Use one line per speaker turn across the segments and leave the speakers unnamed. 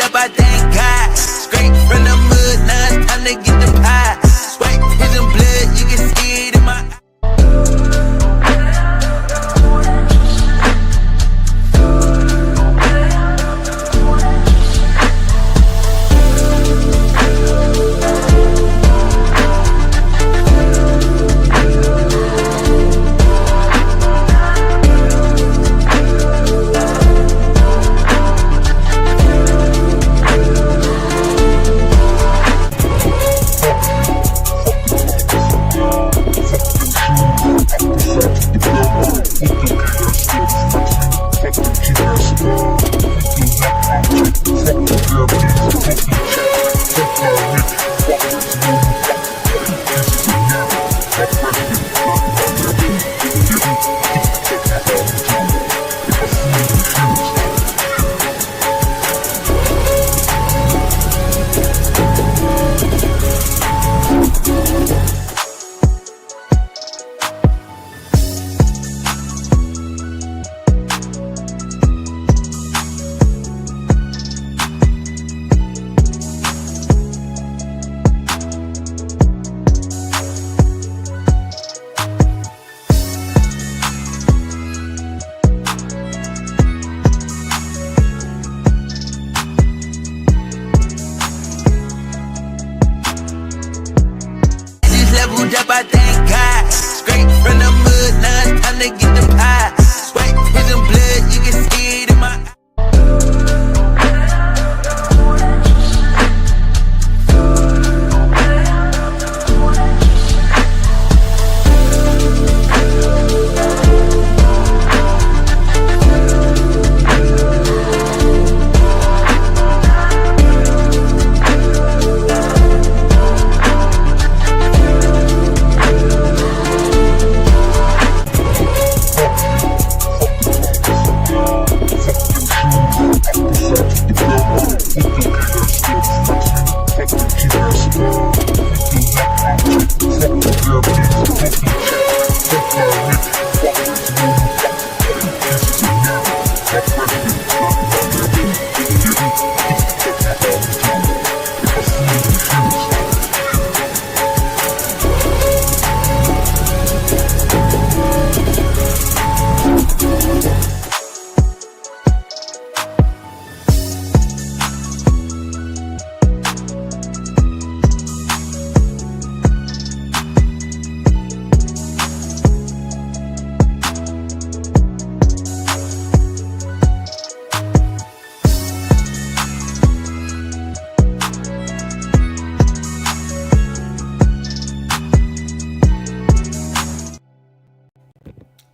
Up, I thank God. Straight from the mud, now it's time to get the pie. Sweat, prison blood, you can see it in my eye. Up, I thank God. Straight from the mud, now it's time to get the pie. Sweat, prison blood, you can see it in my eye.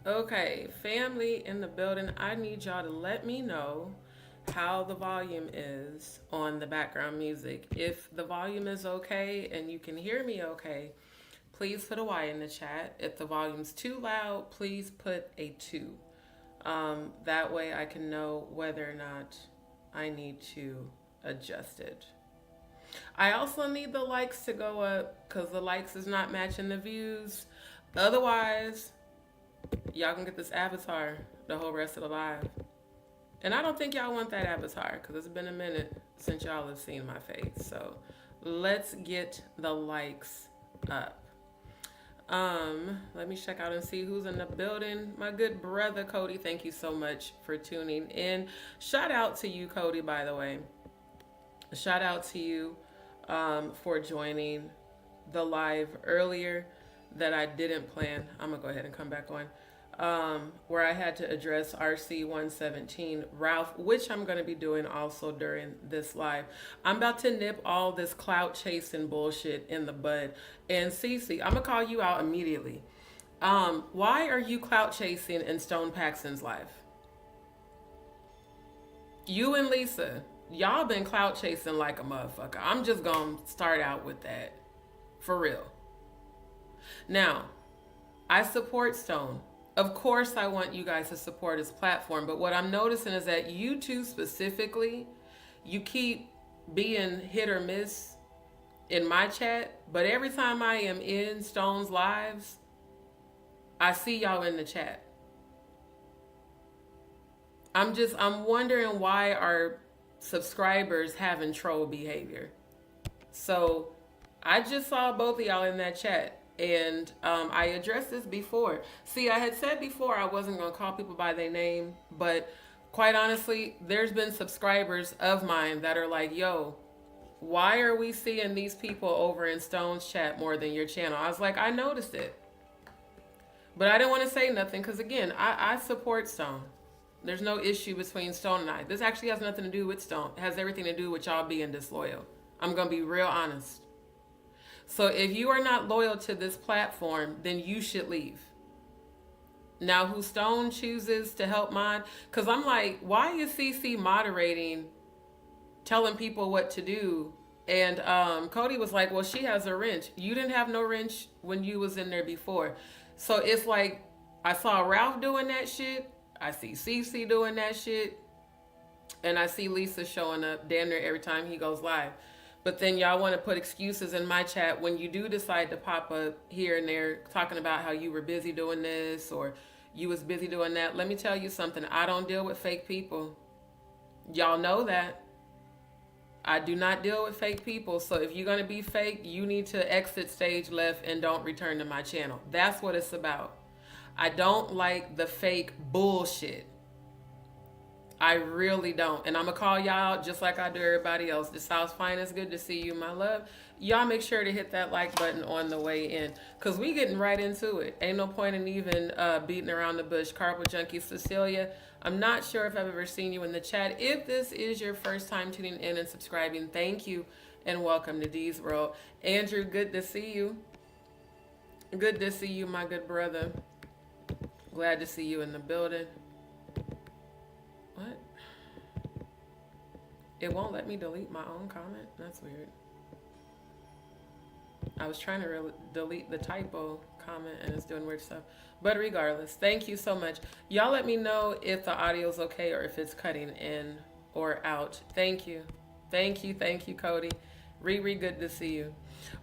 Okay, family in the building, I need y'all to let me know how the volume is on the background music. If the volume is okay and you can hear me okay, please put a Y in the chat. If the volume's too loud, please put a 2. That way I can know whether or not I need to adjust it. I also need the likes to go up because the likes is not matching the views. Otherwise, y'all can get this avatar the whole rest of the live. And I don't think y'all want that avatar because it's been a minute since y'all have seen my face. So let's get the likes up. Let me check out and see who's in the building. My good brother Cody, thank you so much for tuning in. Shout out to you, Cody, by the way. Shout out to you for joining the live earlier that I didn't plan. I'm gonna go ahead and come back on. where I had to address RC 117 Ralph, which I'm going to be doing also during this live. I'm about to nip all this clout chasing bullshit in the bud. And Cece, I'm going to call you out immediately. Why are you clout chasing in Stone Paxton's life? You and Lisa, y'all been clout chasing like a motherfucker. I'm just going to start out with that. For real. Now, I support Stone. Of course, I want you guys to support his platform, but what I'm noticing is that you two specifically, you keep being hit or miss in my chat, but every time I am in Stone's lives, I see y'all in the chat. I'm wondering why our subscribers having troll behavior. So I just saw both of y'all in that chat. And I addressed this before. See, I had said before I wasn't going to call people by their name, but quite honestly, there's been subscribers of mine that are like, yo, why are we seeing these people over in Stone's chat more than your channel? I was like, I noticed it. But I didn't want to say nothing because, again, I support Stone. There's no issue between Stone and I. This actually has nothing to do with Stone. It has everything to do with y'all being disloyal. I'm going to be real honest. So if you are not loyal to this platform, then you should leave. Now, who Stone chooses to help mod, because I'm like, why is CC moderating, telling people what to do? And Cody was like, well, she has a wrench. You didn't have no wrench when you was in there before. So it's like, I saw Ralph doing that shit. I see CC doing that shit. And I see Lisa showing up damn near every time he goes live. But then y'all want to put excuses in my chat when you do decide to pop up here and there talking about how you were busy doing this or you was busy doing that. Let me tell you something. I don't deal with fake people. Y'all know that. I do not deal with fake people. So if you're going to be fake, you need to exit stage left and don't return to my channel. That's what it's about. I don't like the fake bullshit. I really don't. And I'm going to call y'all out just like I do everybody else. The South's Finest, good to see you, my love. Y'all make sure to hit that like button on the way in because we getting right into it. Ain't no point in even beating around the bush. Carpal Junkie Cecilia, I'm not sure if I've ever seen you in the chat. If this is your first time tuning in and subscribing, thank you and welcome to D's World. Andrew, good to see you. Good to see you, my good brother. Glad to see you in the building. What? It won't let me delete my own comment? That's weird. I was trying to delete the typo comment and it's doing weird stuff. But regardless, thank you so much. Y'all let me know if the audio's okay or if it's cutting in or out. Thank you. Thank you, Cody. Riri, good to see you.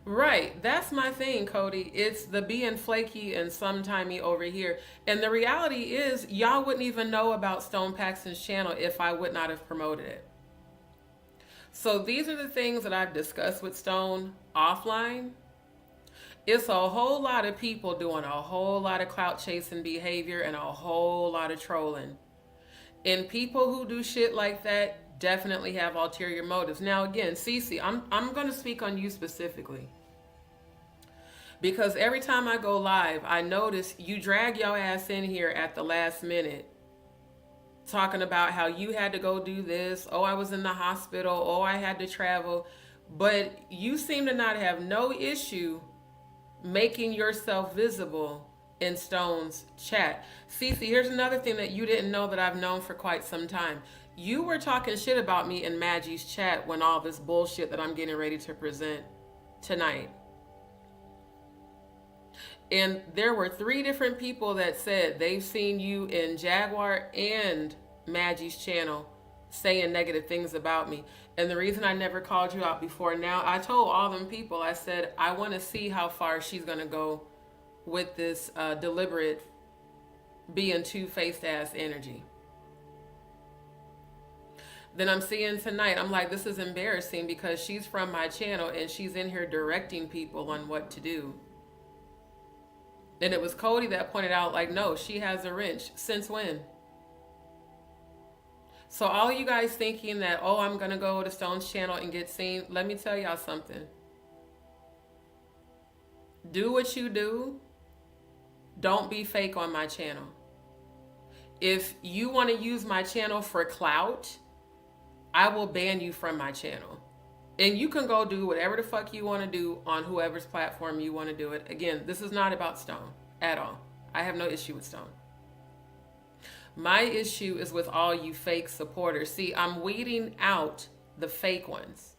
Right, that's my thing, Cody. It's the being flaky and sometimey over here. And the reality is, y'all wouldn't even know about Stone Paxton's channel if I would not have promoted it. So these are the things that I've discussed with Stone offline. It's a whole lot of people doing a whole lot of clout chasing behavior and a whole lot of trolling. And people who do shit like that definitely have ulterior motives. Now again, Cece, I'm going to speak on you specifically. Because every time I go live, I notice you drag your ass in here at the last minute talking about how you had to go do this. Oh, I was in the hospital. Oh, I had to travel. But you seem to not have no issue making yourself visible in Stone's chat. Cece, here's another thing that you didn't know that I've known for quite some time. You were talking shit about me in Maggie's chat when all this bullshit that I'm getting ready to present tonight. And there were 3 different people that said they've seen you in Jaguar and Maggie's channel saying negative things about me. And the reason I never called you out before now, I told all them people, I said, I want to see how far she's going to go with this deliberate being two-faced ass energy. Then I'm seeing tonight, I'm like, this is embarrassing because she's from my channel and she's in here directing people on what to do. And it was Cody that pointed out, like, no, she has a wrench. Since when? So all you guys thinking that, oh, I'm going to go to Stone's channel and get seen, let me tell y'all something. Do what you do. Don't be fake on my channel. If you want to use my channel for clout, I will ban you from my channel. And you can go do whatever the fuck you want to do on whoever's platform you want to do it. Again, this is not about Stone at all. I have no issue with Stone. My issue is with all you fake supporters. See, I'm weeding out the fake ones.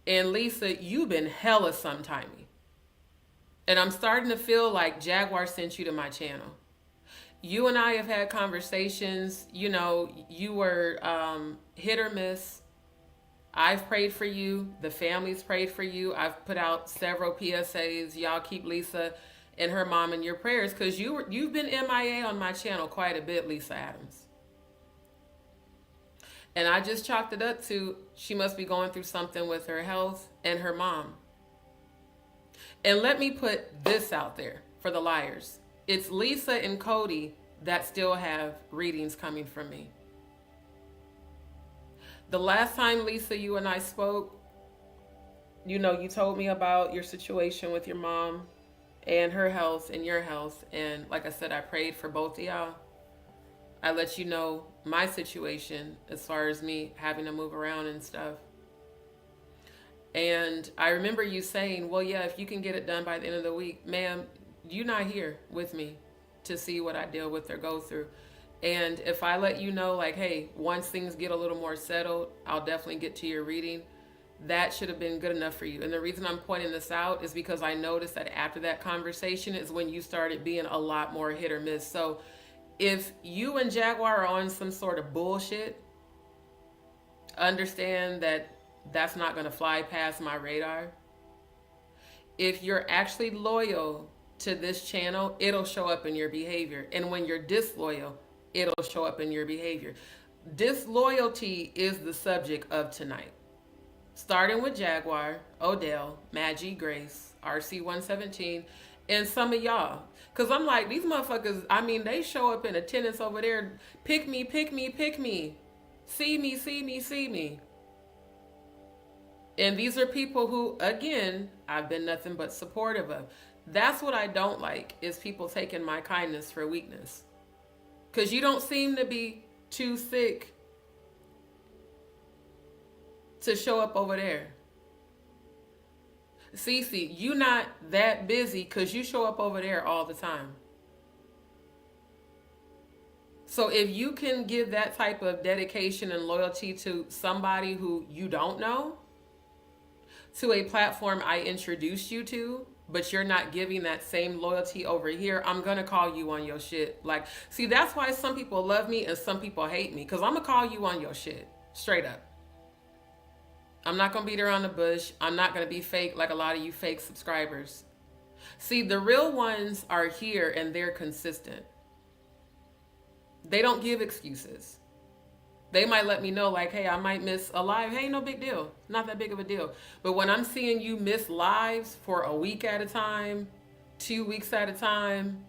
And Lisa, you've been hella sometimey. And I'm starting to feel like Jaguar sent you to my channel. You and I have had conversations. You know, you were hit or miss. I've prayed for you. The family's prayed for you. I've put out several PSAs. Y'all keep Lisa and her mom in your prayers, because you've been MIA on my channel quite a bit, Lisa Adams. And I just chalked it up to she must be going through something with her health and her mom. And let me put this out there for the liars. It's Lisa and Cody that still have readings coming from me. The last time, Lisa, you and I spoke, you know, you told me about your situation with your mom and her health and your health. And like I said, I prayed for both of y'all. I let you know my situation as far as me having to move around and stuff. And I remember you saying, well, yeah, if you can get it done by the end of the week, ma'am, you're not here with me to see what I deal with or go through. And if I let you know, like, hey, once things get a little more settled, I'll definitely get to your reading, that should have been good enough for you. And the reason I'm pointing this out is because I noticed that after that conversation is when you started being a lot more hit or miss. So if you and Jaguar are on some sort of bullshit, understand that that's not going to fly past my radar. If you're actually loyal to this channel, it'll show up in your behavior. And when you're disloyal, it'll show up in your behavior. Disloyalty is the subject of tonight. Starting with Jaguar, Odell, Madgie, Grace, RC117, and some of y'all. Because I'm like, these motherfuckers, I mean, they show up in attendance over there. Pick me, pick me, pick me. See me, see me, see me. And these are people who, again, I've been nothing but supportive of. That's what I don't like, is people taking my kindness for weakness. Because you don't seem to be too sick to show up over there. Cece, you not that busy because you show up over there all the time. So if you can give that type of dedication and loyalty to somebody who you don't know, to a platform I introduced you to, but you're not giving that same loyalty over here, I'm going to call you on your shit. Like, see, that's why some people love me and some people hate me, because I'm going to call you on your shit. Straight up. I'm not going to beat around the bush. I'm not going to be fake like a lot of you fake subscribers. See, the real ones are here and they're consistent. They don't give excuses. They might let me know, like, hey, I might miss a live. Hey, no big deal. Not that big of a deal. But when I'm seeing you miss lives for a week at a time, 2 weeks at a time,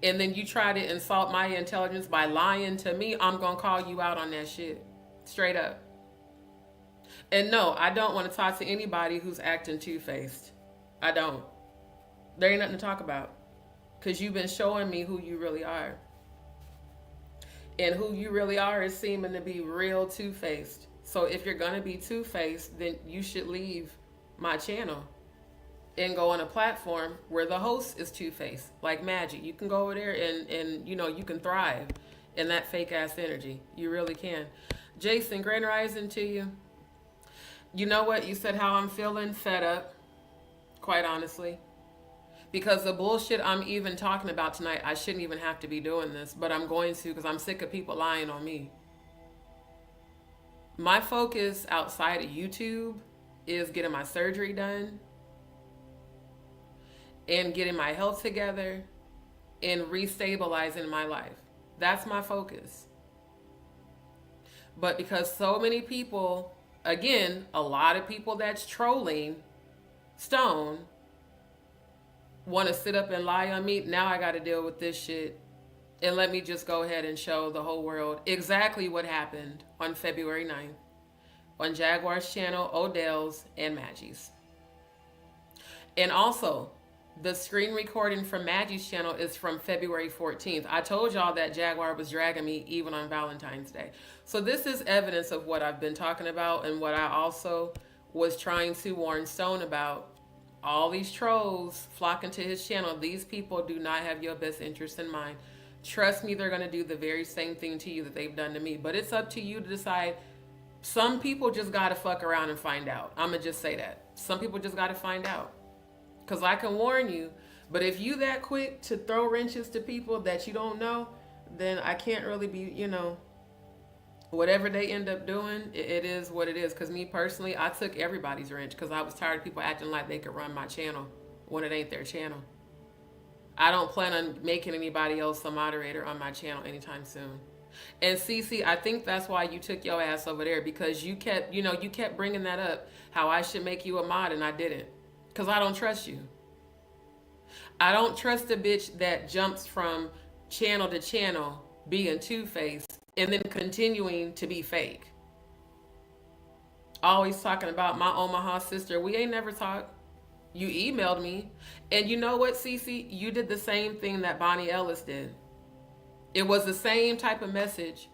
and then you try to insult my intelligence by lying to me, I'm going to call you out on that shit. Straight up. And no, I don't want to talk to anybody who's acting two-faced. I don't. There ain't nothing to talk about. Because you've been showing me who you really are. And who you really are is seeming to be real two-faced. So if you're going to be two-faced, then you should leave my channel and go on a platform where the host is two-faced, like Madgie. You can go over there and you know, you can thrive in that fake-ass energy. You really can. Jason, Grand Rising to you. You know what? You said how I'm feeling, fed up, quite honestly. Because the bullshit I'm even talking about tonight, I shouldn't even have to be doing this, but I'm going to because I'm sick of people lying on me. My focus outside of YouTube is getting my surgery done and getting my health together and restabilizing my life. That's my focus. But because so many people, again, a lot of people that's trolling Stone want to sit up and lie on me. Now I got to deal with this shit. And let me just go ahead and show the whole world exactly what happened on February 9th on Jaguar's channel, Odell's, and Madgie's. And also, The screen recording from Maggie's channel is from February 14th. I told y'all that Jaguar was dragging me even on Valentine's Day. So this is evidence of what I've been talking about and what I also was trying to warn Stone about. All these trolls flocking to his channel. These people do not have your best interest in mind. Trust me, they're going to do the very same thing to you that they've done to me. But it's up to you to decide. Some people just got to fuck around and find out. I'm going to just say that. Some people just got to find out. Because I can warn you, but if you that quick to throw wrenches to people that you don't know, then I can't really be, whatever they end up doing, it is what it is. Because me personally, I took everybody's wrench because I was tired of people acting like they could run my channel when it ain't their channel. I don't plan on making anybody else a moderator on my channel anytime soon. And CC, I think that's why you took your ass over there, because you kept bringing that up, how I should make you a mod, and I didn't. Because I don't trust you. I don't trust a bitch that jumps from channel to channel being two-faced and then continuing to be fake. Always talking about my Omaha sister. We ain't never talked. You emailed me. And you know what, Cece? You did the same thing that Bonnie Ellis did. It was the same type of message.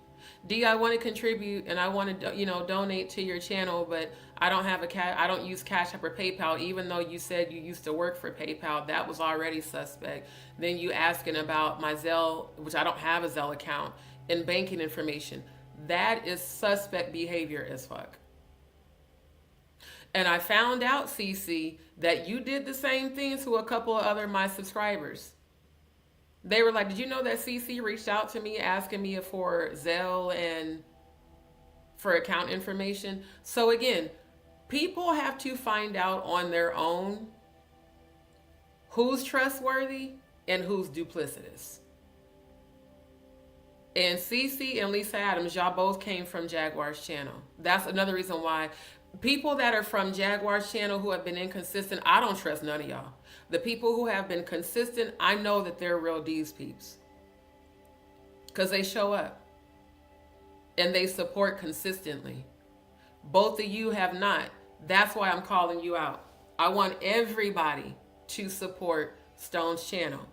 D, I want to contribute and I want to, donate to your channel, but I don't have I don't use Cash App or PayPal, even though you said you used to work for PayPal. That was already suspect. Then you asking about my Zelle, which I don't have a Zelle account, and banking information. That is suspect behavior as fuck. And I found out, CC, that you did the same thing to a couple of other my subscribers. They were like, did you know that CC reached out to me asking me for Zelle and for account information? So again, people have to find out on their own who's trustworthy and who's duplicitous. And CC and Lisa Adams, y'all both came from Jaguar's channel. That's another reason why people that are from Jaguar's channel who have been inconsistent, I don't trust none of y'all. The people who have been consistent, I know that they're real DzPeepz. Because they show up. And they support consistently. Both of you have not. That's why I'm calling you out. I want everybody to support Stone's channel.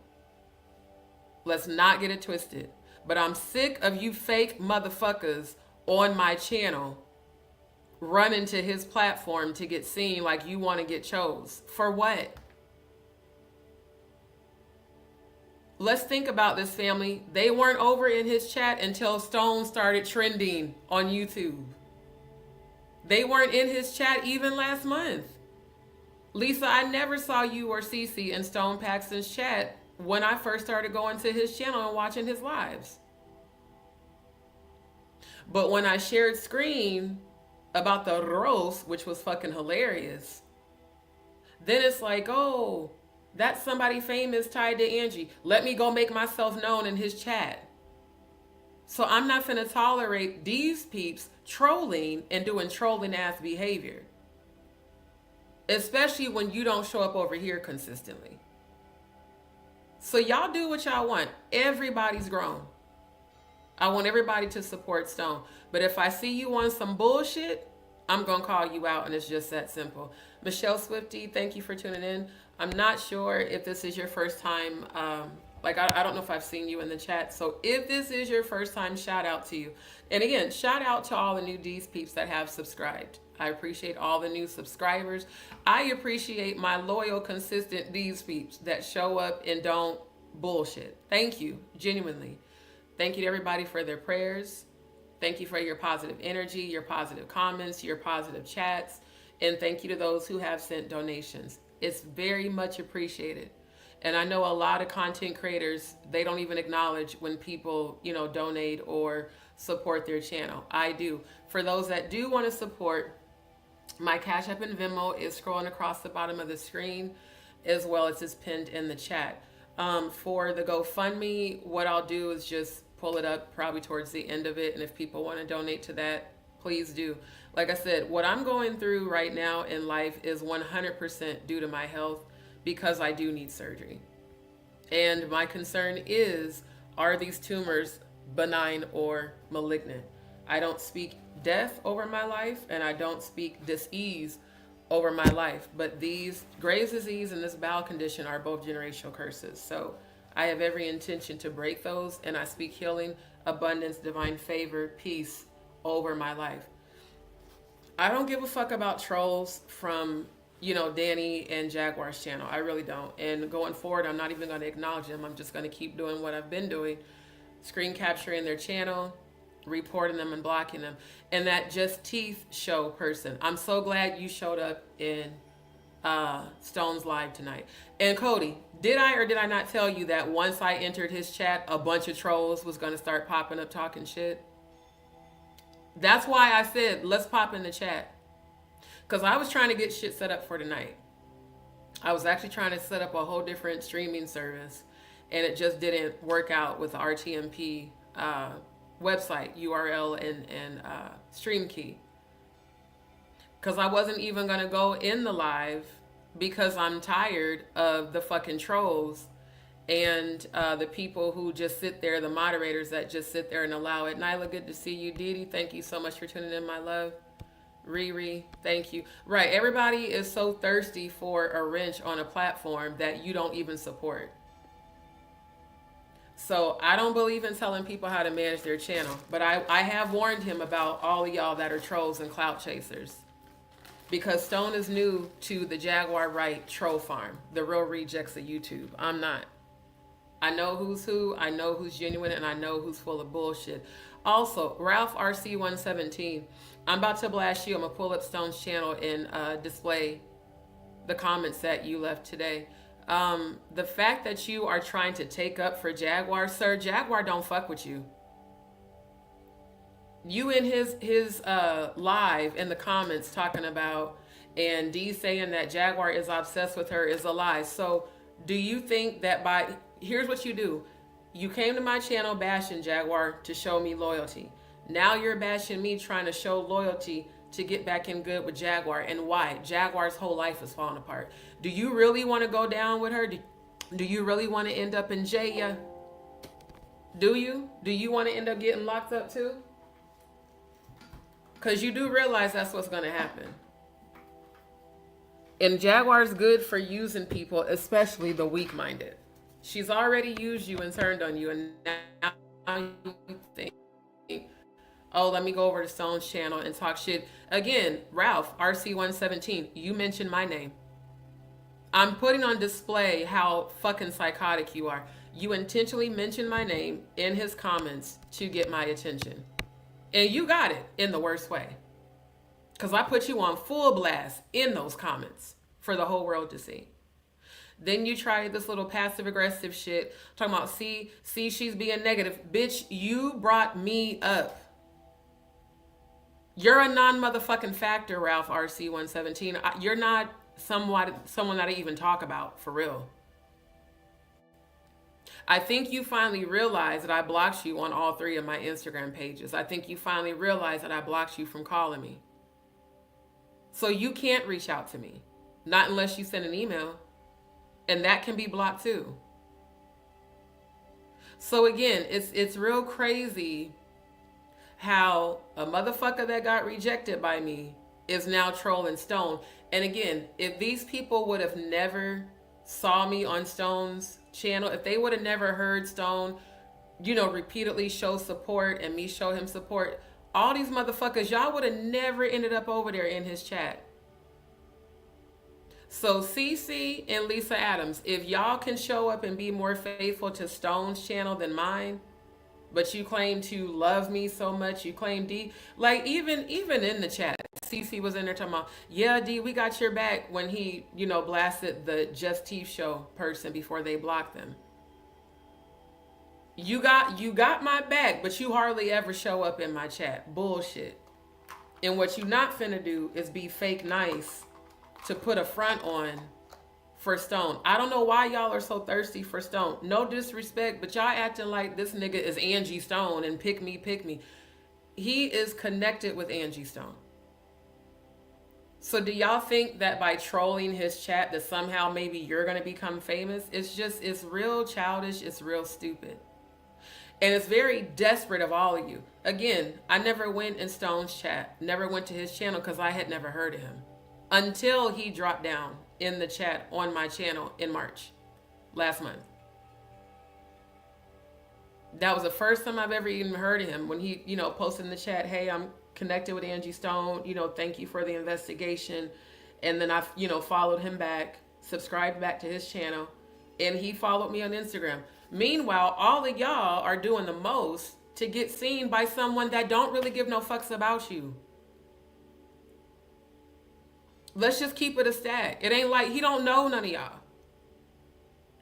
Let's not get it twisted. But I'm sick of you fake motherfuckers on my channel running to his platform to get seen like you want to get chose. For what? Let's think about this, family. They weren't over in his chat until Stone started trending on YouTube. They weren't in his chat even last month. Lisa, I never saw you or Cece in Stone Paxton's chat when I first started going to his channel and watching his lives. But when I shared screen about the roast, which was fucking hilarious, then it's like, oh, that's somebody famous tied to Angie. Let me go make myself known in his chat. So I'm not finna tolerate DzPeepz trolling and doing trolling ass behavior. Especially when you don't show up over here consistently. So y'all do what y'all want. Everybody's grown. I want everybody to support Stone. But if I see you on some bullshit, I'm going to call you out, and it's just that simple. Michelle Swifty, thank you for tuning in. I'm not sure if this is your first time. I don't know if I've seen you in the chat. So if this is your first time, shout out to you. And again, shout out to all the new DzPeepz that have subscribed. I appreciate all the new subscribers. I appreciate my loyal, consistent DzPeepz that show up and don't bullshit. Thank you, genuinely. Thank you to everybody for their prayers. Thank you for your positive energy, your positive comments, your positive chats. And thank you to those who have sent donations. It's very much appreciated. And I know a lot of content creators, they don't even acknowledge when people, donate or support their channel. I do. For those that do want to support, my Cash App and Venmo is scrolling across the bottom of the screen, as well as it's pinned in the chat. For the GoFundMe, what I'll do is just pull it up probably towards the end of it. And if people want to donate to that, please do. Like I said, what I'm going through right now in life is 100% due to my health, because I do need surgery. And my concern is, are these tumors benign or malignant? I don't speak death over my life, and I don't speak dis-ease over my life. But these Graves' disease and this bowel condition are both generational curses. So I have every intention to break those, and I speak healing, abundance, divine favor, peace over my life. I don't give a fuck about trolls from, Danny and Jaguar's channel. I really don't. And going forward, I'm not even going to acknowledge them. I'm just going to keep doing what I've been doing, screen capturing their channel, reporting them and blocking them. And that Just Teeth show person, I'm so glad you showed up in Stone's live tonight. And Cody, did I or did I not tell you that once I entered his chat, a bunch of trolls was going to start popping up talking shit? That's why I said, let's pop in the chat. Because I was trying to get shit set up for tonight. I was actually trying to set up a whole different streaming service, and it just didn't work out with the RTMP website, URL, and stream key. Because I wasn't even going to go in the live because I'm tired of the fucking trolls and the people who just sit there, the moderators that just sit there and allow it. Nyla, good to see you. Didi, thank you so much for tuning in, my love. Riri, thank you. Right, everybody is so thirsty for a wrench on a platform that you don't even support. So I don't believe in telling people how to manage their channel, but I have warned him about all of y'all that are trolls and clout chasers. Because Stone is new to the Jaguar Wright troll farm, the real rejects of YouTube. I'm not. I know who's who, I know who's genuine, and I know who's full of bullshit. Also, Ralph RC117, I'm about to blast you. I'm going to pull up Stone's channel and display the comments that you left today. The fact that you are trying to take up for Jaguar, sir, Jaguar don't fuck with you. You in his live in the comments talking about, and D saying that Jaguar is obsessed with her is a lie. So do you think that here's what you do. You came to my channel bashing Jaguar to show me loyalty. Now you're bashing me trying to show loyalty to get back in good with Jaguar. And why? Jaguar's whole life is falling apart. Do you really want to go down with her? Do you really want to end up in jail? Do you? Do you want to end up getting locked up too? Because you do realize that's what's going to happen. And Jaguar's good for using people, especially the weak-minded. She's already used you and turned on you, and now you think, oh, let me go over to Stone's channel and talk shit. Again, Ralph, RC117, you mentioned my name. I'm putting on display how fucking psychotic you are. You intentionally mentioned my name in his comments to get my attention. And you got it in the worst way. Because I put you on full blast in those comments for the whole world to see. Then you try this little passive aggressive shit. Talking about, see, she's being negative. Bitch, you brought me up. You're a non-motherfucking factor, Ralph RC117. You're not someone that I even talk about, for real. I think you finally realized that I blocked you on all 3 of my Instagram pages. I think you finally realized that I blocked you from calling me. So you can't reach out to me. Not unless you send an email. And that can be blocked too. So again, it's real crazy how a motherfucker that got rejected by me is now trolling Stone. And again, if these people would have never saw me on Stone's channel, if they would have never heard Stone, repeatedly show support and me show him support, all these motherfuckers, y'all would have never ended up over there in his chat. So CC and Lisa Adams, if y'all can show up and be more faithful to Stone's channel than mine, but you claim to love me so much, you claim D, like even in the chat, CC was in there talking about, yeah, D, we got your back when he, blasted the Just Teeth show person before they blocked them. You got my back, but you hardly ever show up in my chat. Bullshit. And what you not finna do is be fake nice to put a front on for Stone. I don't know why y'all are so thirsty for Stone. No disrespect, but y'all acting like this nigga is Angie Stone and pick me. He is connected with Angie Stone. So do y'all think that by trolling his chat that somehow maybe you're going to become famous? It's real childish. It's real stupid. And it's very desperate of all of you. Again, I never went in Stone's chat, never went to his channel because I had never heard of him. until he dropped down in the chat on my channel in March last month. That was the first time I've ever even heard of him, when he, posted in the chat, hey, I'm connected with Angie Stone, thank you for the investigation. And then I, followed him back, subscribed back to his channel, and he followed me on Instagram. Meanwhile, all of y'all are doing the most to get seen by someone that don't really give no fucks about you. Let's just keep it a stat. It ain't like he don't know none of y'all.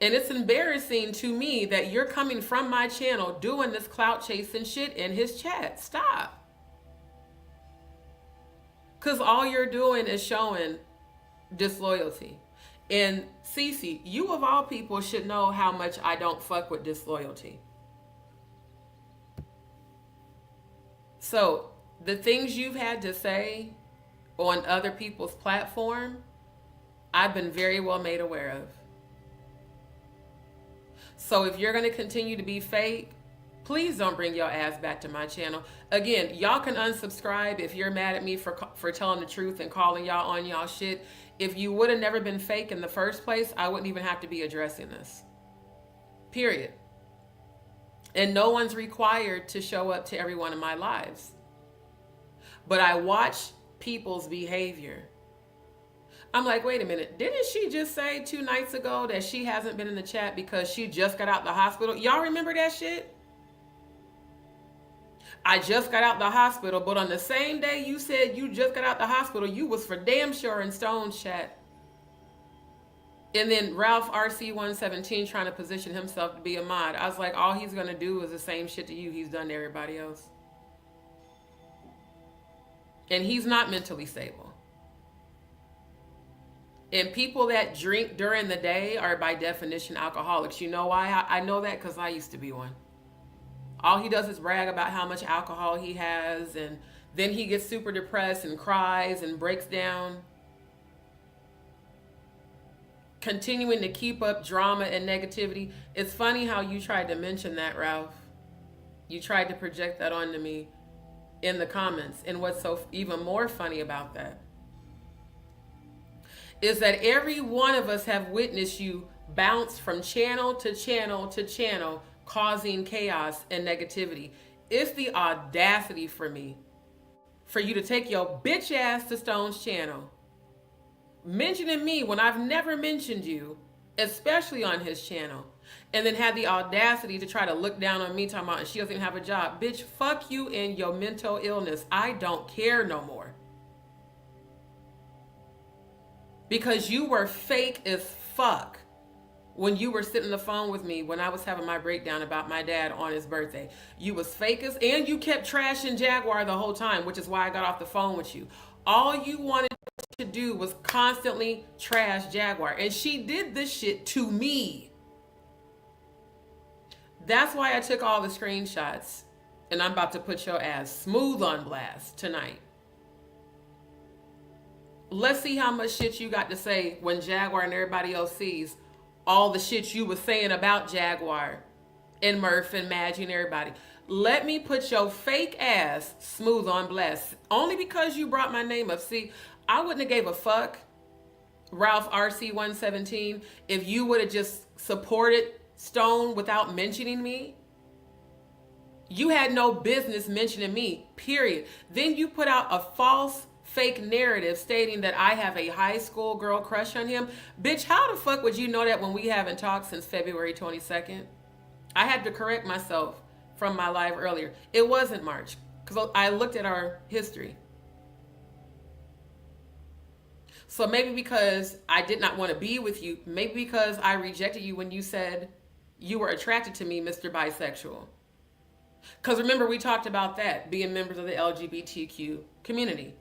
And it's embarrassing to me that you're coming from my channel doing this clout chasing shit in his chat. Stop. Because all you're doing is showing disloyalty. And Cece, you of all people should know how much I don't fuck with disloyalty. So the things you've had to say on other people's platform, I've been very well made aware of. So if you're going to continue to be fake, please don't bring your ass back to my channel. Again, y'all can unsubscribe if you're mad at me for telling the truth and calling y'all on y'all shit. If you would have never been fake in the first place, I wouldn't even have to be addressing this. Period. And no one's required to show up to every one of my lives. But I watch people's behavior. I'm like, wait a minute, didn't she just say 2 nights ago that she hasn't been in the chat because she just got out the hospital? Y'all remember that shit? I just got out the hospital, but on the same day you said you just got out the hospital, you was for damn sure in Stone's chat. And then Ralph RC117 trying to position himself to be a mod. I was like, all he's going to do is the same shit to you he's done to everybody else. And he's not mentally stable. And people that drink during the day are by definition alcoholics. You know why I know that? Because I used to be one. All he does is brag about how much alcohol he has, and then he gets super depressed and cries and breaks down. Continuing to keep up drama and negativity. It's funny how you tried to mention that, Ralph. You tried to project that onto me in the comments. And what's so even more funny about that is that every one of us have witnessed you bounce from channel to channel to channel, causing chaos and negativity. It's the audacity for me, for you to take your bitch ass to Stone's channel, mentioning me when I've never mentioned you, especially on his channel, and then had the audacity to try to look down on me talking about she doesn't even have a job. Bitch, fuck you and your mental illness. I don't care no more. Because you were fake as fuck when you were sitting on the phone with me when I was having my breakdown about my dad on his birthday. You was fake as, and you kept trashing Jaguar the whole time, which is why I got off the phone with you. All you wanted to do was constantly trash Jaguar. And she did this shit to me. That's why I took all the screenshots. And I'm about to put your ass smooth on blast tonight. Let's see how much shit you got to say when Jaguar and everybody else sees all the shit you was saying about Jaguar and Murph and Madgie and everybody. Let me put your fake ass smooth on blast. Only because you brought my name up. See, I wouldn't have gave a fuck, Ralph RC117, if you would have just supported Stone without mentioning me. You had no business mentioning me, period. Then you put out a false fake narrative stating that I have a high school girl crush on him. Bitch, how the fuck would you know that when we haven't talked since February 22nd? I had to correct myself from my live earlier. It wasn't March, because I looked at our history. So maybe because I did not want to be with you, maybe because I rejected you when you said you were attracted to me, Mr. Bisexual. Because remember, we talked about that, being members of the LGBTQ community.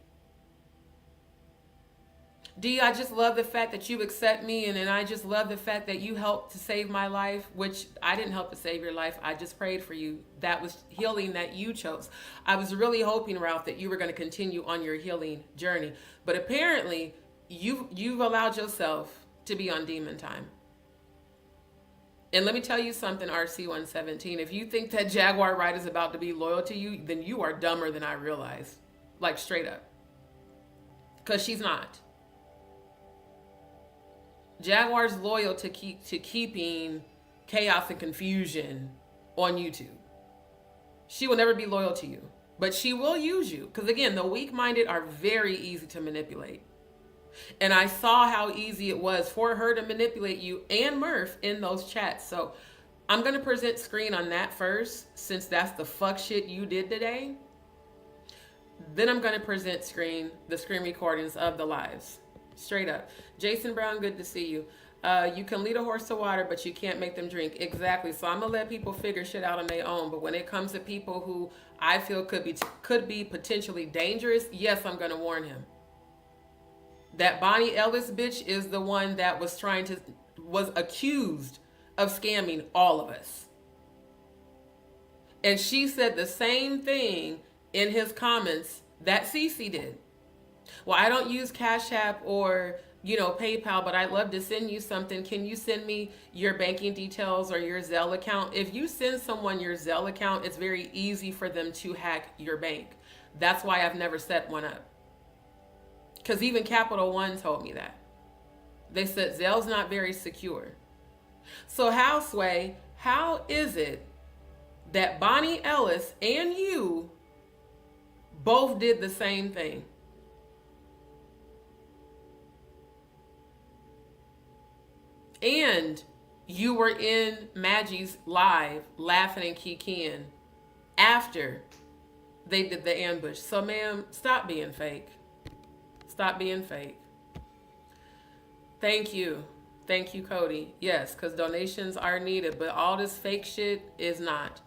D, I just love the fact that you accept me, and I just love the fact that you helped to save my life, which I didn't help to save your life. I just prayed for you. That was healing that you chose. I was really hoping, Ralph, that you were going to continue on your healing journey. But apparently, you've allowed yourself to be on demon time. And let me tell you something, RC117. If you think that Jaguar Wright is about to be loyal to you, then you are dumber than I realized. Like, straight up. Because she's not. Jaguar's loyal to keeping chaos and confusion on YouTube. She will never be loyal to you, but she will use you. Because again, the weak-minded are very easy to manipulate. And I saw how easy it was for her to manipulate you and Murph in those chats. So I'm going to present screen on that first, since that's the fuck shit you did today. Then I'm going to present the screen recordings of the lives. Straight up. Jason Brown, good to see you. You can lead a horse to water, but you can't make them drink. Exactly. So I'm going to let people figure shit out on their own. But when it comes to people who I feel could be potentially dangerous, yes, I'm going to warn him. That Bonnie Ellis bitch is the one that was accused of scamming all of us. And she said the same thing in his comments that Cece did. Well, I don't use Cash App or, PayPal, but I'd love to send you something. Can you send me your banking details or your Zelle account? If you send someone your Zelle account, it's very easy for them to hack your bank. That's why I've never set one up. Because even Capital One told me that. They said Zelle's not very secure. So Sway, how is it that Bonnie Ellis and you both did the same thing? And you were in Maggie's live laughing and kikiing after they did the ambush. So ma'am, stop being fake. Stop being fake. Thank you. Thank you, Cody. Yes, because donations are needed, but all this fake shit is not.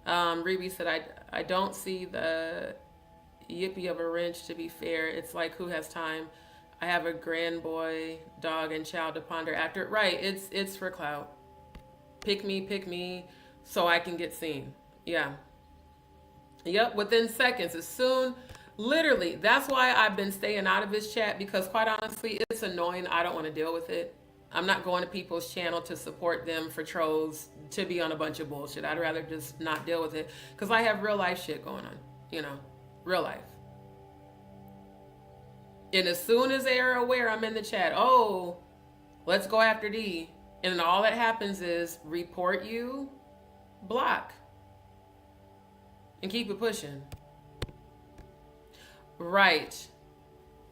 Reby said, I don't see the yippee of a wrench, to be fair. It's like, who has time? I have a grand boy, dog, and child to ponder after. Right, it's for clout. Pick me, so I can get seen. Yeah. Yep, within seconds, as soon... Literally, that's why I've been staying out of his chat, because quite honestly, it's annoying. I don't want to deal with it. I'm not going to people's channel to support them for trolls to be on a bunch of bullshit. I'd rather just not deal with it, because I have real life shit going on, real life. And as soon as they are aware I'm in the chat, oh, let's go after D. And then all that happens is report you, block, and keep it pushing. Right.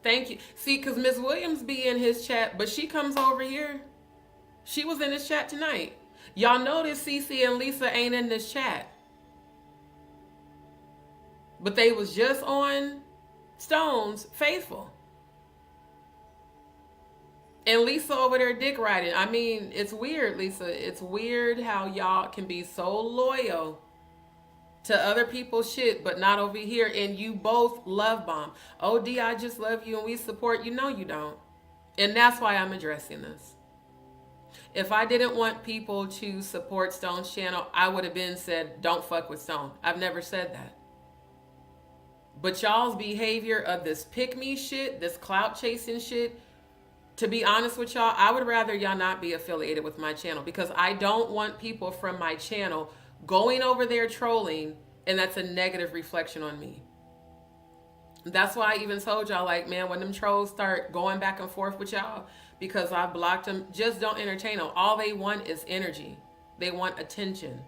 Thank you. See, because Miss Williams be in his chat, but she comes over here. She was in his chat tonight. Y'all notice Cece and Lisa ain't in this chat. But they was just on Stone's Faithful. And Lisa over there dick riding. I mean, it's weird, Lisa. It's weird how y'all can be so loyal to other people's shit, but not over here. And you both love bomb. Oh, D, I just love you and we support you. No, you don't. And that's why I'm addressing this. If I didn't want people to support Stone's channel, I would have been said, don't fuck with Stone. I've never said that. But y'all's behavior of this pick me shit, this clout chasing shit, to be honest with y'all, I would rather y'all not be affiliated with my channel, because I don't want people from my channel going over there trolling, and that's a negative reflection on me. That's why I even told y'all, like, man, when them trolls start going back and forth with y'all, because I blocked them, just don't entertain them. All they want is energy. They want attention.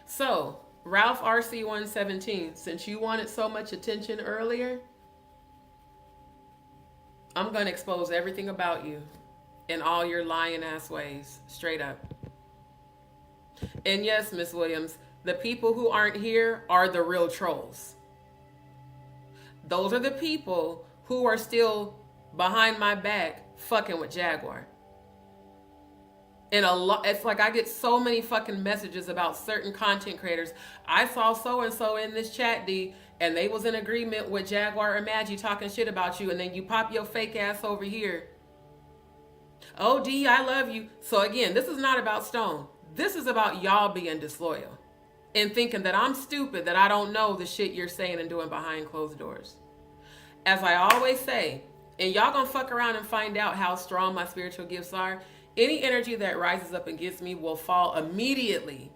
So, Ralph RC117, since you wanted so much attention earlier, I'm going to expose everything about you in all your lying ass ways, straight up. And yes, Miss Williams, the people who aren't here are the real trolls. Those are the people who are still behind my back fucking with Jaguar. And it's like I get so many fucking messages about certain content creators. I saw so-and-so in this chat, D, and they was in agreement with Jaguar and Madgie talking shit about you, and then you pop your fake ass over here. Oh, D, I love you. So again, this is not about Stone. This is about y'all being disloyal and thinking that I'm stupid, that I don't know the shit you're saying and doing behind closed doors. As I always say, and y'all gonna fuck around and find out how strong my spiritual gifts are. Any energy that rises up against me will fall immediately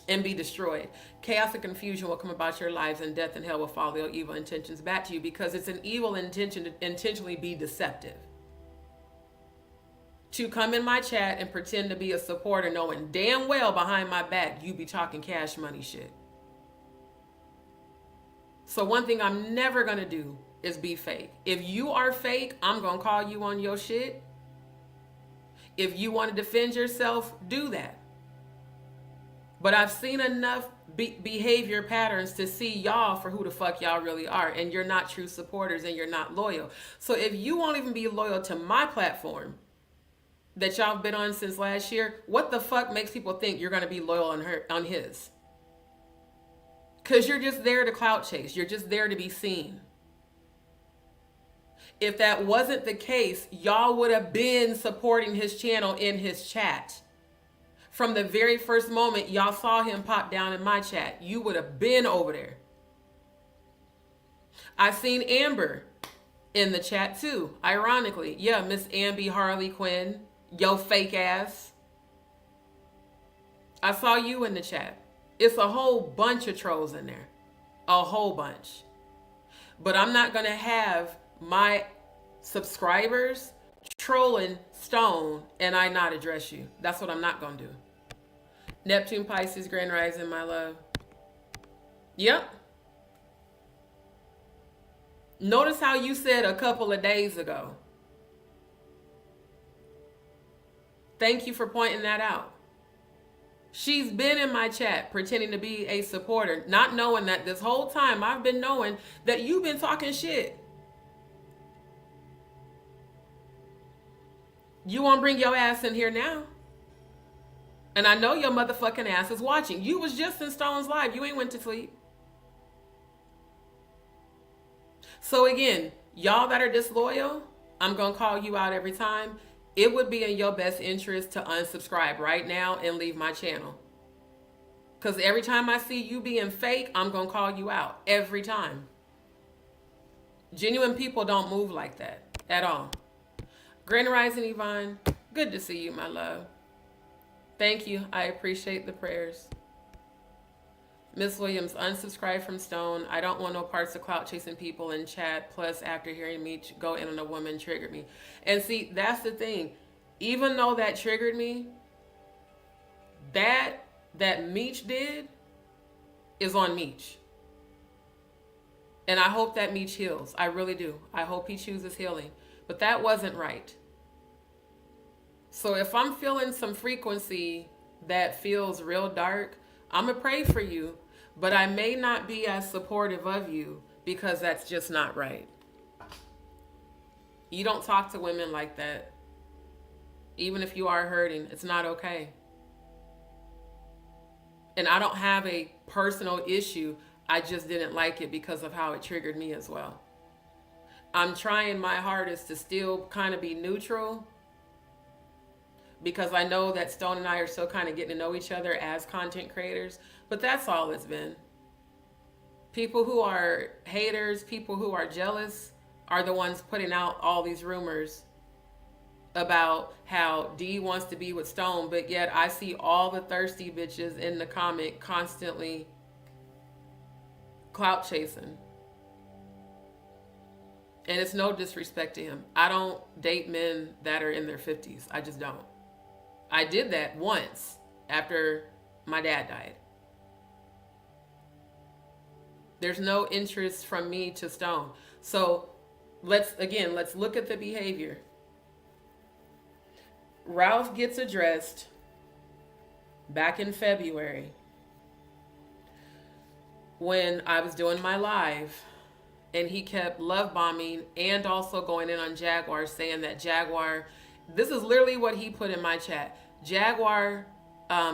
and be destroyed. Chaos and confusion will come about your lives, and death and hell will follow your evil intentions back to you, because it's an evil intention to intentionally be deceptive. to come in my chat and pretend to be a supporter, knowing damn well behind my back you be talking cash money shit. So one thing I'm never gonna do is be fake. If you are fake, I'm gonna call you on your shit. If you want to defend yourself, do that. But I've seen enough behavior patterns to see y'all for who the fuck y'all really are, and you're not true supporters and you're not loyal. So if you won't even be loyal to my platform that y'all been on since last year, what the fuck makes people think you're going to be loyal on his? Because you're just there to clout chase. You're just there to be seen. If that wasn't the case, y'all would have been supporting his channel in his chat. From the very first moment y'all saw him pop down in my chat, you would have been over there. I seen Amber in the chat too, ironically. Yeah, Miss Amby Harley Quinn, yo fake ass. I saw you in the chat. It's a whole bunch of trolls in there. A whole bunch. But I'm not going to have my subscribers trolling Stone and I not address you. That's what I'm not going to do. Neptune, Pisces, Grand Rising, my love. Yep. Notice how you said a couple of days ago. Thank you for pointing that out. She's been in my chat pretending to be a supporter, not knowing that this whole time I've been knowing that you've been talking shit. You won't bring your ass in here now. And I know your motherfucking ass is watching. You was just in Stone's live. You ain't went to sleep. So again, y'all that are disloyal, I'm going to call you out every time. It would be in your best interest to unsubscribe right now and leave my channel. Because every time I see you being fake, I'm going to call you out. Every time. Genuine people don't move like that at all. Grand Rising Yvonne, good to see you, my love. Thank you. I appreciate the prayers. Miss Williams, unsubscribe from Stone. I don't want no parts of clout chasing people in chat. Plus, after hearing me go in on a woman triggered me. And see, that's the thing. Even though that triggered me, that Meech did is on Meech. And I hope that Meech heals. I really do. I hope he chooses healing. But that wasn't right. So if I'm feeling some frequency that feels real dark, I'm going to pray for you, but I may not be as supportive of you because that's just not right. You don't talk to women like that. Even if you are hurting, it's not okay. And I don't have a personal issue. I just didn't like it because of how it triggered me as well. I'm trying my hardest to still kind of be neutral because I know that Stone and I are still kind of getting to know each other as content creators, but that's all it's been. People who are haters, people who are jealous are the ones putting out all these rumors about how D wants to be with Stone, but yet I see all the thirsty bitches in the comment constantly clout chasing. And it's no disrespect to him. I don't date men that are in their 50s. I just don't. I did that once after my dad died. There's no interest from me to Stone. So let's look at the behavior. Ralph gets addressed back in February when I was doing my live, and he kept love bombing and also going in on Jaguar, saying that Jaguar, this is literally what he put in my chat. Jaguar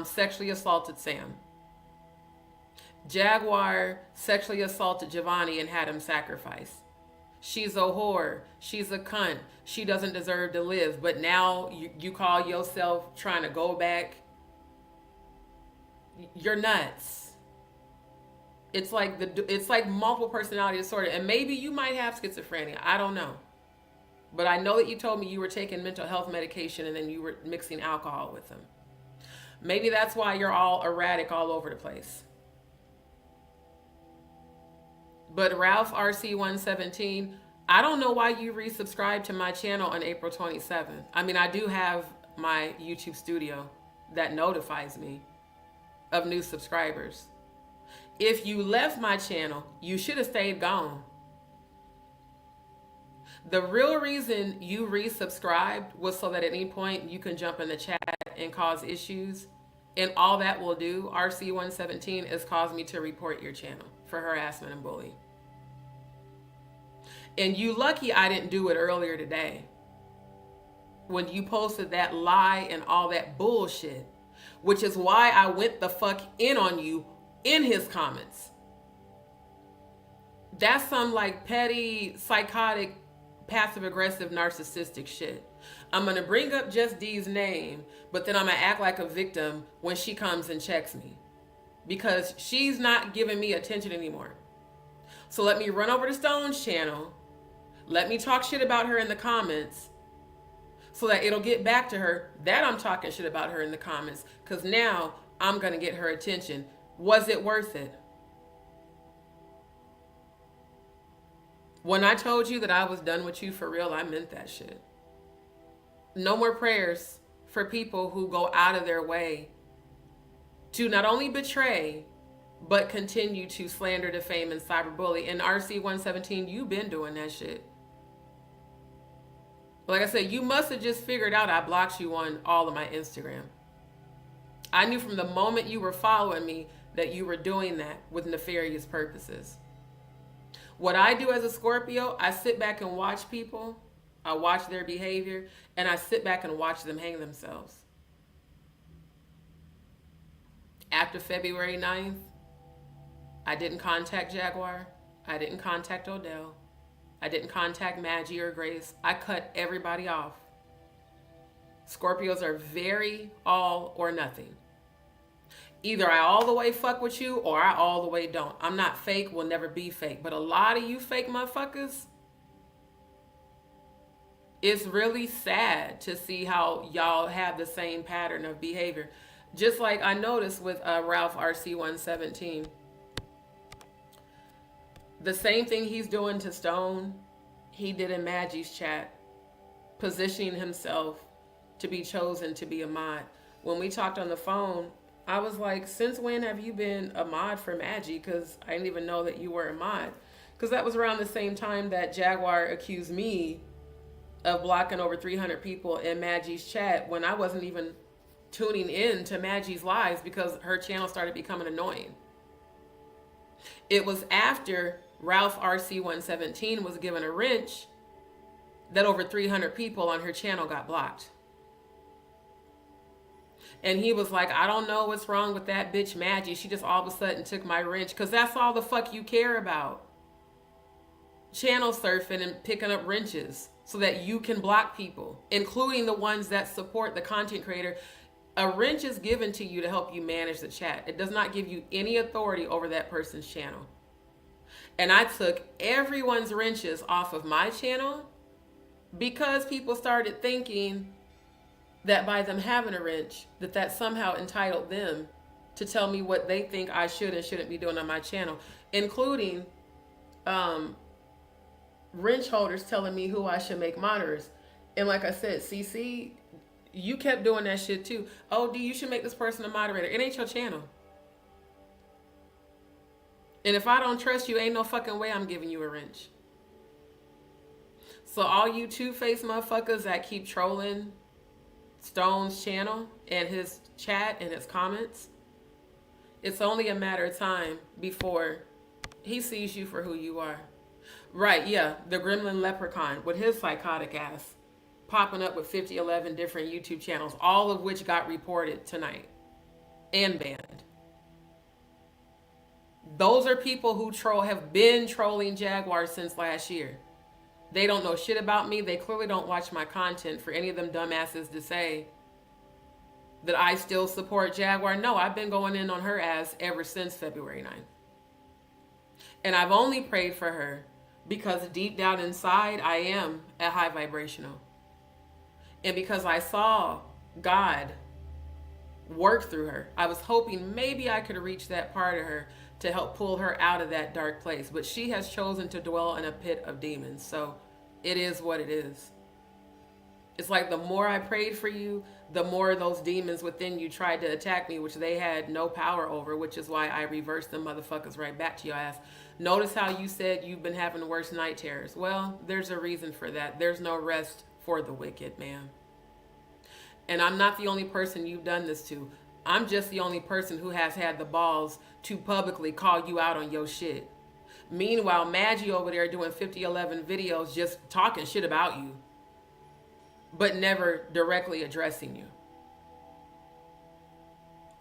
sexually assaulted Sam. Jaguar sexually assaulted Giovanni and had him sacrificed. She's a whore. She's a cunt. She doesn't deserve to live. But now you call yourself trying to go back. You're nuts. It's like multiple personality disorder. And maybe you might have schizophrenia. I don't know. But I know that you told me you were taking mental health medication and then you were mixing alcohol with them. Maybe that's why you're all erratic all over the place. But Ralph RC117, I don't know why you resubscribed to my channel on April 27th. I mean, I do have my YouTube studio that notifies me of new subscribers. If you left my channel, you should have stayed gone. The real reason you resubscribed was so that at any point you can jump in the chat and cause issues. And all that will do, RC117, is cause me to report your channel for harassment and bullying. And you lucky I didn't do it earlier today when you posted that lie and all that bullshit, which is why I went the fuck in on you in his comments. That's some like petty, psychotic, passive-aggressive, narcissistic shit. I'm going to bring up Just D's name, but then I'm going to act like a victim when she comes and checks me because she's not giving me attention anymore. So let me run over to Stone's channel. Let me talk shit about her in the comments so that it'll get back to her that I'm talking shit about her in the comments, because now I'm going to get her attention. Was it worth it? When I told you that I was done with you for real, I meant that shit. No more prayers for people who go out of their way to not only betray, but continue to slander, defame, and cyberbully. And RC117, you've been doing that shit. Like I said, you must have just figured out I blocked you on all of my Instagram. I knew from the moment you were following me that you were doing that with nefarious purposes. What I do as a Scorpio, I sit back and watch people. I watch their behavior, and I sit back and watch them hang themselves. After February 9th, I didn't contact Jaguar. I didn't contact Odell. I didn't contact Madgie or Grace. I cut everybody off. Scorpios are very all or nothing. Either I all the way fuck with you or I all the way don't. I'm not fake, will never be fake. But a lot of you fake motherfuckers, it's really sad to see how y'all have the same pattern of behavior. Just like I noticed with Ralph RC117. The same thing he's doing to Stone, he did in Maggie's chat, positioning himself to be chosen to be a mod. When we talked on the phone, I was like, since when have you been a mod for Madgie? Because I didn't even know that you were a mod. Because that was around the same time that Jaguar accused me of blocking over 300 people in Maggie's chat when I wasn't even tuning in to Maggie's lives because her channel started becoming annoying. It was after Ralph RC117 was given a wrench that over 300 people on her channel got blocked. And he was like, I don't know what's wrong with that bitch Madgie. She just all of a sudden took my wrench. Because that's all the fuck you care about. Channel surfing and picking up wrenches so that you can block people, including the ones that support the content creator. A wrench is given to you to help you manage the chat. It does not give you any authority over that person's channel. And I took everyone's wrenches off of my channel because people started thinking that by them having a wrench, that somehow entitled them to tell me what they think I should and shouldn't be doing on my channel, including wrench holders telling me who I should make monitors. And like I said, CC, you kept doing that shit too. Oh, D, you should make this person a moderator. It ain't your channel. And if I don't trust you, ain't no fucking way I'm giving you a wrench. So all you two-faced motherfuckers that keep trolling Stone's channel and his chat and his comments, it's only a matter of time before he sees you for who you are. Right, yeah, the gremlin leprechaun with his psychotic ass popping up with 11 different YouTube channels, all of which got reported tonight and banned. Those are people who have been trolling Jaguar since last year. They don't know shit about me. They clearly don't watch my content for any of them dumbasses to say that I still support Jaguar. No, I've been going in on her ass ever since February 9th. And I've only prayed for her because deep down inside, I am a high vibrational. And because I saw God work through her, I was hoping maybe I could reach that part of her to help pull her out of that dark place. But she has chosen to dwell in a pit of demons. So it is what it is. It's like the more I prayed for you, the more those demons within you tried to attack me, which they had no power over, which is why I reversed them motherfuckers right back to your ass. Notice how you said you've been having the worst night terrors. Well, there's a reason for that. There's no rest for the wicked, man. And I'm not the only person you've done this to. I'm just the only person who has had the balls to publicly call you out on your shit. Meanwhile, Madgie over there doing 5011 videos just talking shit about you, but never directly addressing you.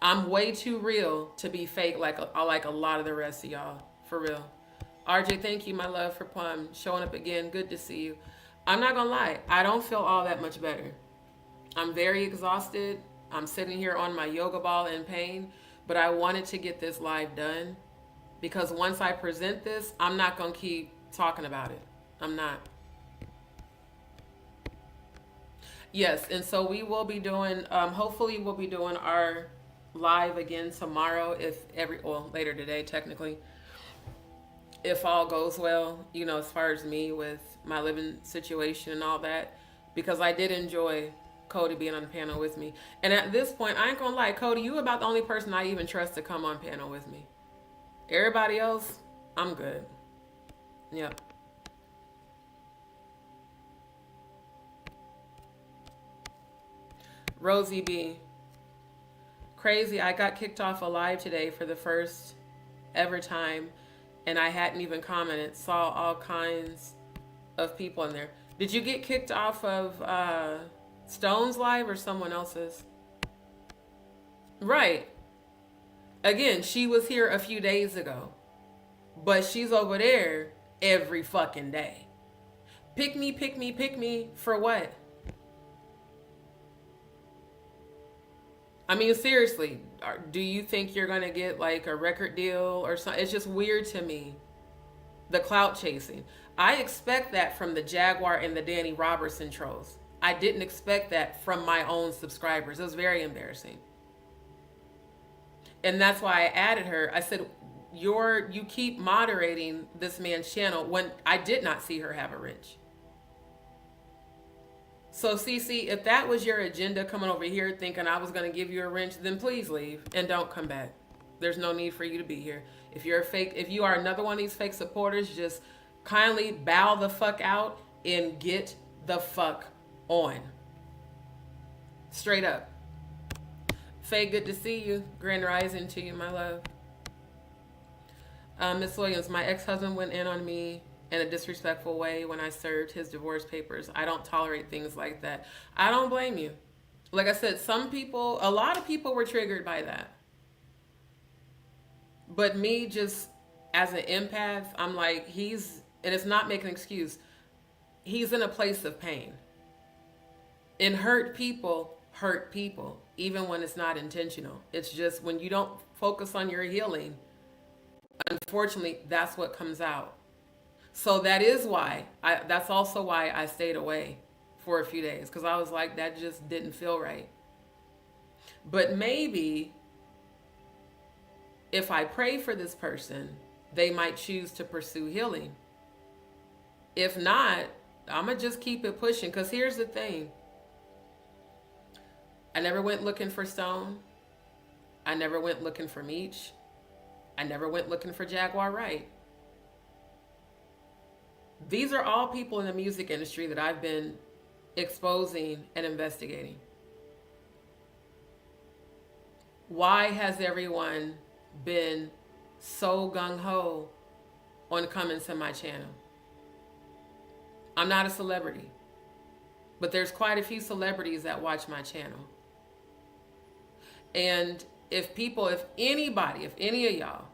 I'm way too real to be fake like a lot of the rest of y'all. For real. RJ, thank you, my love, for showing up again. Good to see you. I'm not gonna lie, I don't feel all that much better. I'm very exhausted. I'm sitting here on my yoga ball in pain, but I wanted to get this live done because once I present this, I'm not gonna keep talking about it. I'm not. Yes, and so we will be doing, hopefully we'll be doing our live again tomorrow, later today technically, if all goes well, you know, as far as me with my living situation and all that, because I did enjoy Cody being on the panel with me. And at this point, I ain't gonna lie, Cody, you about the only person I even trust to come on panel with me. Everybody else, I'm good. Yep. Rosie B. Crazy, I got kicked off a live today for the first ever time, and I hadn't even commented. Saw all kinds of people in there. Did you get kicked off of Stone's live or someone else's? Right. Again, she was here a few days ago, but she's over there every fucking day. Pick me, pick me, pick me for what? I mean, seriously, do you think you're going to get like a record deal or something? It's just weird to me, the clout chasing. I expect that from the Jaguar and the Danny Robertson trolls. I didn't expect that from my own subscribers. It was very embarrassing. And that's why I added her. I said, you keep moderating this man's channel when I did not see her have a wrench. So CC, if that was your agenda coming over here thinking I was going to give you a wrench, then please leave and don't come back. There's no need for you to be here. If you are another one of these fake supporters, just kindly bow the fuck out and get the fuck on. Straight up. Faye, good to see you. Grand rising to you, my love. Miss Williams, my ex-husband went in on me in a disrespectful way when I served his divorce papers. I don't tolerate things like that. I don't blame you. Like I said, a lot of people were triggered by that. But me, just as an empath, I'm like, and it's not making an excuse, he's in a place of pain. And hurt people, even when it's not intentional. It's just when you don't focus on your healing, unfortunately, that's what comes out. So that is why, that's also why I stayed away for a few days, because I was like, that just didn't feel right. But maybe if I pray for this person, they might choose to pursue healing. If not, I'm going to just keep it pushing, because here's the thing. I never went looking for Stone. I never went looking for Meech. I never went looking for Jaguar Wright. These are all people in the music industry that I've been exposing and investigating. Why has everyone been so gung-ho on coming to my channel? I'm not a celebrity, but there's quite a few celebrities that watch my channel. And if any of y'all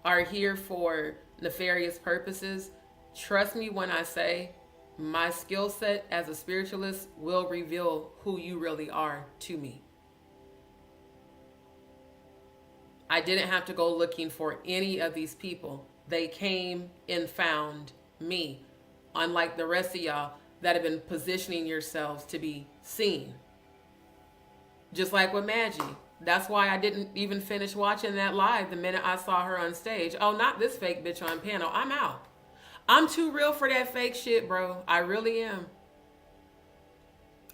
are here for nefarious purposes, trust me when I say my skill set as a spiritualist will reveal who you really are to me. I didn't have to go looking for any of these people. They came and found me, unlike the rest of y'all that have been positioning yourselves to be seen. Just like with Madgie. That's why I didn't even finish watching that live the minute I saw her on stage. Oh, not this fake bitch on panel. I'm out. I'm too real for that fake shit, bro. I really am.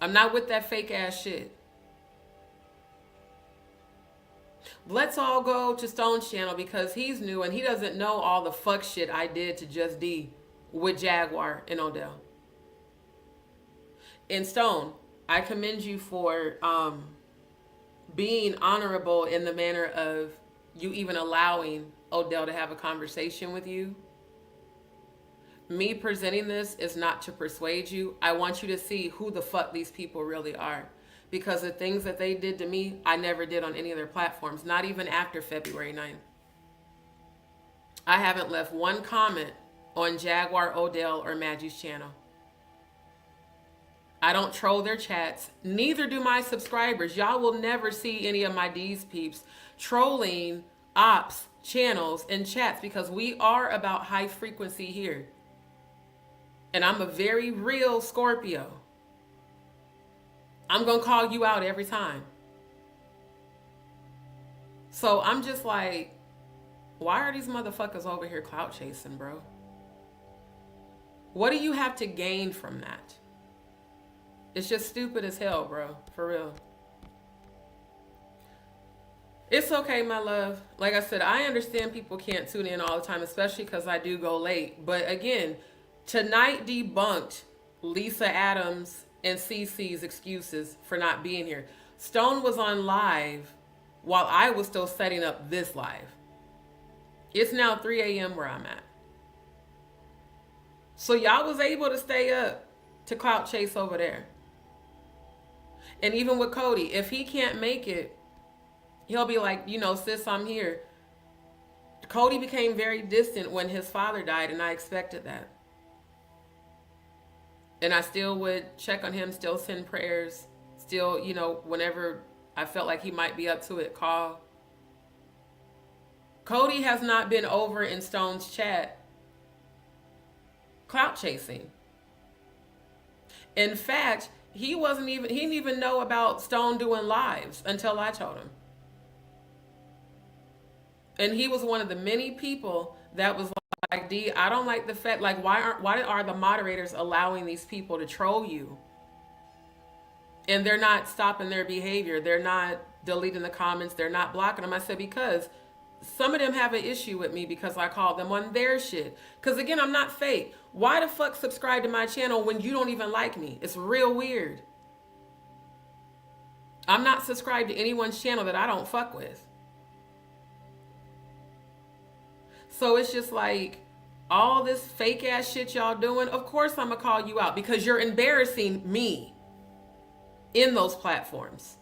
I'm not with that fake ass shit. Let's all go to Stone's channel because he's new and he doesn't know all the fuck shit I did to Just D with Jaguar and Odell. And Stone, I commend you for being honorable in the manner of you even allowing Odell to have a conversation with you. Me presenting this is not to persuade you. I want you to see who the fuck these people really are. Because the things that they did to me, I never did on any of their platforms, not even after February 9th. I haven't left one comment on Jaguar, Odell, or Maggie's channel. I don't troll their chats. Neither do my subscribers. Y'all will never see any of my DzPeepz trolling ops, channels, and chats because we are about high frequency here. And I'm a very real Scorpio. I'm going to call you out every time. So I'm just like, why are these motherfuckers over here clout chasing, bro? What do you have to gain from that? It's just stupid as hell, bro. For real. It's okay, my love. Like I said, I understand people can't tune in all the time, especially because I do go late. But again, tonight debunked Lisa Adams and CC's excuses for not being here. Stone was on live while I was still setting up this live. It's now 3 a.m. where I'm at. So y'all was able to stay up to clout chase over there. And even with Cody, if he can't make it, he'll be like, you know, sis, I'm here. Cody became very distant when his father died, and I expected that. And I still would check on him, still send prayers, still, you know, whenever I felt like he might be up to it, call. Cody has not been over in Stone's chat clout chasing. In fact, he didn't even know about Stone doing lives until I told him. And he was one of the many people that was like, D, I don't like the fact, like, why are the moderators allowing these people to troll you? And they're not stopping their behavior. They're not deleting the comments. They're not blocking them. I said, because some of them have an issue with me because I called them on their shit. Because again, I'm not fake. Why the fuck subscribe to my channel when you don't even like me? It's real weird. I'm not subscribed to anyone's channel that I don't fuck with. So it's just like, all this fake ass shit y'all doing, of course I'm gonna call you out because you're embarrassing me in those platforms.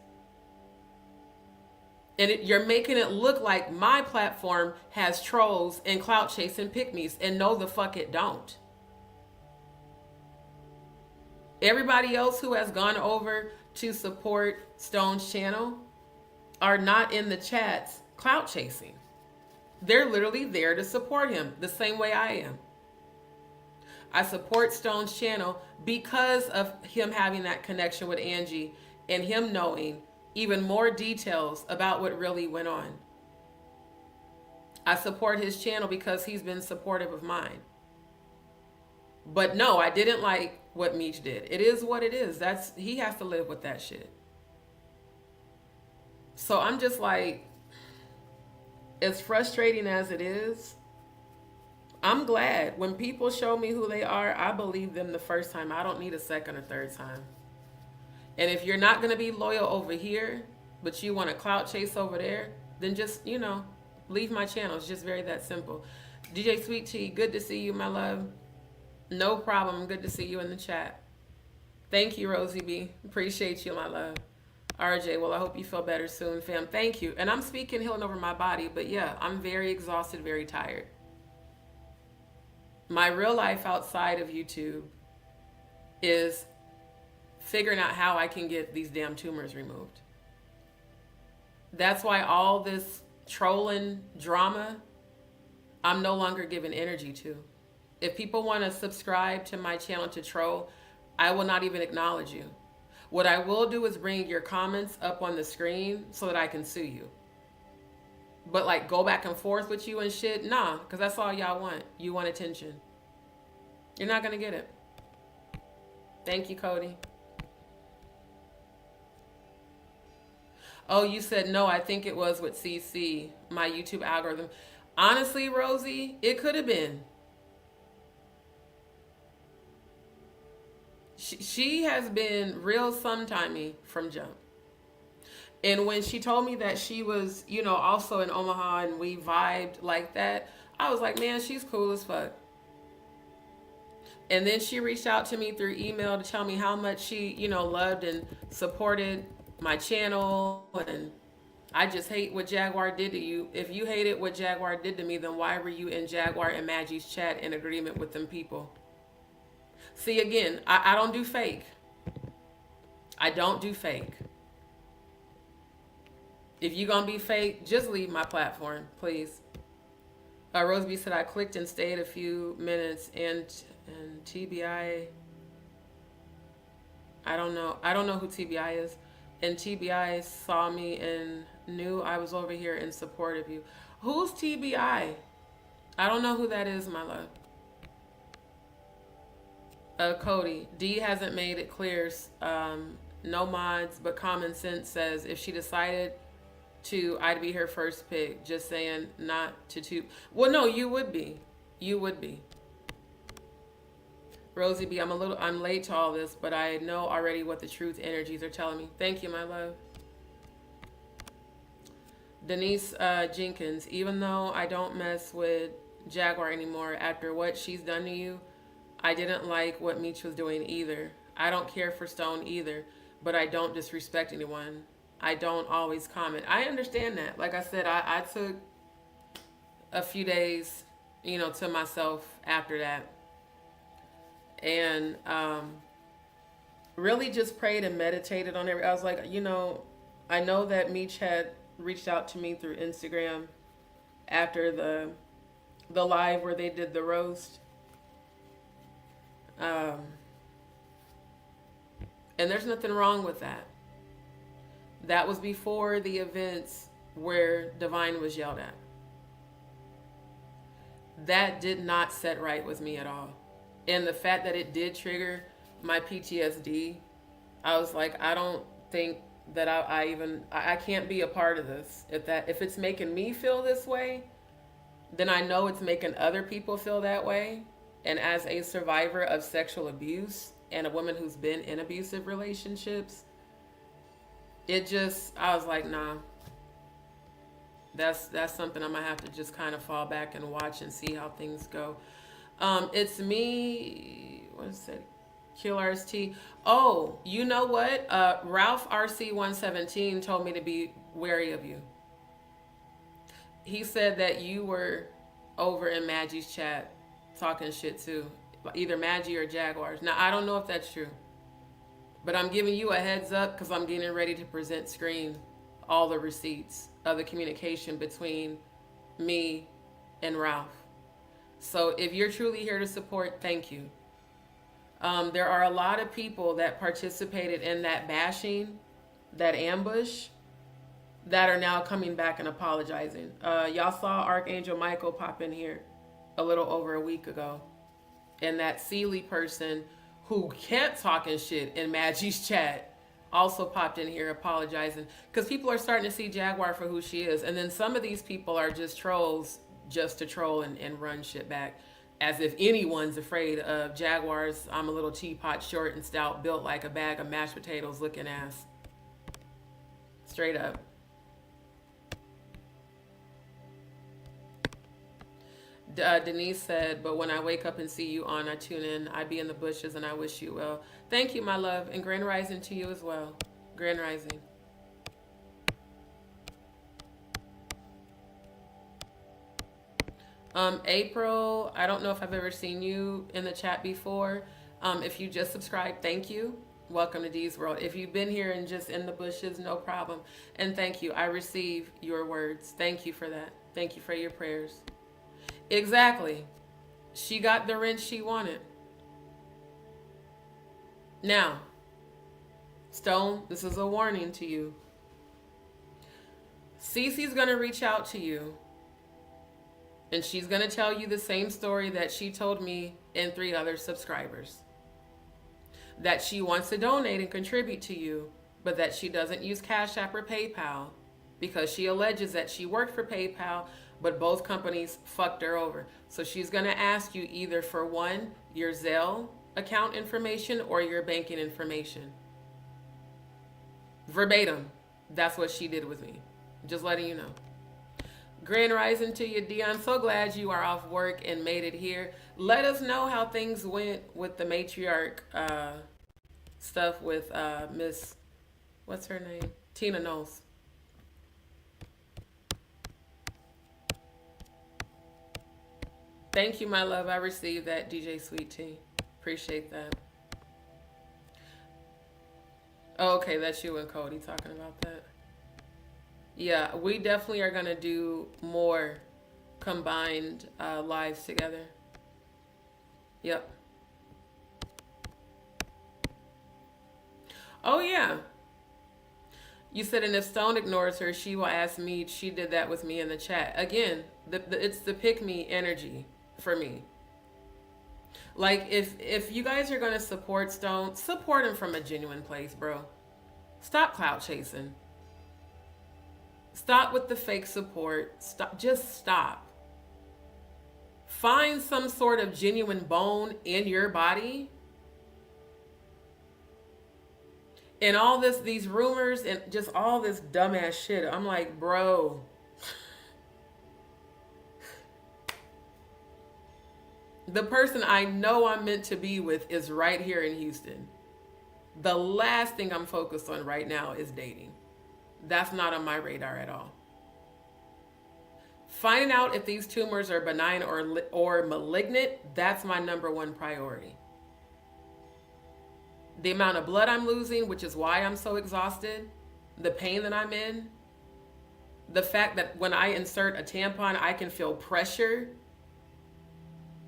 And you're making it look like my platform has trolls and clout chasing pick-me's, and no the fuck it don't. Everybody else who has gone over to support Stone's channel are not in the chats clout chasing. They're literally there to support him the same way I am. I support Stone's channel because of him having that connection with Angie and him knowing even more details about what really went on. I support his channel because he's been supportive of mine. But no, I didn't like what Meech did. It is what it is. He has to live with that shit. So I'm just like, as frustrating as it is, I'm glad when people show me who they are, I believe them the first time. I don't need a second or third time. And if you're not going to be loyal over here, but you want to clout chase over there, then just, you know, leave my channel. It's just very that simple. DJ Sweet Tea, good to see you, my love. No problem. Good to see you in the chat. Thank you, Rosie B. Appreciate you, my love. RJ, well, I hope you feel better soon, fam. Thank you. And I'm speaking healing over my body, but yeah, I'm very exhausted, very tired. My real life outside of YouTube is figuring out how I can get these damn tumors removed. That's why all this trolling drama, I'm no longer giving energy to. If people want to subscribe to my channel to troll, I will not even acknowledge you. What I will do is bring your comments up on the screen so that I can sue you. But like go back and forth with you and shit, nah, because that's all y'all want. You want attention. You're not gonna get it. Thank you, Cody. Oh, you said no, I think it was with CC, my YouTube algorithm. Honestly, Rosie, it could have been. She has been real sometimey from jump. And when she told me that she was, you know, also in Omaha and we vibed like that, I was like, man, she's cool as fuck. And then she reached out to me through email to tell me how much she, you know, loved and supported my channel. And I just hate what Jaguar did to you. If you hated what Jaguar did to me, then why were you in Jaguar and Maggie's chat in agreement with them people? See, again, I don't do fake. I don't do fake. If you're going to be fake, just leave my platform, please. Roseby said, I clicked and stayed a few minutes and TBI, I don't know who TBI is. And TBI saw me and knew I was over here in support of you. Who's TBI? I don't know who that is, my love. Cody, D hasn't made it clear. No mods, but common sense says if she decided to, I'd be her first pick. Just saying, not to. Well, no, you would be. You would be. Rosie B, I'm late to all this, but I know already what the truth energies are telling me. Thank you, my love. Denise Jenkins, even though I don't mess with Jaguar anymore after what she's done to you, I didn't like what Meech was doing either. I don't care for Stone either, but I don't disrespect anyone. I don't always comment. I understand that. Like I said, I took a few days, you know, to myself after that. And really just prayed and meditated on it. I was like, you know, I know that Meech had reached out to me through Instagram after the live where they did the roast. And there's nothing wrong with that. That was before the events where Divine was yelled at. That did not set right with me at all. And the fact that it did trigger my PTSD, I was like, I don't think that I can't be a part of this. If it's making me feel this way, then I know it's making other people feel that way. And as a survivor of sexual abuse and a woman who's been in abusive relationships, I was like, nah, that's something I'm gonna have to just kind of fall back and watch and see how things go. It's me, what is it? QRST. Oh, you know what? Ralph RC117 told me to be wary of you. He said that you were over in Maggie's chat talking shit too. Either Madgie or Jaguars. Now, I don't know if that's true. But I'm giving you a heads up because I'm getting ready to present screen all the receipts of the communication between me and Ralph. So if you're truly here to support, thank you. There are a lot of people that participated in that bashing, that ambush, that are now coming back and apologizing. Y'all saw Archangel Michael pop in here a little over a week ago. And that Sealy person who kept talking shit in Maggie's chat also popped in here apologizing. Because people are starting to see Jaguar for who she is. And then some of these people are just trolls just to troll and run shit back. As if anyone's afraid of Jaguar's I'm a little teapot, short and stout, built like a bag of mashed potatoes looking ass. Straight up. Denise said, but when I wake up and see you on, I tune in. I be in the bushes and I wish you well. Thank you, my love. And Grand Rising to you as well. Grand Rising. April, I don't know if I've ever seen you in the chat before. If you just subscribed, thank you. Welcome to D's World. If you've been here and just in the bushes, no problem. And thank you. I receive your words. Thank you for that. Thank you for your prayers. Exactly. She got the wrench she wanted. Now, Stone, this is a warning to you. Cece's going to reach out to you, and she's going to tell you the same story that she told me and 3 other subscribers. That she wants to donate and contribute to you, but that she doesn't use Cash App or PayPal because she alleges that she worked for PayPal, but both companies fucked her over. So she's going to ask you either for one, your Zelle account information or your banking information. Verbatim. That's what she did with me. Just letting you know. Grand rising to you, Dion. So glad you are off work and made it here. Let us know how things went with the matriarch stuff with Miss, what's her name? Tina Knowles. Thank you, my love. I received that, DJ Sweet Tea. Appreciate that. Oh, okay, that's you and Cody talking about that. Yeah, we definitely are going to do more combined lives together. Yep. Oh, yeah. You said, and if Stone ignores her, she will ask me. She did that with me in the chat. Again, it's the pick-me energy for me. Like, if you guys are going to support Stone, support him from a genuine place, bro. Stop clout chasing. Stop with the fake support. Stop. Just stop. Find some sort of genuine bone in your body. And all these rumors and just all this dumbass shit. I'm like, bro. The person I know I'm meant to be with is right here in Houston. The last thing I'm focused on right now is dating. That's not on my radar at all. Finding out if these tumors are benign or malignant, that's my #1 priority. The amount of blood I'm losing, which is why I'm so exhausted, the pain that I'm in, the fact that when I insert a tampon, I can feel pressure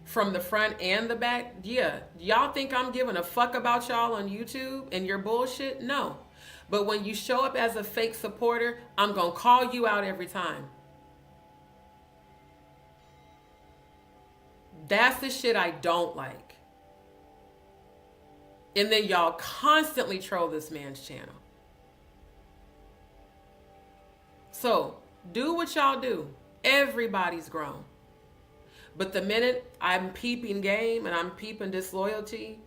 from the front and the back. Yeah, y'all think I'm giving a fuck about y'all on YouTube and your bullshit? No. But when you show up as a fake supporter, I'm going to call you out every time. That's the shit I don't like. And then y'all constantly troll this man's channel. So, do what y'all do. Everybody's grown. But the minute I'm peeping game and I'm peeping disloyalty,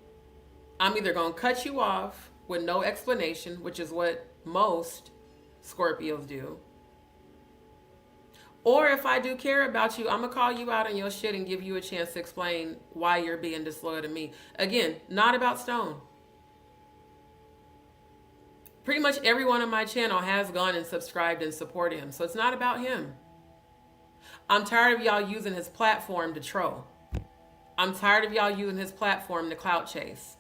I'm either going to cut you off with no explanation, which is what most Scorpios do. Or if I do care about you, I'm going to call you out on your shit and give you a chance to explain why you're being disloyal to me. Again, not about Stone. Pretty much everyone on my channel has gone and subscribed and supported him. So it's not about him. I'm tired of y'all using his platform to troll. I'm tired of y'all using his platform to clout chase.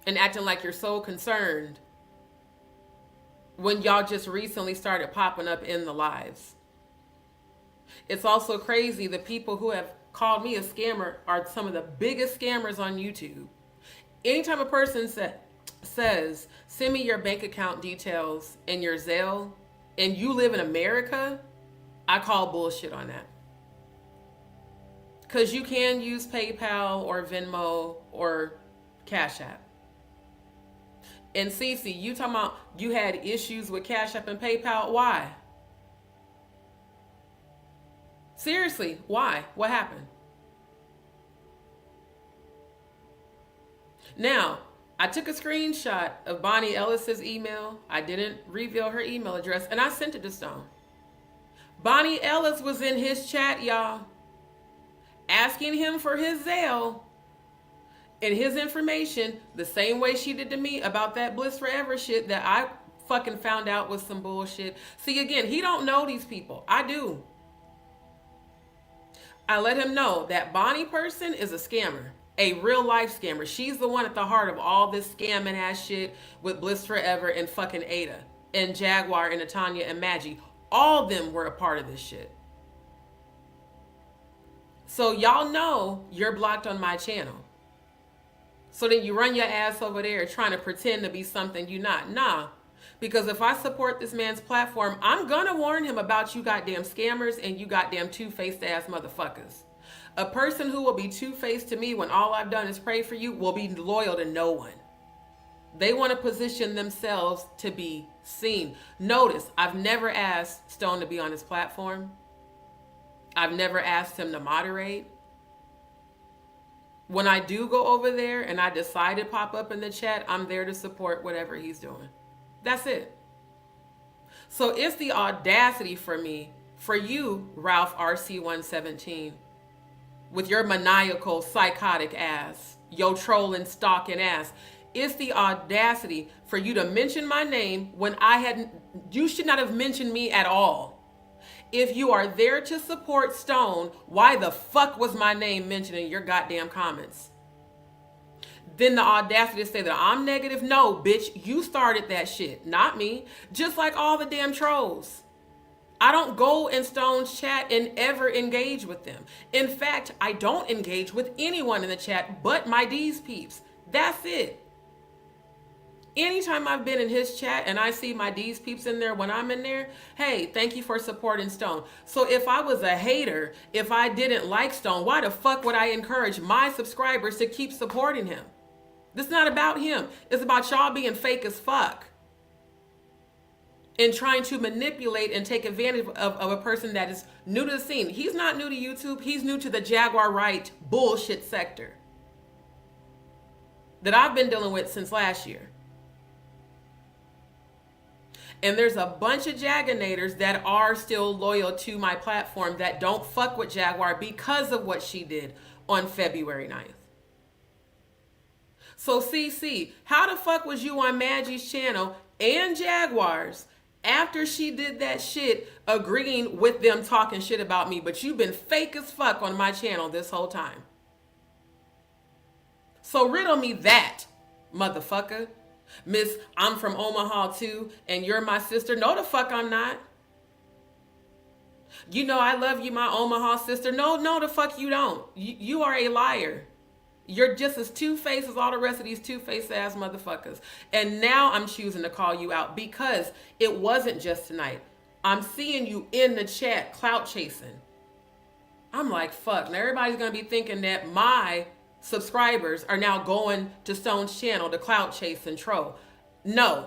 And acting like you're so concerned when y'all just recently started popping up in the lives. It's also crazy the people who have called me a scammer are some of the biggest scammers on YouTube. Anytime a person says, send me your bank account details and your Zelle, and you live in America, I call bullshit on that. Because you can use PayPal or Venmo or Cash App. And Cece, you talking about you had issues with Cash App and PayPal. Why? Seriously, why? What happened? Now, I took a screenshot of Bonnie Ellis's email. I didn't reveal her email address, and I sent it to Stone. Bonnie Ellis was in his chat, y'all, asking him for his Zelle and his information the same way she did to me about that Bliss Forever shit that I fucking found out was some bullshit. See, again, he don't know these people. I do. I let him know that Bonnie person is a scammer, a real life scammer. She's the one at the heart of all this scamming ass shit with Bliss Forever and fucking Ada and Jaguar and Tanya and Madgie. All of them were a part of this shit. So y'all know you're blocked on my channel. So then you run your ass over there trying to pretend to be something you're not. Nah. Because if I support this man's platform, I'm gonna warn him about you goddamn scammers and you goddamn two-faced ass motherfuckers. A person who will be two-faced to me when all I've done is pray for you will be loyal to no one. They want to position themselves to be seen. Notice, I've never asked Stone to be on his platform. I've never asked him to moderate. When I do go over there and I decide to pop up in the chat, I'm there to support whatever he's doing. That's it. So it's the audacity for me, for you, Ralph RC117, with your maniacal, psychotic ass, your trolling, stalking ass. It's the audacity for you to mention my name when you should not have mentioned me at all. If you are there to support Stone, why the fuck was my name mentioned in your goddamn comments? Then the audacity to say that I'm negative. No, bitch, you started that shit, not me. Just like all the damn trolls. I don't go in Stone's chat and ever engage with them. In fact, I don't engage with anyone in the chat but my DzPeepz. That's it. Anytime I've been in his chat and I see my DzPeepz in there when I'm in there, hey, thank you for supporting Stone. So if I was a hater, if I didn't like Stone, why the fuck would I encourage my subscribers to keep supporting him? This is not about him. It's about y'all being fake as fuck and trying to manipulate and take advantage of a person that is new to the scene. He's not new to YouTube. He's new to the Jaguar Wright bullshit sector that I've been dealing with since last year. And there's a bunch of Jaganators that are still loyal to my platform that don't fuck with Jaguar because of what she did on February 9th. So CC, how the fuck was you on Maggie's channel and Jaguar's after she did that shit, agreeing with them talking shit about me, but you've been fake as fuck on my channel this whole time? So riddle me that, motherfucker. Miss, I'm from Omaha too, and you're my sister. No, the fuck I'm not. You know I love you, my Omaha sister. No, the fuck you don't. You are a liar. You're just as two-faced as all the rest of these two-faced ass motherfuckers. And now I'm choosing to call you out because it wasn't just tonight. I'm seeing you in the chat clout chasing. I'm like, fuck. Now everybody's going to be thinking that my subscribers are now going to Stone's channel to clout chase and troll. No.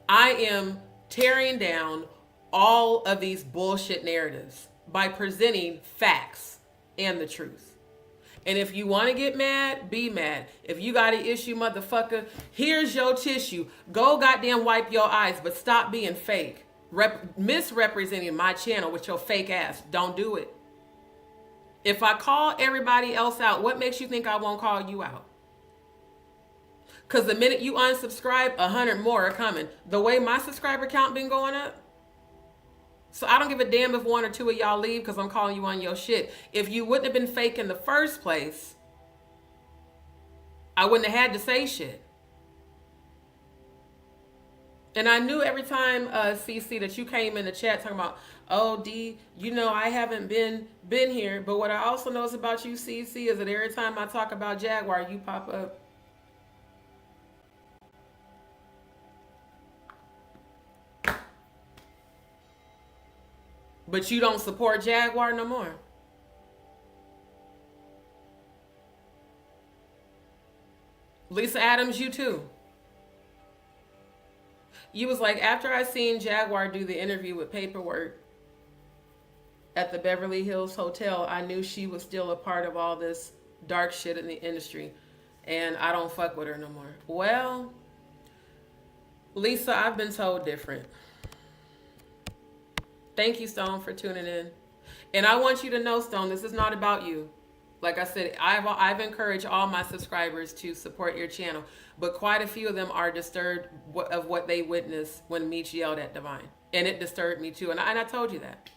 I am tearing down all of these bullshit narratives by presenting facts and the truth. And if you want to get mad, be mad. If you got an issue, motherfucker, here's your tissue. Go goddamn wipe your eyes, but stop being fake. Misrepresenting my channel with your fake ass. Don't do it. If I call everybody else out, what makes you think I won't call you out? Because the minute you unsubscribe, 100 more are coming. The way my subscriber count been going up. So I don't give a damn if one or two of y'all leave because I'm calling you on your shit. If you wouldn't have been fake in the first place, I wouldn't have had to say shit. And I knew every time, CC, that you came in the chat talking about, oh, D, you know I haven't been here. But what I also notice about you, CC, is that every time I talk about Jaguar, you pop up. But you don't support Jaguar no more. Lisa Adams, you too. You was like, after I seen Jaguar do the interview with Paperwork at the Beverly Hills Hotel, I knew she was still a part of all this dark shit in the industry. And I don't fuck with her no more. Well, Lisa, I've been told different. Thank you, Stone, for tuning in. And I want you to know, Stone, this is not about you. Like I said, I've encouraged all my subscribers to support your channel, but quite a few of them are disturbed of what they witnessed when Meech yelled at Divine. And it disturbed me too. And I told you that.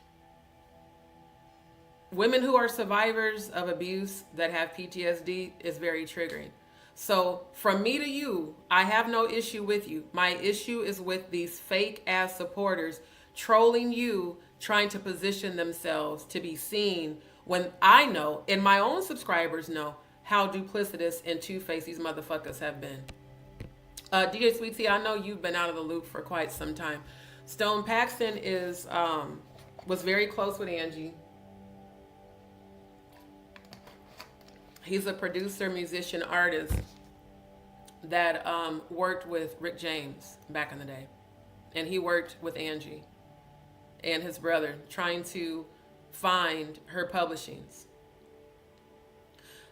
Women who are survivors of abuse that have PTSD is very triggering. So from me to you, I have no issue with you. My issue is with these fake ass supporters trolling you, trying to position themselves to be seen when I know, and my own subscribers know, how duplicitous and two-faced these motherfuckers have been. DJ Sweet Tea, I know you've been out of the loop for quite some time. Stone Paxton was very close with Angie. He's a producer, musician, artist that worked with Rick James back in the day. And he worked with Angie and his brother trying to find her publishings.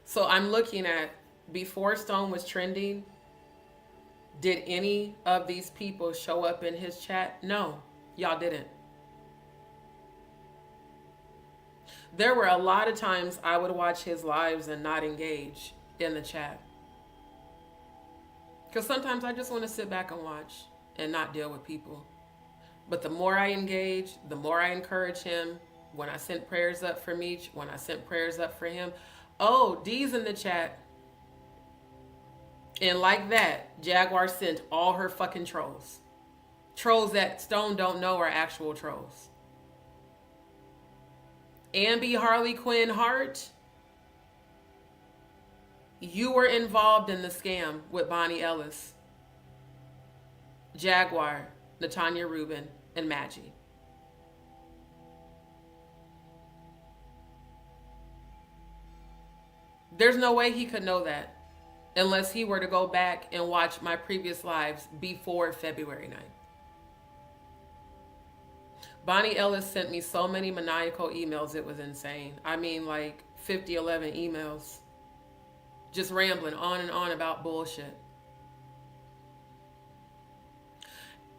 So I'm looking at, before Stone was trending, did any of these people show up in his chat? No, y'all didn't. There were a lot of times I would watch his lives and not engage in the chat. Because sometimes I just want to sit back and watch and not deal with people. But the more I engage, the more I encourage him. When I sent prayers up for Meech, when I sent prayers up for him, oh, D's in the chat. And like that, Jaguar sent all her fucking trolls. Trolls that Stone don't know are actual trolls. Ambi Harley Quinn Hart, you were involved in the scam with Bonnie Ellis, Jaguar, Natanya Rubin, and Madgie. There's no way he could know that unless he were to go back and watch my previous lives before February 9th. Bonnie Ellis sent me so many maniacal emails, it was insane. I mean, like 11 emails. Just rambling on and on about bullshit.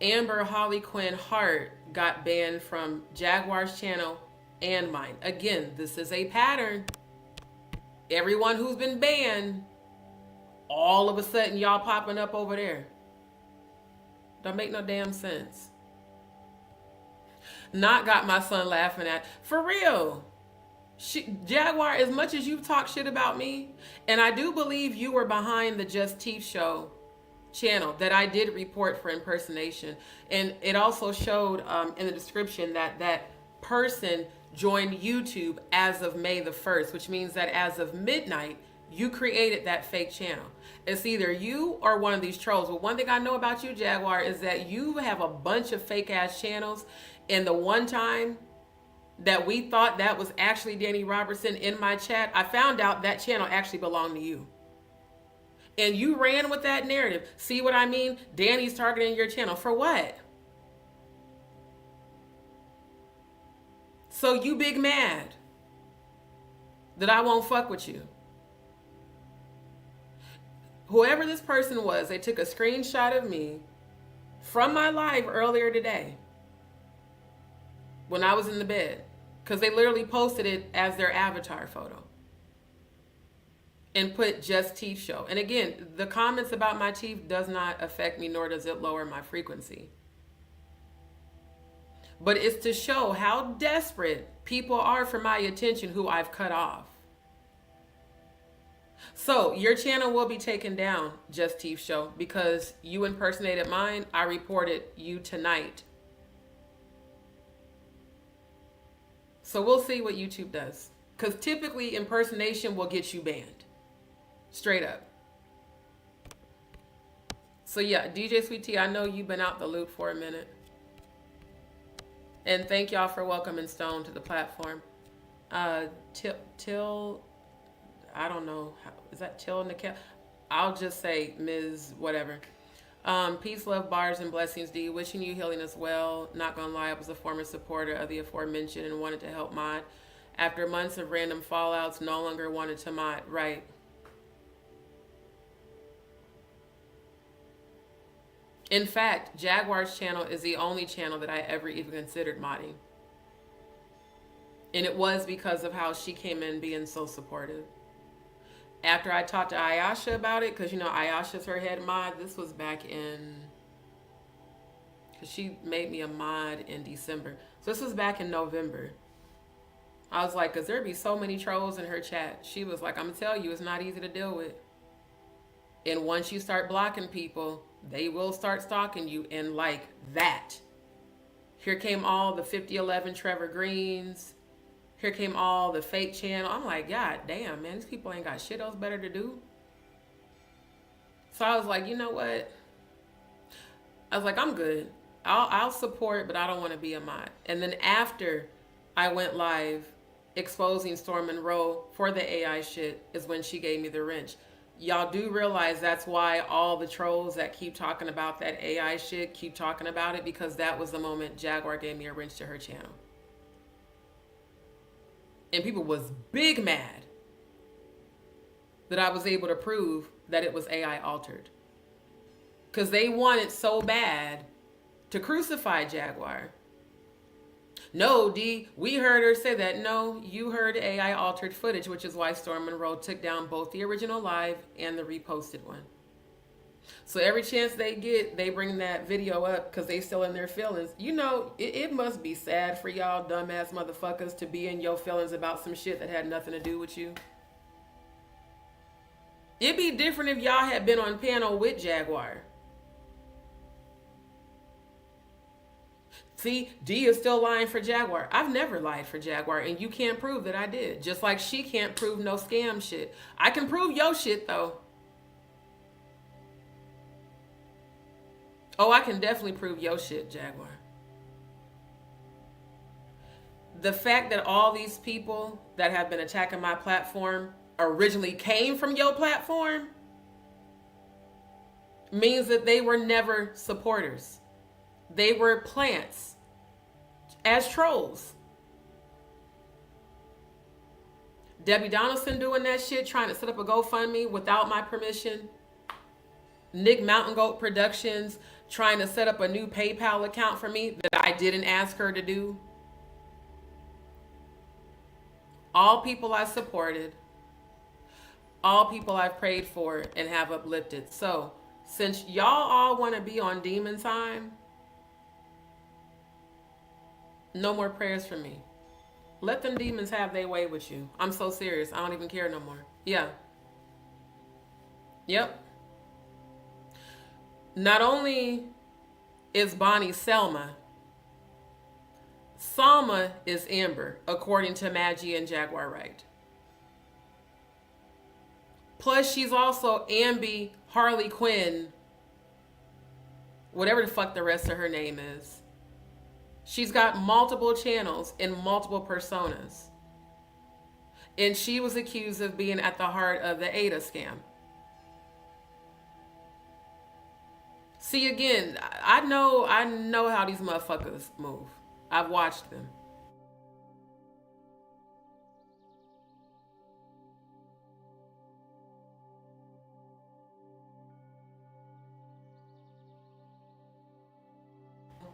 Amber Holly Quinn Hart got banned from Jaguar's channel and mine. Again, this is a pattern. Everyone who's been banned, all of a sudden y'all popping up over there. Don't make no damn sense. Not got my son laughing at. For real. Jaguar, as much as you've talked shit about me, and I do believe you were behind the DzPeepz show channel that I did report for impersonation. And it also showed in the description that that person joined YouTube as of May the 1st, which means that as of midnight, you created that fake channel. It's either you or one of these trolls. But one thing I know about you, Jaguar, is that you have a bunch of fake ass channels. And the one time that we thought that was actually Danny Robertson in my chat, I found out that channel actually belonged to you. And you ran with that narrative. See what I mean? Danny's targeting your channel. For what? So you big mad that I won't fuck with you. Whoever this person was, they took a screenshot of me from my live earlier today when I was in the bed, because they literally posted it as their avatar photo and put DzPeepz show. And again, the comments about my teeth does not affect me, nor does it lower my frequency. But it's to show how desperate people are for my attention who I've cut off. So your channel will be taken down, DzPeepz show, because you impersonated mine. I reported you tonight. So we'll see what YouTube does. Because typically impersonation will get you banned. Straight up. So yeah, DJ Sweet Tea, I know you've been out the loop for a minute. And thank y'all for welcoming Stone to the platform. Till, I don't know, is that Till Nickel? I'll just say Ms. Whatever. Peace, love, bars, and blessings, D. Wishing you healing as well. Not gonna lie, I was a former supporter of the aforementioned and wanted to help mod. After months of random fallouts, no longer wanted to mod. Right. In fact, Jaguar's channel is the only channel that I ever even considered modding. And it was because of how she came in being so supportive. After I talked to Ayasha about it, because, you know, Ayasha's her head mod. This was back in, because she made me a mod in December. So this was back in November. I was like, because there'd be so many trolls in her chat. She was like, I'm going to tell you, it's not easy to deal with. And once you start blocking people, they will start stalking you. And like that, here came all the 5011 Trevor Greens, Here came all the fake channel. I'm like, God damn, man, these people ain't got shit else better to do. So I was like, you know what? I was like, I'm good. I'll support, but I don't want to be a mod. And then after I went live exposing Storm Monroe for the AI shit is when she gave me the wrench. Y'all do realize that's why all the trolls that keep talking about that AI shit keep talking about it, because that was the moment Jaguar gave me a wrench to her channel. And people was big mad that I was able to prove that it was AI altered. Because they wanted so bad to crucify Jaguar. No, D, we heard her say that. No, you heard AI altered footage, which is why Storm Monroe took down both the original live and the reposted one. So every chance they get, they bring that video up because they still in their feelings. You know, it must be sad for y'all dumbass motherfuckers to be in your feelings about some shit that had nothing to do with you. It'd be different if y'all had been on panel with Jaguar. See, D is still lying for Jaguar. I've never lied for Jaguar, and you can't prove that I did. Just like she can't prove no scam shit. I can prove your shit, though. Oh, I can definitely prove your shit, Jaguar. The fact that all these people that have been attacking my platform originally came from your platform means that they were never supporters. They were plants as trolls. Debbie Donaldson doing that shit, trying to set up a GoFundMe without my permission. Nick Mountain Goat Productions trying to set up a new PayPal account for me that I didn't ask her to do. All people I supported. All people I've prayed for and have uplifted. So, since y'all all want to be on demon time, no more prayers for me. Let them demons have their way with you. I'm so serious. I don't even care no more. Yeah. Yep. Not only is Bonnie Selma, Salma is Amber, according to Madgie and Jaguar Wright. Plus, she's also Ambi, Harley Quinn, whatever the fuck the rest of her name is. She's got multiple channels and multiple personas. And she was accused of being at the heart of the Ada scam. See, again, I know how these motherfuckers move. I've watched them.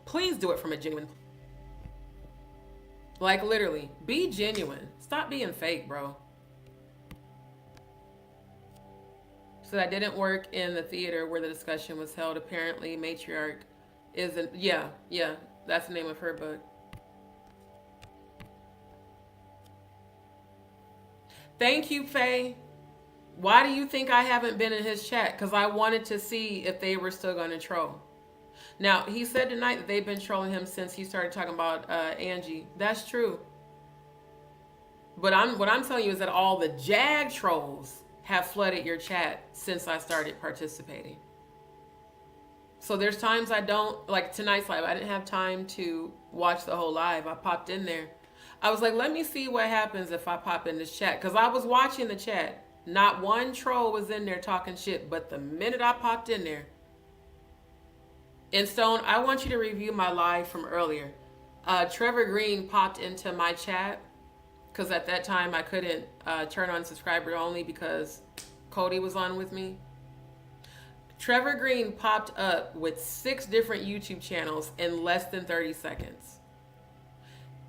Please do it from a genuine. Like, literally, be genuine. Stop being fake, bro. So that didn't work in the theater where the discussion was held. Apparently, Matriarch isn't. Yeah, that's the name of her book. Thank you, Faye. Why do you think I haven't been in his chat? Because I wanted to see if they were still going to troll. Now, he said tonight that they've been trolling him since he started talking about Angie. That's true. But what I'm telling you is that all the Jag trolls have flooded your chat since I started participating. So there's times I don't, like tonight's live, I didn't have time to watch the whole live. I popped in there. I was like, let me see what happens if I pop in this chat. Because I was watching the chat. Not one troll was in there talking shit. But the minute I popped in there, and Stone, I want you to review my live from earlier. Trevor Green popped into my chat because at that time I couldn't turn on subscriber only because Cody was on with me. Trevor Green popped up with 6 different YouTube channels in less than 30 seconds.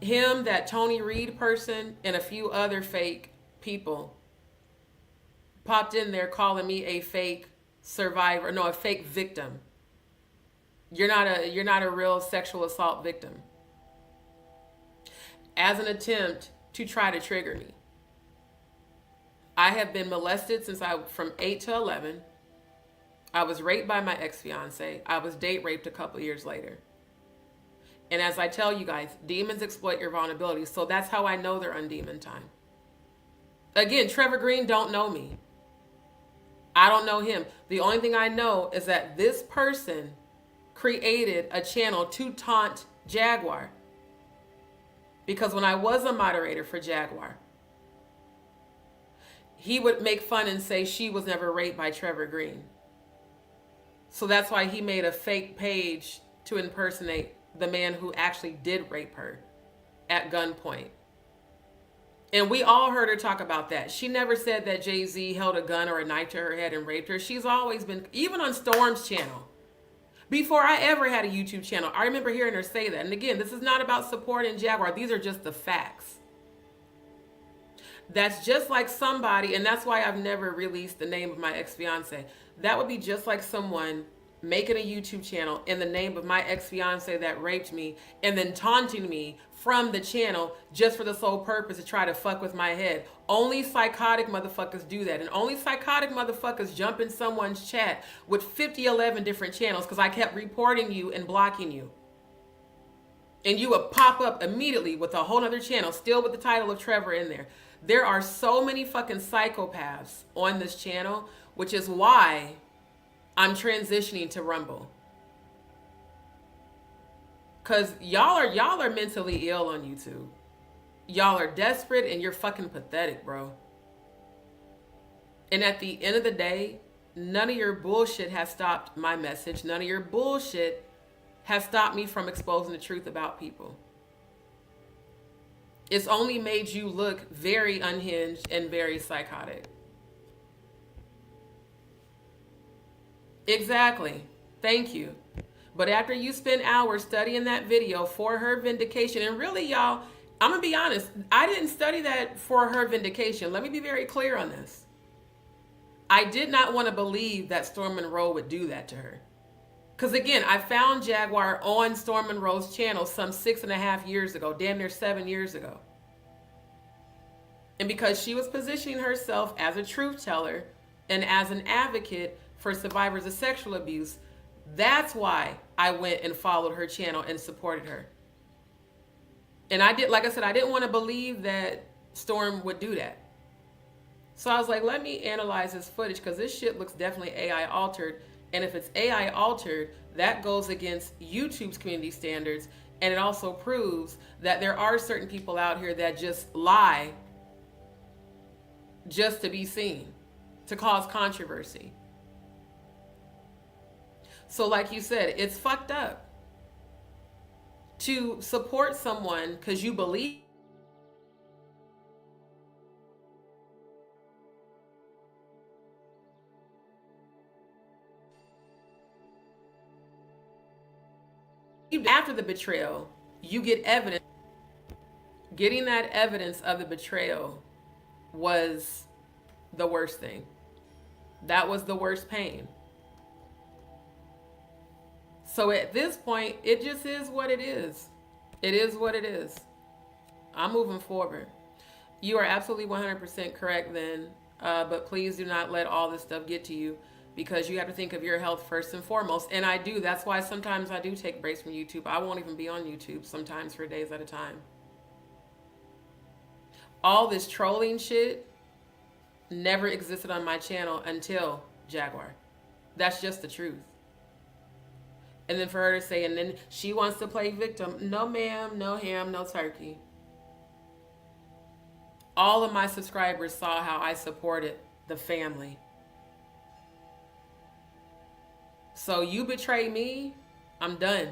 Him, that Tony Reed person, and a few other fake people popped in there calling me a fake survivor, no, a fake victim. You're not a real sexual assault victim. As an attempt to try to trigger me. I have been molested from 8 to 11. I was raped by my ex-fiance. I was date raped a couple years later. And as I tell you guys, demons exploit your vulnerabilities. So that's how I know they're on demon time. Again, Trevor Green don't know me. I don't know him. The only thing I know is that this person created a channel to taunt Jaguar. Because when I was a moderator for Jaguar, he would make fun and say she was never raped by Trevor Green. So that's why he made a fake page to impersonate the man who actually did rape her at gunpoint. And we all heard her talk about that. She never said that Jay-Z held a gun or a knife to her head and raped her. She's always been, even on Storm's channel, before I ever had a YouTube channel, I remember hearing her say that. And again, this is not about supporting Jaguar. These are just the facts. That's just like somebody, and that's why I've never released the name of my ex-fiance. That would be just like someone making a YouTube channel in the name of my ex-fiance that raped me and then taunting me from the channel just for the sole purpose to try to fuck with my head. Only psychotic motherfuckers do that. And only psychotic motherfuckers jump in someone's chat with 11 different channels because I kept reporting you and blocking you. And you would pop up immediately with a whole other channel, still with the title of Trevor in there. There are so many fucking psychopaths on this channel, which is why I'm transitioning to Rumble. Cause y'all are mentally ill on YouTube. Y'all are desperate and you're fucking pathetic, bro. And at the end of the day, none of your bullshit has stopped my message. None of your bullshit has stopped me from exposing the truth about people. It's only made you look very unhinged and very psychotic. Exactly. Thank you. But after you spend hours studying that video for her vindication, and really, y'all, I'm going to be honest, I didn't study that for her vindication. Let me be very clear on this. I did not want to believe that Storm Monroe would do that to her. Because again, I found Jaguar on Storm Monroe's channel some 6.5 years ago, damn near 7 years ago. And because she was positioning herself as a truth teller and as an advocate for survivors of sexual abuse, that's why I went and followed her channel and supported her. And I did, like I said, I didn't want to believe that Storm would do that. So I was like, let me analyze this footage because this shit looks definitely AI altered. And if it's AI altered, that goes against YouTube's community standards. And it also proves that there are certain people out here that just lie just to be seen, to cause controversy. So like you said, it's fucked up to support someone because you believe after the betrayal, you get evidence. Getting that evidence of the betrayal was the worst thing. That was the worst pain. So at this point, it just is what it is. It is what it is. I'm moving forward. You are absolutely 100% correct then, but please do not let all this stuff get to you because you have to think of your health first and foremost. And I do. That's why sometimes I do take breaks from YouTube. I won't even be on YouTube sometimes for days at a time. All this trolling shit never existed on my channel until Jaguar. That's just the truth. And then for her to say, and then she wants to play victim. No ma'am, no ham, no turkey. All of my subscribers saw how I supported the family. So you betray me, I'm done.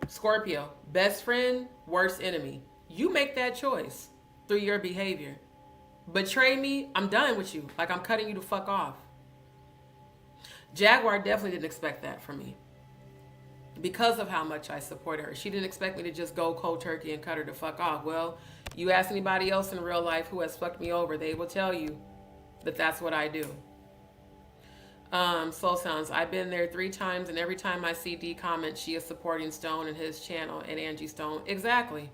Scorpio, best friend, worst enemy. You make that choice through your behavior. Betray me, I'm done with you. Like I'm cutting you the fuck off. Jaguar definitely didn't expect that from me because of how much I supported her. She didn't expect me to just go cold turkey and cut her the fuck off. Well, you ask anybody else in real life who has fucked me over, they will tell you that that's what I do. Soul Sounds, I've been there 3 times and every time I see D comment, she is supporting Stone and his channel and Angie Stone. Exactly.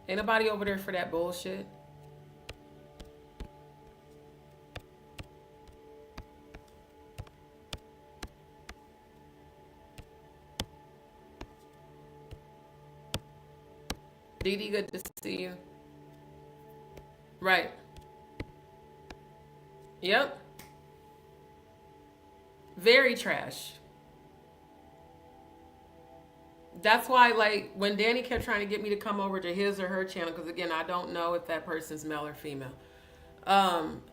Ain't nobody over there for that bullshit. Dee Dee, good to see you. Right. Yep. Very trash. That's why, like, when Danny kept trying to get me to come over to his or her channel, because again, I don't know if that person's male or female.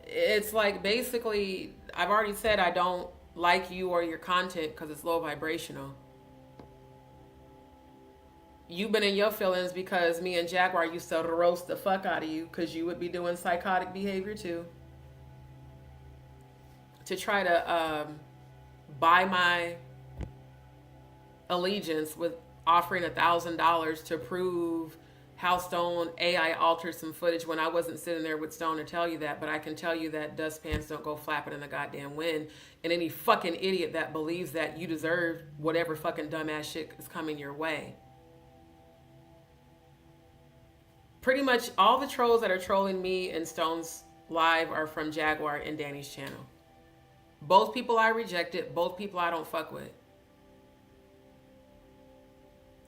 It's like basically, I've already said I don't like you or your content because it's low vibrational. You've been in your feelings because me and Jaguar used to roast the fuck out of you because you would be doing psychotic behavior too. To try to buy my allegiance with offering $1,000 to prove how Stone AI altered some footage when I wasn't sitting there with Stone to tell you that, but I can tell you that dustpans don't go flapping in the goddamn wind, and any fucking idiot that believes that you deserve whatever fucking dumbass shit is coming your way. Pretty much all the trolls that are trolling me and Stone's live are from Jaguar and Danny's channel. Both people I rejected, both people I don't fuck with.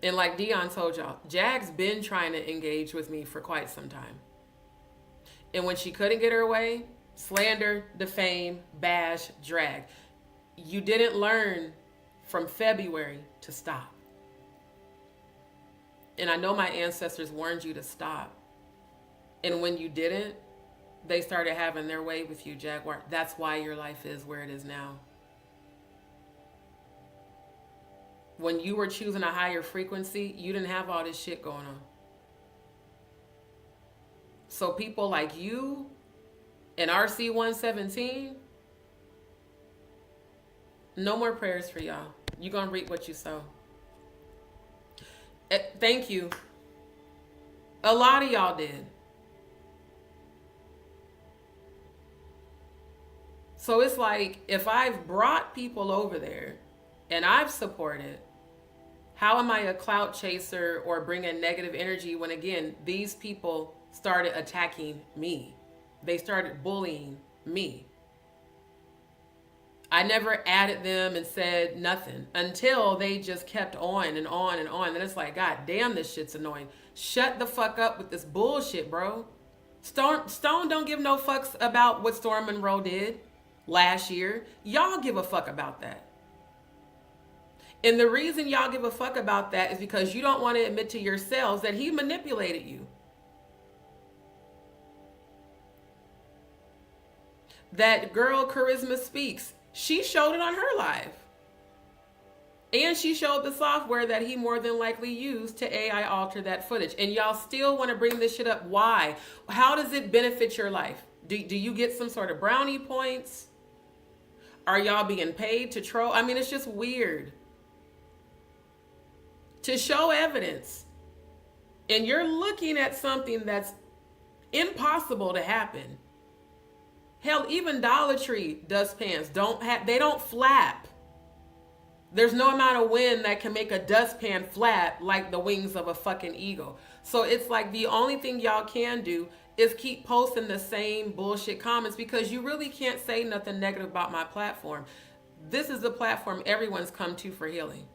And like Dion told y'all, Jag's been trying to engage with me for quite some time. And when she couldn't get her way, slander, defame, bash, drag. You didn't learn from February to stop. And I know my ancestors warned you to stop. And when you didn't, they started having their way with you, Jaguar. That's why your life is where it is now. When you were choosing a higher frequency, you didn't have all this shit going on. So people like you and RC117, no more prayers for y'all. You're going to reap what you sow. Thank you. A lot of y'all did. So it's like, if I've brought people over there and I've supported, how am I a clout chaser or bringing negative energy when, again, these people started attacking me? They started bullying me. I never added them and said nothing until they just kept on and on and on. And it's like, God damn, this shit's annoying. Shut the fuck up with this bullshit, bro. Stone don't give no fucks about what Storm Monroe did last year. Y'all give a fuck about that. And the reason y'all give a fuck about that is because you don't want to admit to yourselves that he manipulated you. That girl Charisma Speaks, she showed it on her live. And she showed the software that he more than likely used to AI alter that footage. And y'all still want to bring this shit up. Why? How does it benefit your life? Do you get some sort of brownie points? Are y'all being paid to troll? I mean, it's just weird. To show evidence, and you're looking at something that's impossible to happen. Hell, even Dollar Tree dustpans they don't flap. There's no amount of wind that can make a dustpan flap like the wings of a fucking eagle. So it's like the only thing y'all can do is keep posting the same bullshit comments, because you really can't say nothing negative about my platform. This is the platform everyone's come to for healing.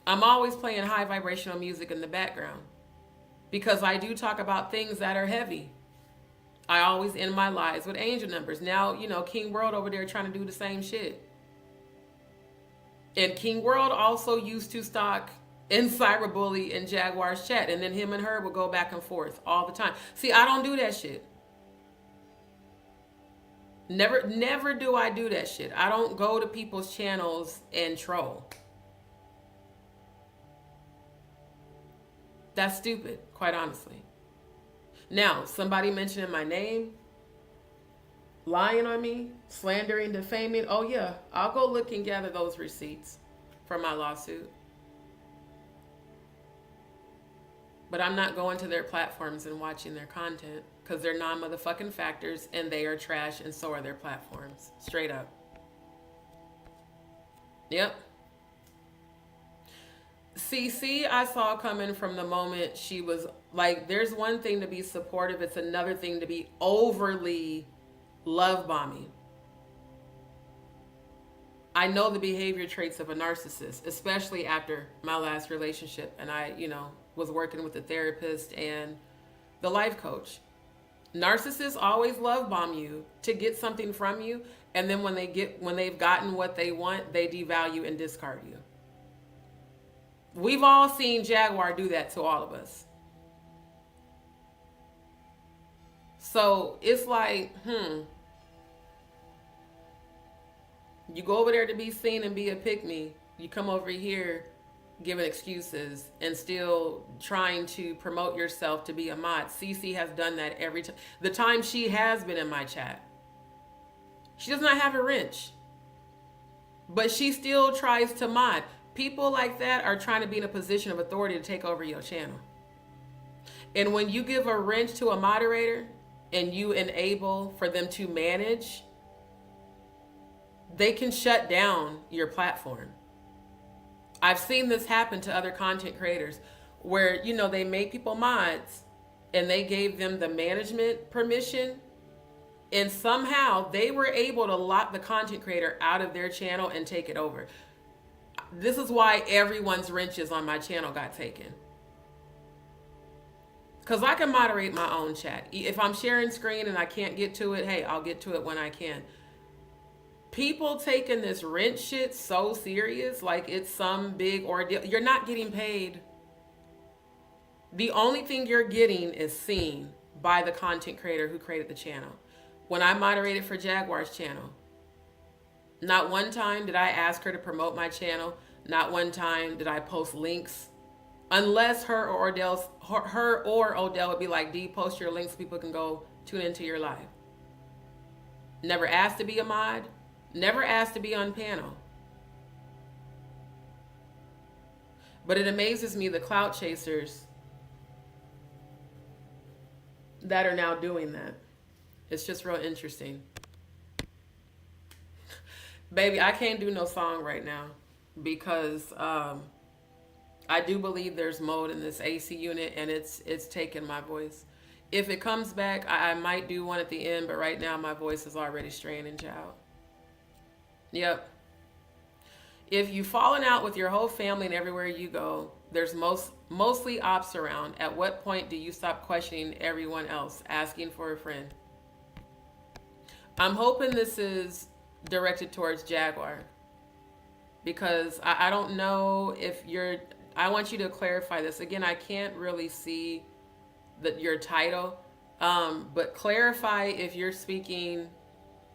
I'm always playing high vibrational music in the background because I do talk about things that are heavy. I always end my lives with angel numbers. Now, King World over there trying to do the same shit. And King World also used to stalk in Cyberbully and Jaguar's chat, and then him and her would go back and forth all the time. See, I don't do that shit. Never do I do that shit. I don't go to people's channels and troll. That's stupid, quite honestly. Now, somebody mentioning my name, lying on me, slandering, defaming. Oh yeah, I'll go look and gather those receipts for my lawsuit. But I'm not going to their platforms and watching their content because they're non-motherfucking factors and they are trash, and so are their platforms. Straight up. Yep. CC, I saw coming from the moment she was like, there's one thing to be supportive, it's another thing to be overly love bombing. I know the behavior traits of a narcissist, especially after my last relationship, and I was working with the therapist and the life coach. Narcissists always love bomb you to get something from you, and then when they've gotten what they want, they devalue and discard you. We've all seen Jaguar do that to all of us. So it's like, you go over there to be seen and be a pick-me. You come over here giving excuses and still trying to promote yourself to be a mod. Cece has done that every time. The time she has been in my chat. She does not have a wrench. But she still tries to mod. People like that are trying to be in a position of authority to take over your channel. And when you give a wrench to a moderator and you enable for them to manage, they can shut down your platform. I've seen this happen to other content creators where, they made people mods and they gave them the management permission, and somehow they were able to lock the content creator out of their channel and take it over. This is why everyone's wrenches on my channel got taken. Because I can moderate my own chat. If I'm sharing screen and I can't get to it, hey, I'll get to it when I can. People taking this wrench shit so serious, like it's some big ordeal. You're not getting paid. The only thing you're getting is seen by the content creator who created the channel. When I moderated for Jaguar's channel, not one time did I ask her to promote my channel. Not one time did I post links. Unless her or Odell would be like, D, post your links so people can go tune into your live. Never asked to be a mod. Never asked to be on panel. But it amazes me the clout chasers that are now doing that. It's just real interesting. Baby, I can't do no song right now because I do believe there's mode in this AC unit and it's taking my voice. If it comes back, I might do one at the end, but right now my voice is already straining, child. Yep. If you've fallen out with your whole family and everywhere you go, there's mostly ops around. At what point do you stop questioning everyone else, asking for a friend? I'm hoping this is directed towards Jaguar, because I don't know if I want you to clarify this. Again, I can't really see your title, but clarify if you're speaking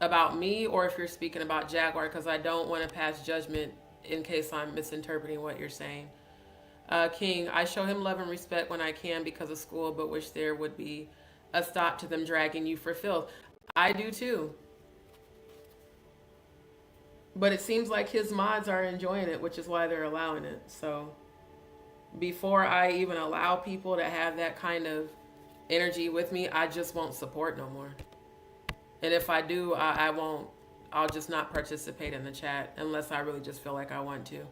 about me or if you're speaking about Jaguar, because I don't want to pass judgment in case I'm misinterpreting what you're saying. King, I show him love and respect when I can because of school, but wish there would be a stop to them dragging you for filth. I do too. But it seems like his mods are enjoying it, which is why they're allowing it. So before I even allow people to have that kind of energy with me, I just won't support no more. And if I do, I won't. I'll just not participate in the chat unless I really just feel like I want to.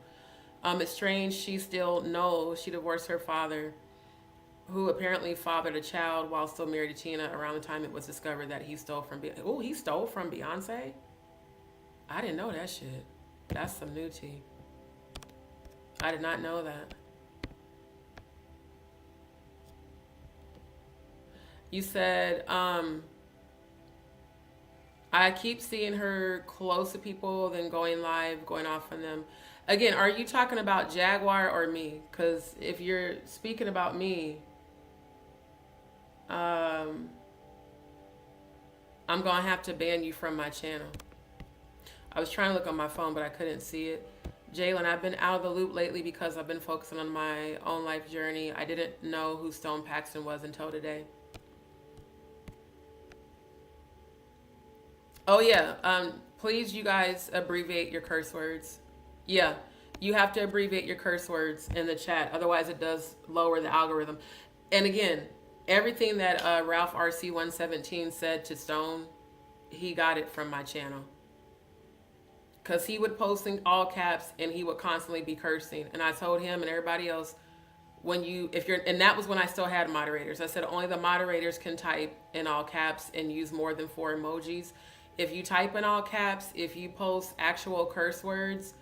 It's strange she still knows she divorced her father, who apparently fathered a child while still married to Tina around the time it was discovered that he stole from Beyonce. Oh, he stole from Beyonce? I didn't know that shit. That's some new tea. I did not know that. You said, I keep seeing her close to people, then going live, going off on them. Again, are you talking about Jaguar or me? Because if you're speaking about me, I'm going to have to ban you from my channel. I was trying to look on my phone, but I couldn't see it. Jalen, I've been out of the loop lately because I've been focusing on my own life journey. I didn't know who Stone Paxton was until today. Oh, yeah. Please, you guys, abbreviate your curse words. Yeah, you have to abbreviate your curse words in the chat. Otherwise, it does lower the algorithm. And again, everything that Ralph RC117 said to Stone, he got it from my channel. Because he would post in all caps and he would constantly be cursing. And I told him and everybody else, and that was when I still had moderators. I said only the moderators can type in all caps and use more than 4 emojis. If you type in all caps, if you post actual curse words,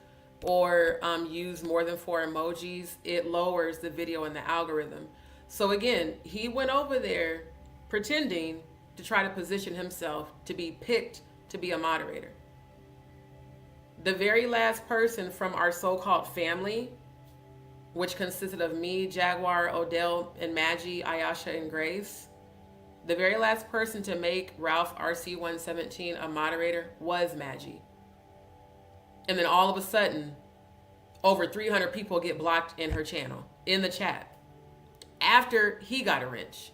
or use more than 4 emojis, it lowers the video in the algorithm. So again, he went over there pretending to try to position himself to be picked to be a moderator. The very last person from our so-called family, which consisted of me, Jaguar, Odell, and Madgie, Ayasha, and Grace, the very last person to make Ralph RC117 a moderator was Madgie. And then all of a sudden, over 300 people get blocked in her channel, in the chat, after he got a wrench.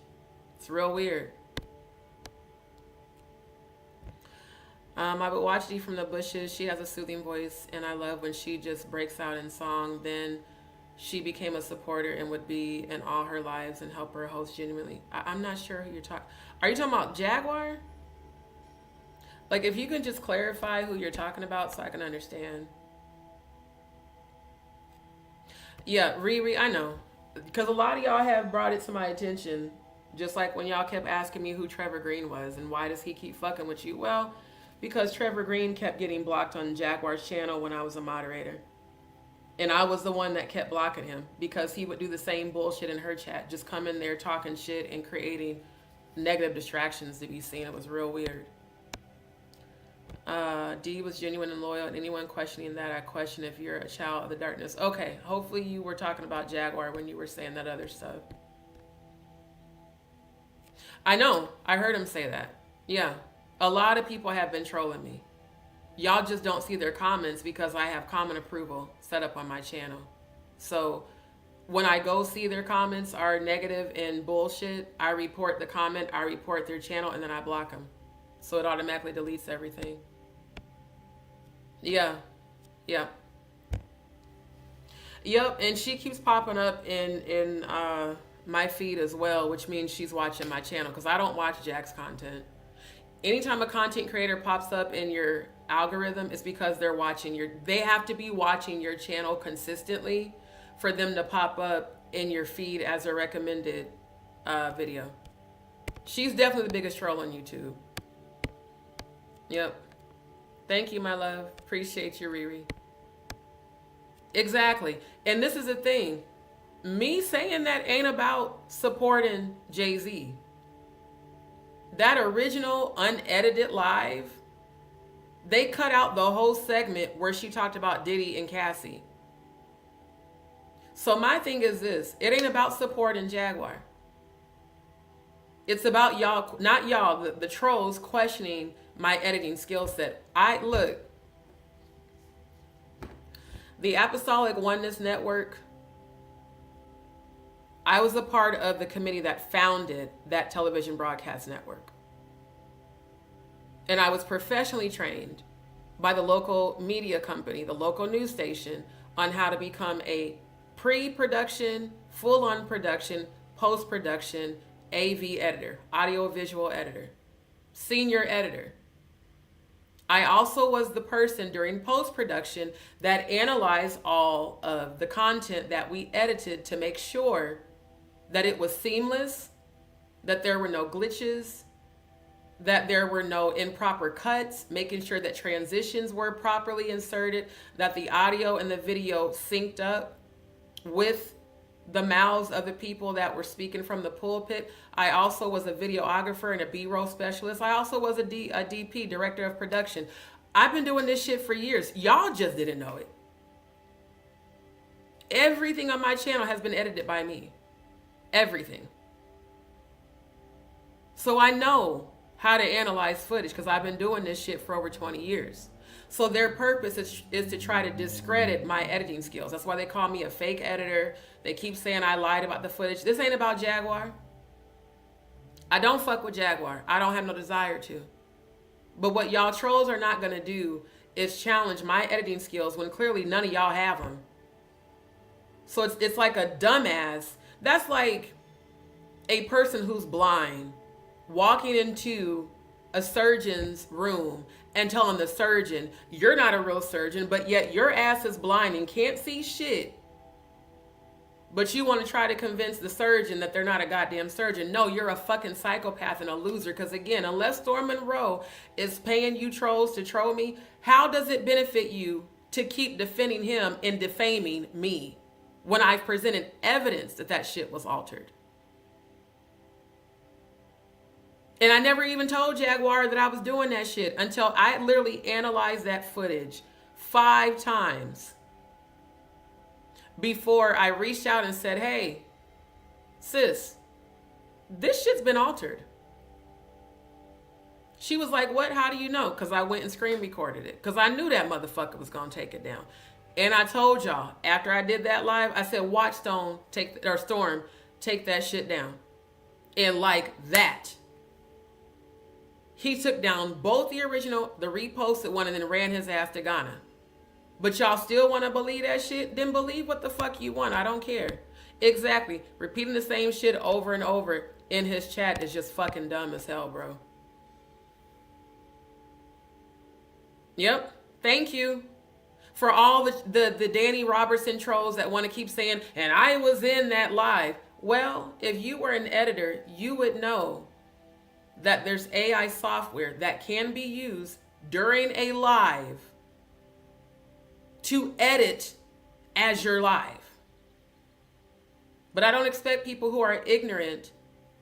It's real weird. I would watch Dee from the bushes. She has a soothing voice, and I love when she just breaks out in song. Then she became a supporter and would be in all her lives and help her host genuinely. I'm not sure who you're talking. Are you talking about Jaguar? Like, if you can just clarify who you're talking about so I can understand. Yeah, Riri, I know. Because a lot of y'all have brought it to my attention. Just like when y'all kept asking me who Trevor Green was and why does he keep fucking with you? Well, because Trevor Green kept getting blocked on Jaguar's channel when I was a moderator. And I was the one that kept blocking him because he would do the same bullshit in her chat. Just come in there talking shit and creating negative distractions to be seen. It was real weird. D was genuine and loyal. And anyone questioning that, I question if you're a child of the darkness. Okay, hopefully you were talking about Jaguar when you were saying that other stuff. I know. I heard him say that. Yeah. A lot of people have been trolling me. Y'all just don't see their comments because I have comment approval set up on my channel. So when I go see their comments are negative and bullshit, I report the comment, I report their channel, and then I block them. So it automatically deletes everything. Yeah. Yeah. Yep, and she keeps popping up in my feed as well, which means she's watching my channel because I don't watch Jack's content. Anytime a content creator pops up in your algorithm, it's because they have to be watching your channel consistently for them to pop up in your feed as a recommended video. She's definitely the biggest troll on YouTube. Yep. Thank you, my love. Appreciate you, Riri. Exactly. And this is the thing. Me saying that ain't about supporting Jay-Z. That original unedited live, they cut out the whole segment where she talked about Diddy and Cassie. So my thing is this. It ain't about supporting Jaguar. It's about y'all, not y'all, the trolls questioning my editing skill set. Look, the Apostolic Oneness Network, I was a part of the committee that founded that television broadcast network. And I was professionally trained by the local media company, the local news station, on how to become a pre-production, full-on production, post-production, AV editor, audio-visual editor, senior editor. I also was the person during post-production that analyzed all of the content that we edited to make sure that it was seamless, that there were no glitches, that there were no improper cuts, making sure that transitions were properly inserted, that the audio and the video synced up with the mouths of the people that were speaking from the pulpit. I also was a videographer and a B-roll specialist. I also was a DP, director of production. I've been doing this shit for years. Y'all just didn't know it. Everything on my channel has been edited by me. Everything. So I know how to analyze footage because I've been doing this shit for over 20 years. So their purpose is to try to discredit my editing skills. That's why they call me a fake editor. They keep saying I lied about the footage. This ain't about Jaguar. I don't fuck with Jaguar. I don't have no desire to. But what y'all trolls are not going to do is challenge my editing skills when clearly none of y'all have them. So it's like a dumbass. That's like a person who's blind walking into a surgeon's room and telling the surgeon, you're not a real surgeon, but yet your ass is blind and can't see shit. But you want to try to convince the surgeon that they're not a goddamn surgeon. No, you're a fucking psychopath and a loser. Because again, unless Storm Monroe is paying you trolls to troll me, how does it benefit you to keep defending him and defaming me when I've presented evidence that that shit was altered. And I never even told Jaguar that I was doing that shit until I literally analyzed that footage 5 times before I reached out and said, hey, sis, this shit's been altered. She was like, what? How do you know? Because I went and screen recorded it. Because I knew that motherfucker was going to take it down. And I told y'all, after I did that live, I said, watch Storm take that shit down. And like that, he took down both the original, the reposted one, and then ran his ass to Ghana. But y'all still want to believe that shit? Then believe what the fuck you want. I don't care. Exactly. Repeating the same shit over and over in his chat is just fucking dumb as hell, bro. Yep. Thank you. For all the Danny Robertson trolls that want to keep saying, and I was in that live. Well, if you were an editor, you would know that there's AI software that can be used during a live to edit as you're live. But I don't expect people who are ignorant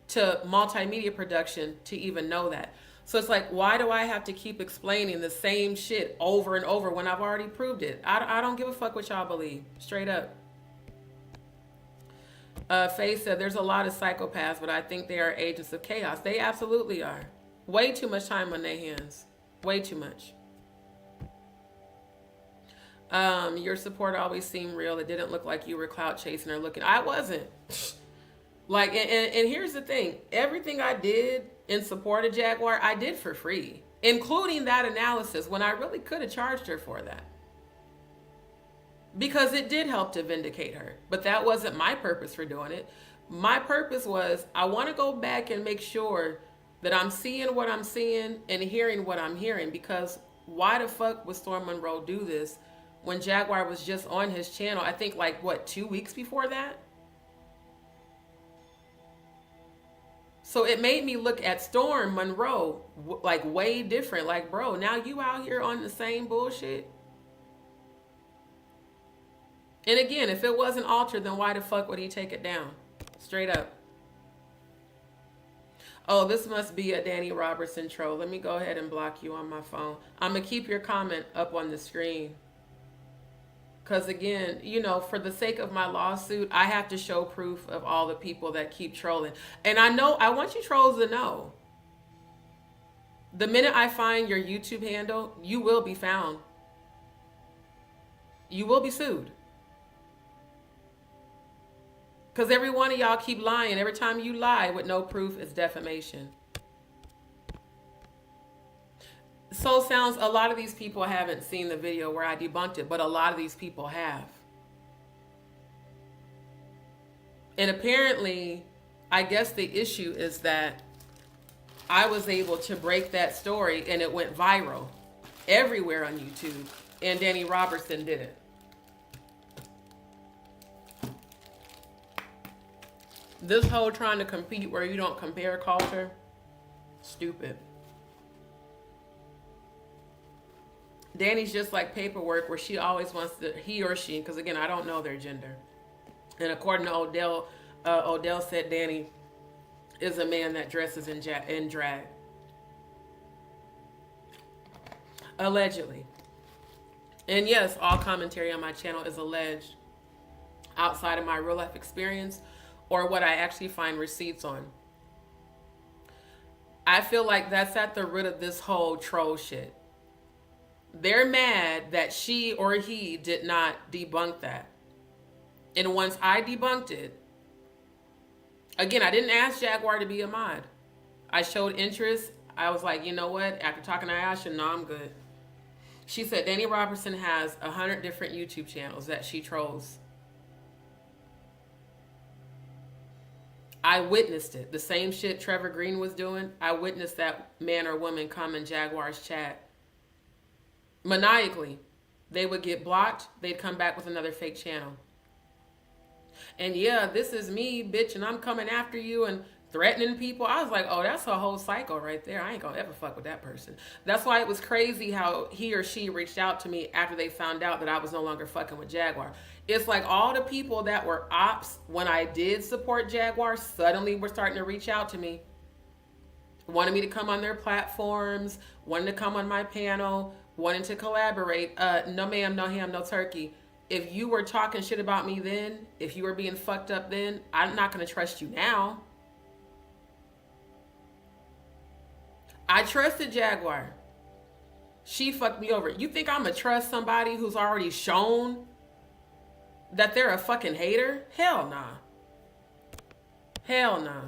to multimedia production to even know that. So it's like, why do I have to keep explaining the same shit over and over when I've already proved it? I don't give a fuck what y'all believe. Straight up. Faye said, there's a lot of psychopaths, but I think they are agents of chaos. They absolutely are. Way too much time on their hands. Way too much. Your support always seemed real. It didn't look like you were clout chasing or looking. I wasn't. Like, and here's the thing. Everything I did in support of Jaguar, I did for free, including that analysis when I really could have charged her for that. Because it did help to vindicate her. But that wasn't my purpose for doing it. My purpose was, I want to go back and make sure that I'm seeing what I'm seeing and hearing what I'm hearing. Because why the fuck would Storm Monroe do this when Jaguar was just on his channel? I think like, what, 2 weeks before that? So it made me look at Storm Monroe like way different. Like, bro, now you out here on the same bullshit? And again, if it wasn't altered, then why the fuck would he take it down? Straight up. Oh, this must be a Danny Robertson troll. Let me go ahead and block you on my phone. I'm going to keep your comment up on the screen. Because again, you know, for the sake of my lawsuit, I have to show proof of all the people that keep trolling. And I want you trolls to know, the minute I find your YouTube handle, you will be found. You will be sued. Because every one of y'all keep lying. Every time you lie with no proof, it's defamation. So sounds a lot of these people haven't seen the video where I debunked it, but a lot of these people have. And apparently, I guess the issue is that I was able to break that story and it went viral everywhere on YouTube, and Danny Robertson did it. This whole trying to compete where you don't compare culture, stupid. Danny's just like paperwork where she always wants to, he or she, because again, I don't know their gender. And according to Odell, Odell said Danny is a man that dresses in drag. Allegedly. And yes, all commentary on my channel is alleged outside of my real life experience or what I actually find receipts on. I feel like that's at the root of this whole troll shit. They're mad that she or he did not debunk that. And once I debunked it, again, I didn't ask Jaguar to be a mod. I showed interest. I was like, you know what? After talking to Asha, no, I'm good. She said Danny Robertson has 100 different YouTube channels that she trolls. I witnessed it. The same shit Trevor Green was doing. I witnessed that man or woman come in Jaguar's chat. Maniacally. They would get blocked. They'd come back with another fake channel. And yeah, this is me, bitch, and I'm coming after you. And threatening people. I was like, oh, that's a whole cycle right there. I ain't gonna ever fuck with that person. That's why it was crazy how he or she reached out to me after they found out that I was no longer fucking with Jaguar. It's like all the people that were ops when I did support Jaguar suddenly were starting to reach out to me. Wanted me to come on their platforms, wanted to come on my panel, wanted to collaborate. No ma'am, no ham, no turkey. If you were talking shit about me then, if you were being fucked up then, I'm not gonna trust you now. I trusted Jaguar. She fucked me over. You think I'm gonna trust somebody who's already shown that they're a fucking hater? Hell nah. Hell nah.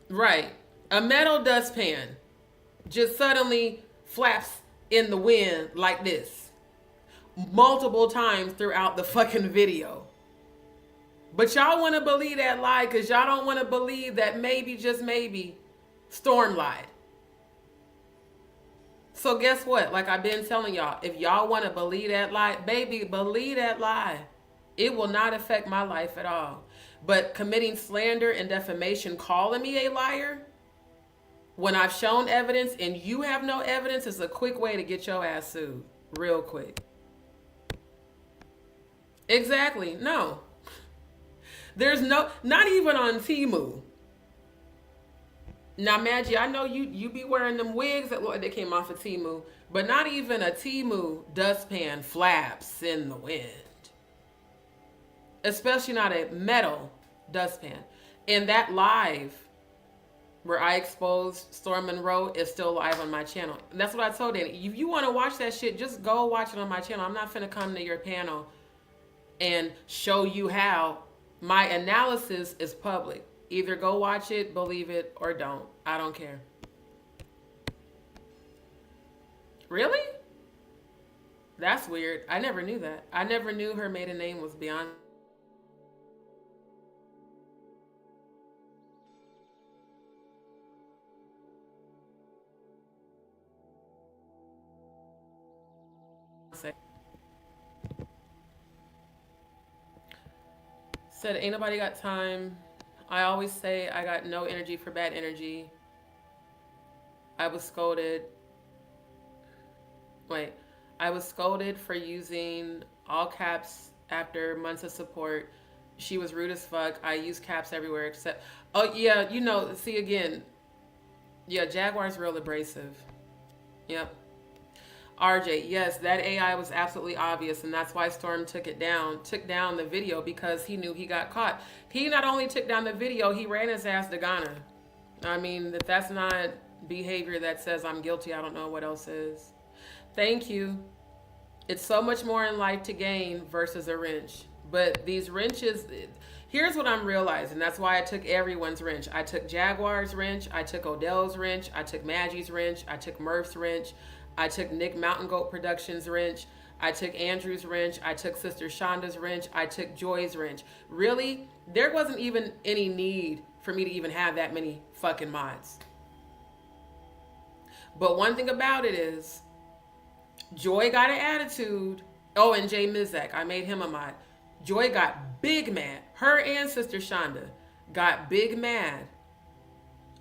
Right. A metal dustpan just suddenly flaps in the wind like this multiple times throughout the fucking video. But y'all want to believe that lie because y'all don't want to believe that maybe, just maybe, Storm lied. So guess what? Like I've been telling y'all, if y'all want to believe that lie, baby, believe that lie. It will not affect my life at all. But committing slander and defamation, calling me a liar, when I've shown evidence and you have no evidence, is a quick way to get your ass sued. Real quick. Exactly. No. There's no, not even on Temu. Now, Madgie, I know you be wearing them wigs that look like they came off of Temu, but not even a Temu dustpan flaps in the wind. Especially not a metal dustpan. And that live where I exposed Storm Monroe is still live on my channel. And that's what I told Danny. If you want to watch that shit, just go watch it on my channel. I'm not finna come to your panel and show you how. My analysis is public. Either go watch it, believe it, or don't. I don't care. Really? That's weird. I never knew that. I never knew her maiden name was Beyonce. Said, ain't nobody got time. I always say I got no energy for bad energy. I was scolded. I was scolded for using all caps after months of support. She was rude as fuck. I use caps everywhere except, oh yeah, you know, see again. Yeah, Jaguar's real abrasive. Yep. RJ, yes, that AI was absolutely obvious, and that's why Storm took down the video, because he knew he got caught. He not only took down the video, he ran his ass to Ghana. I mean, if that's not behavior that says I'm guilty, I don't know what else is. Thank you. It's so much more in life to gain versus a wrench. But these wrenches, here's what I'm realizing. That's why I took everyone's wrench. I took Jaguar's wrench. I took Odell's wrench. I took Maggie's wrench. I took Murph's wrench. I took Nick Mountain Goat Productions wrench. I took Andrew's wrench. I took Sister Shonda's wrench. I took Joy's wrench. Really, there wasn't even any need for me to even have that many fucking mods. But one thing about it is, Joy got an attitude. Oh, and Jay Mizak, I made him a mod. Joy got big mad. Her and Sister Shonda got big mad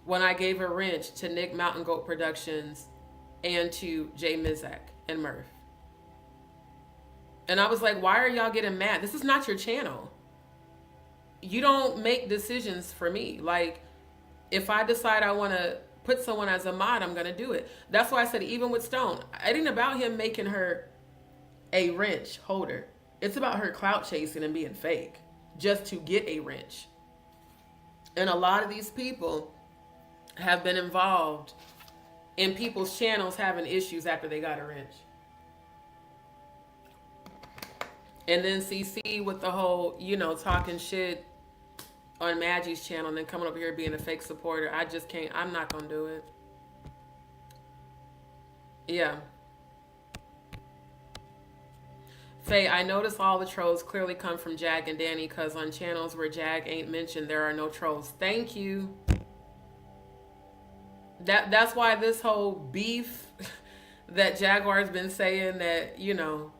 when I gave a wrench to Nick Mountain Goat Productions and to Jay Mizak and Murph. And I was like, why are y'all getting mad? This is not your channel. You don't make decisions for me. Like, if I decide I want to put someone as a mod, I'm going to do it. That's why I said, even with Stone, it ain't about him making her a wrench holder. It's about her clout chasing and being fake just to get a wrench. And a lot of these people have been involved in people's channels having issues after they got a wrench. And then CC with the whole, you know, talking shit on Maggie's channel and then coming over here being a fake supporter. I just can't, I'm not gonna do it. Yeah. Faye, I notice all the trolls clearly come from Jag and Danny, because on channels where Jag ain't mentioned, there are no trolls. Thank you. That's why this whole beef that Jaguar's been saying that, you know,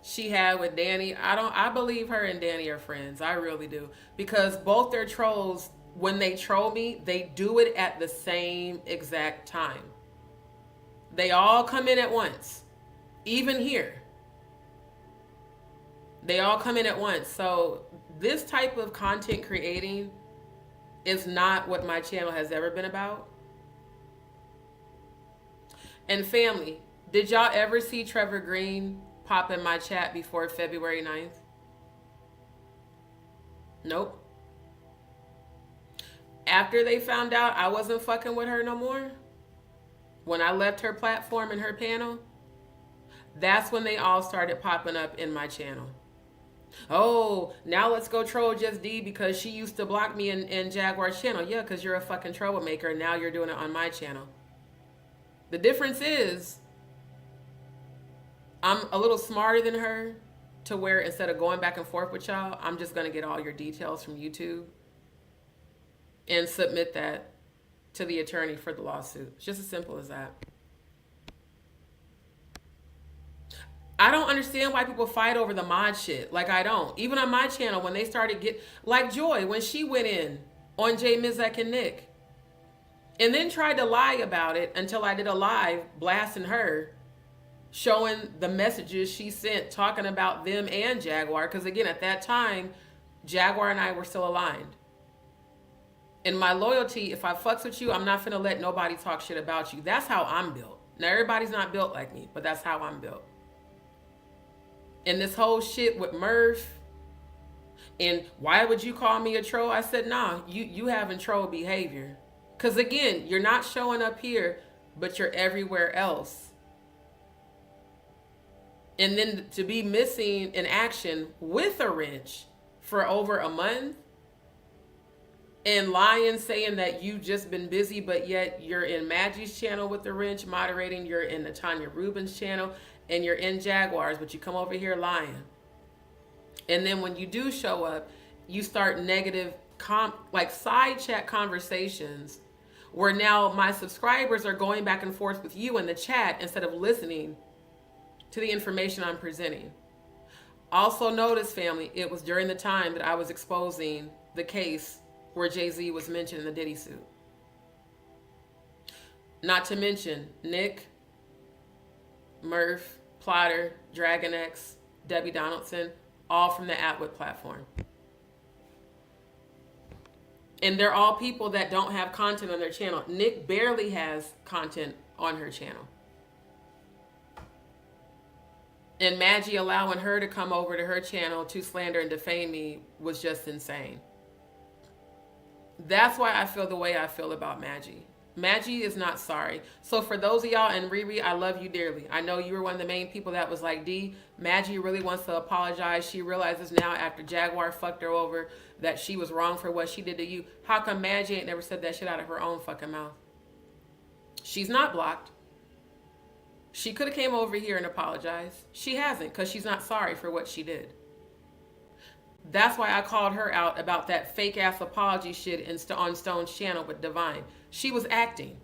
she had with Danny. I believe her and Danny are friends. I really do. Because both their trolls, when they troll me, they do it at the same exact time. They all come in at once. Even here. They all come in at once. So this type of content creating is not what my channel has ever been about. And family, did y'all ever see Trevor Green pop in my chat before February 9th? Nope. After they found out I wasn't fucking with her no more, when I left her platform and her panel, that's when they all started popping up in my channel. Oh, now let's go troll Just D because she used to block me in Jaguar's channel. Yeah, because you're a fucking troublemaker and now you're doing it on my channel. The difference is I'm a little smarter than her to where instead of going back and forth with y'all, I'm just going to get all your details from YouTube and submit that to the attorney for the lawsuit. It's just as simple as that. I don't understand why people fight over the mod shit. Like, I don't. Even on my channel, when they started like Joy, when she went in on Jay Mizek and Nick, and then tried to lie about it until I did a live blasting her, showing the messages she sent, talking about them and Jaguar. Because again, at that time, Jaguar and I were still aligned. And my loyalty, if I fucks with you, I'm not finna let nobody talk shit about you. That's how I'm built. Now, everybody's not built like me, but that's how I'm built. And this whole shit with Murph, and why would you call me a troll? I said, nah, you having troll behavior. Because again, you're not showing up here, but you're everywhere else. And then to be missing in action with a wrench for over a month, and lying, saying that you just been busy, but yet you're in Maggie's channel with the wrench moderating, you're in the Tanya Rubin's channel, and you're in Jaguars, but you come over here lying. And then when you do show up, you start negative, like side chat conversations where now my subscribers are going back and forth with you in the chat instead of listening to the information I'm presenting. Also notice, family, it was during the time that I was exposing the case where Jay-Z was mentioned in the Diddy suit. Not to mention Nick, Murph, Plotter, Dragon X, Debbie Donaldson, all from the Atwood platform. And they're all people that don't have content on their channel. Nick barely has content on her channel. And Madgie allowing her to come over to her channel to slander and defame me was just insane. That's why I feel the way I feel about Madgie. Madgie is not sorry. So for those of y'all, and Riri, I love you dearly. I know you were one of the main people that was like, D, Madgie really wants to apologize. She realizes now after Jaguar fucked her over that she was wrong for what she did to you. How come Madgie ain't never said that shit out of her own fucking mouth? She's not blocked. She could have came over here and apologized. She hasn't, because she's not sorry for what she did. That's why I called her out about that fake ass apology shit on Stone's channel with Divine. She was acting.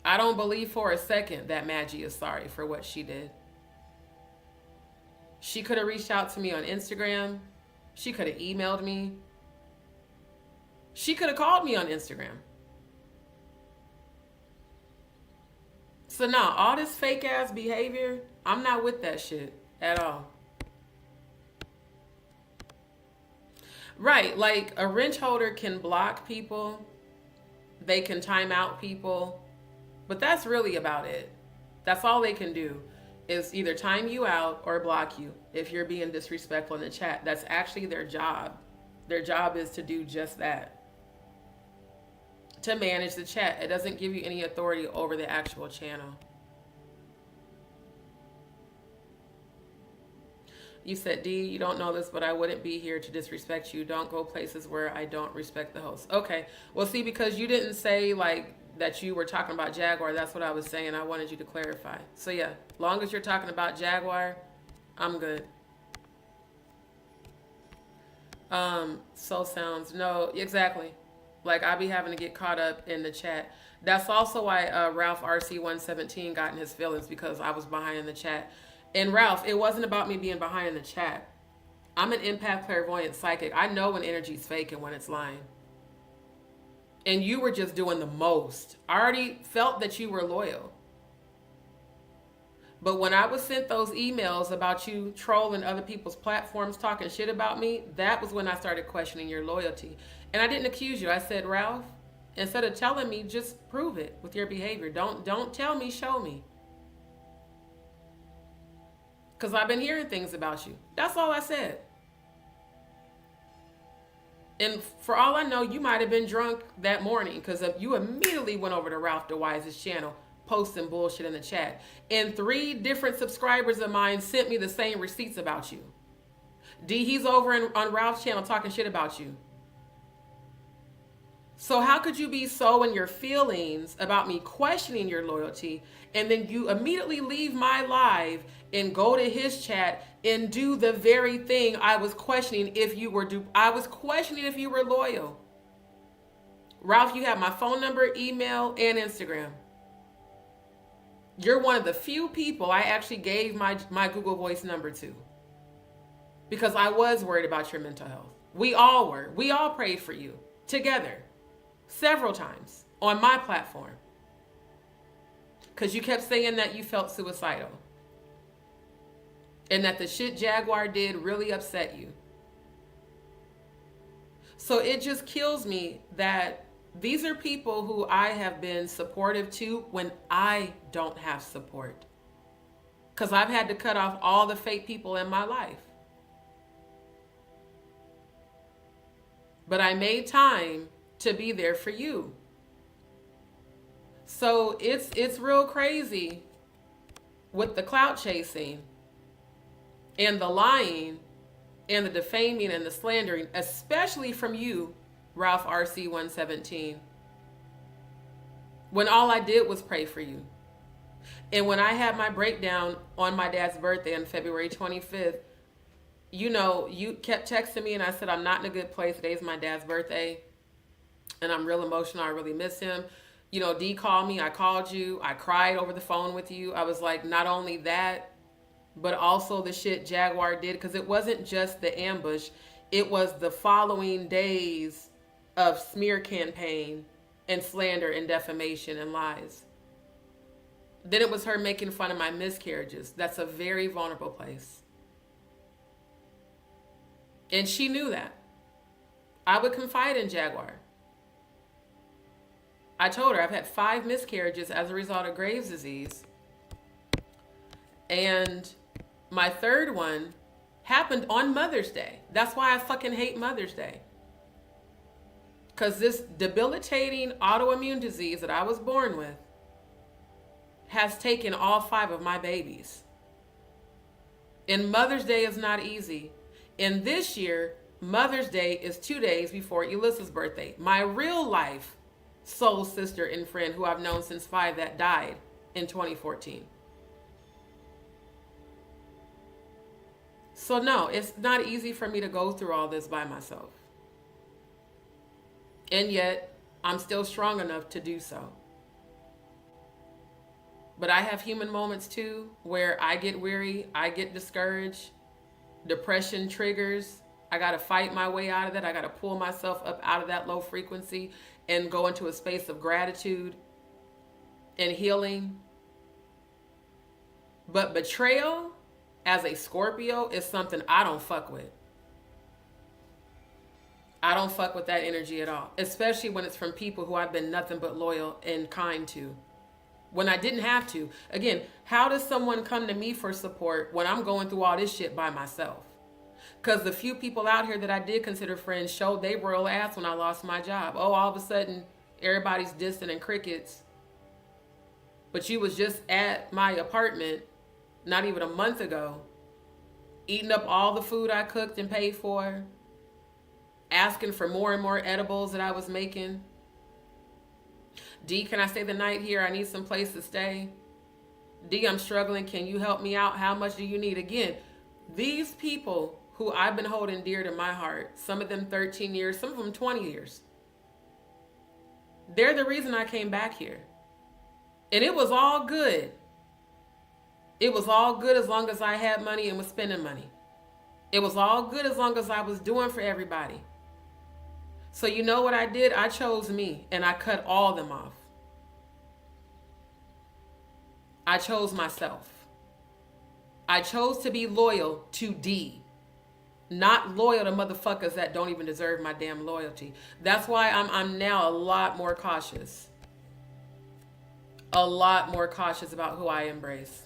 I don't believe for a second that Madgie is sorry for what she did. She could have reached out to me on Instagram. She could have emailed me. She could have called me on Instagram. So now, all this fake ass behavior, I'm not with that shit at all. Right, like a wrench holder can block people. They can time out people. But that's really about it. That's all they can do is either time you out or block you if you're being disrespectful in the chat. That's actually their job. Their job is to do just that. To manage the chat. It doesn't give you any authority over the actual channel. You said, D, you don't know this, but I wouldn't be here to disrespect you. Don't go places where I don't respect the host. Okay. Well, see, because you didn't say like that you were talking about Jaguar, that's what I was saying. I wanted you to clarify. So yeah, long as you're talking about Jaguar, I'm good. Soul sounds. No, exactly. Like, I be having to get caught up in the chat. That's also why Ralph RC117 got in his feelings, because I was behind in the chat. And Ralph, it wasn't about me being behind in the chat. I'm an empath, clairvoyant, psychic. I know when energy's fake and when it's lying. And you were just doing the most. I already felt that you were loyal. But when I was sent those emails about you trolling other people's platforms, talking shit about me, that was when I started questioning your loyalty. And I didn't accuse you. I said, Ralph, instead of telling me, just prove it with your behavior. Don't tell me, show me. Because I've been hearing things about you. That's all I said. And for all I know, you might have been drunk that morning, because you immediately went over to Ralph DeWise's channel, posting bullshit in the chat. And 3 different subscribers of mine sent me the same receipts about you. D, he's over on Ralph's channel talking shit about you. So how could you be so in your feelings about me questioning your loyalty, and then you immediately leave my live and go to his chat and do the very thing I was questioning if you were I was questioning if you were loyal. Ralph, you have my phone number, email, and Instagram. You're one of the few people I actually gave my Google Voice number to, because I was worried about your mental health. We all were. We all prayed for you together several times on my platform, because you kept saying that you felt suicidal and that the shit Jaguar did really upset you. So it just kills me that these are people who I have been supportive to when I don't have support, because I've had to cut off all the fake people in my life. But I made time to be there for you. So it's real crazy with the clout chasing and the lying and the defaming and the slandering, especially from you, Ralph RC117, when all I did was pray for you. And when I had my breakdown on my dad's birthday on February 25th, you know, you kept texting me and I said, I'm not in a good place. Today's my dad's birthday and I'm real emotional. I really miss him. You know, D called me. I called you. I cried over the phone with you. I was like, not only that, but also the shit Jaguar did, because it wasn't just the ambush. It was the following days of smear campaign and slander and defamation and lies. Then it was her making fun of my miscarriages. That's a very vulnerable place. And she knew that. I would confide in Jaguar. I told her I've had 5 miscarriages as a result of Graves' disease. And my 3rd one happened on Mother's Day. That's why I fucking hate Mother's Day. Because this debilitating autoimmune disease that I was born with has taken all 5 of my babies. And Mother's Day is not easy. And this year, Mother's Day is 2 days before Alyssa's birthday. My real life soul sister and friend who I've known since 5 that died in 2014. So no, it's not easy for me to go through all this by myself. And yet, I'm still strong enough to do so. But I have human moments too, where I get weary, I get discouraged, depression triggers. I got to fight my way out of that. I got to pull myself up out of that low frequency and go into a space of gratitude and healing. But betrayal as a Scorpio is something I don't fuck with. I don't fuck with that energy at all, especially when it's from people who I've been nothing but loyal and kind to, when I didn't have to. Again, how does someone come to me for support when I'm going through all this shit by myself? Because the few people out here that I did consider friends showed they royal ass when I lost my job. Oh, all of a sudden, everybody's distant and crickets. But you was just at my apartment not even a month ago, eating up all the food I cooked and paid for, asking for more and more edibles that I was making. D, can I stay the night here? I need some place to stay. D, I'm struggling. Can you help me out? How much do you need? Again, these people who I've been holding dear to my heart, some of them 13 years, some of them 20 years. They're the reason I came back here. And it was all good. It was all good as long as I had money and was spending money. It was all good as long as I was doing for everybody. So you know what I did? I chose me and I cut all of them off. I chose myself. I chose to be loyal to D, not loyal to motherfuckers that don't even deserve my damn loyalty. That's why I'm now a lot more cautious. A lot more cautious about who I embrace.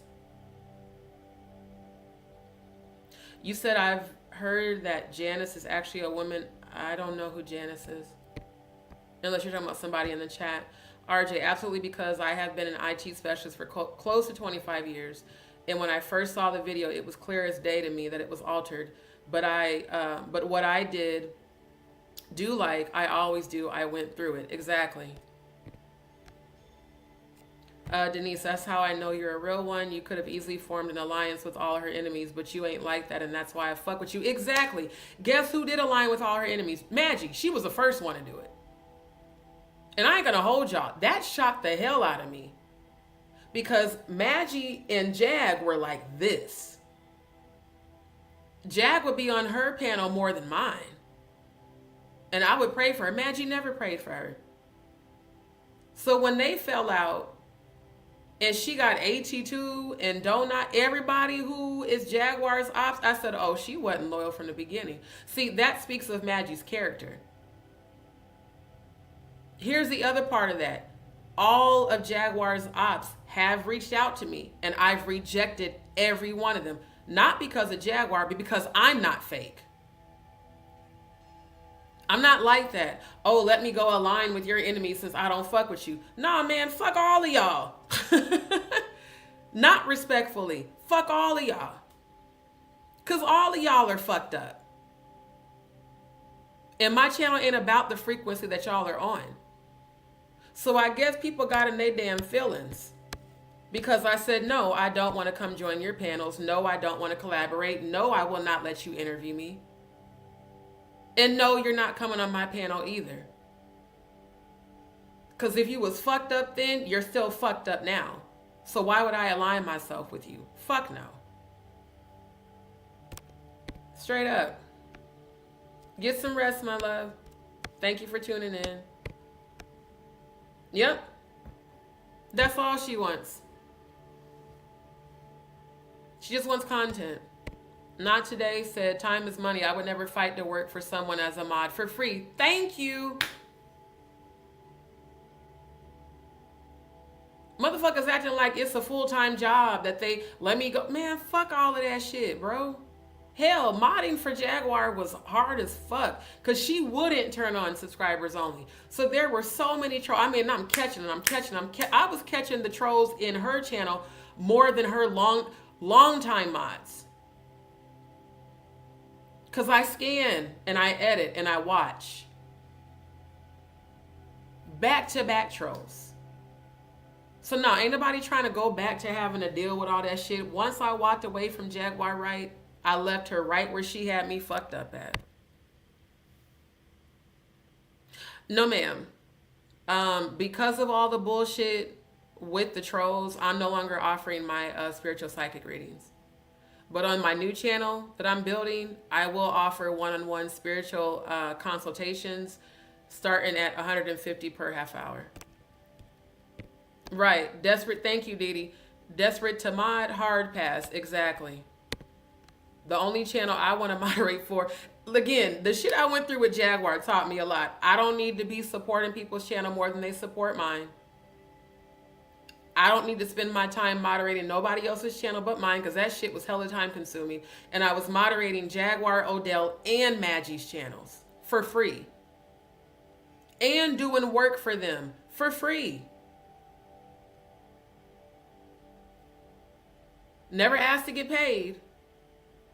You said I've heard that Janice is actually a woman. I don't know who Janice is. Unless you're talking about somebody in the chat. RJ, absolutely, because I have been an IT specialist for close to 25 years. And when I first saw the video, it was clear as day to me that it was altered. But what I did do, like I always do, I went through it. Exactly. Denise, that's how I know you're a real one. You could have easily formed an alliance with all her enemies, but you ain't like that, and that's why I fuck with you. Exactly. Guess who did align with all her enemies? Madgie. She was the first one to do it. And I ain't gonna hold y'all. That shocked the hell out of me. Because Madgie and Jag were like this. Jag would be on her panel more than mine. And I would pray for her. Madgie never prayed for her. So when they fell out, and she got AT2 and Donut, everybody who is Jaguar's ops, I said, oh, she wasn't loyal from the beginning. See, that speaks of Maggie's character. Here's the other part of that. All of Jaguar's ops have reached out to me, and I've rejected every one of them. Not because of Jaguar, but because I'm not fake. I'm not like that. Oh, let me go align with your enemy since I don't fuck with you. Nah, man, fuck all of y'all. Not respectfully. Fuck all of y'all. Because all of y'all are fucked up. And my channel ain't about the frequency that y'all are on. So I guess people got in their damn feelings. Because I said, no, I don't want to come join your panels. No, I don't want to collaborate. No, I will not let you interview me. And no, you're not coming on my panel either. Because if you was fucked up then, you're still fucked up now. So why would I align myself with you? Fuck no. Straight up. Get some rest, my love. Thank you for tuning in. Yep. That's all she wants. She just wants content. Not today said, time is money. I would never fight to work for someone as a mod for free. Thank you. Motherfuckers acting like it's a full-time job that they let me go. Man, fuck all of that shit, bro. Hell, modding for Jaguar was hard as fuck because she wouldn't turn on subscribers only. So there were so many trolls. I mean, I'm catching them. I was catching the trolls in her channel more than her long-time mods. Because I scan and I edit and I watch. Back-to-back trolls. So no, ain't nobody trying to go back to having to deal with all that shit. Once I walked away from Jaguar Wright, I left her right where she had me fucked up at. No, ma'am. Because of all the bullshit with the trolls, I'm no longer offering my spiritual psychic readings. But on my new channel that I'm building, I will offer one-on-one spiritual consultations starting at $150 per half hour. Right. Desperate. Thank you, Didi. Desperate to mod, hard pass. Exactly. The only channel I want to moderate for. Again, the shit I went through with Jaguar taught me a lot. I don't need to be supporting people's channel more than they support mine. I don't need to spend my time moderating nobody else's channel but mine because that shit was hella time consuming. And I was moderating Jaguar, Odell, and Maggie's channels for free. And doing work for them for free. Never asked to get paid.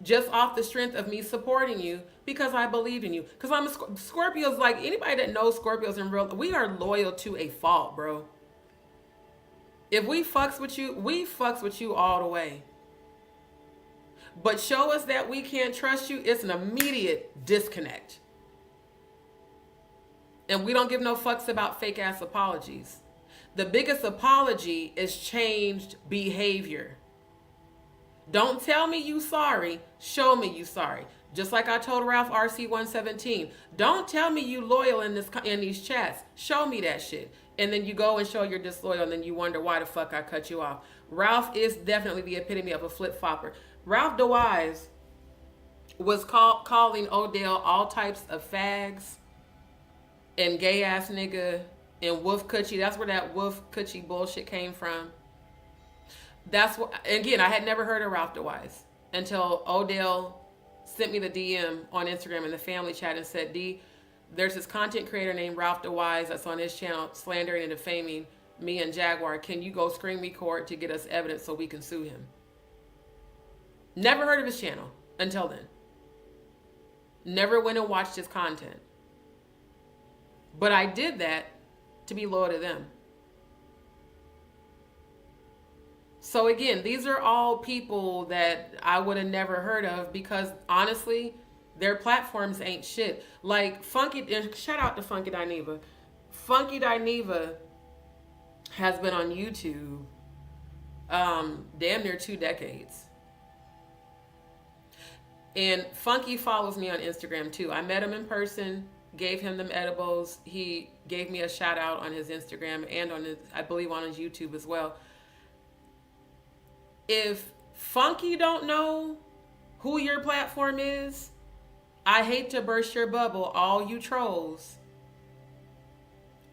Just off the strength of me supporting you because I believed in you. Because I'm a Scorpios, like anybody that knows Scorpios in real, we are loyal to a fault, bro. If we fucks with you, we fucks with you all the way. But show us that we can't trust you, it's an immediate disconnect. And we don't give no fucks about fake ass apologies. The biggest apology is changed behavior. Don't tell me you sorry, show me you sorry. Just like I told Ralph RC117, don't tell me you loyal in these chats. Show me that shit. And then you go and show you're disloyal, and then you wonder why the fuck I cut you off. Ralph is definitely the epitome of a flip-flopper. Ralph DeWise was calling Odell all types of fags and gay ass nigga and wolf coochie. That's where that wolf coochie bullshit came from. That's what, again, I had never heard of Ralph DeWise until Odell sent me the DM on Instagram in the family chat and said, D, there's this content creator named Ralph DeWise that's on his channel slandering and defaming me and Jaguar. Can you go screen record to get us evidence so we can sue him? Never heard of his channel until then. Never went and watched his content. But I did that to be loyal to them. So again, these are all people that I would have never heard of because honestly, their platforms ain't shit. Like Funky, shout out to Funky Dineva. Funky Dineva has been on YouTube damn near 2 decades. And Funky follows me on Instagram too. I met him in person, gave him them edibles. He gave me a shout out on his Instagram and on his, I believe on his YouTube as well. If Funky don't know who your platform is, I hate to burst your bubble, all you trolls.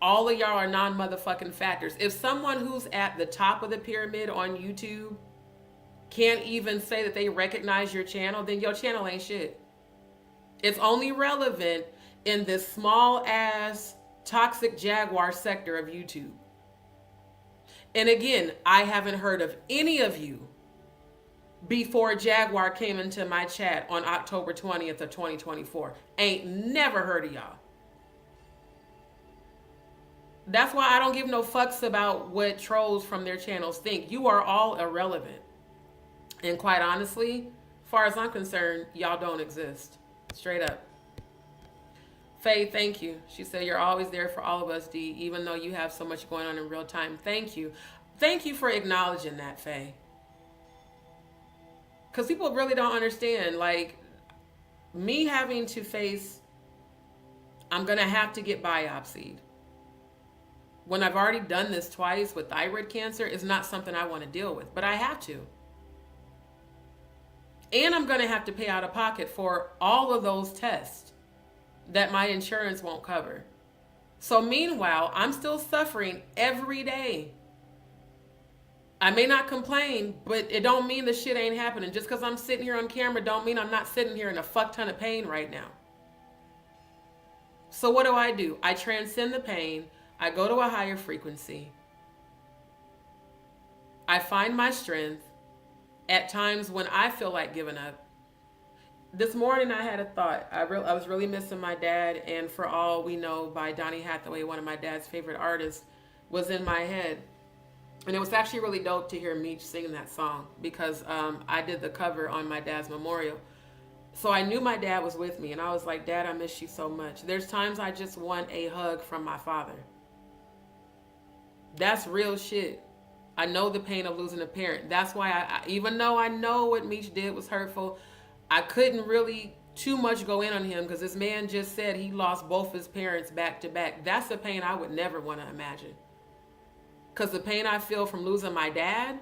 All of y'all are non-motherfucking factors. If someone who's at the top of the pyramid on YouTube can't even say that they recognize your channel, then your channel ain't shit. It's only relevant in this small ass toxic Jaguar sector of YouTube. And again, I haven't heard of any of you before Jaguar came into my chat on October 20th of 2024. Ain't never heard of y'all. That's why I don't give no fucks about what trolls from their channels think. You are all irrelevant. And quite honestly, as far as I'm concerned, y'all don't exist. Straight up. Faye, thank you. She said, you're always there for all of us, D, even though you have so much going on in real time. Thank you. Thank you for acknowledging that, Faye. Because people really don't understand, like, me having to face, I'm going to have to get biopsied. When I've already done this twice with thyroid cancer, is not something I want to deal with, but I have to. And I'm going to have to pay out of pocket for all of those tests that my insurance won't cover. So meanwhile, I'm still suffering every day. I may not complain, but it don't mean the shit ain't happening. Just because I'm sitting here on camera don't mean I'm not sitting here in a fuck ton of pain right now. So what do? I transcend the pain. I go to a higher frequency. I find my strength at times when I feel like giving up. This morning I had a thought. I was really missing my dad, and For All We Know by Donny Hathaway, one of my dad's favorite artists, was in my head. And it was actually really dope to hear Meech sing that song because I did the cover on my dad's memorial. So I knew my dad was with me, and I was like, Dad, I miss you so much. There's times I just want a hug from my father. That's real shit. I know the pain of losing a parent. That's why I even though I know what Meech did was hurtful, I couldn't really too much go in on him because this man just said he lost both his parents back to back. That's a pain I would never want to imagine. Because the pain I feel from losing my dad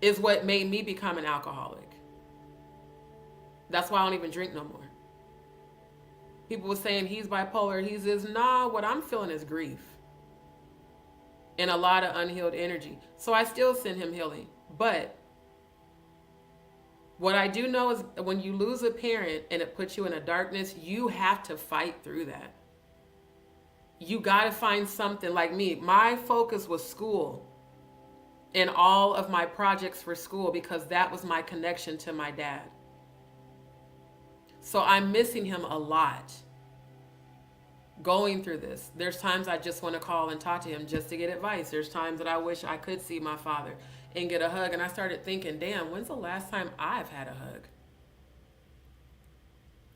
is what made me become an alcoholic. That's why I don't even drink no more. People were saying he's bipolar, he's this. Nah, what I'm feeling is grief. And a lot of unhealed energy. So I still send him healing. But what I do know is when you lose a parent and it puts you in a darkness, you have to fight through that. You got to find something. Like me, my focus was school and all of my projects for school because that was my connection to my dad. So I'm missing him a lot going through this. There's times I just want to call and talk to him just to get advice. There's times that I wish I could see my father and get a hug. And I started thinking, damn, when's the last time I've had a hug?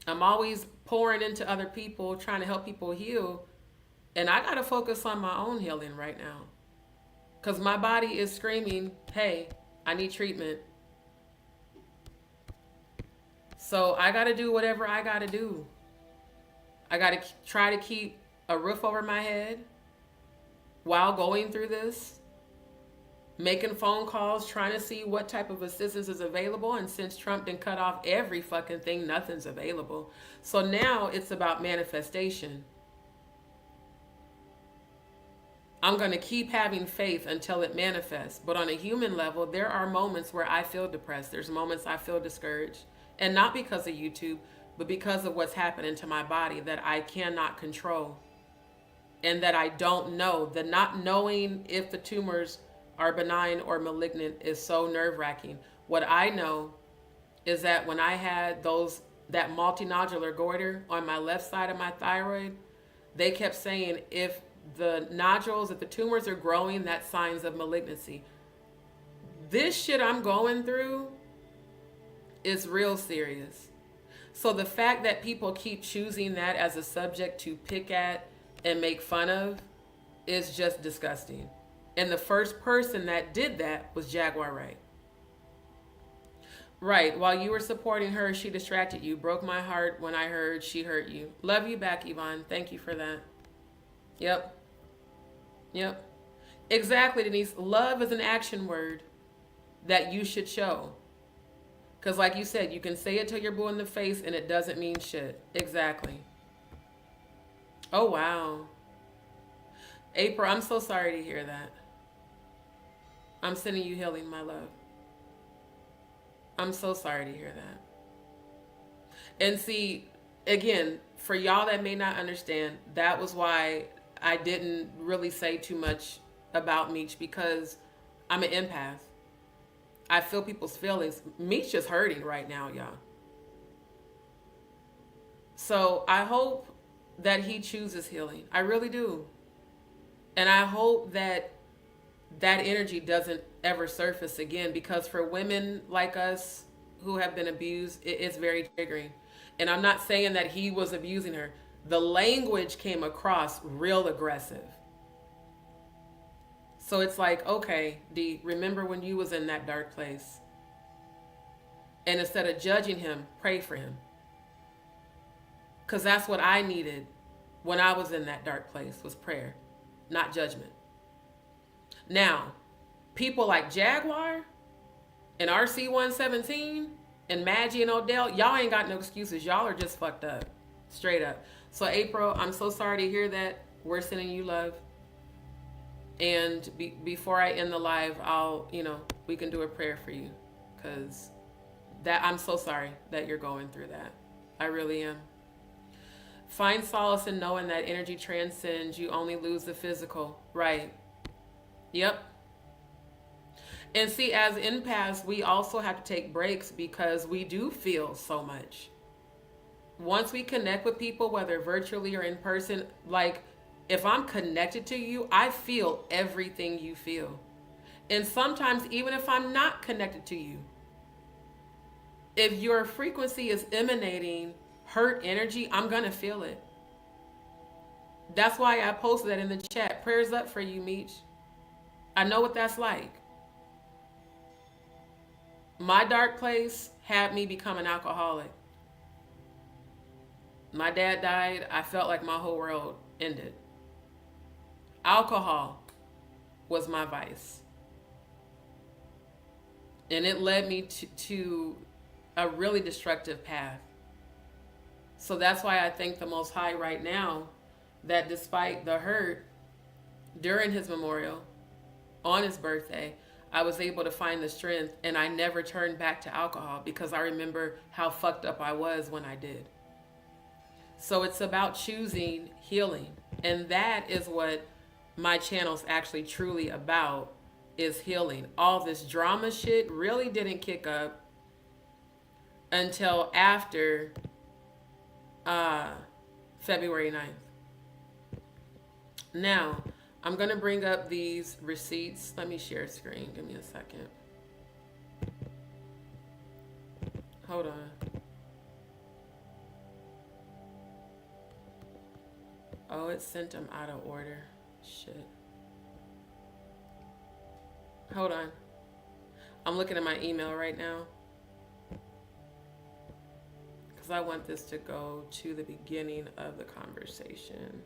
I'm always pouring into other people, trying to help people heal. And I got to focus on my own healing right now. Because my body is screaming, hey, I need treatment. So I got to do whatever I got to do. I got to try to keep a roof over my head while going through this, making phone calls, trying to see what type of assistance is available. And since Trump didn't cut off every fucking thing, nothing's available. So now it's about manifestation. I'm going to keep having faith until it manifests. But on a human level, there are moments where I feel depressed. There's moments I feel discouraged. And not because of YouTube, but because of what's happening to my body that I cannot control. And that I don't know. The not knowing if the tumors are benign or malignant is so nerve-wracking. What I know is that when I had that multinodular goiter on my left side of my thyroid, they kept saying if the nodules, if the tumors are growing, that's signs of malignancy. This shit I'm going through is real serious. So the fact that people keep choosing that as a subject to pick at and make fun of is just disgusting. And the first person that did that was Jaguar Wright. Right, while you were supporting her, she distracted you. Broke my heart when I heard she hurt you. Love you back, Yvonne. Thank you for that. Yep. Exactly, Denise. Love is an action word that you should show. Because like you said, you can say it till you're blue in the face and it doesn't mean shit. Exactly. Oh, wow. April, I'm so sorry to hear that. I'm sending you healing, my love. I'm so sorry to hear that. And see, again, for y'all that may not understand, that was why I didn't really say too much about Meech, because I'm an empath. I feel people's feelings. Meech is hurting right now, y'all. So I hope that he chooses healing. I really do. And I hope that energy doesn't ever surface again, because for women like us who have been abused, it's very triggering. And I'm not saying that he was abusing her. The language came across real aggressive. So it's like, okay, D, remember when you was in that dark place? And instead of judging him, pray for him. Because that's what I needed when I was in that dark place, was prayer, not judgment. Now, people like Jaguar and RC117 and Madgie and Odell, y'all ain't got no excuses. Y'all are just fucked up. Straight up. So April, I'm so sorry to hear that. We're sending you love. And before I end the live, we can do a prayer for you. Because I'm so sorry that you're going through that. I really am. Find solace in knowing that energy transcends. You only lose the physical. Right. Yep. And see, as empaths, we also have to take breaks because we do feel so much. Once we connect with people, whether virtually or in person, like if I'm connected to you, I feel everything you feel. And sometimes even if I'm not connected to you, if your frequency is emanating hurt energy, I'm going to feel it. That's why I posted that in the chat. Prayers up for you, Meech. I know what that's like. My dark place had me become an alcoholic. My dad died. I felt like my whole world ended. Alcohol was my vice. And it led me to a really destructive path. So that's why I thank the Most High right now that despite the hurt during his memorial, on his birthday, I was able to find the strength, and I never turned back to alcohol because I remember how fucked up I was when I did. So it's about choosing healing. And that is what my channel's actually truly about, is healing. All this drama shit really didn't kick up until after February 9th. Now, I'm going to bring up these receipts. Let me share screen. Give me a second. Hold on. Oh, it sent them out of order. Shit. Hold on. I'm looking at my email right now. Because I want this to go to the beginning of the conversation.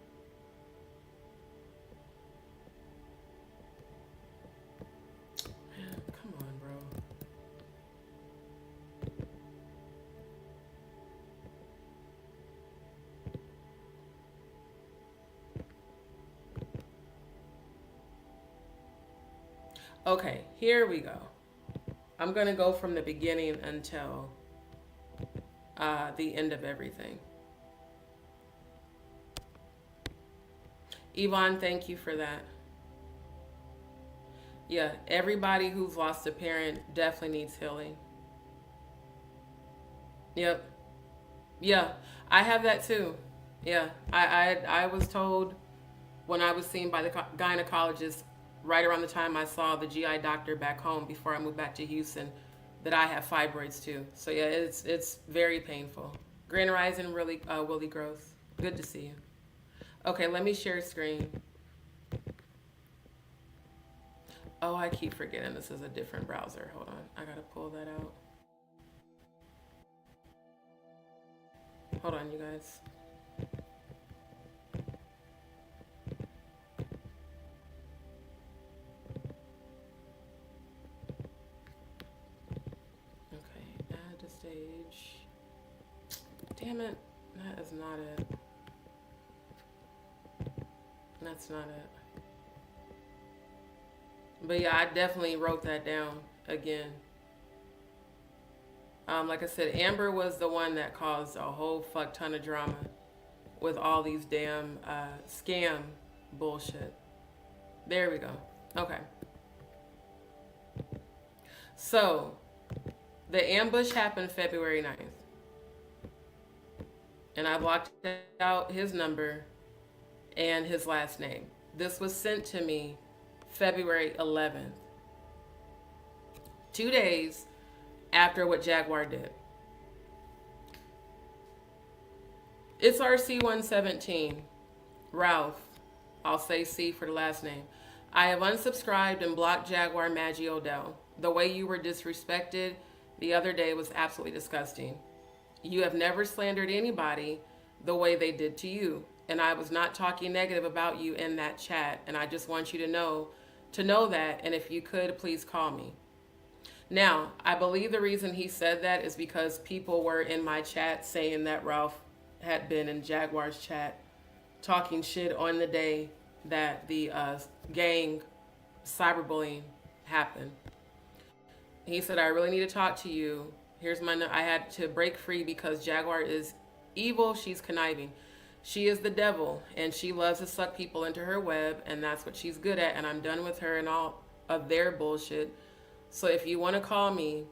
Man, come on, bro. Okay, here we go. I'm going to go from the beginning until the end of everything. Yvonne, thank you for that. Yeah, everybody who's lost a parent definitely needs healing. Yep. Yeah, I have that too. Yeah, I was told when I was seen by the gynecologist right around the time I saw the GI doctor back home before I moved back to Houston that I have fibroids too. So yeah, it's very painful. Grand Rising, really, Willie Gross. Good to see you. Okay, let me share screen. Oh, I keep forgetting this is a different browser. Hold on, I gotta pull that out. Hold on, you guys. Okay, add to stage. Damn it, that is not it. That's not it. But yeah, I definitely wrote that down again. Like I said, Amber was the one that caused a whole fuck ton of drama with all these damn scam bullshit. There we go. Okay. So, the ambush happened February 9th. And I blocked out his number and his last name. This was sent to me February 11th. 2 days after what Jaguar did. It's RC117. Ralph. I'll say C for the last name. I have unsubscribed and blocked Jaguar Madgie Odell. The way you were disrespected the other day was absolutely disgusting. You have never slandered anybody the way they did to you. And I was not talking negative about you in that chat. And I just want you to know that. And if you could, please call me. Now, I believe the reason he said that is because people were in my chat saying that Ralph had been in Jaguar's chat talking shit on the day that the gang cyberbullying happened. He said, I really need to talk to you. Here's my I had to break free because Jaguar is evil. She's conniving. She is the devil, and she loves to suck people into her web, and that's what she's good at, and I'm done with her and all of their bullshit. So if you want to call me,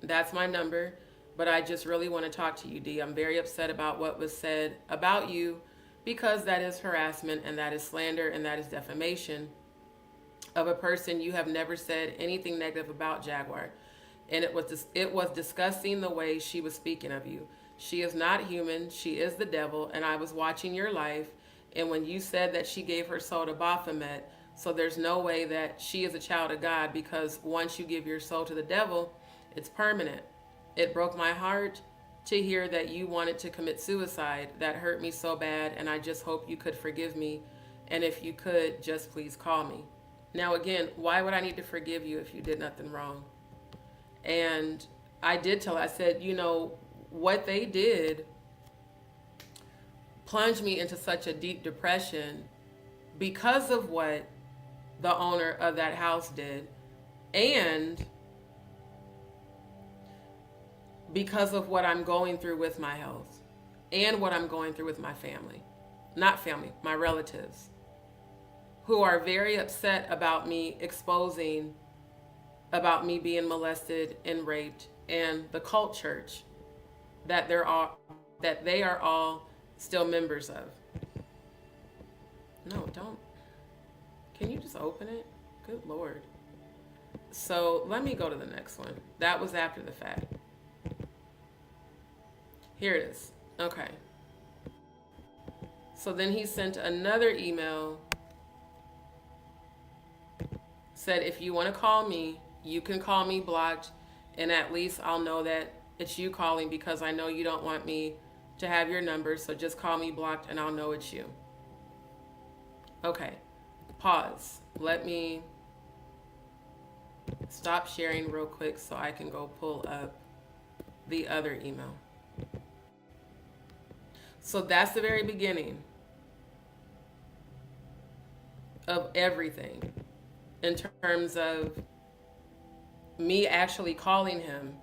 that's my number, but I just really want to talk to you, D. I'm very upset about what was said about you because that is harassment, and that is slander, and that is defamation of a person you have never said anything negative about, Jaguar. And it was disgusting the way she was speaking of you. She is not human. She is the devil. And I was watching your life. And when you said that she gave her soul to Baphomet, so there's no way that she is a child of God, because once you give your soul to the devil, it's permanent. It broke my heart to hear that you wanted to commit suicide. That hurt me so bad. And I just hope you could forgive me. And if you could, just please call me. Now, again, why would I need to forgive you if you did nothing wrong? And I did tell her, I said, you know, what they did plunged me into such a deep depression because of what the owner of that house did, and because of what I'm going through with my health and what I'm going through with my family. Not family, my relatives, who are very upset about me exposing about me being molested and raped, and the cult church that they are all still members of. No, don't. Can you just open it? Good Lord. So let me go to the next one. That was after the fact. Here it is. Okay. So then he sent another email, said, if you want to call me, you can call me blocked, and at least I'll know that it's you calling because I know you don't want me to have your number, so just call me blocked and I'll know it's you. Okay, pause. Let me stop sharing real quick so I can go pull up the other email. So that's the very beginning of everything in terms of me actually calling him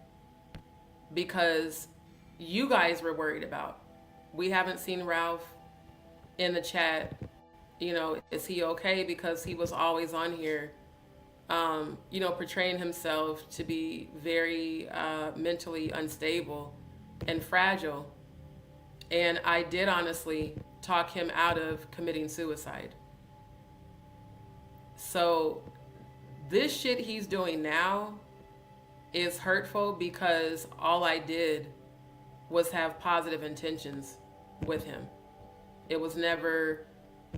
because you guys were worried about. We haven't seen Ralph in the chat. You know, is he okay? Because he was always on here, you know, portraying himself to be very mentally unstable and fragile. And I did honestly talk him out of committing suicide. So this shit he's doing now is hurtful because all I did was have positive intentions with him. It was never,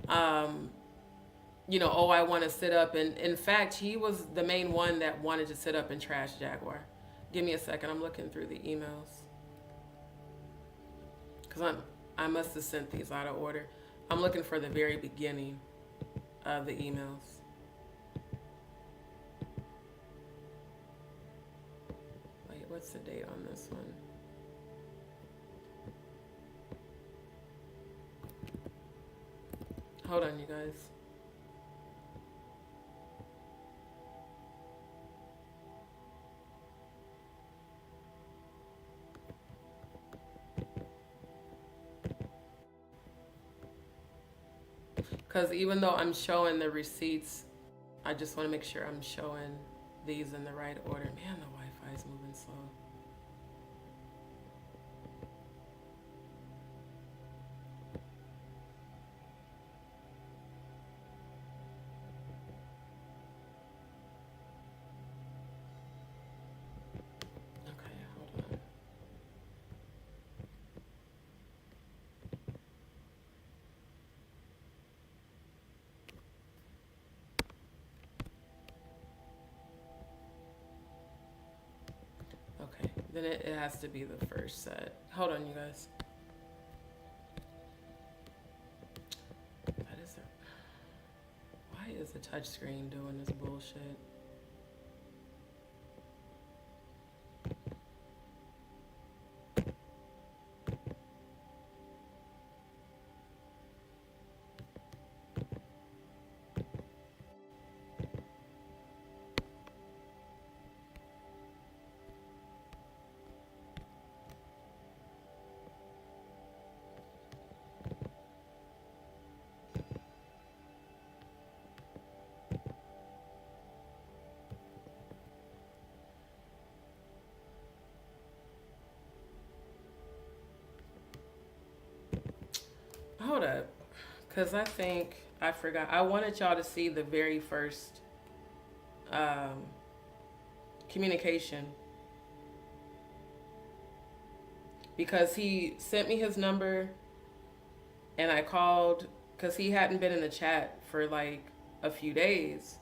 you know, oh, I want to sit up. And in fact, he was the main one that wanted to sit up and trash Jaguar. Give me a second. I'm looking through the emails. Because I must have sent these out of order. I'm looking for the very beginning of the emails. Wait, what's the date on this one? Hold on, you guys. Because even though I'm showing the receipts, I just want to make sure I'm showing these in the right order. Man, the Wi-Fi is moving slow. Okay, hold on. Okay, then it has to be the first set. Hold on, you guys. That is why is the touch screen doing this bullshit? Hold up, because I think I forgot. I wanted y'all to see the very first communication because he sent me his number and I called because he hadn't been in the chat for like a few days.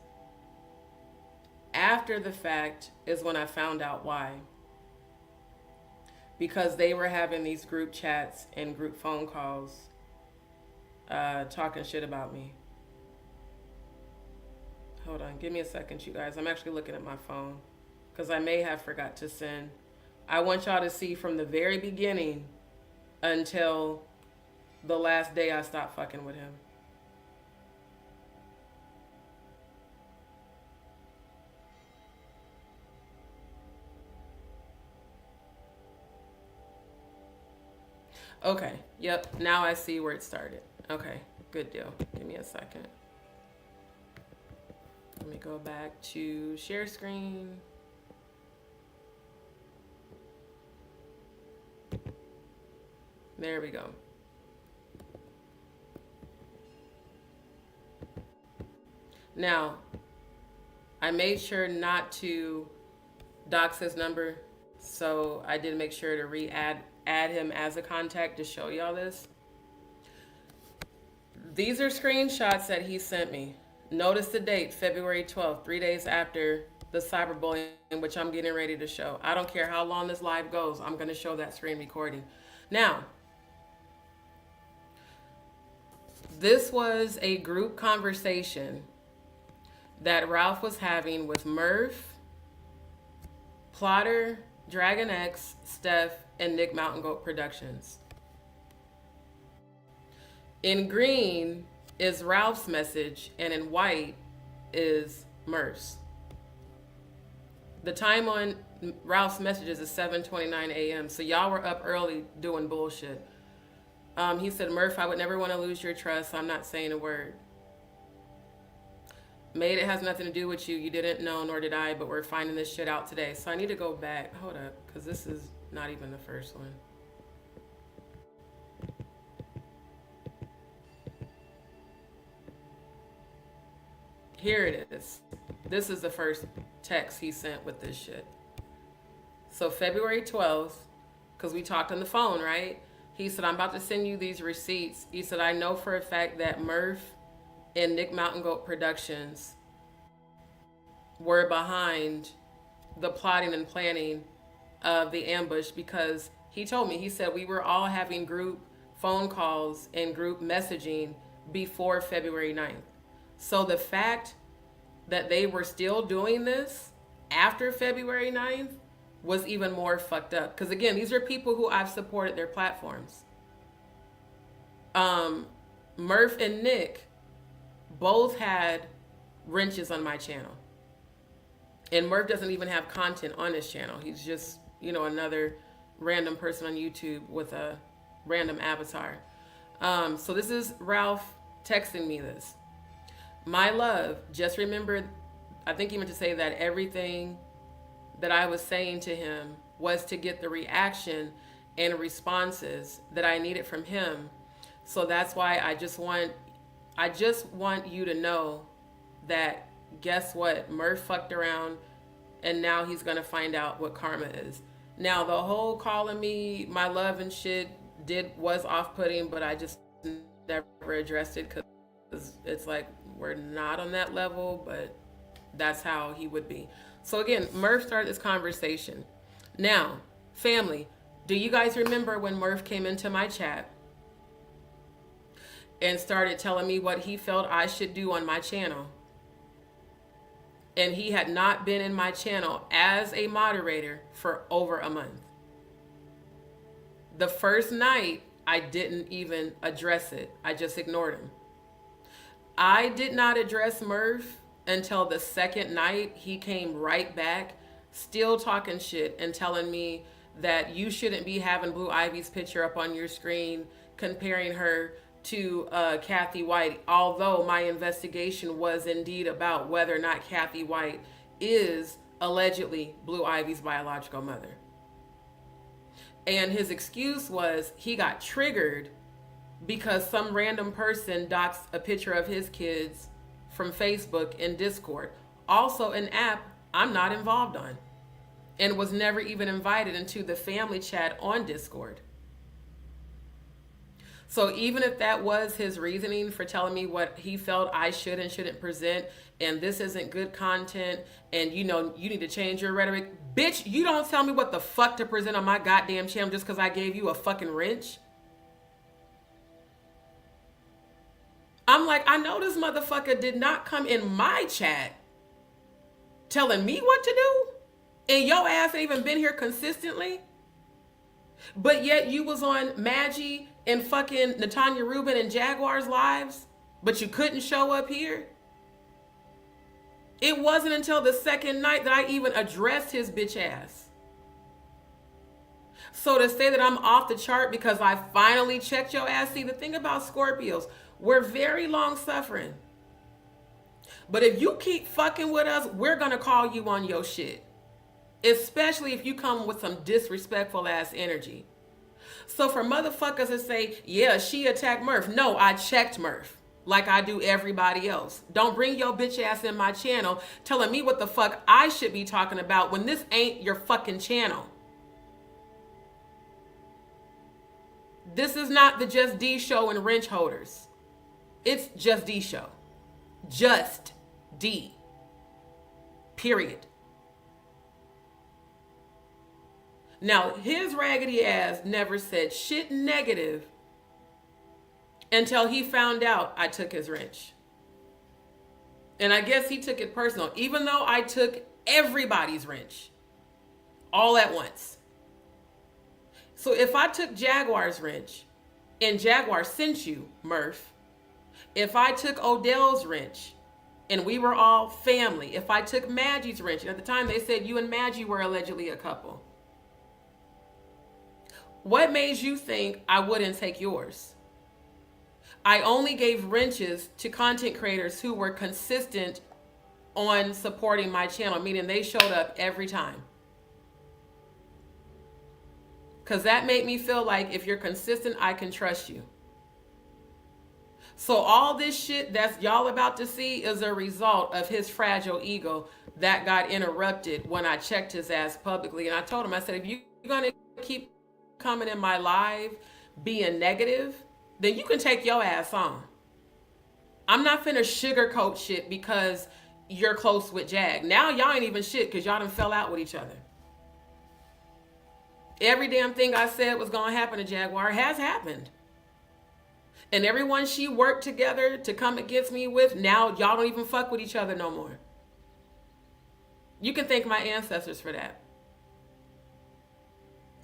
After the fact is when I found out why. Because they were having these group chats and group phone calls talking shit about me. Hold on, give me a second, you guys. I'm actually looking at my phone because I may have forgot to send. I want y'all to see from the very beginning until the last day I stopped fucking with him. Okay, yep, now I see where it started. Okay, good deal. Give me a second. Let me go back to share screen. There we go. Now, I made sure not to dox his number, so I did make sure to add him as a contact to show y'all this. These are screenshots that he sent me. Notice the date, February 12th, 3 days after the cyberbullying, which I'm getting ready to show. I don't care how long this live goes. I'm going to show that screen recording. Now, this was a group conversation that Ralph was having with Murph, Plotter, Dragon X, Steph, and Nick Mountain Goat Productions. In green is Ralph's message, and in white is Murph's. The time on Ralph's messages is 7:29 a.m. So y'all were up early doing bullshit. He said, Murph, I would never want to lose your trust. I'm not saying a word. Made, it has nothing to do with you. You didn't know, nor did I, but we're finding this shit out today. So I need to go back. Hold up, because this is not even the first one. Here it is. This is the first text he sent with this shit. So February 12th, because we talked on the phone, right? He said, I'm about to send you these receipts. He said, I know for a fact that Murph and Nick Mountain Goat Productions were behind the plotting and planning of the ambush, because he told me, he said, we were all having group phone calls and group messaging before February 9th. So the fact that they were still doing this after February 9th was even more fucked up. Because again, these are people who I've supported their platforms. Murph and Nick both had wrenches on my channel. And Murph doesn't even have content on his channel. He's just, you know, another random person on YouTube with a random avatar. So this is Ralph texting me this. My love, just remember, I think he meant to say that everything that I was saying to him was to get the reaction and responses that I needed from him. So that's why I just want you to know that, guess what? Murph fucked around, and now he's gonna find out what karma is. Now the whole calling me my love and shit was off-putting, but I just never addressed it because it's like we're not on that level, but that's how he would be. So again, Murph started this conversation. Now, family, do you guys remember when Murph came into my chat and started telling me what he felt I should do on my channel? And he had not been in my channel as a moderator for over a month. The first night, I didn't even address it. I just ignored him. I did not address Murph until the second night. He came right back, still talking shit and telling me that you shouldn't be having Blue Ivy's picture up on your screen, comparing her to Kathy White, although my investigation was indeed about whether or not Kathy White is allegedly Blue Ivy's biological mother. And his excuse was he got triggered because some random person doxed a picture of his kids from Facebook in Discord. Also an app I'm not involved on and was never even invited into the family chat on Discord. So even if that was his reasoning for telling me what he felt I should and shouldn't present, and this isn't good content, and you know, you need to change your rhetoric, bitch, you don't tell me what the fuck to present on my goddamn channel just because I gave you a fucking wrench. I'm like, I know this motherfucker did not come in my chat telling me what to do, and your ass ain't even been here consistently, but yet you was on Madgie and fucking Natanya Rubin and Jaguar's lives, but you couldn't show up here. It wasn't until the second night that I even addressed his bitch ass. So to say that I'm off the chart because I finally checked your ass, see, the thing about Scorpios, we're very long suffering. But if you keep fucking with us, we're gonna call you on your shit. Especially if you come with some disrespectful ass energy. So for motherfuckers to say, yeah, she attacked Murph. No, I checked Murph like I do everybody else. Don't bring your bitch ass in my channel telling me what the fuck I should be talking about when this ain't your fucking channel. This is not the Just D show and wrench holders. It's Just D show. Just D. Period. Now, his raggedy ass never said shit negative until he found out I took his wrench. And I guess he took it personal, even though I took everybody's wrench all at once. So if I took Jaguar's wrench and Jaguar sent you, Murph, if I took Odell's wrench and we were all family, if I took Madgie's wrench, and at the time they said you and Madgie were allegedly a couple, what made you think I wouldn't take yours? I only gave wrenches to content creators who were consistent on supporting my channel, meaning they showed up every time. Because that made me feel like if you're consistent, I can trust you. So all this shit that's y'all about to see is a result of his fragile ego that got interrupted when I checked his ass publicly. And I told him, I said, if you're going to keep coming in my live being negative, then you can take your ass on. I'm not finna sugarcoat shit because you're close with Jag. Now y'all ain't even shit because y'all done fell out with each other. Every damn thing I said was gonna happen to Jaguar has happened. And everyone she worked together to come against me with, now y'all don't even fuck with each other no more. You can thank my ancestors for that.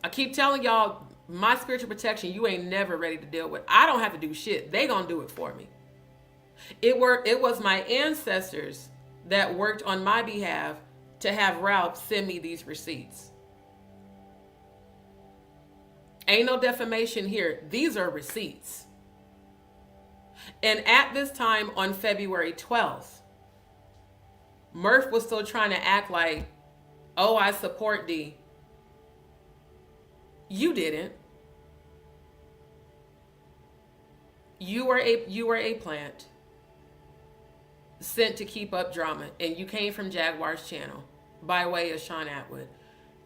I keep telling y'all, my spiritual protection, you ain't never ready to deal with. I don't have to do shit. They gonna do it for me. It was my ancestors that worked on my behalf to have Ralph send me these receipts. Ain't no defamation here. These are receipts. And at this time on February 12th, Murph was still trying to act like, oh, I support D. You didn't. You were a plant sent to keep up drama, and you came from Jaguar's channel by way of Sean Atwood.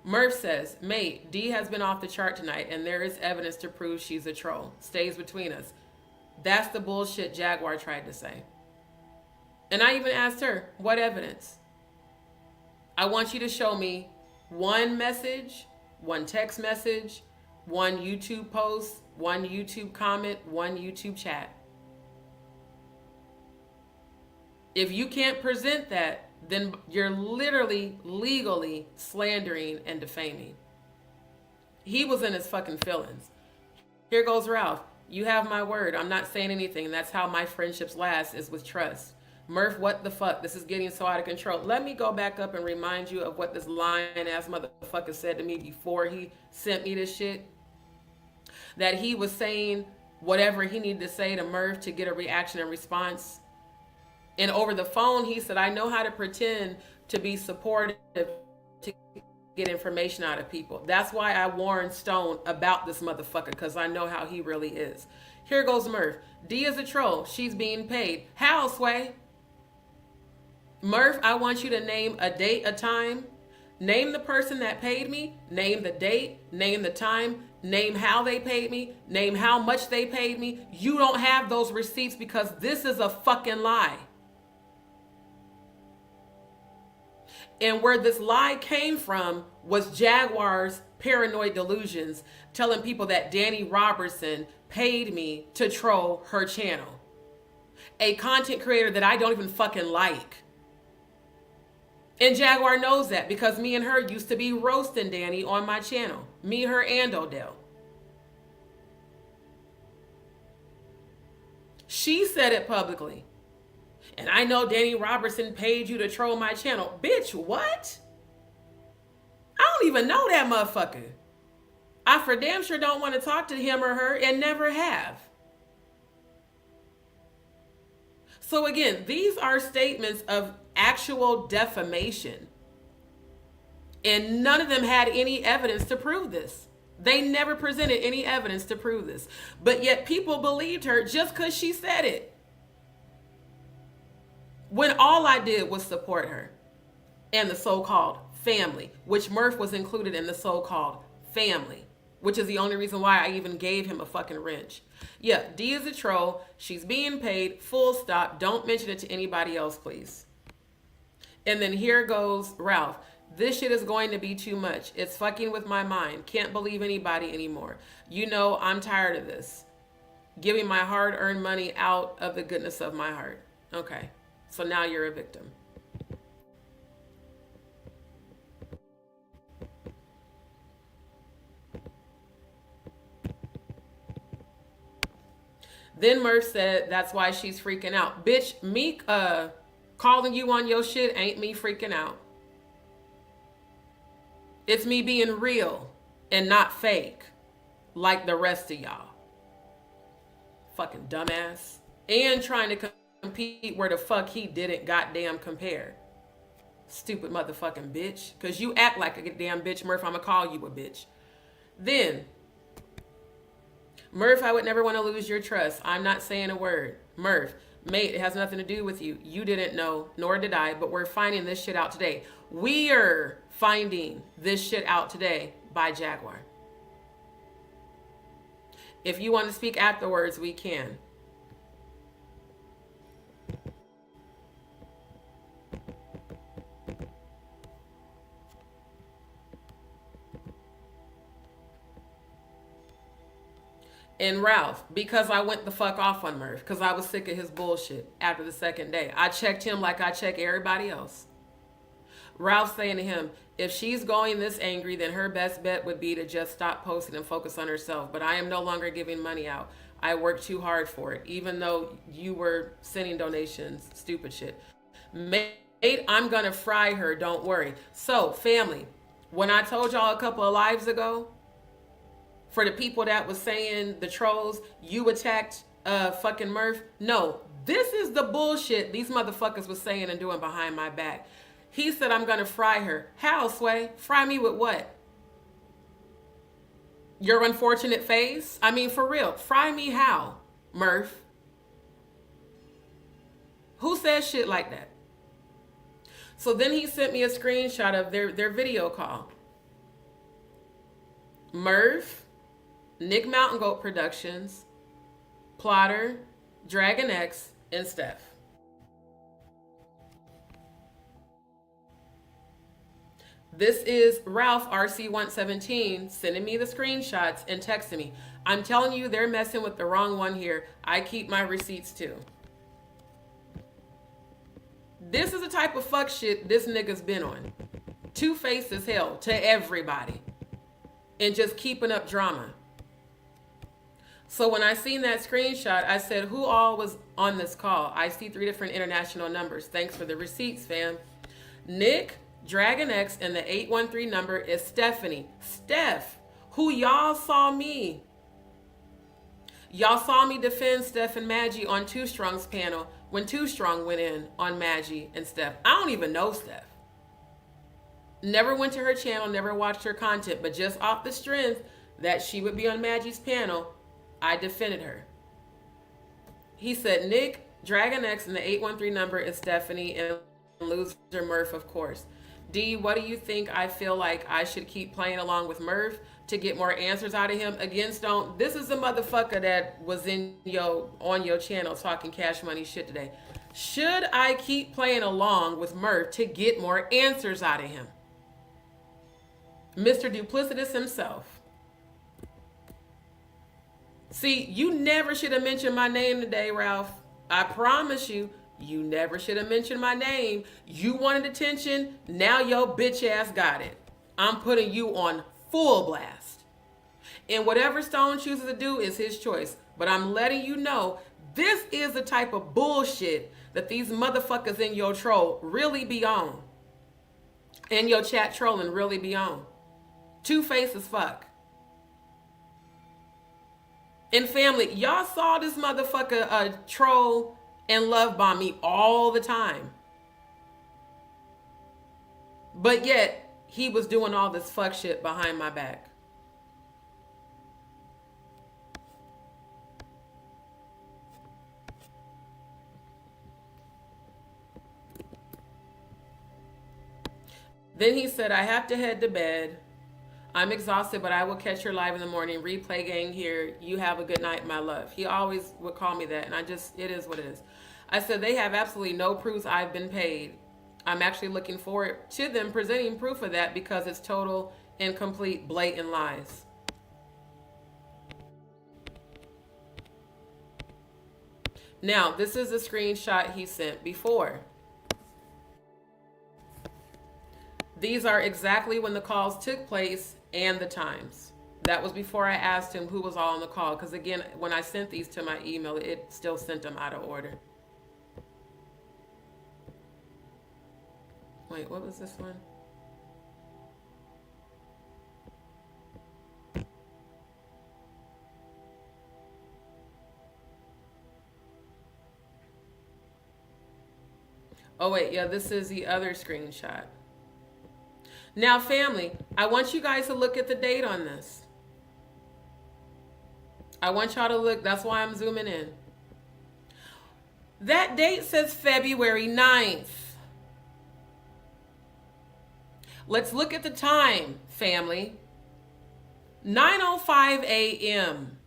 Murph says, mate, D has been off the chart tonight, and there is evidence to prove she's a troll. Stays between us. That's the bullshit Jaguar tried to say. And I even asked her, what evidence? I want you to show me one message, one text message, one YouTube post, one YouTube comment, one YouTube chat. If you can't present that, then you're literally, legally slandering and defaming. He was in his fucking feelings. Here goes Ralph. You have my word. I'm not saying anything. That's how my friendships last, is with trust. Murph, what the fuck? This is getting so out of control. Let me go back up and remind you of what this lying ass motherfucker said to me before he sent me this shit. That he was saying whatever he needed to say to Murph to get a reaction and response. And over the phone, he said, I know how to pretend to be supportive to get information out of people. That's why I warned Stone about this motherfucker, because I know how he really is. Here goes Murph. D is a troll. She's being paid. How, Sway? Murph, I want you to name a date, a time. Name the person that paid me. Name the date. Name the time. Name how they paid me. Name how much they paid me. You don't have those receipts because this is a fucking lie. And where this lie came from was Jaguar's paranoid delusions, telling people that Danny Robertson paid me to troll her channel. A content creator that I don't even fucking like. And Jaguar knows that because me and her used to be roasting Danny on my channel. Me, her, and Odell. She said it publicly. And I know Danny Robertson paid you to troll my channel. Bitch, what? I don't even know that motherfucker. I for damn sure don't want to talk to him or her and never have. So again, these are statements of actual defamation. And none of them had any evidence to prove this. They never presented any evidence to prove this. But yet people believed her just because she said it. When all I did was support her and the so-called family, which Murph was included in the so-called family. which is the only reason why I even gave him a fucking wrench. Yeah, D is a troll. She's being paid. Full stop. Don't mention it to anybody else, please. And then here goes Ralph. This shit is going to be too much. It's fucking with my mind. Can't believe anybody anymore. You know, I'm tired of this. Giving my hard-earned money out of the goodness of my heart. Okay, so now you're a victim. Then Murph said, that's why she's freaking out. Bitch, me calling you on your shit ain't me freaking out. It's me being real and not fake like the rest of y'all. Fucking dumbass. And trying to compete where the fuck he didn't goddamn compare. Stupid motherfucking bitch. Because you act like a damn bitch, Murph. I'm going to call you a bitch. Then, Murph, I would never want to lose your trust. I'm not saying a word. Murph, mate, it has nothing to do with you. You didn't know, nor did I, but we're finding this shit out today. We're finding this shit out today by Jaguar. If you want to speak afterwards, we can. And Ralph, because I went the fuck off on Murph, because I was sick of his bullshit after the second day. I checked him like I check everybody else. Ralph saying to him, if she's going this angry, then her best bet would be to just stop posting and focus on herself. But I am no longer giving money out. I worked too hard for it, even though you were sending donations. Stupid shit. Mate, I'm going to fry her. Don't worry. So, family, when I told y'all a couple of lives ago, for the people that was saying, the trolls, you attacked fucking Murph. No, this is the bullshit these motherfuckers was saying and doing behind my back. He said, I'm going to fry her. How, Sway? Fry me with what? Your unfortunate face? I mean, for real. Fry me how, Murph? Who says shit like that? So then he sent me a screenshot of their video call. Murph, Nick Mountain Goat Productions, Plotter, Dragon X, and Steph. This is Ralph RC117 sending me the screenshots and texting me. I'm telling you, they're messing with the wrong one here. I keep my receipts too. This is the type of fuck shit this nigga's been on. Two-faced as hell to everybody. And just keeping up drama. So when I seen that screenshot, I said, who all was on this call? I see 3 different international numbers. Thanks for the receipts, fam. Nick, Dragon X, and the 813 number is Stephanie. Steph, who y'all saw me. Y'all saw me defend Steph and Madgie on Too Strong's panel when Too Strong went in on Madgie and Steph. I don't even know Steph. Never went to her channel, never watched her content, but just off the strength that she would be on Maggie's panel, I defended her. He said, Nick, Dragon X, and the 813 number is Stephanie, and loser Murph, of course. D, what do you think? I feel like I should keep playing along with Murph to get more answers out of him. Again, Stone, this is the motherfucker that was on your channel talking cash money shit today. Should I keep playing along with Murph to get more answers out of him? Mr. Duplicitous himself. See, you never should have mentioned my name today, Ralph. I promise you, you never should have mentioned my name. You wanted attention, now your bitch ass got it. I'm putting you on full blast. And whatever Stone chooses to do is his choice. But I'm letting you know, this is the type of bullshit that these motherfuckers in your troll really be on. And your chat trolling really be on. Two-faced as fuck. And family, y'all saw this motherfucker troll and love bomb me all the time. But yet, he was doing all this fuck shit behind my back. Then he said, I have to head to bed. I'm exhausted, but I will catch your live in the morning. Replay gang here. You have a good night, my love. He always would call me that, and it is what it is. I said, they have absolutely no proofs I've been paid. I'm actually looking forward to them presenting proof of that because it's total, incomplete, blatant lies. Now, this is a screenshot he sent before. These are exactly when the calls took place and the times. That was before I asked him who was all on the call. Because again, when I sent these to my email, it still sent them out of order. Wait, what was this one? Oh wait, yeah, this is the other screenshot. Now, family, I want you guys to look at the date on this. I want y'all to look. That's why I'm zooming in. That date says February 9th. Let's look at the time, family. 9:05 a.m.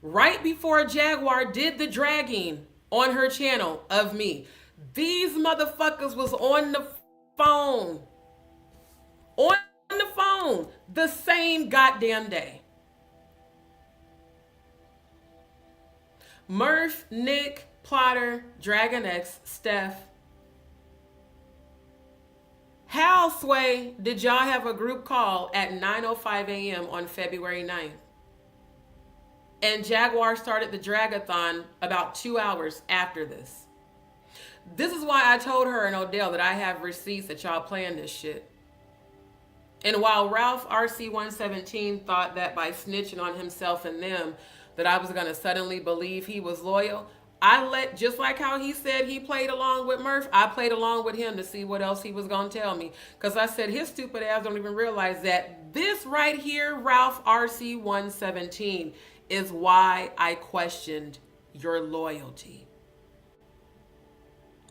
Right before Jaguar did the dragging on her channel of me. These motherfuckers was on the phone. On the phone the same goddamn day. Murph, Nick, Plotter, Dragon X, Steph. How, Sway, did y'all have a group call at 9:05 a.m. on February 9th? And Jaguar started the dragathon about 2 hours after this. This is why I told her and Odell that I have receipts that y'all playing this shit. And while Ralph RC117 thought that by snitching on himself and them that I was going to suddenly believe he was loyal, just like how he said he played along with Murph, I played along with him to see what else he was going to tell me. Because I said his stupid ass don't even realize that this right here, Ralph RC117, is why I questioned your loyalty.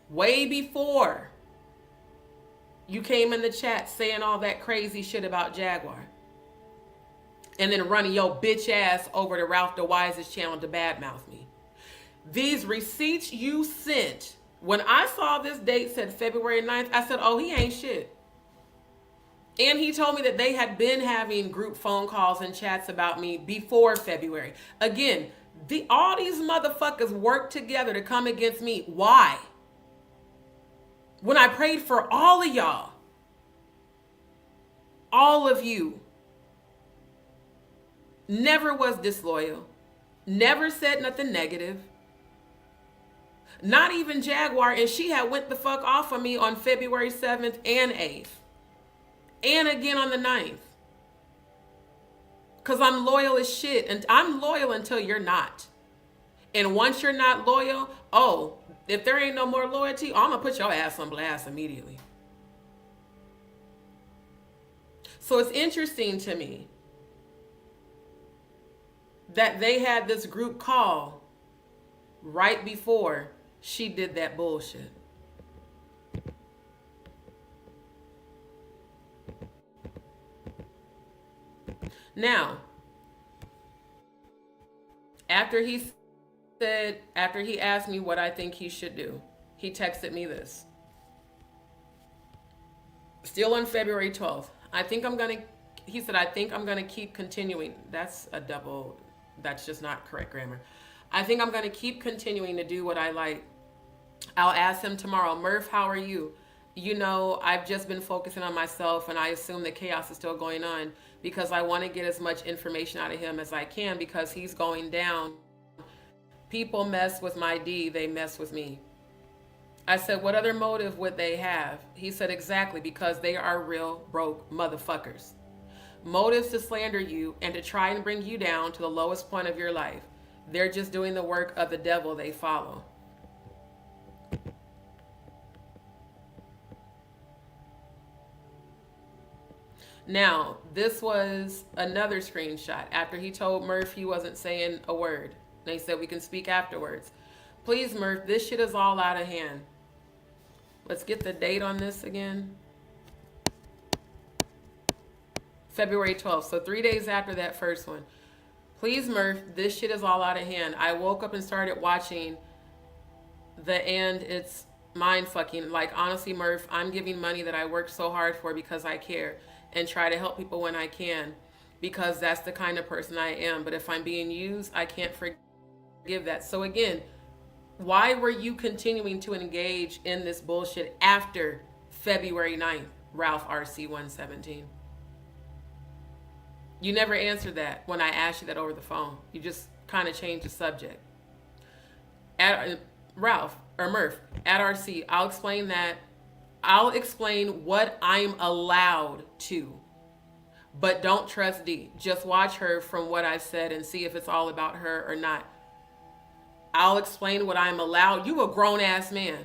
Way before you came in the chat saying all that crazy shit about Jaguar. And then running your bitch ass over to Ralph the Wise's channel to badmouth me. These receipts you sent, when I saw this date said February 9th, I said, oh, he ain't shit. And he told me that they had been having group phone calls and chats about me before February. Again, all these motherfuckers worked together to come against me. Why? When I prayed for all of y'all, all of you, never was disloyal, never said nothing negative, not even Jaguar, and she had went the fuck off of me on February 7th and 8th, and again on the 9th, because I'm loyal as shit, and I'm loyal until you're not. And once you're not loyal, oh, if there ain't no more loyalty, I'm going to put your ass on blast immediately. So it's interesting to me that they had this group call right before she did that bullshit. Now, after he asked me what I think he should do, he texted me this. Still on February 12th. He said, I think I'm going to keep continuing. That's just not correct grammar. I think I'm going to keep continuing to do what I like. I'll ask him tomorrow, Murph, how are you? You know, I've just been focusing on myself, and I assume that chaos is still going on because I want to get as much information out of him as I can because he's going down. People mess with my D, they mess with me. I said, what other motive would they have? He said, exactly, because they are real broke motherfuckers. Motives to slander you and to try and bring you down to the lowest point of your life. They're just doing the work of the devil they follow. Now, this was another screenshot after he told Murph he wasn't saying a word. They said we can speak afterwards. Please, Murph, this shit is all out of hand. Let's get the date on this again. February 12th. So 3 days after that first one. Please, Murph, this shit is all out of hand. I woke up and started watching and it's mind fucking. Like, honestly, Murph, I'm giving money that I worked so hard for because I care and try to help people when I can because that's the kind of person I am. But if I'm being used, I can't forgive that. So again, why were you continuing to engage in this bullshit after February 9th, Ralph RC 117? You never answered that when I asked you that over the phone. You just kind of changed the subject. Ralph or Murph at RC, I'll explain that. I'll explain what I'm allowed to. But don't trust D. Just watch her from what I said and see if it's all about her or not. I'll explain what I'm allowed. You a grown ass man.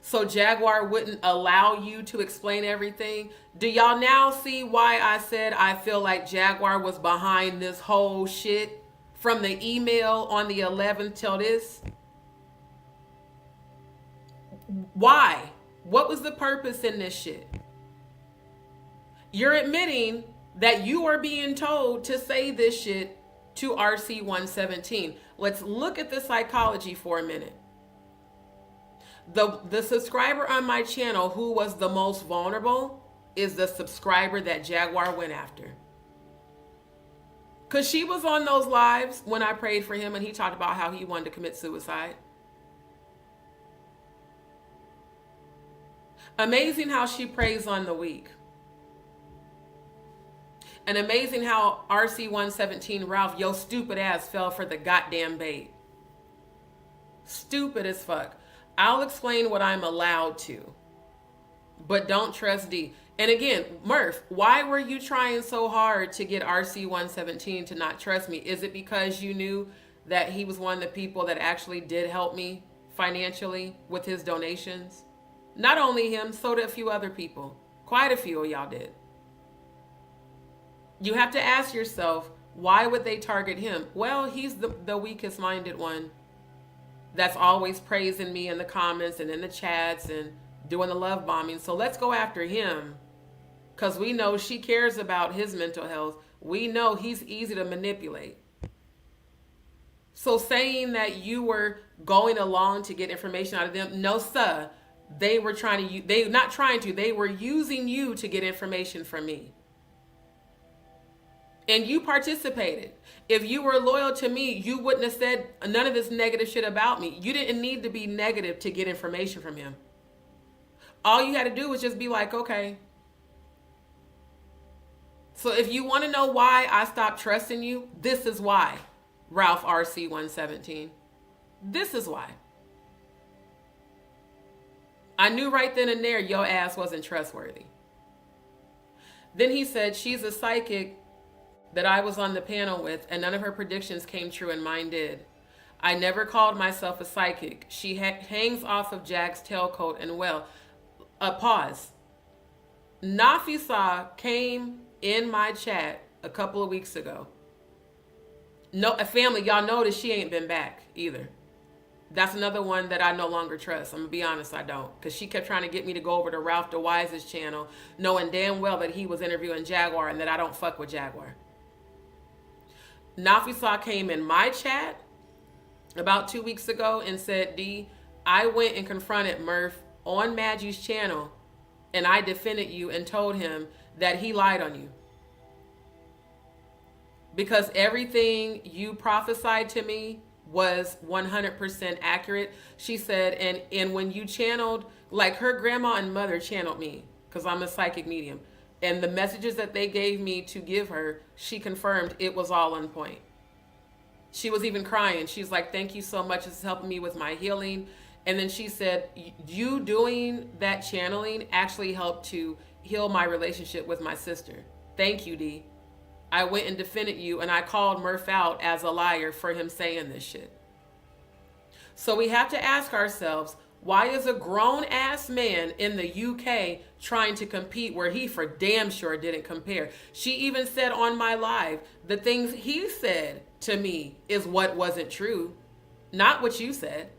So Jaguar wouldn't allow you to explain everything. Do y'all now see why I said I feel like Jaguar was behind this whole shit from the email on the 11th till this? Why? What was the purpose in this shit? You're admitting that you are being told to say this shit to RC 117. Let's look at the psychology for a minute. The subscriber on my channel who was the most vulnerable is the subscriber that Jaguar went after. Because she was on those lives when I prayed for him and he talked about how he wanted to commit suicide. Amazing how she preys on the weak. And amazing how RC 117 Ralph, yo stupid ass, fell for the goddamn bait. Stupid as fuck. I'll explain what I'm allowed to. But don't trust D. And again, Murph, why were you trying so hard to get RC 117 to not trust me? Is it because you knew that he was one of the people that actually did help me financially with his donations? Not only him, so did a few other people. Quite a few of y'all did. You have to ask yourself, why would they target him? Well, he's the weakest minded one that's always praising me in the comments and in the chats and doing the love bombing. So let's go after him because we know she cares about his mental health. We know he's easy to manipulate. So saying that you were going along to get information out of them, no, sir. They were they were using you to get information from me. And you participated. If you were loyal to me, you wouldn't have said none of this negative shit about me. You didn't need to be negative to get information from him. All you had to do was just be like, okay. So if you want to know why I stopped trusting you, this is why, Ralph RC 117. This is why. I knew right then and there your ass wasn't trustworthy. Then he said, she's a psychic that I was on the panel with, and none of her predictions came true and mine did. I never called myself a psychic. She hangs off of Jag's tailcoat and well, pause. Nafisa came in my chat a couple of weeks ago. No, a family, y'all notice she ain't been back either. That's another one that I no longer trust. I'm gonna be honest, I don't. Because she kept trying to get me to go over to Ralph DeWise's channel, knowing damn well that he was interviewing Jaguar and that I don't fuck with Jaguar. Nafisa came in my chat about 2 weeks ago and said, D, I went and confronted Murph on Maggie's channel and I defended you and told him that he lied on you. Because everything you prophesied to me was 100% accurate. She said, and when you channeled, like her grandma and mother channeled me because I'm a psychic medium. And the messages that they gave me to give her, she confirmed it was all on point. She was even crying. She's like, thank you so much. This is helping me with my healing. And then she said, you doing that channeling actually helped to heal my relationship with my sister. Thank you, D. I went and defended you and I called Murph out as a liar for him saying this shit. So we have to ask ourselves, why is a grown-ass man in the UK trying to compete where he for damn sure didn't compare? She even said on my live, the things he said to me is what wasn't true, not what you said.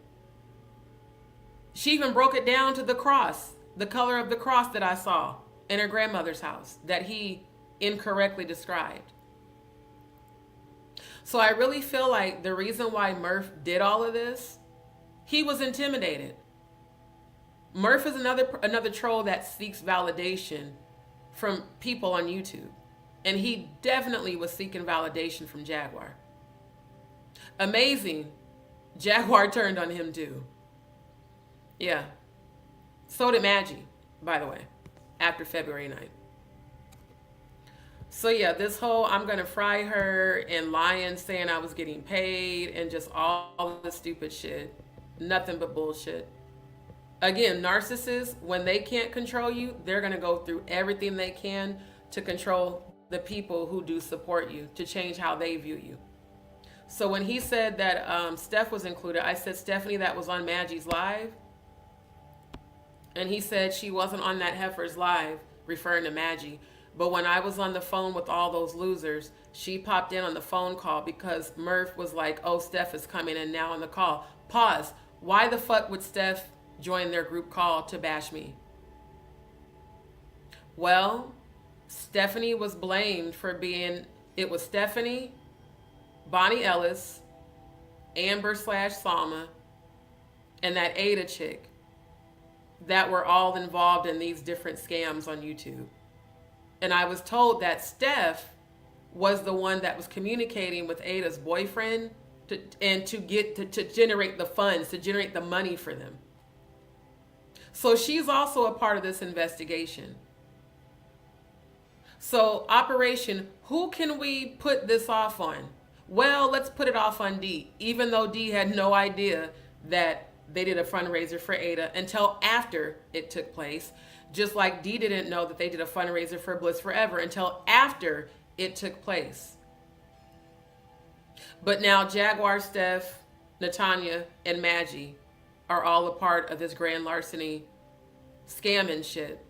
She even broke it down to the cross, the color of the cross that I saw in her grandmother's house that he incorrectly described. So I really feel like the reason why Murph did all of this, he was intimidated. Murph is another troll that seeks validation from people on YouTube. And he definitely was seeking validation from Jaguar. Amazing. Jaguar turned on him too. Yeah. So did Madgie, by the way, after February 9th. So yeah, this whole I'm going to fry her and lying, saying I was getting paid and just all the stupid shit. Nothing but bullshit. Again, narcissists, when they can't control you, they're going to go through everything they can to control the people who do support you, to change how they view you. So when he said that Steph was included, I said, Stephanie, that was on Maggie's live. And he said she wasn't on that heifer's live, referring to Madgie. But when I was on the phone with all those losers, she popped in on the phone call because Murph was like, oh, Steph is coming in now on the call. Pause. Why the fuck would Steph join their group call to bash me? Well, Stephanie was blamed for being, it was Stephanie, Bonnie Ellis, Amber/Salma, and that Ada chick that were all involved in these different scams on YouTube. And I was told that Steph was the one that was communicating with Ada's boyfriend to generate the funds, to generate the money for them. So she's also a part of this investigation. So Operation, who can we put this off on? Well, let's put it off on D, even though D had no idea that they did a fundraiser for Ada until after it took place. Just like D didn't know that they did a fundraiser for Bliss Forever until after it took place. But now Jaguar, Steph, Natanya, and Madgie are all a part of this grand larceny scam and shit.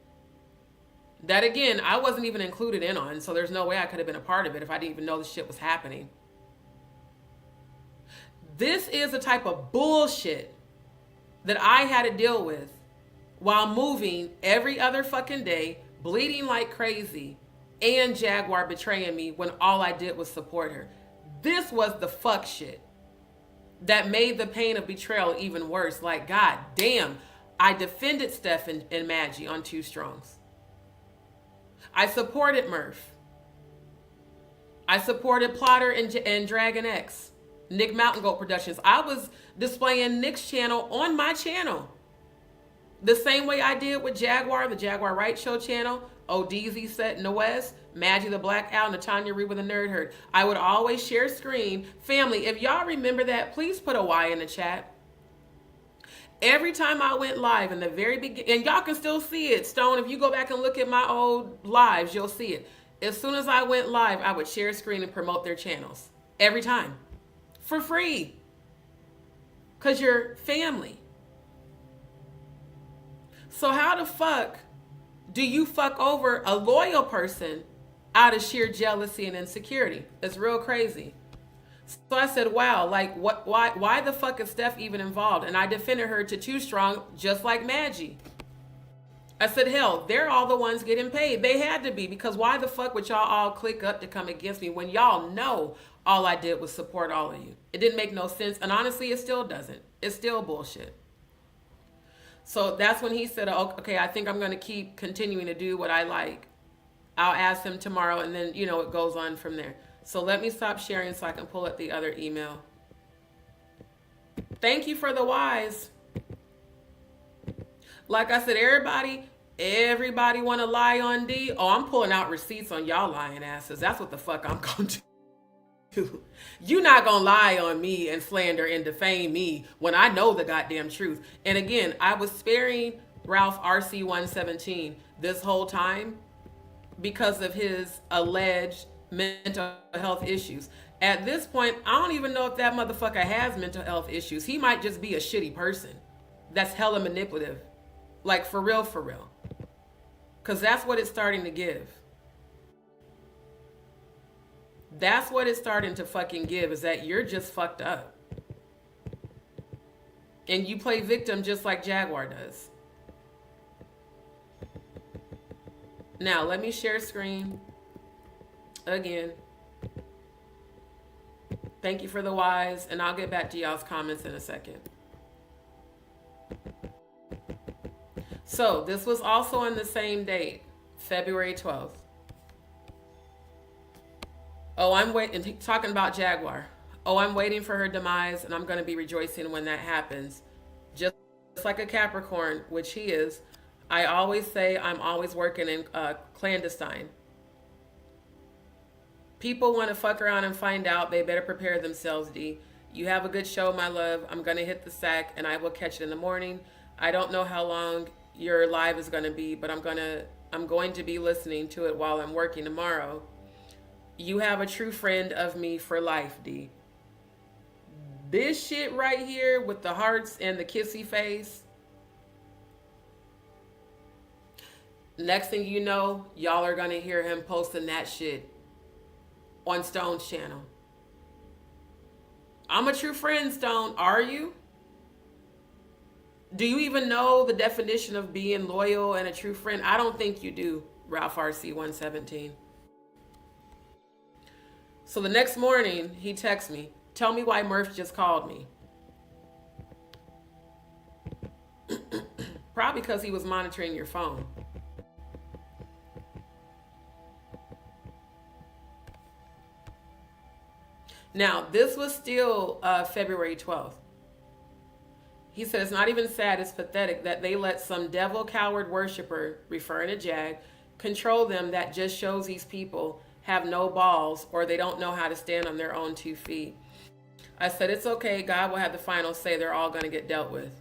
That again, I wasn't even included in on, so there's no way I could have been a part of it if I didn't even know this shit was happening. This is the type of bullshit that I had to deal with while moving every other fucking day, bleeding like crazy, and Jaguar betraying me when all I did was support her. This was the fuck shit that made the pain of betrayal even worse. Like, god damn, I defended Steph and Madgie on Two Strongs. I supported Murph. I supported Plotter and Dragon X, Nick Mountain Goat Productions. I was displaying Nick's channel on my channel. The same way I did with Jaguar, the Jaguar Wright Show channel, ODZ Set in the West, Madgie the Black Owl, Natanya Reba the Nerd Herd. I would always share screen. Family, if y'all remember that, please put a Y in the chat. Every time I went live in the very beginning, and y'all can still see it, Stone, if you go back and look at my old lives, you'll see it. As soon as I went live, I would share screen and promote their channels. Every time. For free. Because you're family. So how the fuck do you fuck over a loyal person out of sheer jealousy and insecurity? It's real crazy. So I said, wow, like why the fuck is Steph even involved? And I defended her to Too Strong, just like Madgie. I said, hell, they're all the ones getting paid. They had to be, because why the fuck would y'all all click up to come against me when y'all know all I did was support all of you? It didn't make no sense. And honestly, it still doesn't. It's still bullshit. So that's when he said, oh, okay, I think I'm going to keep continuing to do what I like. I'll ask him tomorrow, and then, it goes on from there. So let me stop sharing so I can pull up the other email. Thank you for the whys. Like I said, everybody want to lie on D. Oh, I'm pulling out receipts on y'all lying asses. That's what the fuck I'm going to do. You're not going to lie on me and slander and defame me when I know the goddamn truth. And again, I was sparing Ralph RC117 this whole time because of his alleged mental health issues. At this point, I don't even know if that motherfucker has mental health issues. He might just be a shitty person that's hella manipulative. Like, for real, for real. Because that's what it's starting to give. That's what it's starting to fucking give, is that you're just fucked up. And you play victim just like Jaguar does. Now, let me share screen again. Thank you for the whys, and I'll get back to y'all's comments in a second. So, this was also on the same date, February 12th. Oh, I'm waiting, talking about Jaguar. Oh, I'm waiting for her demise, and I'm going to be rejoicing when that happens. Just like a Capricorn, which he is, I always say I'm always working in clandestine. People want to fuck around and find out. They better prepare themselves, D. You have a good show, my love. I'm going to hit the sack, and I will catch it in the morning. I don't know how long your live is going to be, but I'm going to be listening to it while I'm working tomorrow. You have a true friend of me for life, D. This shit right here with the hearts and the kissy face. Next thing you know, y'all are going to hear him posting that shit on Stone's channel. I'm a true friend, Stone. Are you? Do you even know the definition of being loyal and a true friend? I don't think you do, Ralph RC 117. So the next morning, he texts me, tell me why Murph just called me. Probably because he was monitoring your phone. Now, this was still February 12th. He said, it's not even sad, it's pathetic that they let some devil coward worshiper, referring to Jag, control them. That just shows these people have no balls or they don't know how to stand on their own 2 feet. I said, it's okay. God will have the final say. They're all going to get dealt with.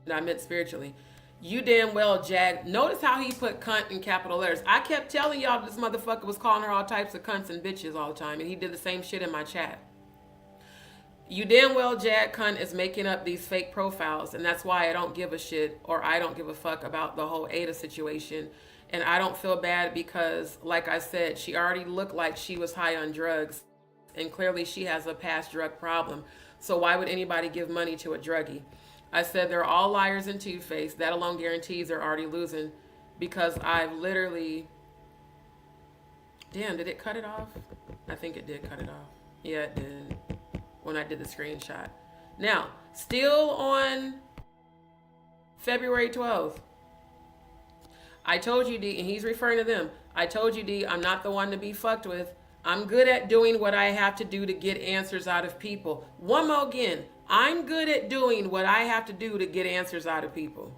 And I meant spiritually. You damn well, Jag. Notice how he put cunt in capital letters. I kept telling y'all this motherfucker was calling her all types of cunts and bitches all the time. And he did the same shit in my chat. You damn well, Jag cunt is making up these fake profiles. And that's why I don't give a shit, or I don't give a fuck about the whole Ada situation. And I don't feel bad because, like I said, she already looked like she was high on drugs. And clearly she has a past drug problem. So why would anybody give money to a druggie? I said they're all liars and two-faced. That alone guarantees they're already losing, because I've literally... Damn, did it cut it off? I think it did cut it off. Yeah, it did. When I did the screenshot. Now, still on February 12th. I told you, D, and he's referring to them. I told you, D, I'm not the one to be fucked with. I'm good at doing what I have to do to get answers out of people. One more again. I'm good at doing what I have to do to get answers out of people.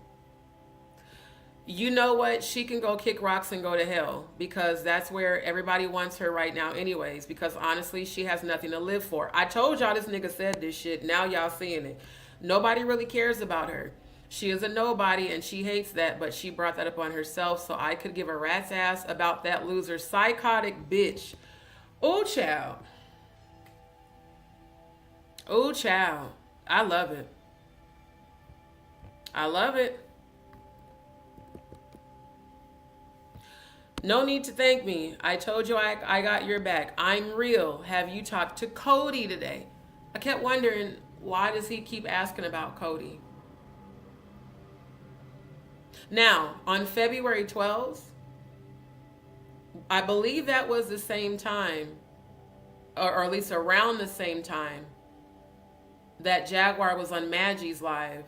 You know what? She can go kick rocks and go to hell, because that's where everybody wants her right now anyways, because honestly, she has nothing to live for. I told y'all this nigga said this shit. Now y'all seeing it. Nobody really cares about her. She is a nobody and she hates that, but she brought that upon herself, so I could give a rat's ass about that loser psychotic bitch. Oh, child. Oh, child. I love it. I love it. No need to thank me. I told you I got your back. I'm real. Have you talked to Cody today? I kept wondering, why does he keep asking about Cody? Now, on February 12th, I believe that was the same time, or at least around the same time, that Jaguar was on Madgie's live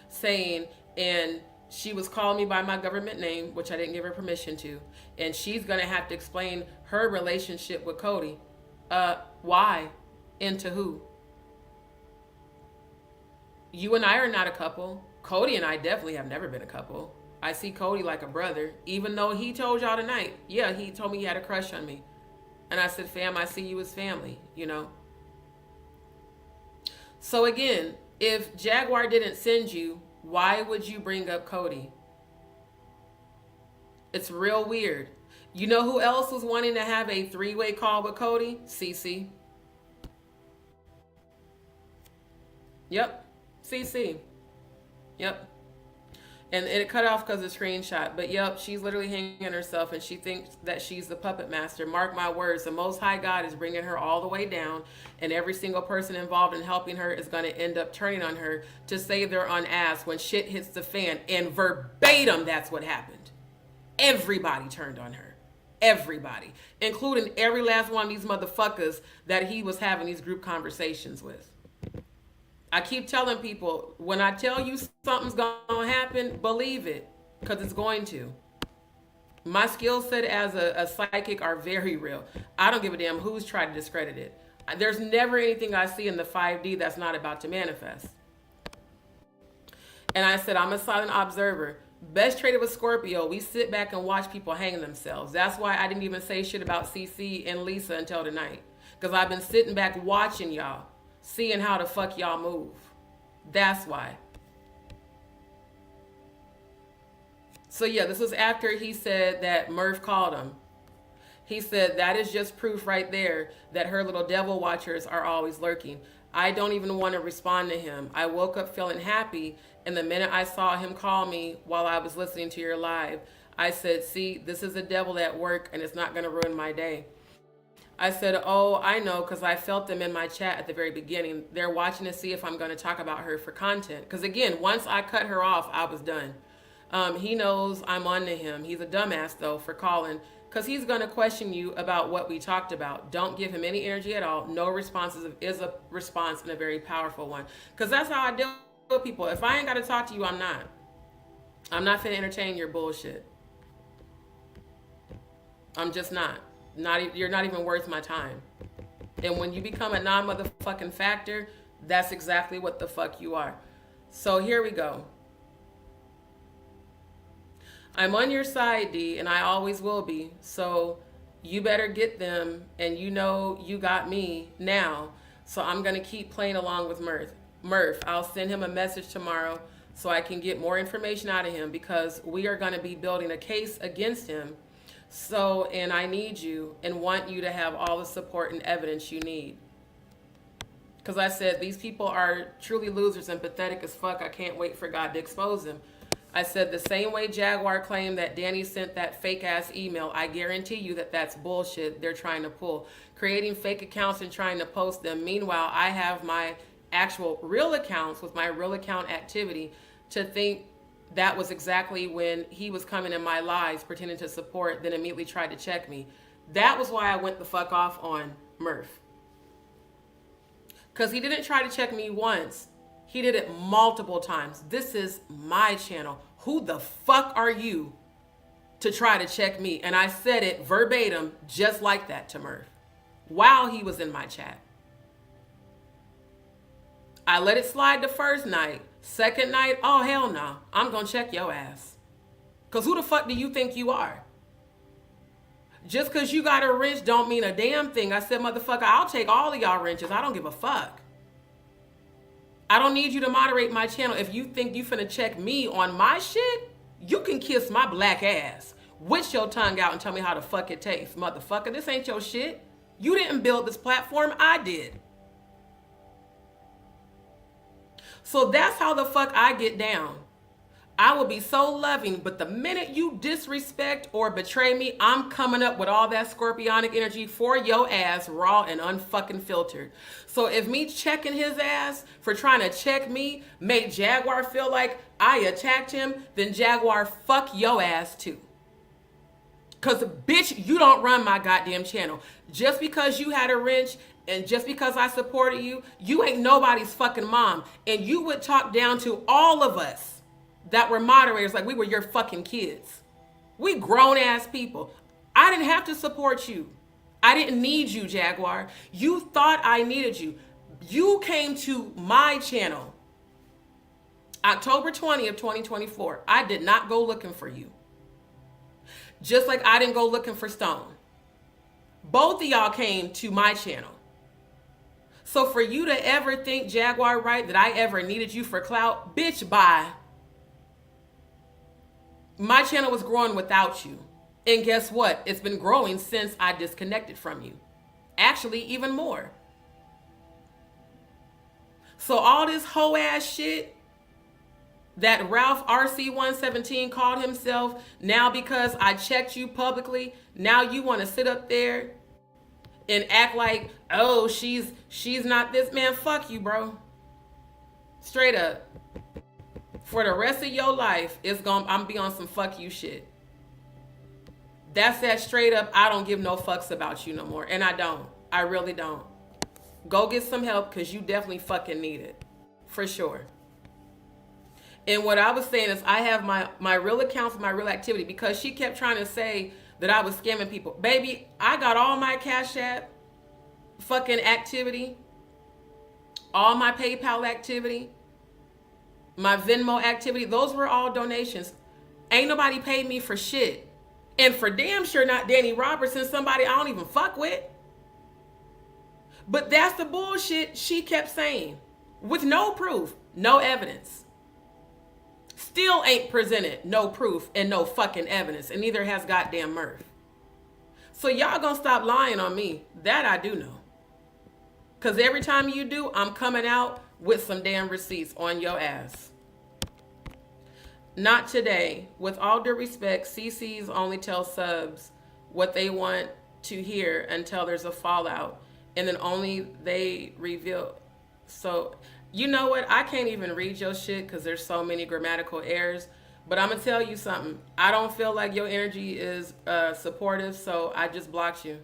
saying, and she was calling me by my government name, which I didn't give her permission to, and she's going to have to explain her relationship with Cody. Why? And to who? You and I are not a couple. Cody and I definitely have never been a couple. I see Cody like a brother, even though he told y'all tonight. Yeah, he told me he had a crush on me. And I said, fam, I see you as family, you know. So again, if Jaguar didn't send you, why would you bring up Cody? It's real weird. You know who else was wanting to have a three-way call with Cody? CC. Yep. CC. Yep. And it cut off because of the screenshot. But yep, she's literally hanging herself and she thinks that she's the puppet master. Mark my words, the Most High God is bringing her all the way down, and every single person involved in helping her is going to end up turning on her to save their own ass when shit hits the fan. And verbatim, that's what happened. Everybody turned on her. Everybody, including every last one of these motherfuckers that he was having these group conversations with. I keep telling people, when I tell you something's gonna happen, believe it, because it's going to. My skill set as a psychic are very real. I don't give a damn who's tried to discredit it. There's never anything I see in the 5D that's not about to manifest. And I said, I'm a silent observer. Best traded with Scorpio, we sit back and watch people hang themselves. That's why I didn't even say shit about CC and Lisa until tonight. Because I've been sitting back watching y'all, seeing how the fuck y'all move. That's why. So yeah, this was after he said that Murph called him. He said, that is just proof right there that her little devil watchers are always lurking. I don't even want to respond to him. I woke up feeling happy, and the minute I saw him call me while I was listening to your live, I said, see, this is a devil at work, and it's not going to ruin my day. I said, oh, I know, because I felt them in my chat at the very beginning. They're watching to see if I'm going to talk about her for content. Because again, once I cut her off, I was done. He knows I'm on to him. He's a dumbass, though, for calling, because he's going to question you about what we talked about. Don't give him any energy at all. No response is a response, and a very powerful one. Because that's how I deal with people. If I ain't got to talk to you, I'm not. I'm not finna entertain your bullshit. I'm just not. You're not even worth my time. And when you become a non-motherfucking factor, that's exactly what the fuck you are. So here we go. I'm on your side, D, and I always will be. So you better get them, and you know you got me now. So I'm going to keep playing along with Murph, I'll send him a message tomorrow so I can get more information out of him, because we are going to be building a case against him. So, and I need you and want you to have all the support and evidence you need. Because I said, these people are truly losers and pathetic as fuck. I can't wait for God to expose them. I said, the same way Jaguar claimed that Danny sent that fake ass email, I guarantee you that that's bullshit they're trying to pull. Creating fake accounts and trying to post them. Meanwhile, I have my actual real accounts with my real account activity to think that was exactly when he was coming in my lives pretending to support, then immediately tried to check me. That was why I went the fuck off on Murph. Because he didn't try to check me once. He did it multiple times. This is my channel. Who the fuck are you to try to check me? And I said it verbatim just like that to Murph while he was in my chat. I let it slide the first night. Second night, oh hell no. I'm gonna check your ass. Cause who the fuck do you think you are? Just cause you got a wrench don't mean a damn thing. I said, motherfucker, I'll take all of y'all wrenches. I don't give a fuck. I don't need you to moderate my channel. If you think you finna check me on my shit, you can kiss my black ass. With your tongue out and tell me how the fuck it tastes. Motherfucker, this ain't your shit. You didn't build this platform, I did. So that's how the fuck I get down. I will be so loving, but the minute you disrespect or betray me, I'm coming up with all that scorpionic energy for your ass, raw and unfucking filtered. So if me checking his ass for trying to check me made Jaguar feel like I attacked him, then Jaguar, fuck your ass too. Cause bitch, you don't run my goddamn channel. Just because you had a wrench and just because I supported you, you ain't nobody's fucking mom. And you would talk down to all of us that were moderators like we were your fucking kids. We grown ass people. I didn't have to support you. I didn't need you, Jaguar. You thought I needed you. You came to my channel October 20th, 2024. I did not go looking for you. Just like I didn't go looking for Stone. Both of y'all came to my channel. So for you to ever think, Jaguar Wright, that I ever needed you for clout, bitch, bye. My channel was growing without you. And guess what? It's been growing since I disconnected from you. Actually, even more. So all this hoe ass shit that Ralph RC117 called himself, now because I checked you publicly, now you want to sit up there and act like, oh, she's not this. Man, fuck you, bro. Straight up. For the rest of your life, I'm be on some fuck you shit. That's that straight up, I don't give no fucks about you no more. And I don't. I really don't. Go get some help because you definitely fucking need it. For sure. And what I was saying is I have my real accounts, my real activity, because she kept trying to say that I was scamming people. Baby, I got all my Cash App fucking activity, all my PayPal activity, my Venmo activity. Those were all donations. Ain't nobody paid me for shit. And for damn sure not Danny Robertson, somebody I don't even fuck with. But that's the bullshit she kept saying. With no proof, no evidence. Still ain't presented no proof and no fucking evidence. And neither has goddamn Murph. So y'all gonna stop lying on me. That I do know. Because every time you do, I'm coming out with some damn receipts on your ass. Not today. With all due respect, CCs only tell subs what they want to hear until there's a fallout. And then only they reveal. So, you know what? I can't even read your shit because there's so many grammatical errors. But I'm going to tell you something. I don't feel like your energy is supportive, so I just blocked you.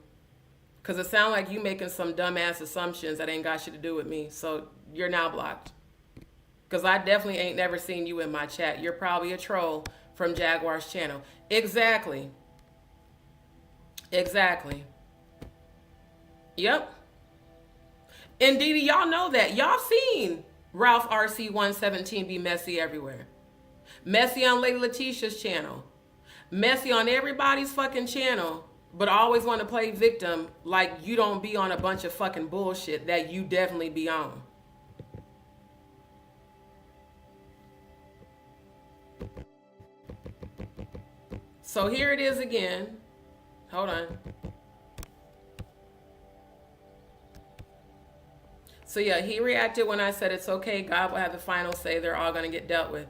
Because it sounds like you making some dumbass assumptions that ain't got shit to do with me. So, you're now blocked. Because I definitely ain't never seen you in my chat. You're probably a troll from Jaguar's channel. Exactly. Exactly. Yep. Indeed, y'all know that. Y'all seen Ralph RC 117 be messy everywhere. Messy on Lady Letitia's channel. Messy on everybody's fucking channel. But always want to play victim like you don't be on a bunch of fucking bullshit that you definitely be on. So here it is again. Hold on. So yeah, he reacted when I said it's okay. God will have the final say. They're all going to get dealt with.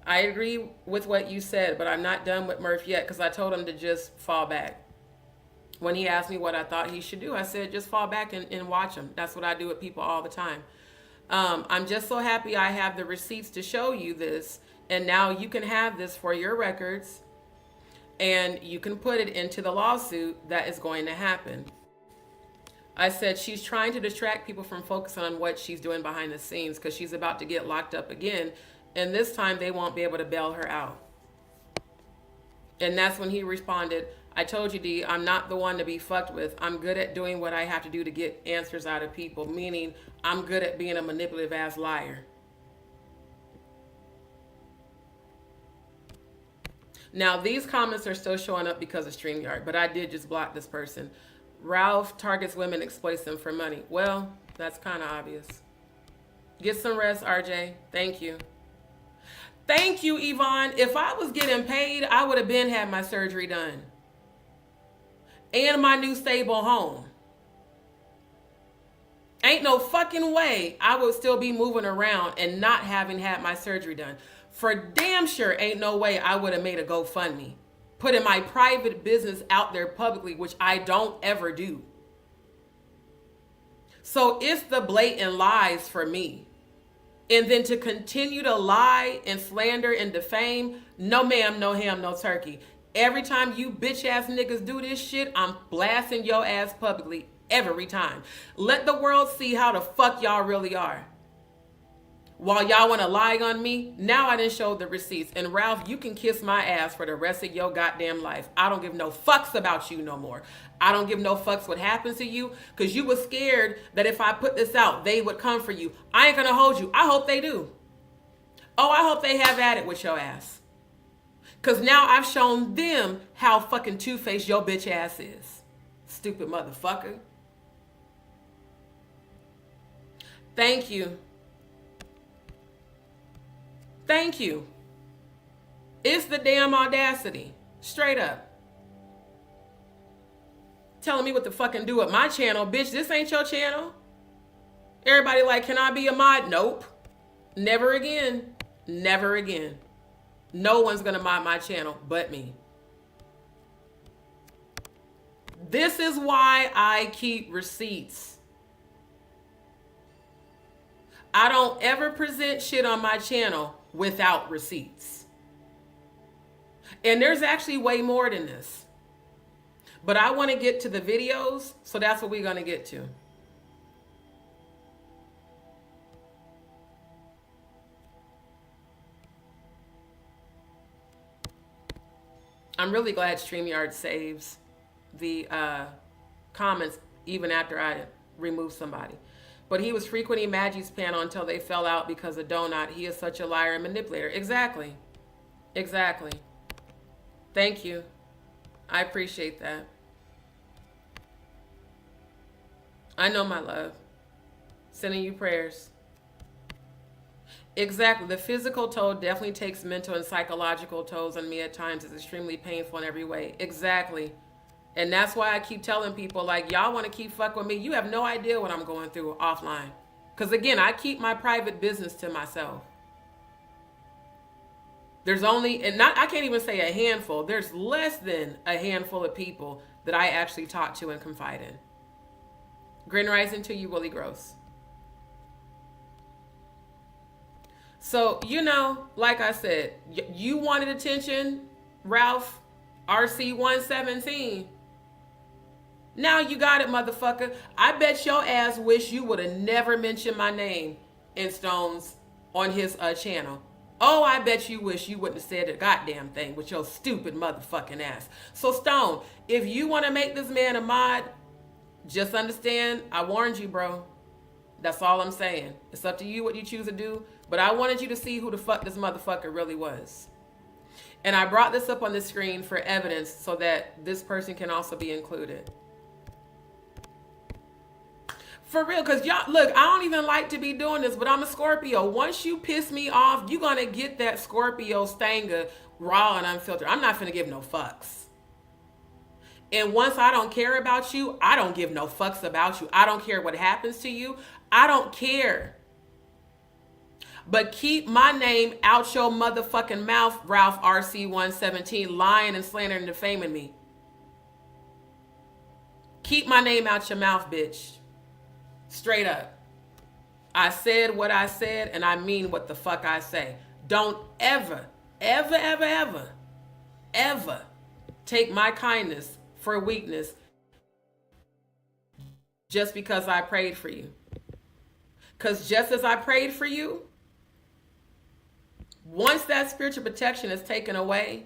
I agree with what you said, but I'm not done with Murph yet because I told him to just fall back. When he asked me what I thought he should do, I said just fall back and watch him. That's what I do with people all the time. I'm just so happy I have the receipts to show you this. And now you can have this for your records. And you can put it into the lawsuit that is going to happen. I said she's trying to distract people from focusing on what she's doing behind the scenes because she's about to get locked up again. And this time they won't be able to bail her out. And that's when he responded, I told you, D, I'm not the one to be fucked with. I'm good at doing what I have to do to get answers out of people. Meaning I'm good at being a manipulative ass liar. Now, these comments are still showing up because of StreamYard, but I did just block this person. Ralph targets women, exploits them for money. Well, that's kind of obvious. Get some rest, RJ. Thank you. Thank you, Yvonne. If I was getting paid, I would have been had my surgery done. And my new stable home. Ain't no fucking way I would still be moving around and not having had my surgery done. For damn sure ain't no way I would have made a GoFundMe. Putting my private business out there publicly, which I don't ever do. So it's the blatant lies for me. And then to continue to lie and slander and defame, no ma'am, no ham, no turkey. Every time you bitch ass niggas do this shit, I'm blasting your ass publicly every time. Let the world see how the fuck y'all really are. While y'all want to lie on me, now I done showed the receipts. And Ralph, you can kiss my ass for the rest of your goddamn life. I don't give no fucks about you no more. I don't give no fucks what happens to you because you was scared that if I put this out, they would come for you. I ain't going to hold you. I hope they do. Oh, I hope they have at it with your ass. Because now I've shown them how fucking two-faced your bitch ass is. Stupid motherfucker. Thank you. Thank you. It's the damn audacity. Straight up. Telling me what to fucking do with my channel. Bitch, this ain't your channel. Everybody like, can I be a mod? Nope. Never again. Never again. No one's gonna mod my channel but me. This is why I keep receipts. I don't ever present shit on my channel without receipts. And there's actually way more than this. But I want to get to the videos, so that's what we're going to get to. I'm really glad StreamYard saves the comments even after I remove somebody. But he was frequenting Maggie's panel until they fell out because of Donut. He is such a liar and manipulator. Exactly. Exactly. Thank you. I appreciate that. I know, my love. Sending you prayers. Exactly. The physical toll definitely takes mental and psychological tolls on me at times. It's extremely painful in every way. Exactly. And that's why I keep telling people, like, y'all want to keep fucking with me. You have no idea what I'm going through offline. Because, again, I keep my private business to myself. There's only, and not, I can't even say a handful. There's less than a handful of people that I actually talk to and confide in. Grand rising to you, Willie Gross. So, you know, like I said, you wanted attention, Ralph, RC117. Now you got it, motherfucker. I bet your ass wish you would have never mentioned my name in Stone's on his channel. Oh, I bet you wish you wouldn't have said a goddamn thing with your stupid motherfucking ass. So, Stone, if you want to make this man a mod, just understand, I warned you, bro. That's all I'm saying. It's up to you what you choose to do. But I wanted you to see who the fuck this motherfucker really was. And I brought this up on the screen for evidence so that this person can also be included. For real, because y'all, look, I don't even like to be doing this, but I'm a Scorpio. Once you piss me off, you're going to get that Scorpio stanger raw and unfiltered. I'm not finna give no fucks. And once I don't care about you, I don't give no fucks about you. I don't care what happens to you. I don't care. But keep my name out your motherfucking mouth, Ralph RC117, lying and slandering and defaming me. Keep my name out your mouth, bitch. Straight up. I said what I said, and I mean what the fuck I say. Don't ever, ever, ever, ever, ever take my kindness for weakness just because I prayed for you. Because just as I prayed for you, once that spiritual protection is taken away,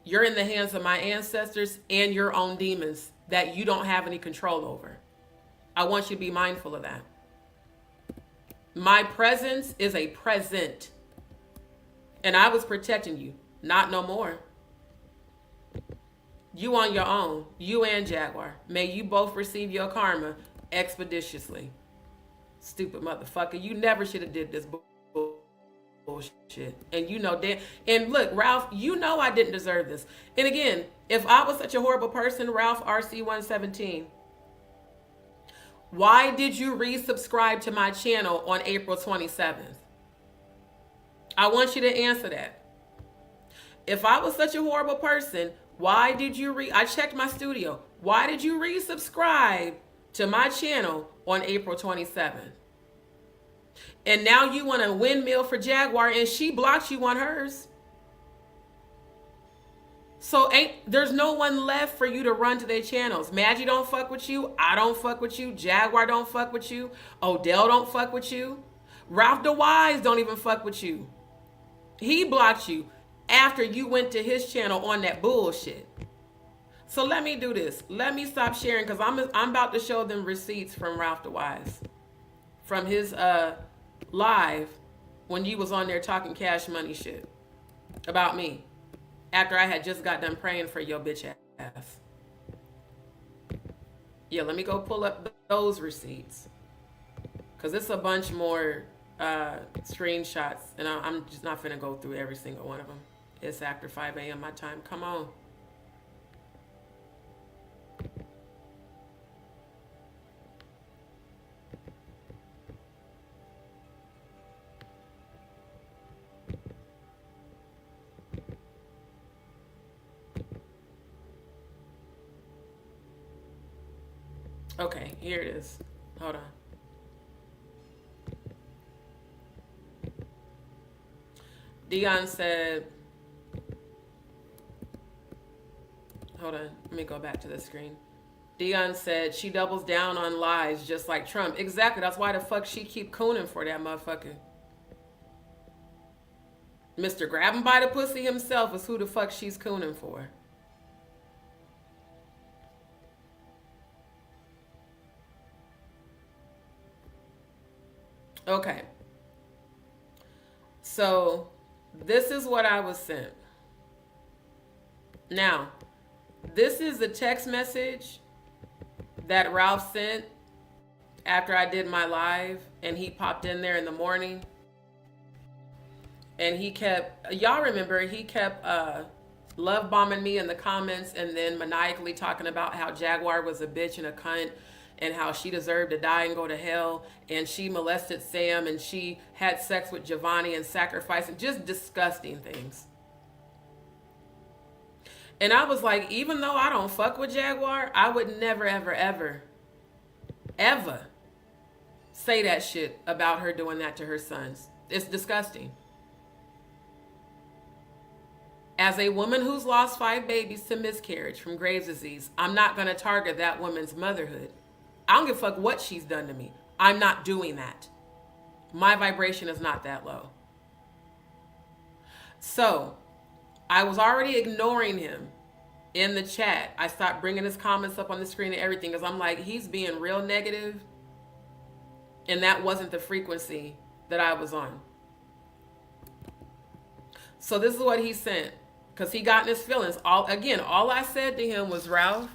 you're in the hands of my ancestors and your own demons that you don't have any control over. I want you to be mindful of that. My presence is a present. And I was protecting you. Not no more. You on your own. You and Jaguar. May you both receive your karma expeditiously. Stupid motherfucker. You never should have did this bullshit. And you know that. And look, Ralph, you know I didn't deserve this. And again, if I was such a horrible person, Ralph RC117, why did you resubscribe to my channel on April 27th? I want you to answer that. If I was such a horrible person, why did you I checked my studio. Why did you resubscribe to my channel on April 27th? And now you want a windmill for Jaguar and she blocked you on hers. So there's no one left for you to run to their channels. Madgie don't fuck with you. I don't fuck with you. Jaguar don't fuck with you. Odell don't fuck with you. Ralph the Wise don't even fuck with you. He blocked you after you went to his channel on that bullshit. So let me do this. Let me stop sharing because I'm about to show them receipts from Ralph the Wise. From his live when you was on there talking cash money shit about me. After I had just got done praying for your bitch ass. Yeah, let me go pull up those receipts. Because it's a bunch more screenshots. And I'm just not finna go through every single one of them. It's after 5 a.m. my time. Come on. Okay, here it is. Hold on. Dion said, Hold on. Let me go back to the screen. Dion said she doubles down on lies just like Trump. Exactly. That's why the fuck she keep cooning for that motherfucker. Mr. Grab him by the pussy himself is who the fuck she's cooning for. Okay. So this is what I was sent. Now, this is the text message that Ralph sent after I did my live, and he popped in there in the morning. And he kept, y'all remember, he kept love bombing me in the comments and then maniacally talking about how Jaguar was a bitch and a cunt and how she deserved to die and go to hell, and she molested Sam and she had sex with Giovanni and sacrificing, just disgusting things. And I was like, even though I don't fuck with Jaguar, I would never, ever, ever, ever say that shit about her doing that to her sons. It's disgusting. As a woman who's lost 5 babies to miscarriage from Graves' disease, I'm not going to target that woman's motherhood. I don't give a fuck what she's done to me. I'm not doing that. My vibration is not that low. So, I was already ignoring him in the chat. I stopped bringing his comments up on the screen and everything because I'm like, he's being real negative, and that wasn't the frequency that I was on. So this is what he sent, because he got in his feelings. All I said to him was, Ralph,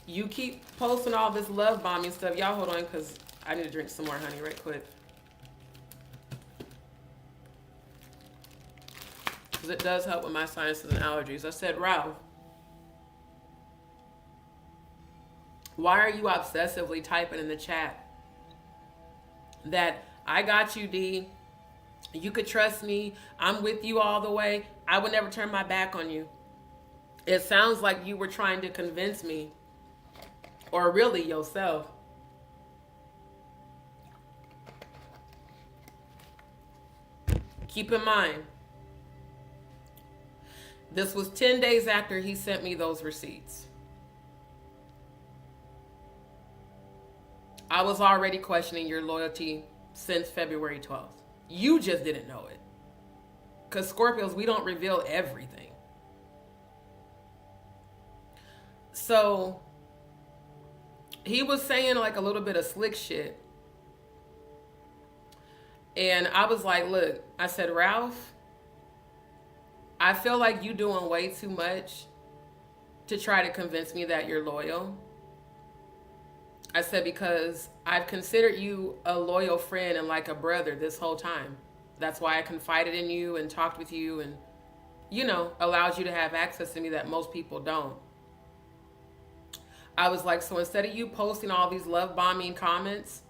you keep posting all this love bombing stuff. Y'all hold on, because I need to drink some more honey right quick. Because it does help with my sinuses and allergies. I said, Ralph, why are you obsessively typing in the chat that I got you, D, you could trust me, I'm with you all the way, I would never turn my back on you? It sounds like you were trying to convince me, or really yourself. Keep in mind, this was 10 days after he sent me those receipts. I was already questioning your loyalty since February 12th. You just didn't know it. Because Scorpios, we don't reveal everything. So, he was saying like a little bit of slick shit. And I was like, look, I said, Ralph, I feel like you doing way too much to try to convince me that you're loyal. I said, because I've considered you a loyal friend and like a brother this whole time. That's why I confided in you and talked with you and, you know, allows you to have access to me that most people don't. I was like, so instead of you posting all these love bombing comments,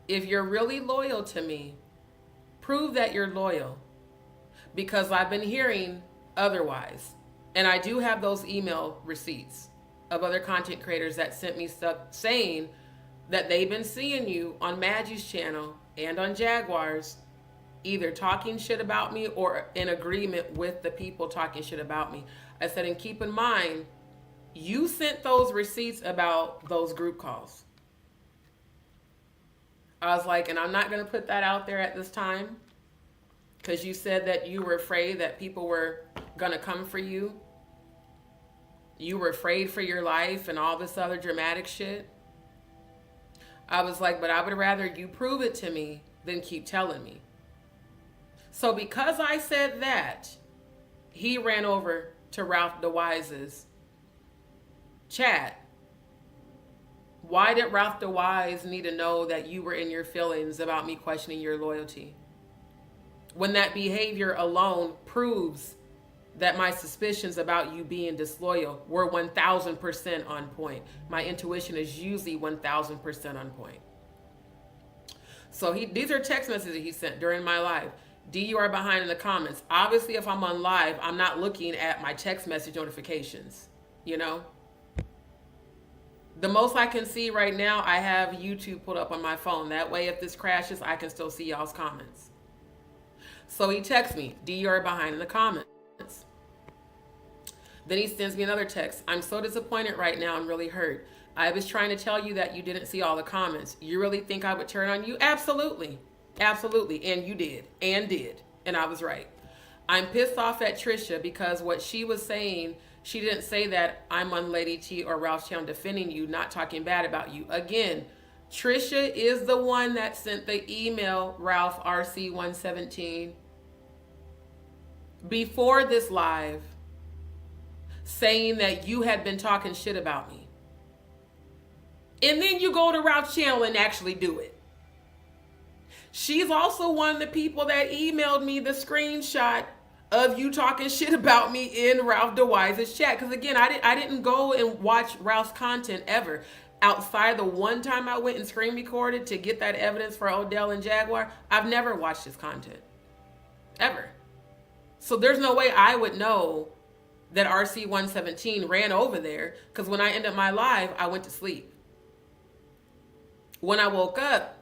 if you're really loyal to me, prove that you're loyal. Because I've been hearing otherwise. And I do have those email receipts of other content creators that sent me stuff saying that they've been seeing you on Madgie's channel and on Jaguar's, either talking shit about me or in agreement with the people talking shit about me. I said, and keep in mind, you sent those receipts about those group calls. I was like, and I'm not going to put that out there at this time because you said that you were afraid that people were going to come for you. You were afraid for your life and all this other dramatic shit. I was like, but I would rather you prove it to me than keep telling me. So because I said that, he ran over to Ralph DeWise's chat. Why did Ralph DeWise need to know that you were in your feelings about me questioning your loyalty? When that behavior alone proves that my suspicions about you being disloyal were 1,000% on point. My intuition is usually 1,000% on point. So these are text messages he sent during my live. D, you are behind in the comments. Obviously, if I'm on live, I'm not looking at my text message notifications, you know? The most I can see right now, I have YouTube put up on my phone. That way, if this crashes, I can still see y'all's comments. So he texts me, D, you are behind in the comments. Then he sends me another text. I'm so disappointed right now. I'm really hurt. I was trying to tell you that you didn't see all the comments. You really think I would turn on you? Absolutely. Absolutely. And you did. And did. And I was right. I'm pissed off at Trisha because what she was saying, she didn't say that I'm on Lady T or Ralph's channel defending you, not talking bad about you. Again, Trisha is the one that sent the email, Ralph RC117, before this live, saying that you had been talking shit about me. And then you go to Ralph's channel and actually do it. She's also one of the people that emailed me the screenshot of you talking shit about me in Ralph DeWise's chat. Because again, I didn't go and watch Ralph's content ever. Outside the one time I went and screen recorded to get that evidence for Odell and Jaguar, I've never watched his content. Ever. So there's no way I would know that RC117 ran over there, because when I ended my live, I went to sleep. When I woke up,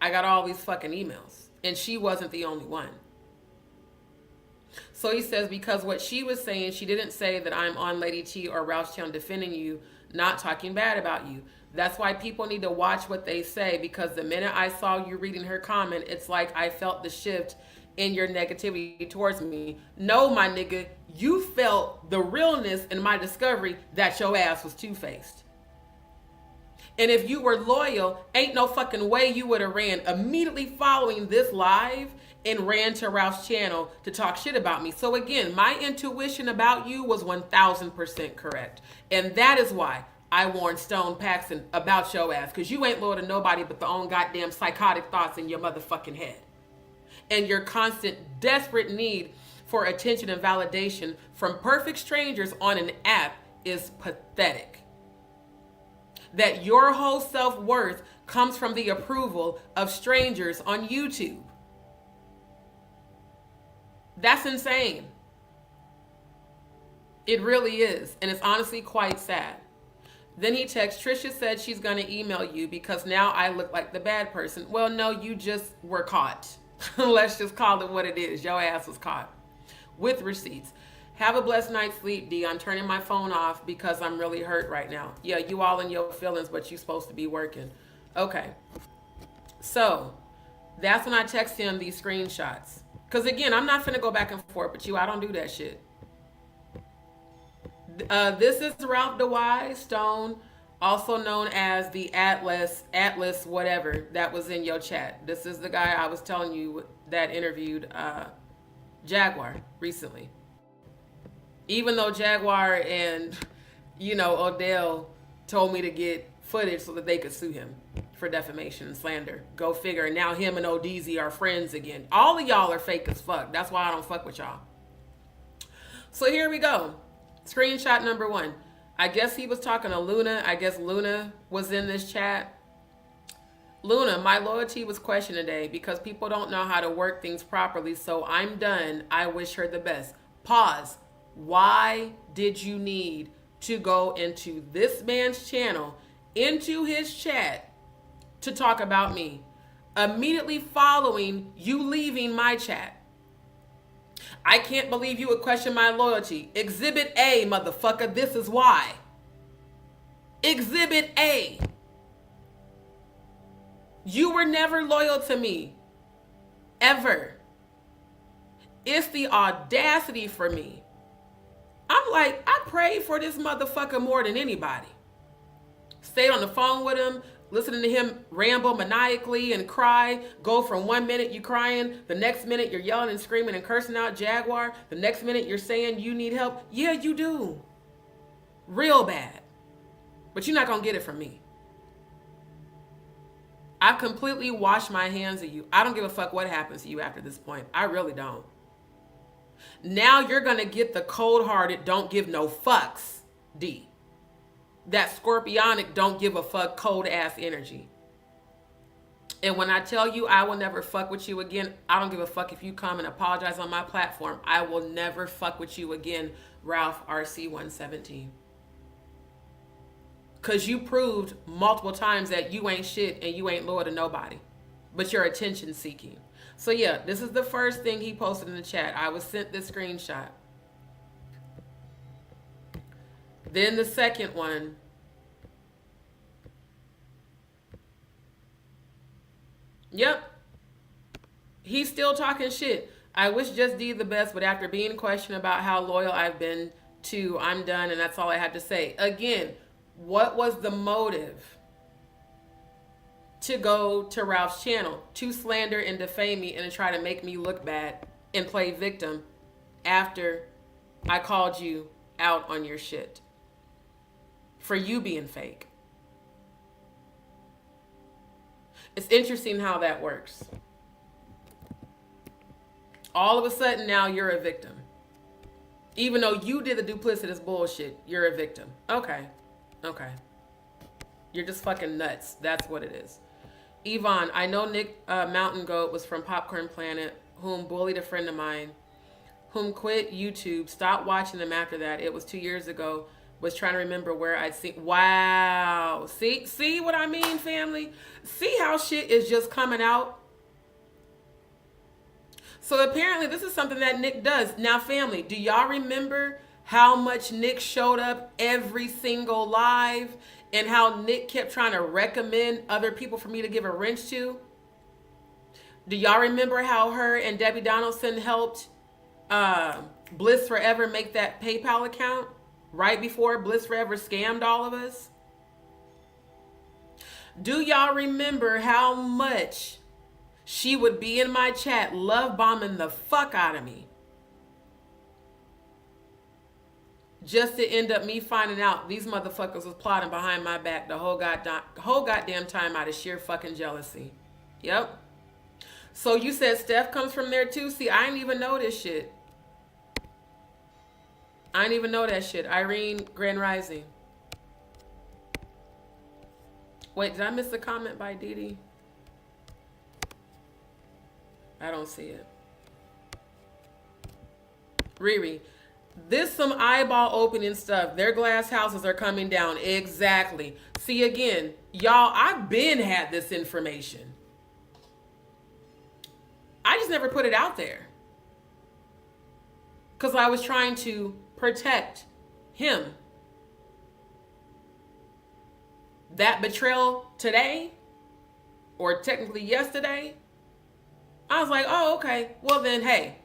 I got all these fucking emails, and she wasn't the only one. So he says, because what she was saying, she didn't say that I'm on Lady T or Ralph's channel defending you, not talking bad about you. That's why people need to watch what they say, because the minute I saw you reading her comment, it's like I felt the shift in your negativity towards me. No, my nigga, you felt the realness in my discovery that your ass was two-faced. And if you were loyal, ain't no fucking way you would have ran immediately following this live and ran to Ralph's channel to talk shit about me. So again, my intuition about you was 1000% correct. And that is why I warned Stone Paxton about your ass, because you ain't loyal to nobody but the own goddamn psychotic thoughts in your motherfucking head. And your constant, desperate need for attention and validation from perfect strangers on an app is pathetic. That your whole self-worth comes from the approval of strangers on YouTube. That's insane. It really is. And it's honestly quite sad. Then he texts, Trisha said she's going to email you because now I look like the bad person. Well, no, you just were caught. Let's just call it what it is. Your ass was caught. With receipts. Have a blessed night's sleep, D. I'm turning my phone off because I'm really hurt right now. Yeah, you all in your feelings, but you supposed to be working. Okay. So, that's when I text him these screenshots. Because again, I'm not finna go back and forth with you. I don't do that shit. This is Ralph DeWise Stone, also known as the Atlas whatever that was in your chat. This is the guy I was telling you that interviewed Jaguar recently. Even though Jaguar and, Odell told me to get footage so that they could sue him for defamation and slander. Go figure. Now him and ODZ are friends again. All of y'all are fake as fuck. That's why I don't fuck with y'all. So here we go. Screenshot number 1. I guess he was talking to Luna. I guess Luna was in this chat. Luna, my loyalty was questioned today because people don't know how to work things properly, so I'm done. I wish her the best. Pause. Why did you need to go into this man's channel, into his chat, to talk about me? Immediately following you leaving my chat. I can't believe you would question my loyalty. Exhibit A, motherfucker, this is why. Exhibit A. You were never loyal to me. Ever. It's the audacity for me. I'm like, I prayed for this motherfucker more than anybody. Stayed on the phone with him, listening to him ramble maniacally and cry. Go from 1 minute you crying, the next minute you're yelling and screaming and cursing out Jaguar. The next minute you're saying you need help. Yeah, you do. Real bad. But you're not going to get it from me. I completely washed my hands of you. I don't give a fuck what happens to you after this point. I really don't. Now you're going to get the cold-hearted, don't give no fucks, D. That scorpionic, don't give a fuck, cold-ass energy. And when I tell you I will never fuck with you again, I don't give a fuck if you come and apologize on my platform. I will never fuck with you again, Ralph RC117. Because you proved multiple times that you ain't shit and you ain't loyal to nobody. But you're attention seeking. So yeah, this is the first thing he posted in the chat. I was sent this screenshot. Then the second one. Yep. He's still talking shit. I wish Just D the best, but after being questioned about how loyal I've been to, I'm done, and that's all I had to say. Again, what was the motive to go to Ralph's channel? To slander and defame me and to try to make me look bad and play victim after I called you out on your shit for you being fake. It's interesting how that works. All of a sudden now you're a victim. Even though you did the duplicitous bullshit, you're a victim. Okay. You're just fucking nuts. That's what it is. Yvonne, I know Nick Mountain Goat was from Popcorn Planet, whom bullied a friend of mine, whom quit YouTube, stopped watching them after that. It was 2 years ago. Was trying to remember where I'd seen. Wow. See what I mean, family? See how shit is just coming out? So apparently this is something that Nick does. Now, family, do y'all remember how much Nick showed up every single live and how Nick kept trying to recommend other people for me to give a wrench to? Do y'all remember how her and Debbie Donaldson helped Bliss Forever make that PayPal account right before Bliss Forever scammed all of us? Do y'all remember how much she would be in my chat love bombing the fuck out of me just to end up me finding out these motherfuckers was plotting behind my back the whole goddamn time out of sheer fucking jealousy? Yep. So you said Steph comes from there too? See, I didn't even know this shit. I didn't even know that shit. Irene Grand Rising. Wait, did I miss a comment by Dee Dee? I don't see it. Riri, this some eyeball opening stuff. Their glass houses are coming down. Exactly. See, again, y'all, I've been had this information. I just never put it out there. Because I was trying to protect him. That betrayal today, or technically yesterday, I was like, oh, okay. Well then, hey,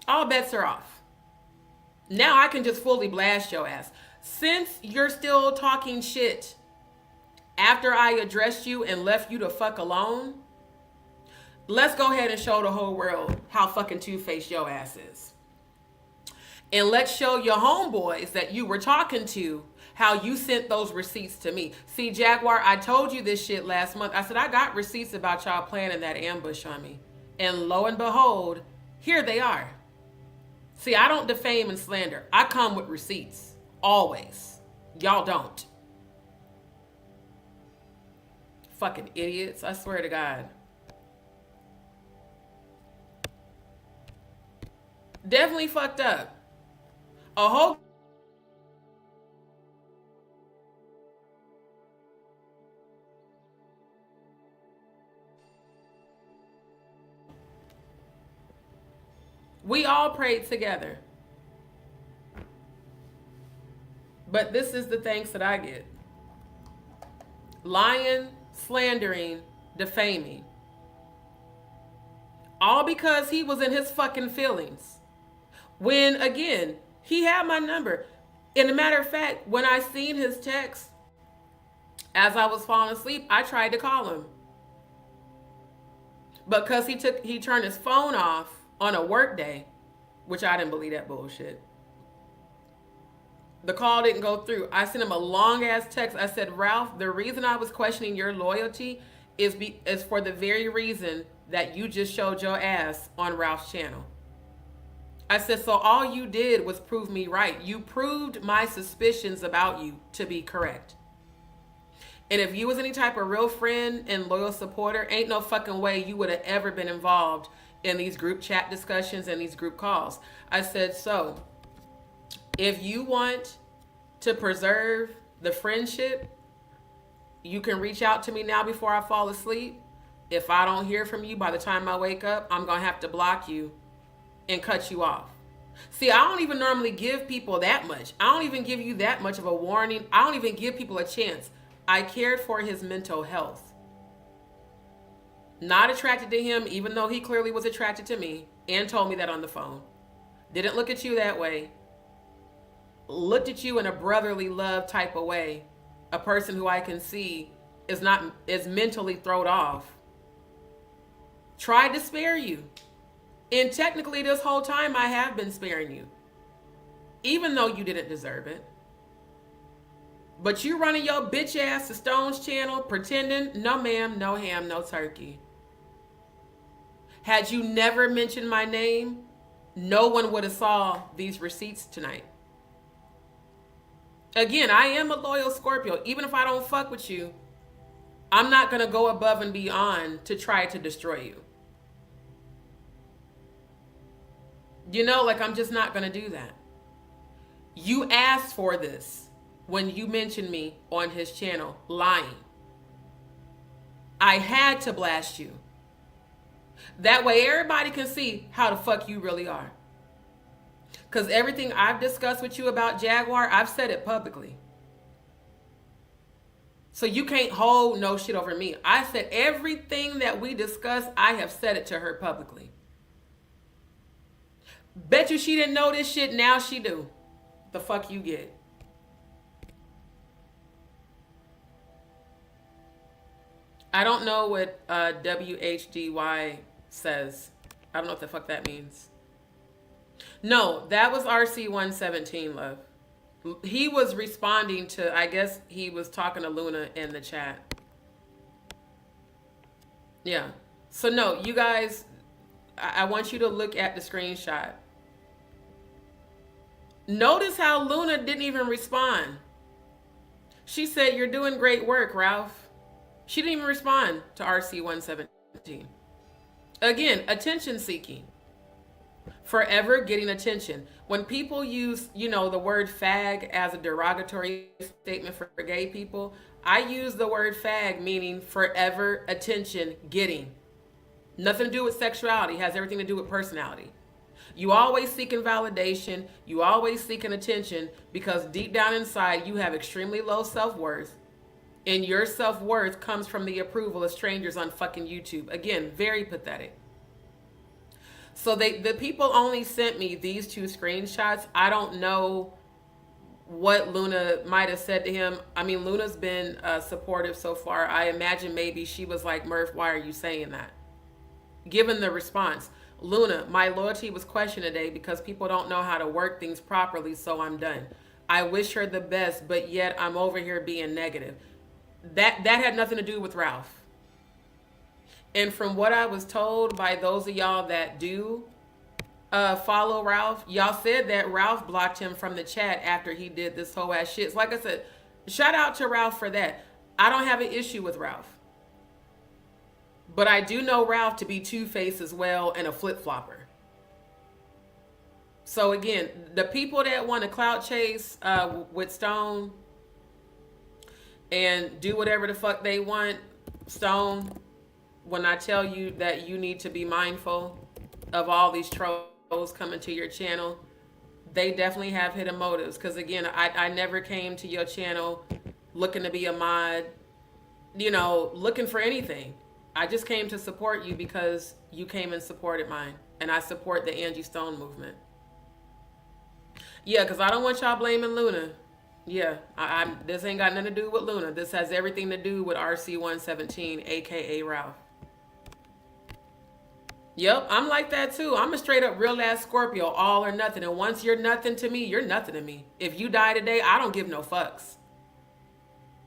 all bets are off. Now I can just fully blast your ass. Since you're still talking shit after I addressed you and left you to fuck alone, let's go ahead and show the whole world how fucking two-faced your ass is. And let's show your homeboys that you were talking to how you sent those receipts to me. See, Jaguar, I told you this shit last month. I said, I got receipts about y'all planning that ambush on me. And lo and behold, here they are. See, I don't defame and slander. I come with receipts. Always. Y'all don't. Fucking idiots. I swear to God. Definitely fucked up. A whole we all prayed together. But this is the thanks that I get. Lying, slandering, defaming. All because he was in his fucking feelings. When, again, he had my number. And a matter of fact, when I seen his text, as I was falling asleep, I tried to call him. But because he turned his phone off on a work day, which I didn't believe that bullshit. The call didn't go through. I sent him a long ass text. I said, Ralph, the reason I was questioning your loyalty is for the very reason that you just showed your ass on Ralph's channel. I said, so all you did was prove me right. You proved my suspicions about you to be correct. And if you was any type of real friend and loyal supporter, ain't no fucking way you would have ever been involved in these group chat discussions and these group calls. I said, so if you want to preserve the friendship, you can reach out to me now before I fall asleep. If I don't hear from you by the time I wake up, I'm going to have to block you and cut you off. See, I don't even normally give people that much. I don't even give you that much of a warning. I don't even give people a chance. I cared for his mental health. Not attracted to him, even though he clearly was attracted to me and told me that on the phone. Didn't look at you that way. Looked at you in a brotherly love type of way. A person who I can see is mentally thrown off. Tried to spare you. And technically this whole time I have been sparing you. Even though you didn't deserve it. But you running your bitch ass to Stone's channel pretending, no ma'am, no ham, no turkey. Had you never mentioned my name, no one would have saw these receipts tonight. Again, I am a loyal Scorpio. Even if I don't fuck with you, I'm not going to go above and beyond to try to destroy you. You know, like I'm just not going to do that. You asked for this when you mentioned me on his channel lying. I had to blast you. That way everybody can see how the fuck you really are. Because everything I've discussed with you about Jaguar, I've said it publicly. So you can't hold no shit over me. I said everything that we discussed, I have said it to her publicly. Bet you she didn't know this shit, now she do. The fuck you get. I don't know what WHDY says. I don't know what the fuck that means. No, that was RC117, love. He was responding to, I guess he was talking to Luna in the chat. Yeah. So no, you guys, I want you to look at the screenshot. Notice how Luna didn't even respond. She said, "You're doing great work, Ralph." She didn't even respond to RC117. Again, attention seeking. Forever getting attention. When people use, the word fag as a derogatory statement for gay people, I use the word fag meaning forever attention getting. Nothing to do with sexuality, has everything to do with personality. You always seeking validation, you always seeking attention because deep down inside you have extremely low self-worth. And your self-worth comes from the approval of strangers on fucking YouTube. Again, very pathetic. So the people only sent me these two screenshots. I don't know what Luna might have said to him. I mean, Luna's been supportive so far. I imagine maybe she was like, "Murph, why are you saying that?" Given the response, "Luna, my loyalty was questioned today because people don't know how to work things properly, so I'm done. I wish her the best, but yet I'm over here being negative." That had nothing to do with Ralph. And from what I was told by those of y'all that do follow Ralph, y'all said that Ralph blocked him from the chat after he did this whole ass shit. So like I said, shout out to Ralph for that. I don't have an issue with Ralph. But I do know Ralph to be two-faced as well and a flip-flopper. So again, the people that want to clout chase with Stone and do whatever the fuck they want, Stone, when I tell you that you need to be mindful of all these trolls coming to your channel, they definitely have hidden motives. Because again, I never came to your channel looking to be a mod, looking for anything. I just came to support you because you came and supported mine. And I support the Angie Stone movement. Yeah, because I don't want y'all blaming Luna. Yeah, this ain't got nothing to do with Luna. This has everything to do with RC117, aka Ralph. Yep, I'm like that too. I'm a straight up real ass Scorpio, all or nothing. And once you're nothing to me, you're nothing to me. If you die today, I don't give no fucks.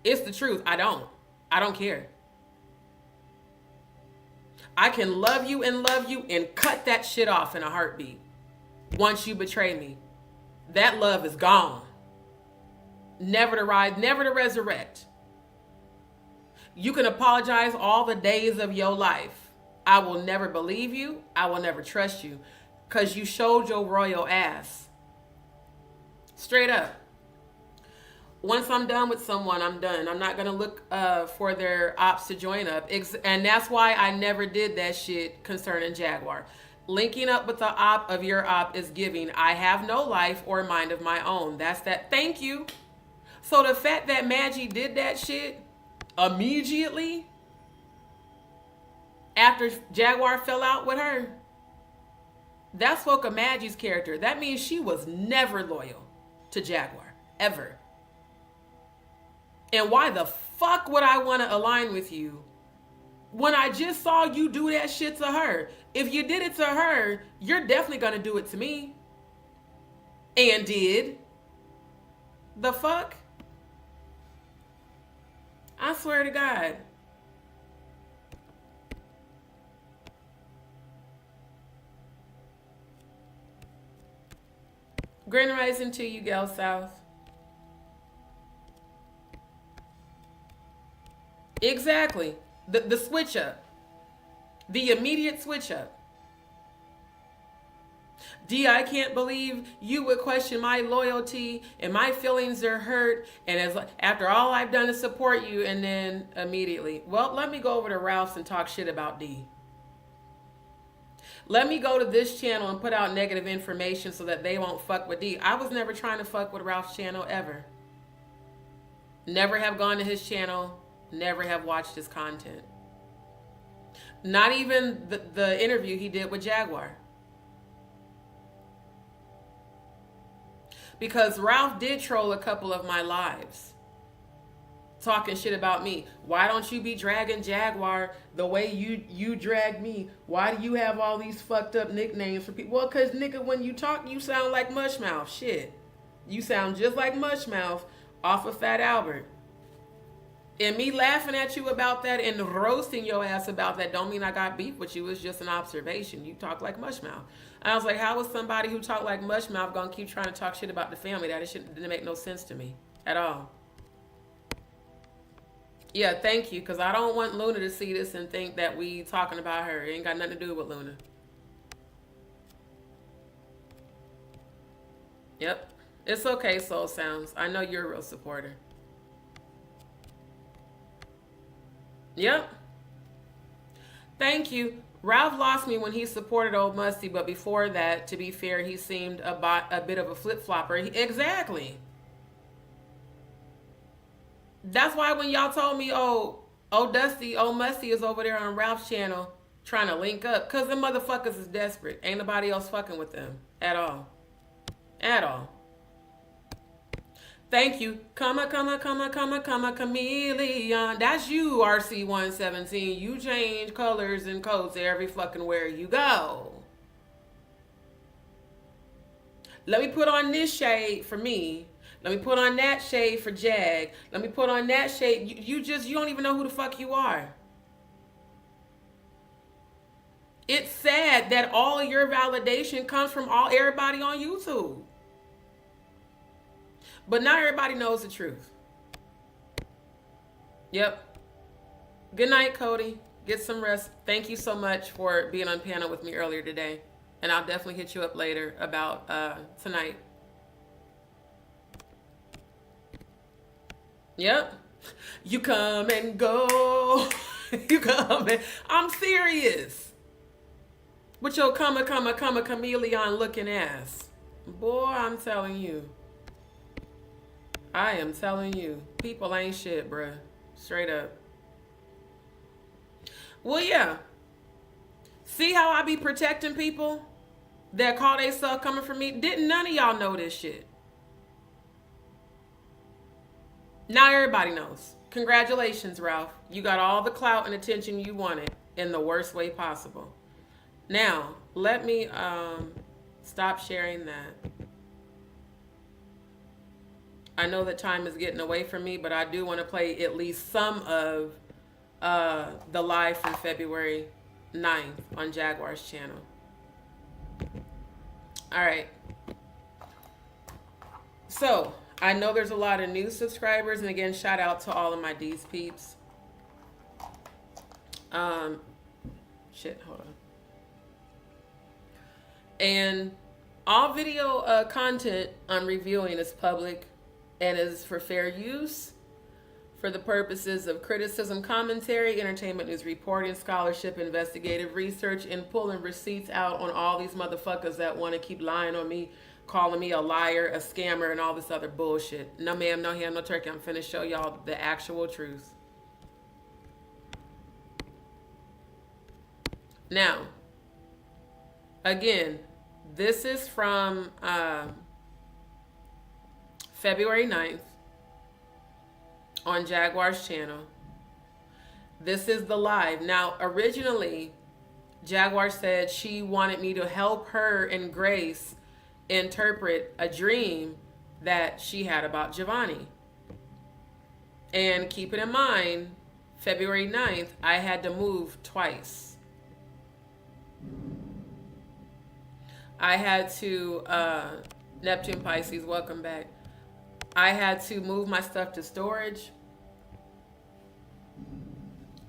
It's the truth. I don't care. I can love you and cut that shit off in a heartbeat. Once you betray me, that love is gone. Never to rise, never to resurrect. You can apologize all the days of your life. I will never believe you. I will never trust you because you showed your royal ass. Straight up. Once I'm done with someone, I'm done. I'm not going to look for their ops to join up. And that's why I never did that shit concerning Jaguar. Linking up with the op of your op is giving. I have no life or mind of my own. That's that. Thank you. So the fact that Madgie did that shit immediately after Jaguar fell out with her, that spoke of Madgie's character. That means she was never loyal to Jaguar, ever. And why the fuck would I want to align with you when I just saw you do that shit to her? If you did it to her, you're definitely going to do it to me. And did. The fuck? I swear to God. Grand rising to you, Gal South. Exactly. The switch up. The immediate switch up. D, I can't believe you would question my loyalty and my feelings are hurt. And as after all I've done to support you, and then immediately, well, let me go over to Ralph's and talk shit about D. Let me go to this channel and put out negative information so that they won't fuck with D. I was never trying to fuck with Ralph's channel ever. Never have gone to his channel. Never have watched his content. Not even the interview he did with Jaguar. Because Ralph did troll a couple of my lives. Talking shit about me. Why don't you be dragging Jaguar the way you drag me? Why do you have all these fucked up nicknames for people? Well, because nigga, when you talk, you sound like Mushmouth. Shit. You sound just like Mushmouth off of Fat Albert. And me laughing at you about that and roasting your ass about that don't mean I got beef with you. It's just an observation. You talk like Mushmouth. I was like, how is somebody who talk like Mushmouth gonna keep trying to talk shit about the family? That didn't make no sense to me at all. Yeah, thank you, because I don't want Luna to see this and think that we talking about her. It ain't got nothing to do with Luna. Yep. It's okay, Soul Sounds. I know you're a real supporter. Yep. Thank you. Ralph lost me when he supported Old Musty, but before that, to be fair, he seemed a bit of a flip-flopper. Exactly. That's why when y'all told me, oh, Old Musty is over there on Ralph's channel trying to link up, because the motherfuckers is desperate. Ain't nobody else fucking with them at all. At all. Thank you. Chameleon. That's you, RC117. You change colors and codes every fucking where you go. Let me put on this shade for me. Let me put on that shade for Jag. Let me put on that shade. You don't even know who the fuck you are. It's sad that all of your validation comes from everybody on YouTube. But not everybody knows the truth. Yep. Good night, Cody. Get some rest. Thank you so much for being on panel with me earlier today. And I'll definitely hit you up later about tonight. Yep. You come and go. You come and... I'm serious. With your chameleon looking ass. Boy, I'm telling you. I am telling you. People ain't shit, bruh. Straight up. Well, yeah. See how I be protecting people that call themselves coming for me? Didn't none of y'all know this shit? Now everybody knows. Congratulations, Ralph. You got all the clout and attention you wanted in the worst way possible. Now, let me stop sharing that. I know that time is getting away from me, but I do want to play at least some of the live from February 9th on Jaguar's channel. All right. So, I know there's a lot of new subscribers, and again, shout out to all of my DzPeepz. Shit, hold on. And all video content I'm reviewing is public and is for fair use for the purposes of criticism, commentary, entertainment news reporting, scholarship, investigative research, and pulling receipts out on all these motherfuckers that want to keep lying on me, calling me a liar, a scammer, and all this other bullshit. No ma'am, no ham, no turkey. I'm finna show y'all the actual truth. Now, again, this is from February 9th on Jaguar's channel. This is the live. Now, originally, Jaguar said she wanted me to help her and Grace interpret a dream that she had about Giovanni. And keep it in mind, February 9th, I had to move twice. I had to, Neptune Pisces, welcome back. I had to move my stuff to storage.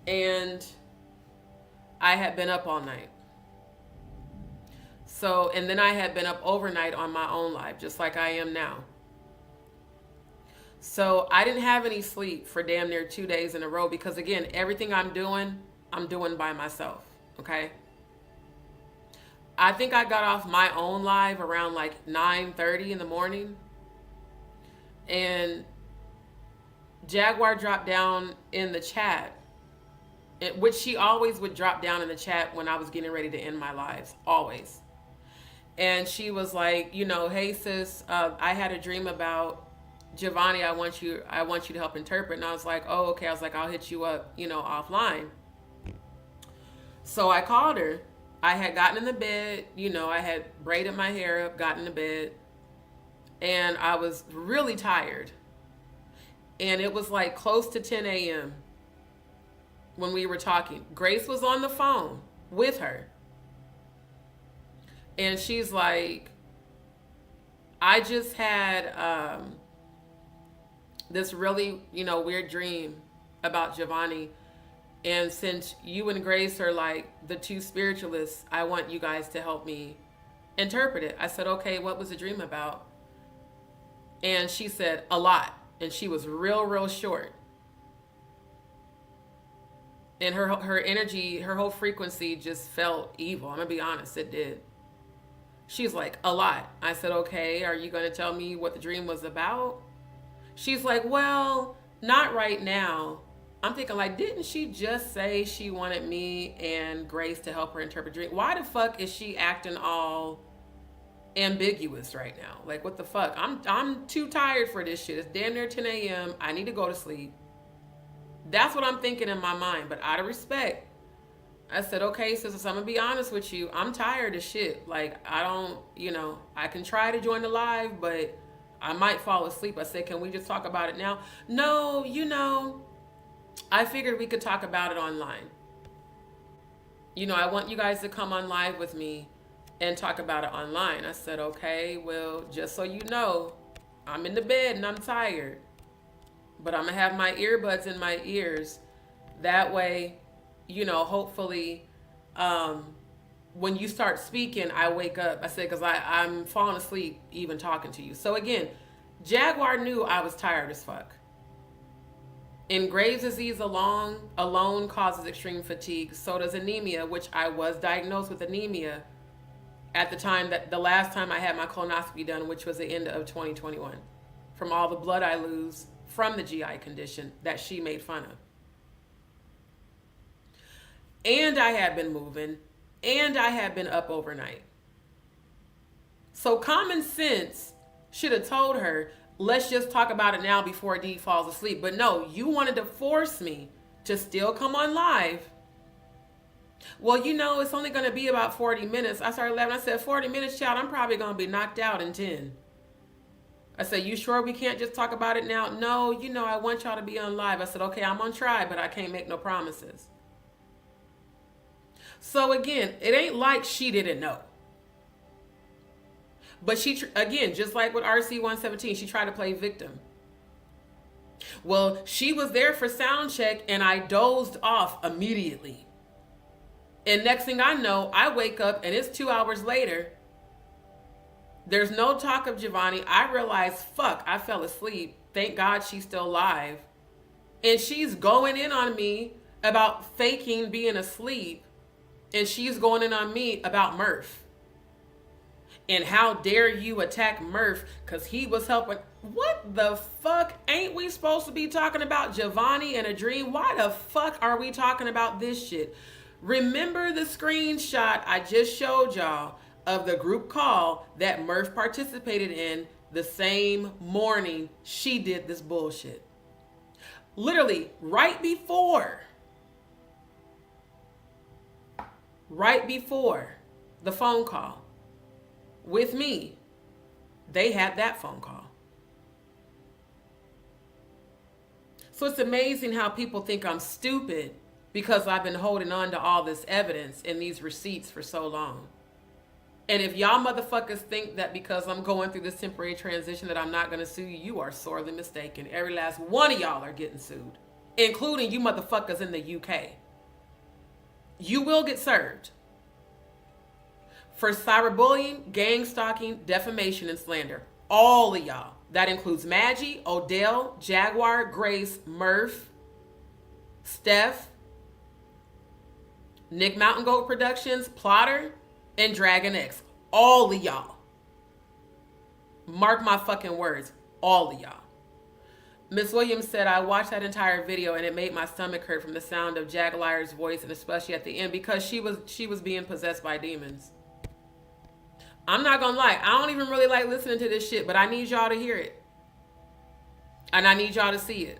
And I had been up all night. So, and then I had been up overnight on my own life, just like I am now. So I didn't have any sleep for damn near 2 days in a row because, again, everything I'm doing by myself, okay? I think I got off my own live around like 9:30 in the morning. And Jaguar dropped down in the chat, which she always would drop down in the chat when I was getting ready to end my lives, always. And she was like, you know, hey sis, I had a dream about Giovanni. I want you to help interpret. And I was like, oh, okay. I was like, I'll hit you up, you know, offline. So I called her. I had gotten in the bed, you know, I had braided my hair up, gotten in the bed, and I was really tired. And it was like close to 10 a.m. when we were talking. Grace was on the phone with her. And she's like, I just had this really, you know, weird dream about Giovanni. And since you and Grace are like the two spiritualists, I want you guys to help me interpret it. I said, okay, what was the dream about? And she said, a lot. And she was real short. And her energy, her whole frequency just felt evil. I'm going to be honest, it did. She's like, a lot. I said, okay, are you going to tell me what the dream was about? She's like, well, not right now. I'm thinking like, didn't she just say she wanted me and Grace to help her interpret dream? Why the fuck is she acting all ambiguous right now? Like, what the fuck? I'm too tired for this shit. It's damn near 10 a.m. I need to go to sleep. That's what I'm thinking in my mind. But out of respect, I said, okay, sisters, I'm gonna be honest with you. I'm tired of shit. Like, I don't, you know, I can try to join the live, but I might fall asleep. I said, can we just talk about it now? No, you know, I figured we could talk about it online. You know, I want you guys to come on live with me and talk about it online. I said, okay, well, just so you know, I'm in the bed and I'm tired. But I'm going to have my earbuds in my ears. That way, you know, hopefully, when you start speaking, I wake up. I said, because I'm falling asleep even talking to you. So again, Jaguar knew I was tired as fuck. In Graves' disease alone causes extreme fatigue. So does anemia, which I was diagnosed with anemia at the time that the last time I had my colonoscopy done, which was the end of 2021, from all the blood I lose from the GI condition that she made fun of. And I had been moving, and I had been up overnight. So common sense should have told her, let's just talk about it now before D falls asleep. But no, you wanted to force me to still come on live. Well, you know, it's only going to be about 40 minutes. I started laughing. I said, 40 minutes, child, I'm probably going to be knocked out in 10. I said, you sure we can't just talk about it now? No, you know, I want y'all to be on live. I said, okay, I'm going to try, but I can't make no promises. So again, it ain't like she didn't know. But she, again, just like with RC-117, she tried to play victim. Well, she was there for sound check and I dozed off immediately. And next thing I know, I wake up and it's 2 hours later. There's no talk of Giovanni. I realized, fuck, I fell asleep. Thank God she's still alive. And she's going in on me about faking being asleep. And she's going in on me about Murph. And how dare you attack Murph because he was helping. What the fuck? Ain't we supposed to be talking about Giovanni and a dream? Why the fuck are we talking about this shit? Remember the screenshot I just showed y'all of the group call that Murph participated in the same morning she did this bullshit. Literally, right before the phone call with me, they had that phone call. So it's amazing how people think I'm stupid because I've been holding on to all this evidence and these receipts for so long. And if y'all motherfuckers think that because I'm going through this temporary transition that I'm not going to sue you, you are sorely mistaken. Every last one of y'all are getting sued, including you motherfuckers in the UK. You will get served for cyberbullying, gang stalking, defamation, and slander. All of y'all. That includes Madgie, Odell, Jaguar, Grace, Murph, Steph, Nick Mountain Goat Productions, Plotter, and Dragon X. All of y'all. Mark my fucking words. All of y'all. Miss Williams said, I watched that entire video and it made my stomach hurt from the sound of Jaguar's voice, and especially at the end because she was being possessed by demons. I'm not gonna lie, I don't even really like listening to this shit, but I need y'all to hear it. And I need y'all to see it.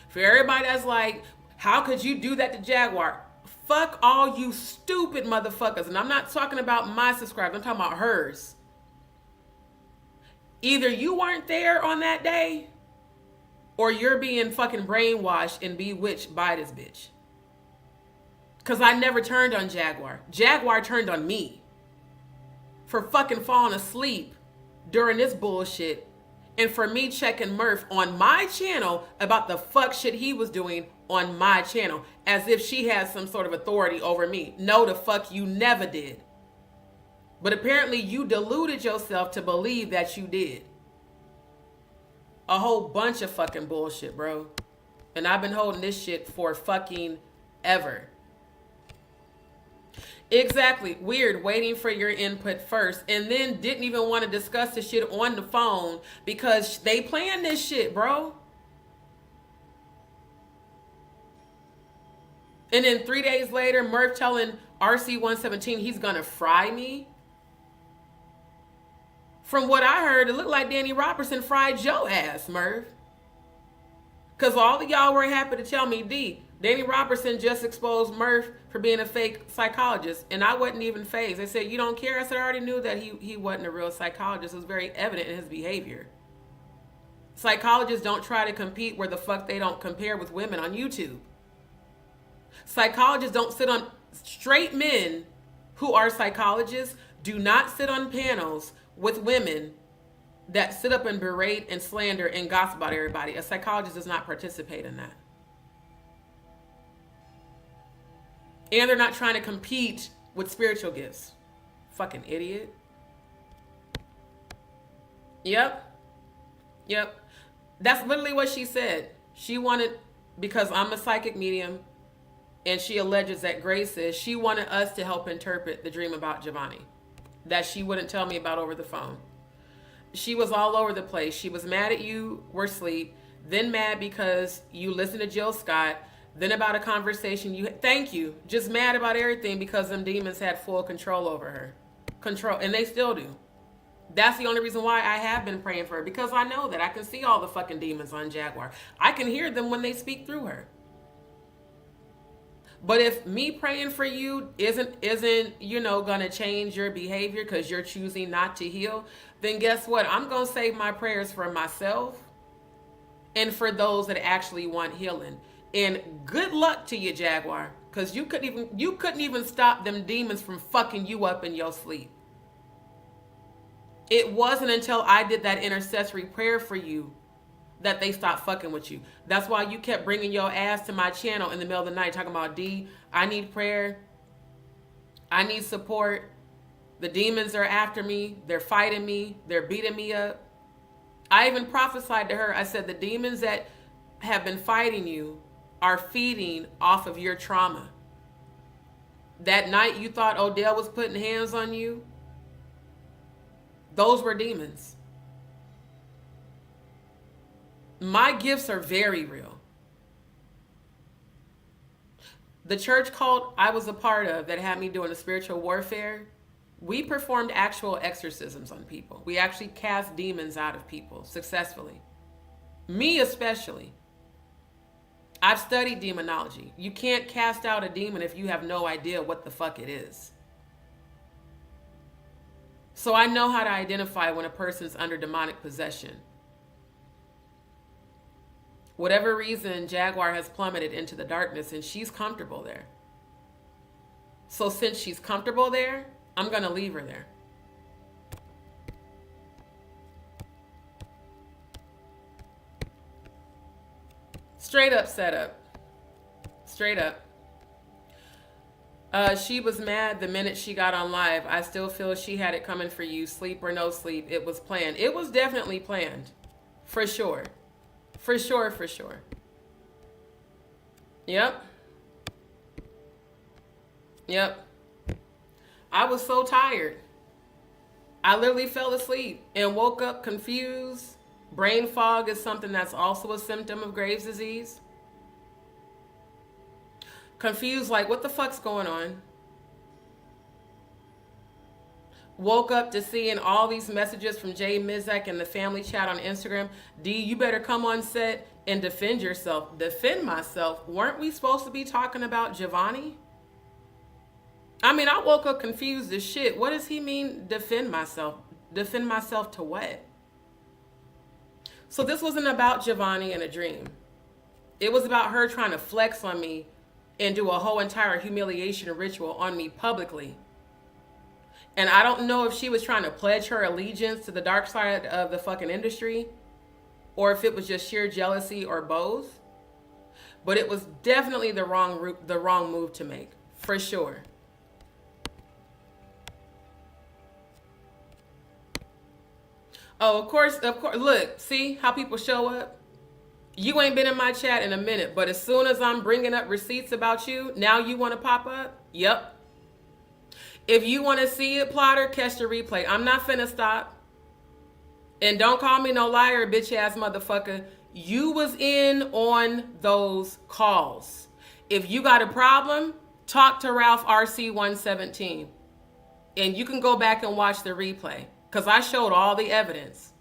For everybody that's like, how could you do that to Jaguar? Fuck all you stupid motherfuckers. And I'm not talking about my subscribers, I'm talking about hers. Either you weren't there on that day, or you're being fucking brainwashed and bewitched by this bitch. Because I never turned on Jaguar. Jaguar turned on me for fucking falling asleep during this bullshit, and for me checking Murph on my channel about the fuck shit he was doing on my channel, as if she has some sort of authority over me. No, the fuck you never did. But apparently you deluded yourself to believe that you did. A whole bunch of fucking bullshit, bro. And I've been holding this shit for fucking ever. Exactly. Weird. Waiting for your input first. And then didn't even want to discuss the shit on the phone because they planned this shit, bro. And then 3 days later, Murph telling RC117 he's going to fry me. From what I heard, it looked like Danny Robertson fried your ass, Murph. Because all of y'all were happy to tell me, D, Danny Robertson just exposed Murph for being a fake psychologist. And I wasn't even fazed. They said, you don't care? I said, I already knew that he wasn't a real psychologist. It was very evident in his behavior. Psychologists don't try to compete where the fuck they don't compare with women on YouTube. Psychologists don't sit on, straight men who are psychologists do not sit on panels with women that sit up and berate and slander and gossip about everybody. A psychologist does not participate in that. And they're not trying to compete with spiritual gifts. Fucking idiot. Yep. That's literally what she said. She wanted, because I'm a psychic medium, and she alleges that Grace is, she wanted us to help interpret the dream about Giovanni that she wouldn't tell me about over the phone. She was all over the place. She was mad at you were asleep, then mad because you listened to Jill Scott, then about a conversation you, thank you, just mad about everything because them demons had full control over her. Control, and they still do. That's the only reason why I have been praying for her, because I know that I can see all the fucking demons on Jaguar. I can hear them when they speak through her. But if me praying for you isn't gonna change your behavior because you're choosing not to heal, then guess what? I'm gonna save my prayers for myself and for those that actually want healing. And good luck to you, Jaguar, because you couldn't even stop them demons from fucking you up in your sleep. It wasn't until I did that intercessory prayer for you that they stopped fucking with you. That's why you kept bringing your ass to my channel in the middle of the night talking about, D, I need prayer. I need support. The demons are after me. They're fighting me. They're beating me up. I even prophesied to her. I said, the demons that have been fighting you are feeding off of your trauma. That night you thought Odell was putting hands on you, those were demons. My gifts are very real. The church cult I was a part of that had me doing the spiritual warfare, we performed actual exorcisms on people. We actually cast demons out of people successfully. Me especially. I've studied demonology. You can't cast out a demon if you have no idea what the fuck it is. So I know how to identify when a person's under demonic possession. Whatever reason, Jaguar has plummeted into the darkness and she's comfortable there. So since she's comfortable there, I'm going to leave her there. Straight up setup. Straight up. She was mad the minute she got on live. I still feel she had it coming for you. Sleep or no sleep. It was planned. It was definitely planned. For sure. For sure, for sure. Yep. Yep. I was so tired. I literally fell asleep and woke up confused. Brain fog is something that's also a symptom of Graves' disease. Confused, like, what the fuck's going on? Woke up to seeing all these messages from Jay Mizek in the family chat on Instagram. D, you better come on set and defend yourself. Defend myself? Weren't we supposed to be talking about Giovanni? I mean, I woke up confused as shit. What does he mean, defend myself? Defend myself to what? So this wasn't about Giovanni in a dream. It was about her trying to flex on me and do a whole entire humiliation ritual on me publicly. And I don't know if she was trying to pledge her allegiance to the dark side of the fucking industry or if it was just sheer jealousy or both. But it was definitely the wrong move to make, for sure. Oh, of course. Look, see how people show up? You ain't been in my chat in a minute, but as soon as I'm bringing up receipts about you, now you want to pop up? Yep. If you want to see it, plotter, catch the replay. I'm not finna stop. And don't call me no liar, bitch ass motherfucker. You was in on those calls. If you got a problem, talk to Ralph RC117. And you can go back and watch the replay. Because I showed all the evidence.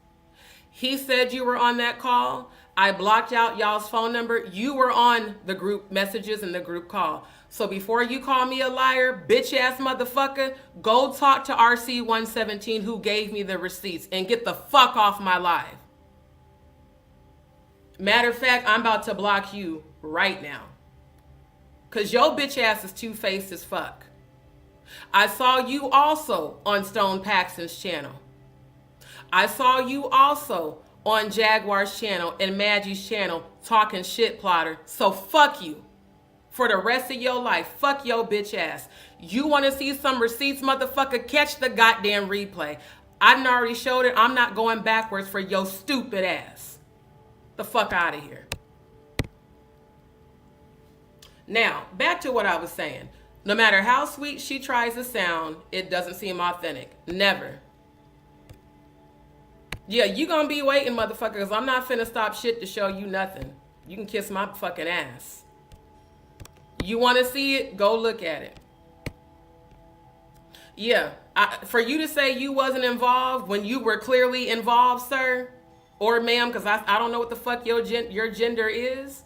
He said you were on that call. I blocked out y'all's phone number. You were on the group messages and the group call. So before you call me a liar, bitch ass motherfucker, go talk to RC117 who gave me the receipts and get the fuck off my live. Matter of fact, I'm about to block you right now. Because your bitch ass is two-faced as fuck. I saw you also on Stone Paxton's channel. I saw you also on Jaguar's channel and Madgie's channel talking shit, plotter. So fuck you. For the rest of your life, fuck your bitch ass. You want to see some receipts, motherfucker? Catch the goddamn replay. I done already showed it. I'm not going backwards for your stupid ass. The fuck out of here. Now, back to what I was saying. No matter how sweet she tries to sound, it doesn't seem authentic. Never. Yeah, you gonna be waiting, motherfucker, because I'm not finna stop shit to show you nothing. You can kiss my fucking ass. You want to see it? Go look at it. Yeah, for you to say you wasn't involved when you were clearly involved, sir, or ma'am, because I don't know what the fuck your gender is.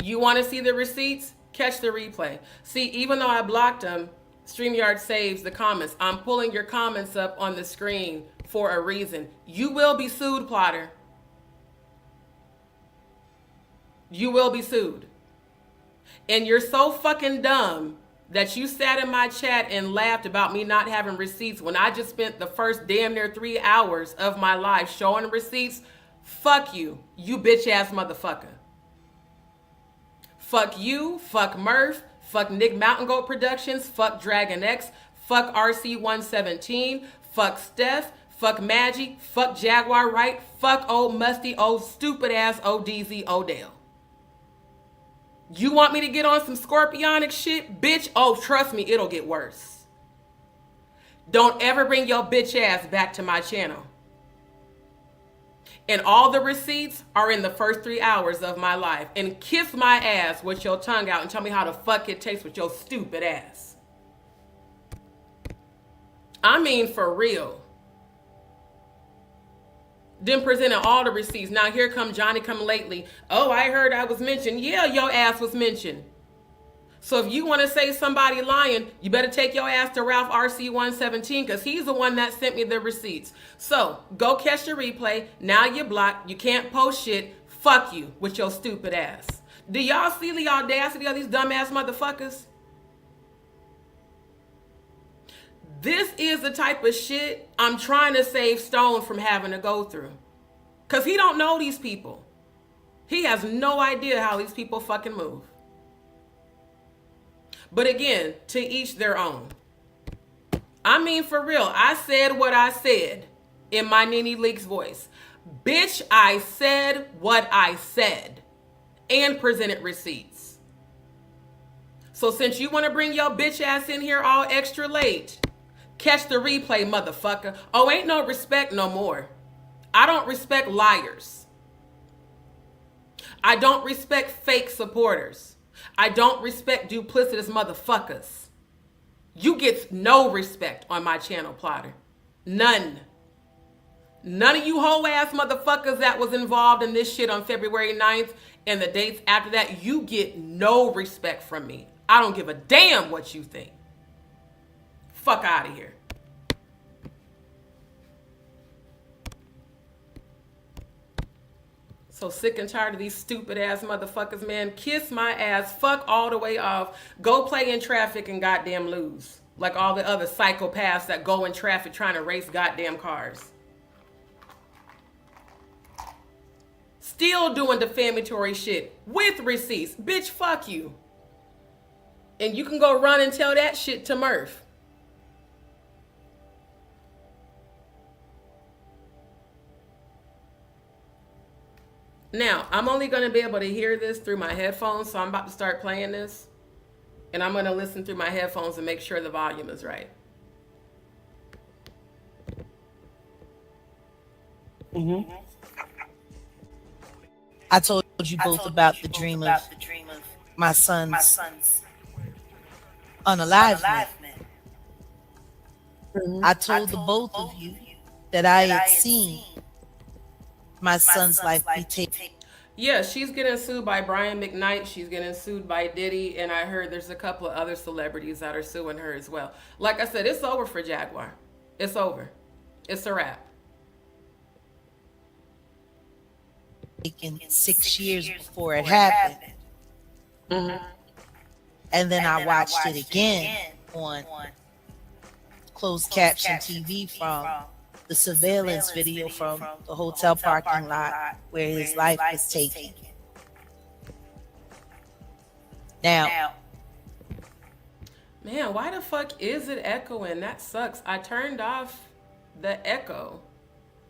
You want to see the receipts? Catch the replay. See, even though I blocked them, StreamYard saves the comments. I'm pulling your comments up on the screen for a reason. You will be sued, plotter. You will be sued. And you're so fucking dumb that you sat in my chat and laughed about me not having receipts when I just spent the first damn near 3 hours of my life showing receipts. Fuck you, you bitch ass motherfucker. Fuck you, fuck Murph, fuck Nick Mountain Goat Productions, fuck Dragon X, fuck RC117, fuck Steph, fuck fuck Madgie, fuck Jaguar Wright, fuck old musty, old stupid ass DZ Odell. You want me to get on some scorpionic shit? Bitch, oh, trust me, it'll get worse. Don't ever bring your bitch ass back to my channel. And all the receipts are in the first 3 hours of my life. And kiss my ass with your tongue out and tell me how the fuck it tastes with your stupid ass. I mean, for real. Then presented all the receipts. Now here come Johnny come lately. Oh, I heard I was mentioned. Yeah, your ass was mentioned. So if you want to say somebody lying, you better take your ass to Ralph RC117 because he's the one that sent me the receipts. So go catch the replay. Now you're blocked. You can't post shit. Fuck you with your stupid ass. Do y'all see the audacity of these dumbass motherfuckers? This is the type of shit I'm trying to save Stone from having to go through. Because he don't know these people. He has no idea how these people fucking move. But again, to each their own. I mean, for real, I said what I said in my Nene Leakes voice. Bitch, I said what I said and presented receipts. So since you want to bring your bitch ass in here all extra late, catch the replay, motherfucker. Oh, ain't no respect no more. I don't respect liars. I don't respect fake supporters. I don't respect duplicitous motherfuckers. You get no respect on my channel, Plotter. None. None of you whole ass motherfuckers that was involved in this shit on February 9th and the dates after that, you get no respect from me. I don't give a damn what you think. Fuck out of here. So sick and tired of these stupid ass motherfuckers, man. Kiss my ass. Fuck all the way off. Go play in traffic and goddamn lose. Like all the other psychopaths that go in traffic trying to race goddamn cars. Still doing defamatory shit with receipts. Bitch, fuck you. And you can go run and tell that shit to Murph. Now, I'm only going to be able to hear this through my headphones, so I'm about to start playing this. And I'm going to listen through my headphones and make sure the volume is right.
Mm-hmm. I told you both about the dream of my son's unalivement. Mm-hmm. I told the both of you that I had seen my son's life be taken.
Yeah, she's getting sued by Brian McKnight. She's getting sued by Diddy. And I heard there's a couple of other celebrities that are suing her as well. Like I said, it's over for Jaguar. It's over. It's a wrap.
Taken 6 years before it happened. Mm-hmm. And then I watched it again on closed caption TV from the surveillance video from the hotel parking lot where his life was taken. Now,
man, why the fuck is it echoing? That sucks. I turned off the echo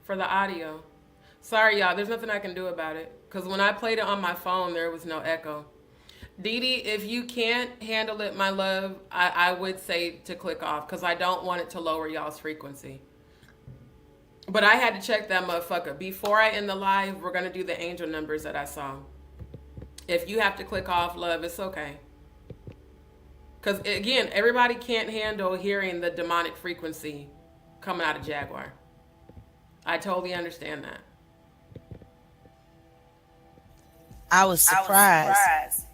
for the audio. Sorry, y'all. There's nothing I can do about it. Because when I played it on my phone, there was no echo. Dee, if you can't handle it, my love, I would say to click off. Because I don't want it to lower y'all's frequency. But I had to check that motherfucker. Before I end the live, we're going to do the angel numbers that I saw. If you have to click off, love, it's okay. Because, again, everybody can't handle hearing the demonic frequency coming out of Jaguar. I totally understand that.
I was surprised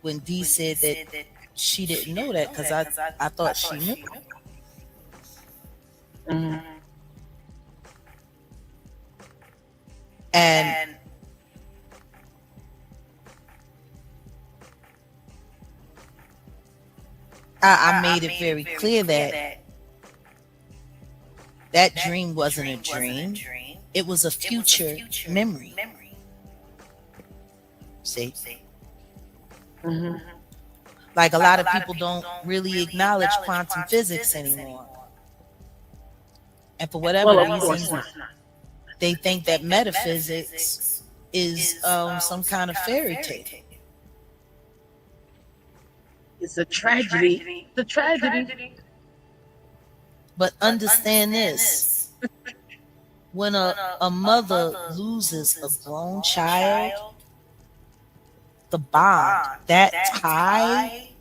when Dee said that she didn't know that because I thought she knew. Mm-hmm. And I made it very clear that that dream wasn't a dream. It was a future memory. See? Mm-hmm. Like a lot of people don't really acknowledge quantum physics anymore. And for whatever reason, they think that metaphysics is some kind of fairy tale.
It's a tragedy. It's a tragedy.
But understand this. When a mother loses a grown child, the bond, that tie,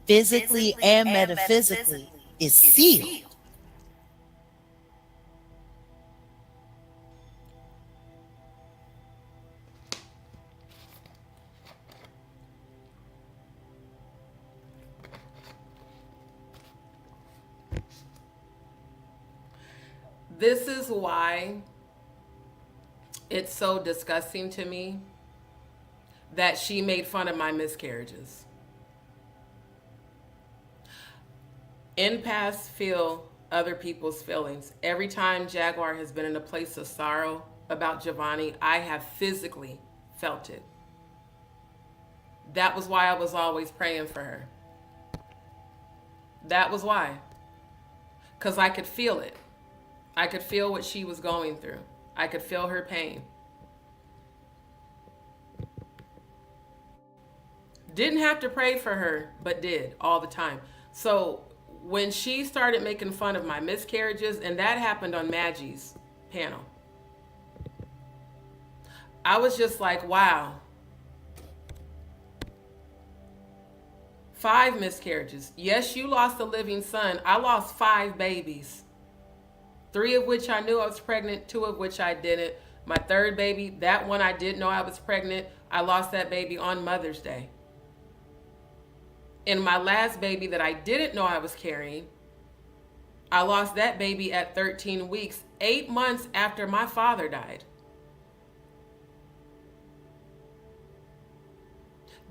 physically and metaphysically, is sealed.
This is why it's so disgusting to me that she made fun of my miscarriages. Empaths feel other people's feelings. Every time Jaguar has been in a place of sorrow about Giovanni, I have physically felt it. That was why I was always praying for her. That was why. Because I could feel it. I could feel what she was going through. I could feel her pain. Didn't have to pray for her, but did all the time. So when she started making fun of my miscarriages, and that happened on Madgie's panel, I was just like, wow. 5 miscarriages. Yes, you lost a living son. I lost 5 babies. 3 of which I knew I was pregnant, 2 of which I didn't. My 3rd baby, that one I didn't know I was pregnant. I lost that baby on Mother's Day. And my last baby that I didn't know I was carrying, I lost that baby at 13 weeks, 8 months after my father died.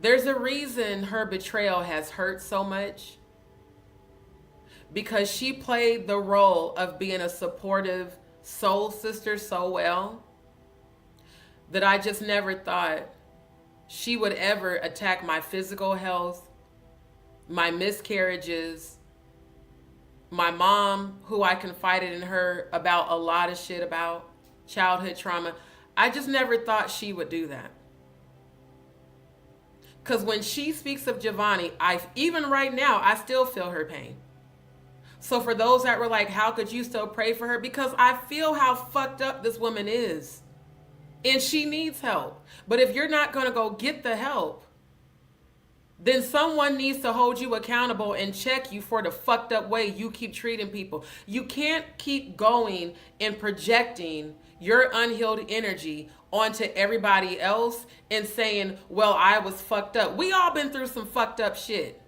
There's a reason her betrayal has hurt so much. Because she played the role of being a supportive soul sister so well that I just never thought she would ever attack my physical health, my miscarriages, my mom, who I confided in her about a lot of shit about childhood trauma. I just never thought she would do that. Because when she speaks of Giovanni, even right now, I still feel her pain. So for those that were like, how could you still pray for her? Because I feel how fucked up this woman is. And she needs help. But if you're not going to go get the help, then someone needs to hold you accountable and check you for the fucked up way you keep treating people. You can't keep going and projecting your unhealed energy onto everybody else and saying, well, I was fucked up. We all been through some fucked up shit.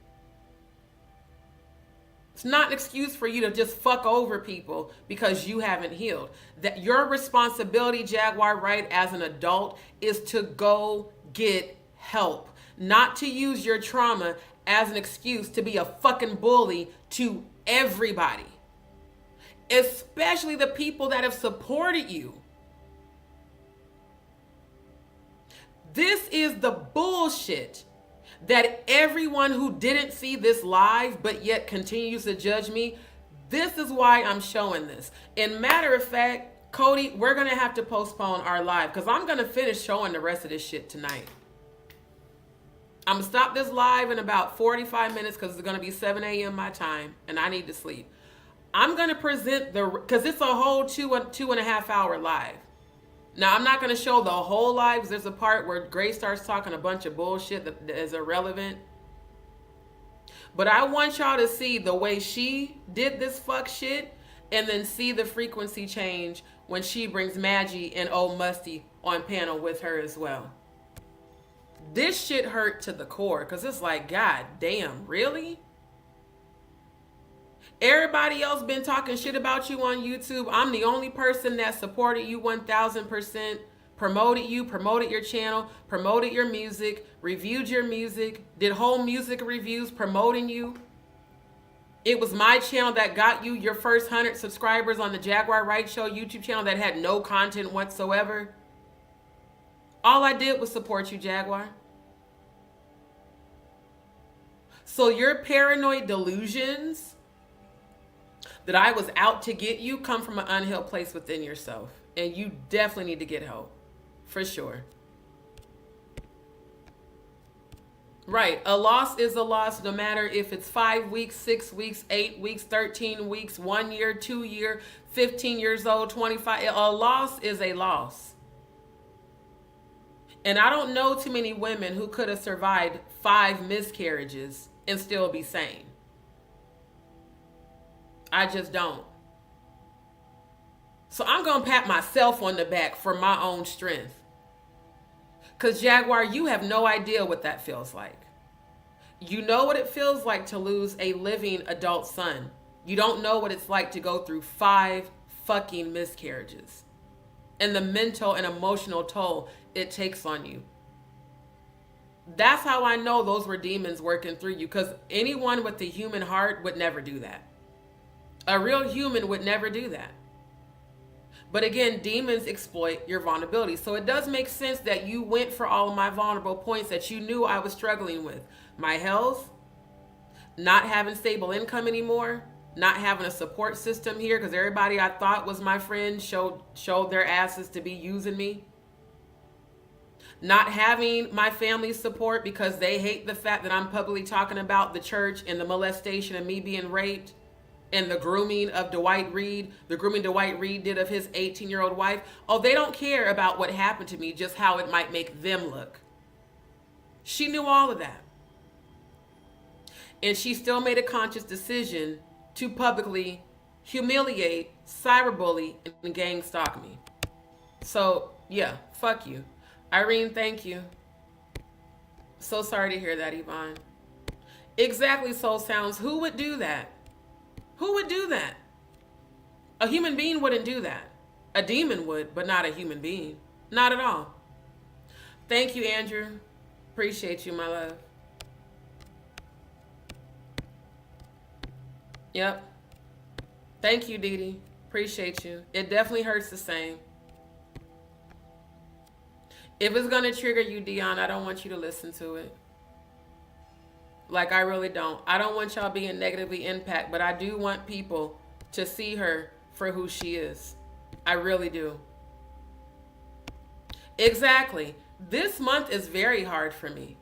It's not an excuse for you to just fuck over people because you haven't healed. That your responsibility, Jaguar Wright, as an adult, is to go get help. Not to use your trauma as an excuse to be a fucking bully to everybody. Especially the people that have supported you. This is the bullshit that everyone who didn't see this live but yet continues to judge me, this is why I'm showing this. And matter of fact, Cody, we're going to have to postpone our live because I'm going to finish showing the rest of this shit tonight. I'm going to stop this live in about 45 minutes because it's going to be 7 a.m. my time and I need to sleep. I'm going to present because it's a whole 2.5 hour live. Now, I'm not going to show the whole live because there's a part where Grace starts talking a bunch of bullshit that is irrelevant. But I want y'all to see the way she did this fuck shit and then see the frequency change when she brings Madgie and Old Musty on panel with her as well. This shit hurt to the core because it's like, God damn, really? Everybody else been talking shit about you on YouTube. I'm the only person that supported you 1000%, promoted you, promoted your channel, promoted your music, reviewed your music, did whole music reviews promoting you. It was my channel that got you your first 100 subscribers on the Jaguar Wright Show YouTube channel that had no content whatsoever. All I did was support you, Jaguar. So your paranoid delusions that I was out to get you come from an unhealed place within yourself. And you definitely need to get help. For sure. Right. A loss is a loss no matter if it's 5 weeks, 6 weeks, 8 weeks, 13 weeks, 1 year, 2 year, 15 years old, 25. A loss is a loss. And I don't know too many women who could have survived 5 miscarriages and still be sane. I just don't. So I'm going to pat myself on the back for my own strength. Because Jaguar, you have no idea what that feels like. You know what it feels like to lose a living adult son. You don't know what it's like to go through 5 fucking miscarriages. And the mental and emotional toll it takes on you. That's how I know those were demons working through you. Because anyone with a human heart would never do that. A real human would never do that. But again, demons exploit your vulnerability. So it does make sense that you went for all of my vulnerable points that you knew I was struggling with. My health, not having stable income anymore, not having a support system here because everybody I thought was my friend showed their asses to be using me. Not having my family's support because they hate the fact that I'm publicly talking about the church and the molestation and me being raped. And the grooming of Dwight Reed, the grooming Dwight Reed did of his 18-year-old wife. Oh, they don't care about what happened to me, just how it might make them look. She knew all of that. And she still made a conscious decision to publicly humiliate, cyberbully, and gang stalk me. So, yeah, fuck you. Irene, thank you. So sorry to hear that, Yvonne. Exactly, Soul Sounds. Who would do that? Who would do that? A human being wouldn't do that. A demon would, but not a human being. Not at all. Thank you, Andrew. Appreciate you, my love. Yep. Thank you, Dee Dee. Appreciate you. It definitely hurts the same. If it's going to trigger you, Dion, I don't want you to listen to it. Like, I really don't. I don't want y'all being negatively impacted, but I do want people to see her for who she is. I really do. Exactly. This month is very hard for me.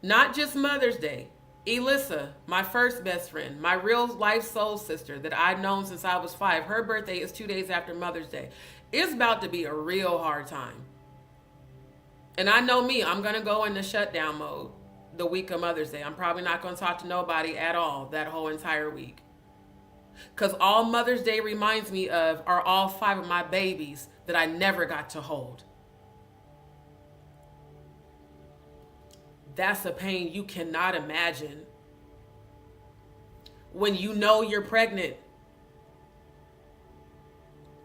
Not just Mother's Day. Elissa, my first best friend, my real life soul sister that I've known since I was 5, her birthday is 2 days after Mother's Day. It's about to be a real hard time. And I know me, I'm going to go into shutdown mode. The week of Mother's Day. I'm probably not going to talk to nobody at all that whole entire week. Because all Mother's Day reminds me of are all 5 of my babies that I never got to hold. That's a pain you cannot imagine. When you know you're pregnant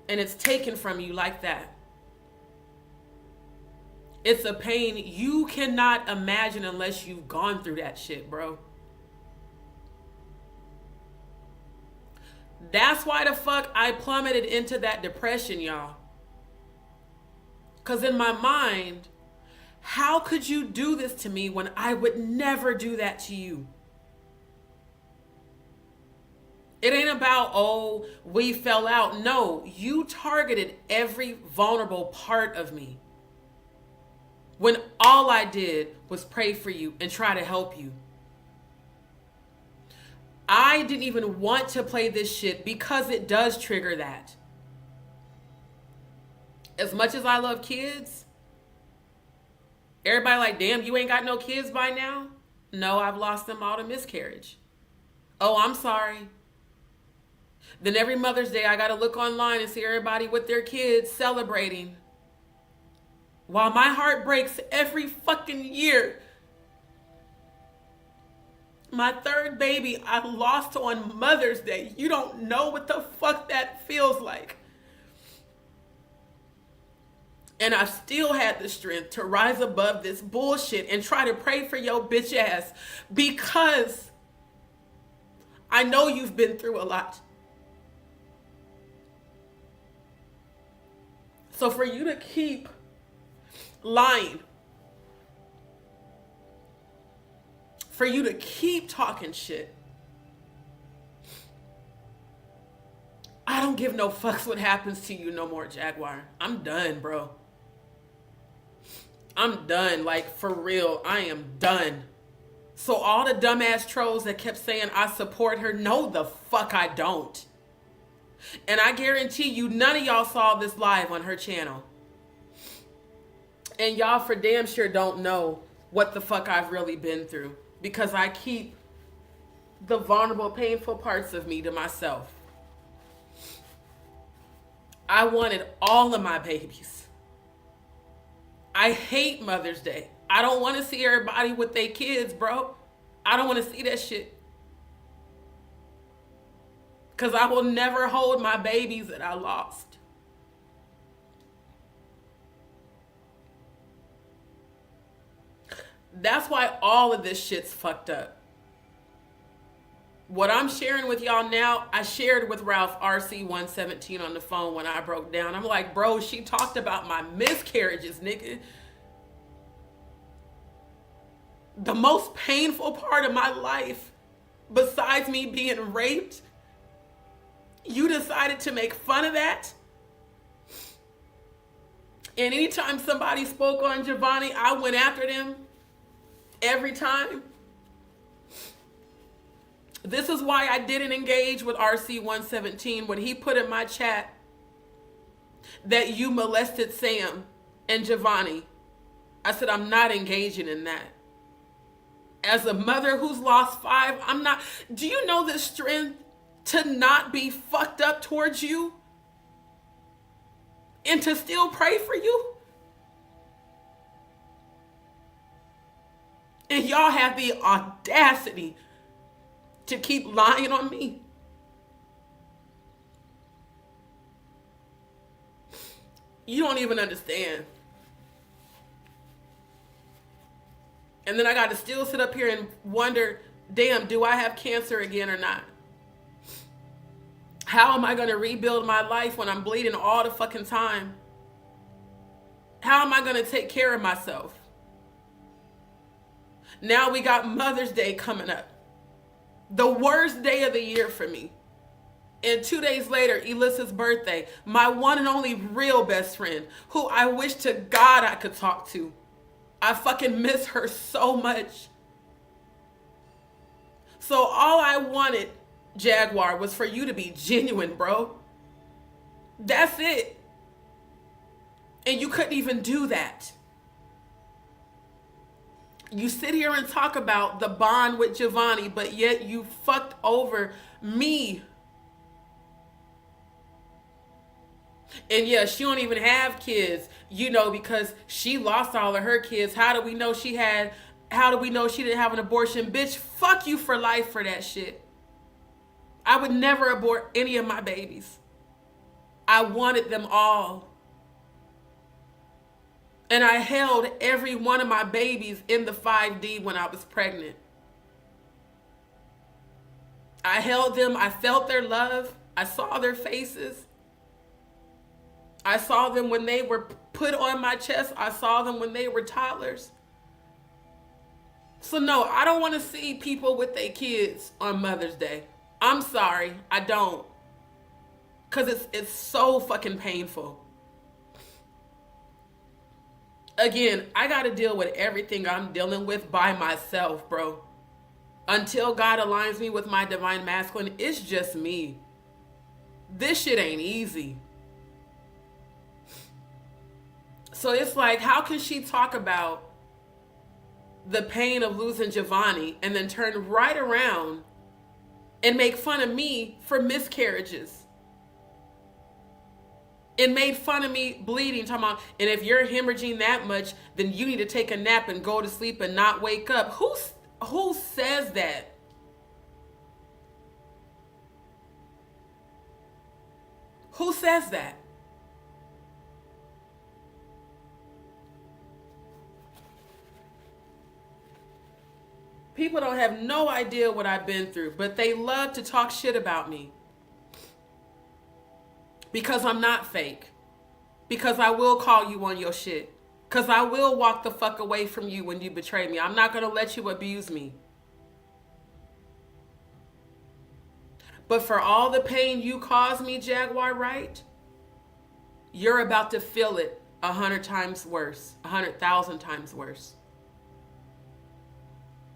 and it's taken from you like that. It's a pain you cannot imagine unless you've gone through that shit, bro. That's why the fuck I plummeted into that depression, y'all. Because in my mind, how could you do this to me when I would never do that to you? It ain't about, oh, we fell out. No, you targeted every vulnerable part of me. When all I did was pray for you and try to help you. I didn't even want to play this shit because it does trigger that. As much as I love kids, everybody like, damn, you ain't got no kids by now? No, I've lost them all to miscarriage. Oh, I'm sorry. Then every Mother's Day, I got to look online and see everybody with their kids celebrating. While my heart breaks every fucking year. My 3rd baby I lost on Mother's Day. You don't know what the fuck that feels like. And I still had the strength to rise above this bullshit and try to pray for your bitch ass because I know you've been through a lot. So for you to keep lying, for you to keep talking shit, don't give no fucks what happens to you no more, Jaguar. I'm done, bro. I'm done. Like, for real, I am done. So all the dumbass trolls that kept saying I support her, no the fuck I don't. And I guarantee you, none of y'all saw this live on her channel. And y'all for damn sure don't know what the fuck I've really been through. Because I keep the vulnerable, painful parts of me to myself. I wanted all of my babies. I hate Mother's Day. I don't want to see everybody with their kids, bro. I don't want to see that shit. Because I will never hold my babies that I lost. That's why all of this shit's fucked up. What I'm sharing with y'all now, I shared with Ralph RC117 on the phone when I broke down. I'm like, bro, she talked about my miscarriages, nigga. The most painful part of my life, besides me being raped, you decided to make fun of that? And anytime somebody spoke on Giovanni, I went after them every time. This is why I didn't engage with RC117 when he put in my chat that you molested Sam and Giovanni. I said, I'm not engaging in that. As a mother who's lost 5, I'm not. Do you know the strength to not be fucked up towards you? And to still pray for you? And y'all have the audacity to keep lying on me. You don't even understand. And then I got to still sit up here and wonder, damn, do I have cancer again or not? How am I going to rebuild my life when I'm bleeding all the fucking time? How am I going to take care of myself? Now we got Mother's Day coming up. The worst day of the year for me. And 2 days later, Alyssa's birthday. My one and only real best friend, who I wish to God I could talk to. I fucking miss her so much. So all I wanted, Jaguar, was for you to be genuine, bro. That's it. And you couldn't even do that. You sit here and talk about the bond with Giovanni, but yet you fucked over me. And yeah, she don't even have kids, you know, because she lost all of her kids. How do we know she didn't have an abortion? Bitch, fuck you for life for that shit. I would never abort any of my babies. I wanted them all. And I held every one of my babies in the 5D when I was pregnant. I held them. I felt their love. I saw their faces. I saw them when they were put on my chest. I saw them when they were toddlers. So no, I don't want to see people with their kids on Mother's Day. I'm sorry, I don't. Because it's so fucking painful. Again, I got to deal with everything I'm dealing with by myself, bro. Until God aligns me with my divine masculine, it's just me. This shit ain't easy. So it's like, how can she talk about the pain of losing Giovanni and then turn right around and make fun of me for miscarriages? And made fun of me bleeding, talking about, and if you're hemorrhaging that much, then you need to take a nap and go to sleep and not wake up. Who says that? Who says that? People don't have no idea what I've been through, but they love to talk shit about me. Because I'm not fake. Because I will call you on your shit. Because I will walk the fuck away from you when you betray me. I'm not going to let you abuse me. But for all the pain you caused me, Jaguar Wright, you're about to feel it 100 times worse, 100,000 times worse.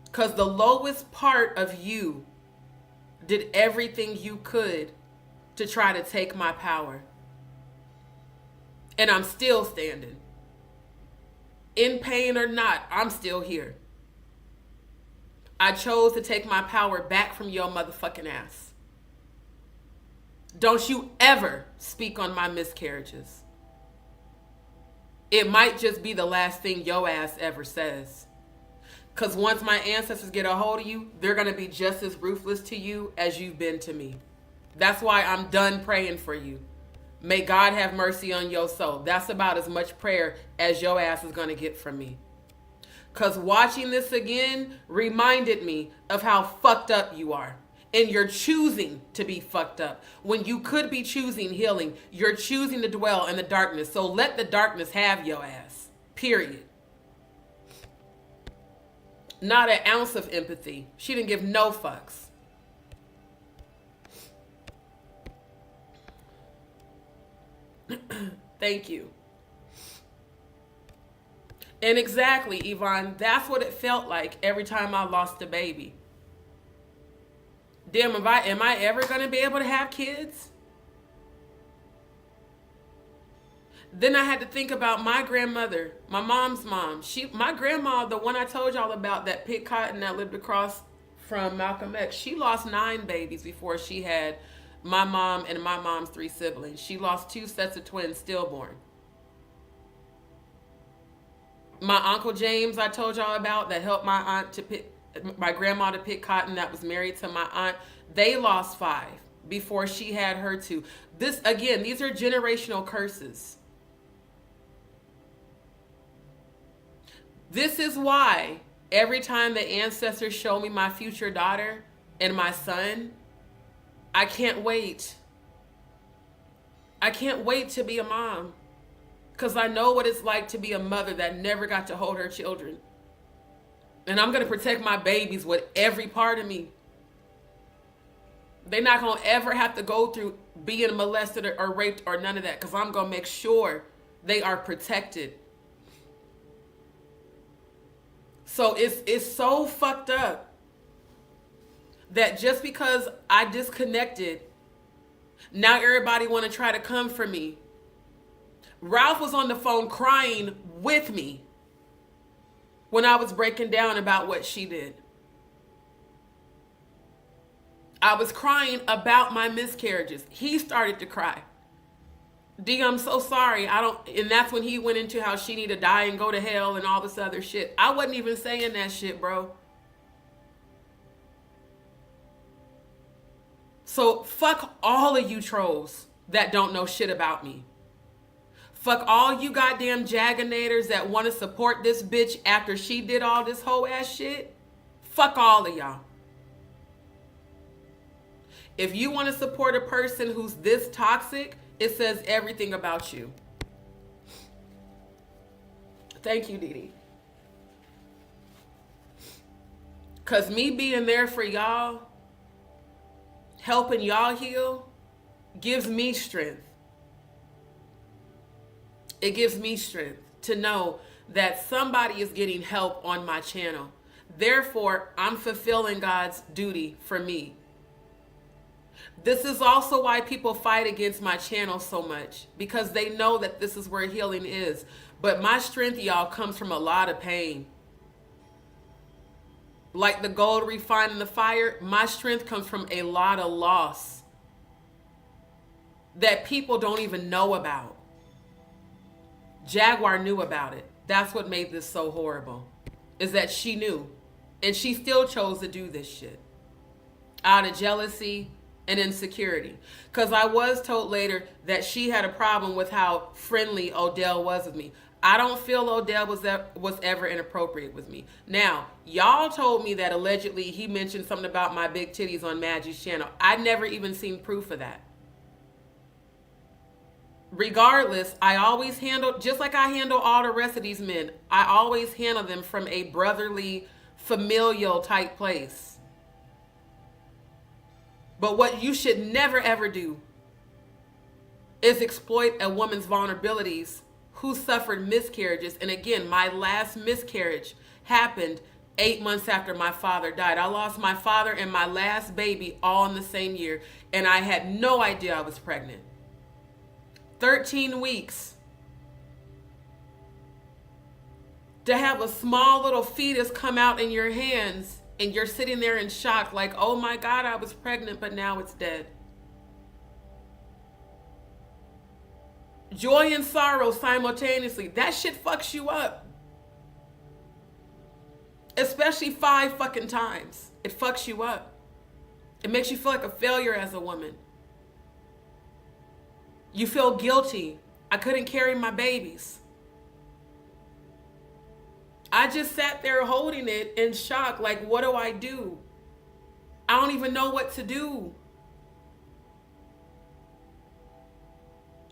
Because the lowest part of you did everything you could to try to take my power. And I'm still standing. In pain or not, I'm still here. I chose to take my power back from your motherfucking ass. Don't you ever speak on my miscarriages. It might just be the last thing your ass ever says. Because once my ancestors get a hold of you, they're going to be just as ruthless to you as you've been to me. That's why I'm done praying for you. May God have mercy on your soul. That's about as much prayer as your ass is going to get from me. Because watching this again reminded me of how fucked up you are. And you're choosing to be fucked up. When you could be choosing healing, you're choosing to dwell in the darkness. So let the darkness have your ass. Period. Not an ounce of empathy. She didn't give no fucks. Thank you. And exactly, Yvonne, that's what it felt like every time I lost a baby. Damn, am I ever going to be able to have kids? Then I had to think about my grandmother, my mom's mom. My grandma, the one I told y'all about that picked cotton that lived across from Malcolm X, she lost 9 babies before she had my mom and my mom's 3 siblings. She lost 2 sets of twins stillborn. My Uncle James I told y'all about that helped my grandma to pick cotton that was married to my aunt. They lost 5 before she had her 2. These are generational curses. This is why every time the ancestors show me my future daughter and my son, I can't wait. I can't wait to be a mom. Because I know what it's like to be a mother that never got to hold her children. And I'm going to protect my babies with every part of me. They're not going to ever have to go through being molested or raped or none of that. Because I'm going to make sure they are protected. So it's so fucked up that just because I disconnected, now everybody want to try to come for me. Ralph was on the phone crying with me when I was breaking down about what she did. I was crying about my miscarriages. He started to cry. D, I'm so sorry. And that's when he went into how she need to die and go to hell and all this other shit. I wasn't even saying that shit, bro. So fuck all of you trolls that don't know shit about me. Fuck all you goddamn jaganators that want to support this bitch after she did all this whole ass shit. Fuck all of y'all. If you want to support a person who's this toxic, it says everything about you. Thank you, Dee. Because me being there for y'all, helping y'all heal, gives me strength. It gives me strength to know that somebody is getting help on my channel. Therefore, I'm fulfilling God's duty for me. This is also why people fight against my channel so much, because they know that this is where healing is. But my strength, y'all, comes from a lot of pain. Like the gold refined in the fire, my strength comes from a lot of loss that people don't even know about. Jaguar knew about it. That's what made this so horrible, is that she knew. And she still chose to do this shit out of jealousy and insecurity. Because I was told later that she had a problem with how friendly Odell was with me. I don't feel Odell was ever inappropriate with me. Now, y'all told me that allegedly he mentioned something about my big titties on Maggie's channel. I never even seen proof of that. Regardless, I always handle, just like I handle all the rest of these men, I always handle them from a brotherly, familial type place. But what you should never ever do is exploit a woman's vulnerabilities who suffered miscarriages. And again, my last miscarriage happened 8 months after my father died. I lost my father and my last baby all in the same year, and I had no idea I was pregnant. 13 weeks. To have a small little fetus come out in your hands, and you're sitting there in shock like, oh my God, I was pregnant, but now it's dead. Joy and sorrow simultaneously. That shit fucks you up. Especially 5 fucking times. It fucks you up. It makes you feel like a failure as a woman. You feel guilty. I couldn't carry my babies. I just sat there holding it in shock, like, what do I do? I don't even know what to do.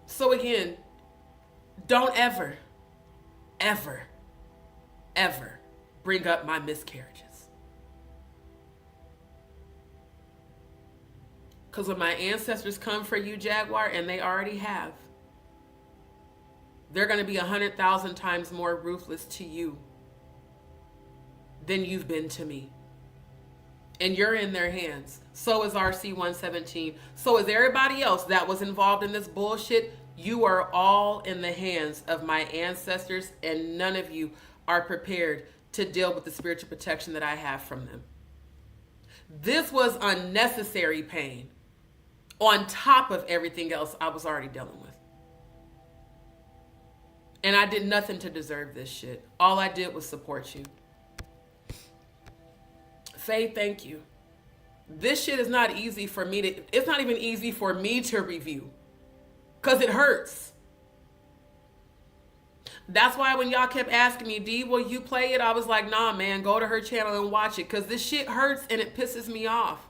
So again, don't ever, ever, ever bring up my miscarriages. Because when my ancestors come for you, Jaguar, and they already have, they're going to be 100,000 times more ruthless to you than you've been to me. And you're in their hands. So is RC-117. So is everybody else that was involved in this bullshit. You are all in the hands of my ancestors, and none of you are prepared to deal with the spiritual protection that I have from them. This was unnecessary pain on top of everything else I was already dealing with. And I did nothing to deserve this shit. All I did was support you. Faye, thank you. This shit is not easy for me to, it's not even easy for me to review. Because it hurts. That's why when y'all kept asking me, D, will you play it? I was like, nah, man, go to her channel and watch it. Because this shit hurts and it pisses me off.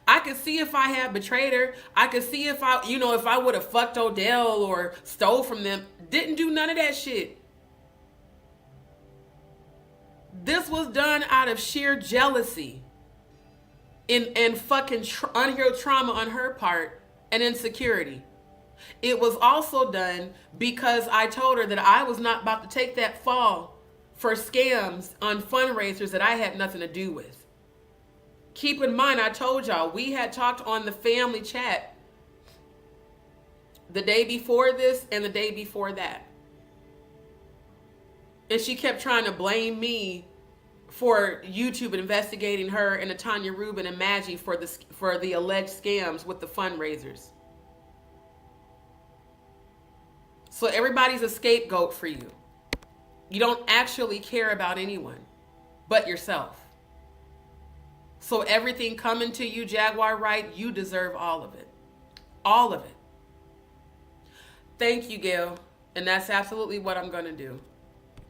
I could see if I had betrayed her. I could see if I would have fucked Odell or stole from them. Didn't do none of that shit. This was done out of sheer jealousy and fucking unhealed trauma on her part and insecurity. It was also done because I told her that I was not about to take that fall for scams on fundraisers that I had nothing to do with. Keep in mind, I told y'all, we had talked on the family chat the day before this and the day before that. And she kept trying to blame me for YouTube investigating her and Tanya Rubin and Madgie for the alleged scams with the fundraisers. So everybody's a scapegoat for you. You don't actually care about anyone but yourself. So everything coming to you, Jaguar Wright, you deserve all of it. All of it. Thank you, Gail. And that's absolutely what I'm going to do.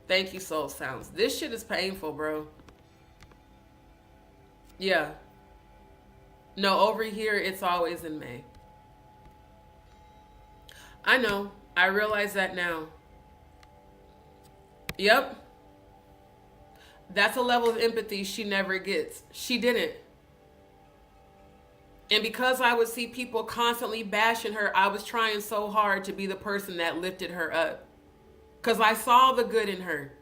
Thank you, Soul Sounds. This shit is painful, bro. Yeah. No, over here, it's always in May. I know. I realize that now. Yep. That's a level of empathy she never gets. She didn't. And because I would see people constantly bashing her, I was trying so hard to be the person that lifted her up. Because I saw the good in her.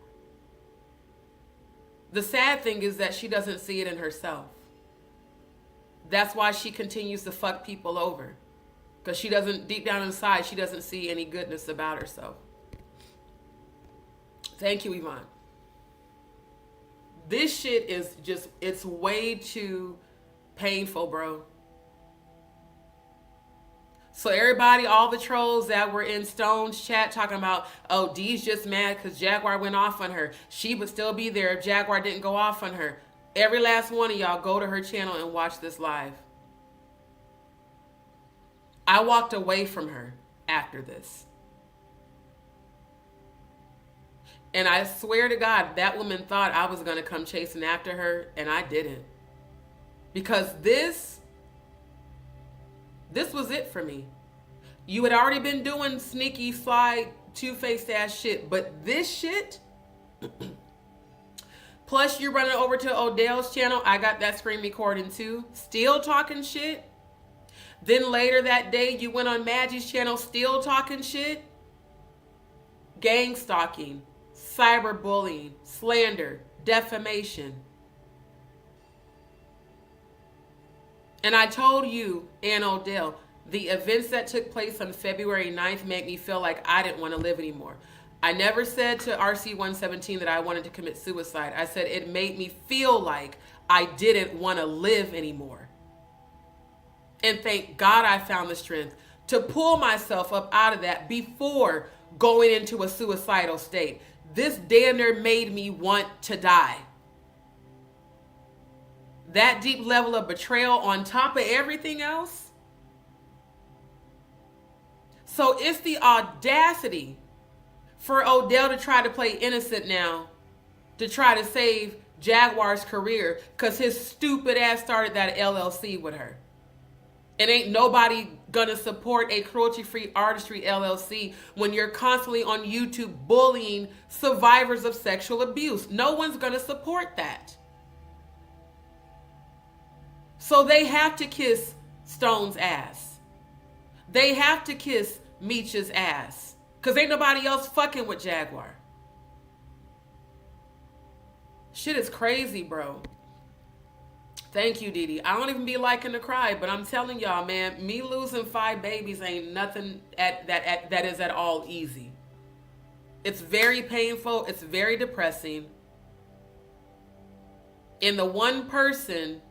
The sad thing is that she doesn't see it in herself. That's why she continues to fuck people over. Because she doesn't, deep down inside, she doesn't see any goodness about herself. Thank you, Yvonne. This shit is just, it's way too painful, bro. So everybody, all the trolls that were in Stone's chat talking about, oh, Dee's just mad because Jaguar went off on her. She would still be there if Jaguar didn't go off on her. Every last one of y'all go to her channel and watch this live. I walked away from her after this. And I swear to God, that woman thought I was going to come chasing after her, and I didn't. Because this was it for me. You had already been doing sneaky, sly, two-faced ass shit, but this shit, Plus, you running over to Odell's channel. I got that screen recording too. Still talking shit. Then later that day, you went on Madgie's channel, still talking shit. Gang stalking, cyberbullying, slander, defamation. And I told you and Odell, the events that took place on February 9th made me feel like I didn't want to live anymore. I never said to RC117 that I wanted to commit suicide. I said it made me feel like I didn't want to live anymore. And thank God I found the strength to pull myself up out of that before going into a suicidal state. This damn near made me want to die. That deep level of betrayal on top of everything else. So it's the audacity for Odell to try to play innocent now, to try to save Jaguar's career because his stupid ass started that LLC with her. And ain't nobody gonna support a cruelty-free artistry LLC when you're constantly on YouTube bullying survivors of sexual abuse. No one's gonna support that. So they have to kiss Stone's ass. They have to kiss Meech's ass. Because ain't nobody else fucking with Jaguar. Shit is crazy, bro. Thank you, Didi. I don't even be liking to cry, but I'm telling y'all, man, me losing 5 babies ain't nothing that is at all easy. It's very painful. It's very depressing. And the one person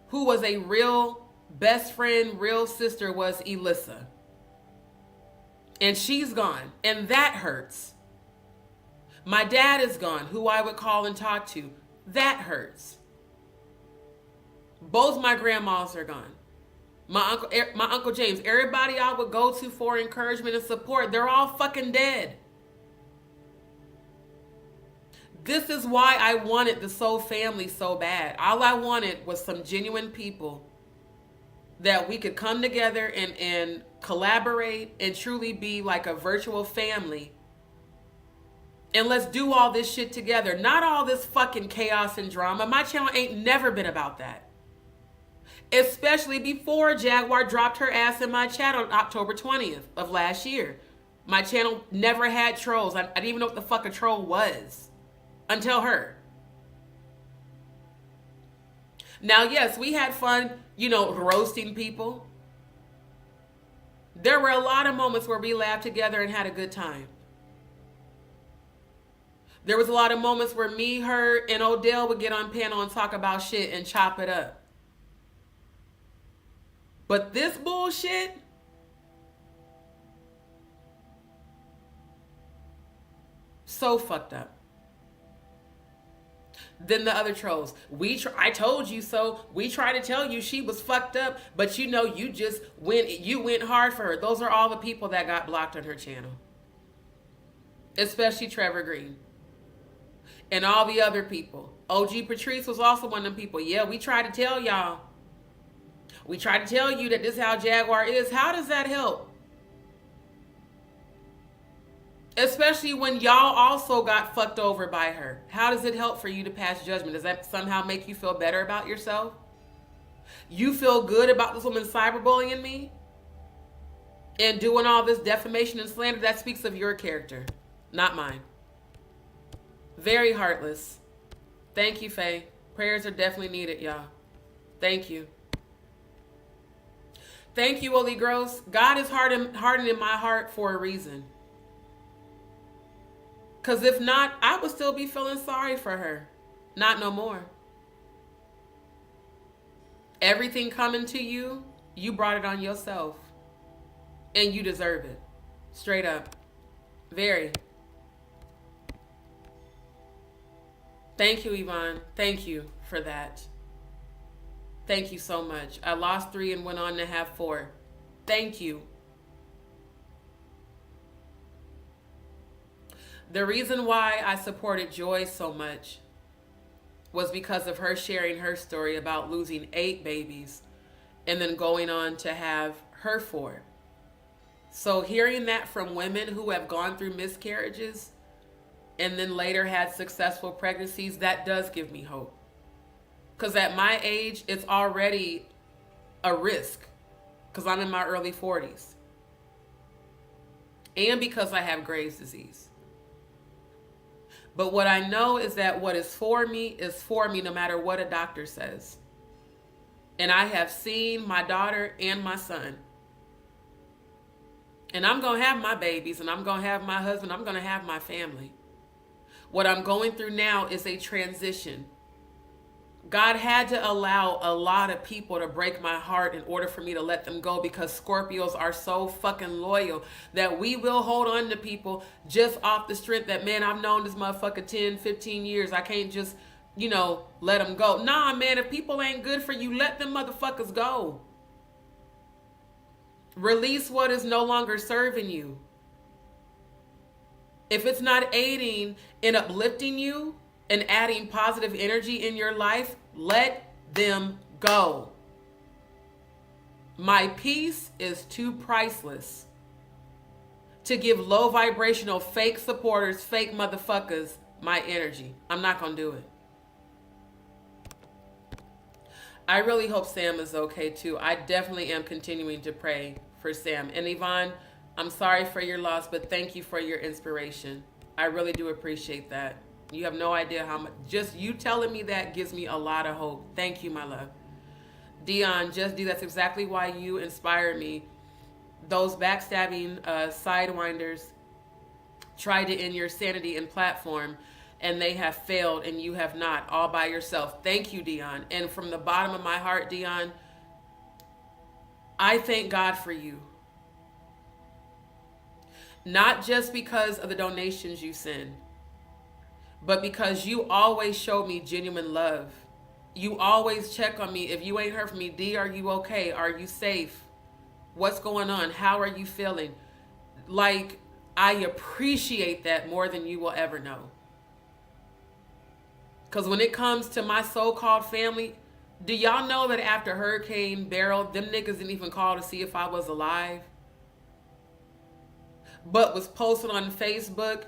who was a real best friend, real sister was Elissa. And she's gone. And that hurts. My dad is gone, who I would call and talk to. That hurts. Both my grandmas are gone. My Uncle James, everybody I would go to for encouragement and support, they're all fucking dead. This is why I wanted the Soul family so bad. All I wanted was some genuine people that we could come together and collaborate and truly be like a virtual family. And let's do all this shit together. Not all this fucking chaos and drama. My channel ain't never been about that. Especially before Jaguar dropped her ass in my chat on October 20th of last year. My channel never had trolls. I didn't even know what the fuck a troll was until her. Now, yes, we had fun, roasting people. There were a lot of moments where we laughed together and had a good time. There was a lot of moments where me, her, and Odell would get on panel and talk about shit and chop it up. But this bullshit, so fucked up. Then the other trolls, I told you so. We tried to tell you she was fucked up, but you went hard for her. Those are all the people that got blocked on her channel. Especially Trevor Green. And all the other people. OG Patrice was also one of them people. Yeah, we tried to tell y'all. We tried to tell you that this is how Jaguar is. How does that help? Especially when y'all also got fucked over by her. How does it help for you to pass judgment? Does that somehow make you feel better about yourself? You feel good about this woman cyberbullying me? And doing all this defamation and slander? That speaks of your character, not mine. Very heartless. Thank you, Faye. Prayers are definitely needed, y'all. Thank you. Thank you, Oli Gross. God is hardening my heart for a reason. Because if not, I would still be feeling sorry for her. Not no more. Everything coming to you, you brought it on yourself. And you deserve it. Straight up. Very. Thank you, Yvonne. Thank you for that. Thank you so much. I lost 3 and went on to have 4. Thank you. The reason why I supported Joy so much was because of her sharing her story about losing 8 babies and then going on to have her 4. So hearing that from women who have gone through miscarriages and then later had successful pregnancies, that does give me hope. Because at my age, it's already a risk because I'm in my early 40s. And because I have Graves' disease. But what I know is that what is for me no matter what a doctor says. And I have seen my daughter and my son. And I'm going to have my babies, and I'm going to have my husband, I'm going to have my family. What I'm going through now is a transition. God had to allow a lot of people to break my heart in order for me to let them go, because Scorpios are so fucking loyal that we will hold on to people just off the strength that, man, I've known this motherfucker 10, 15 years. I can't just, let them go. Nah, man, if people ain't good for you, let them motherfuckers go. Release what is no longer serving you. If it's not aiding in uplifting you and adding positive energy in your life, let them go. My peace is too priceless to give low vibrational fake supporters, fake motherfuckers my energy. I'm not going to do it. I really hope Sam is okay too. I definitely am continuing to pray for Sam. And Yvonne, I'm sorry for your loss, but thank you for your inspiration. I really do appreciate that. You have no idea how much, just you telling me that gives me a lot of hope. Thank you, my love. Dion, that's exactly why you inspire me. Those backstabbing sidewinders tried to end your sanity and platform, and they have failed, and you have not, all by yourself. Thank you, Dion. And from the bottom of my heart, Dion, I thank God for you. Not just because of the donations you send, but because you always show me genuine love. You always check on me. If you ain't heard from me, D, are you okay? Are you safe? What's going on? How are you feeling? Like, I appreciate that more than you will ever know. Because when it comes to my so-called family, do y'all know that after Hurricane Beryl, them niggas didn't even call to see if I was alive? But was posted on Facebook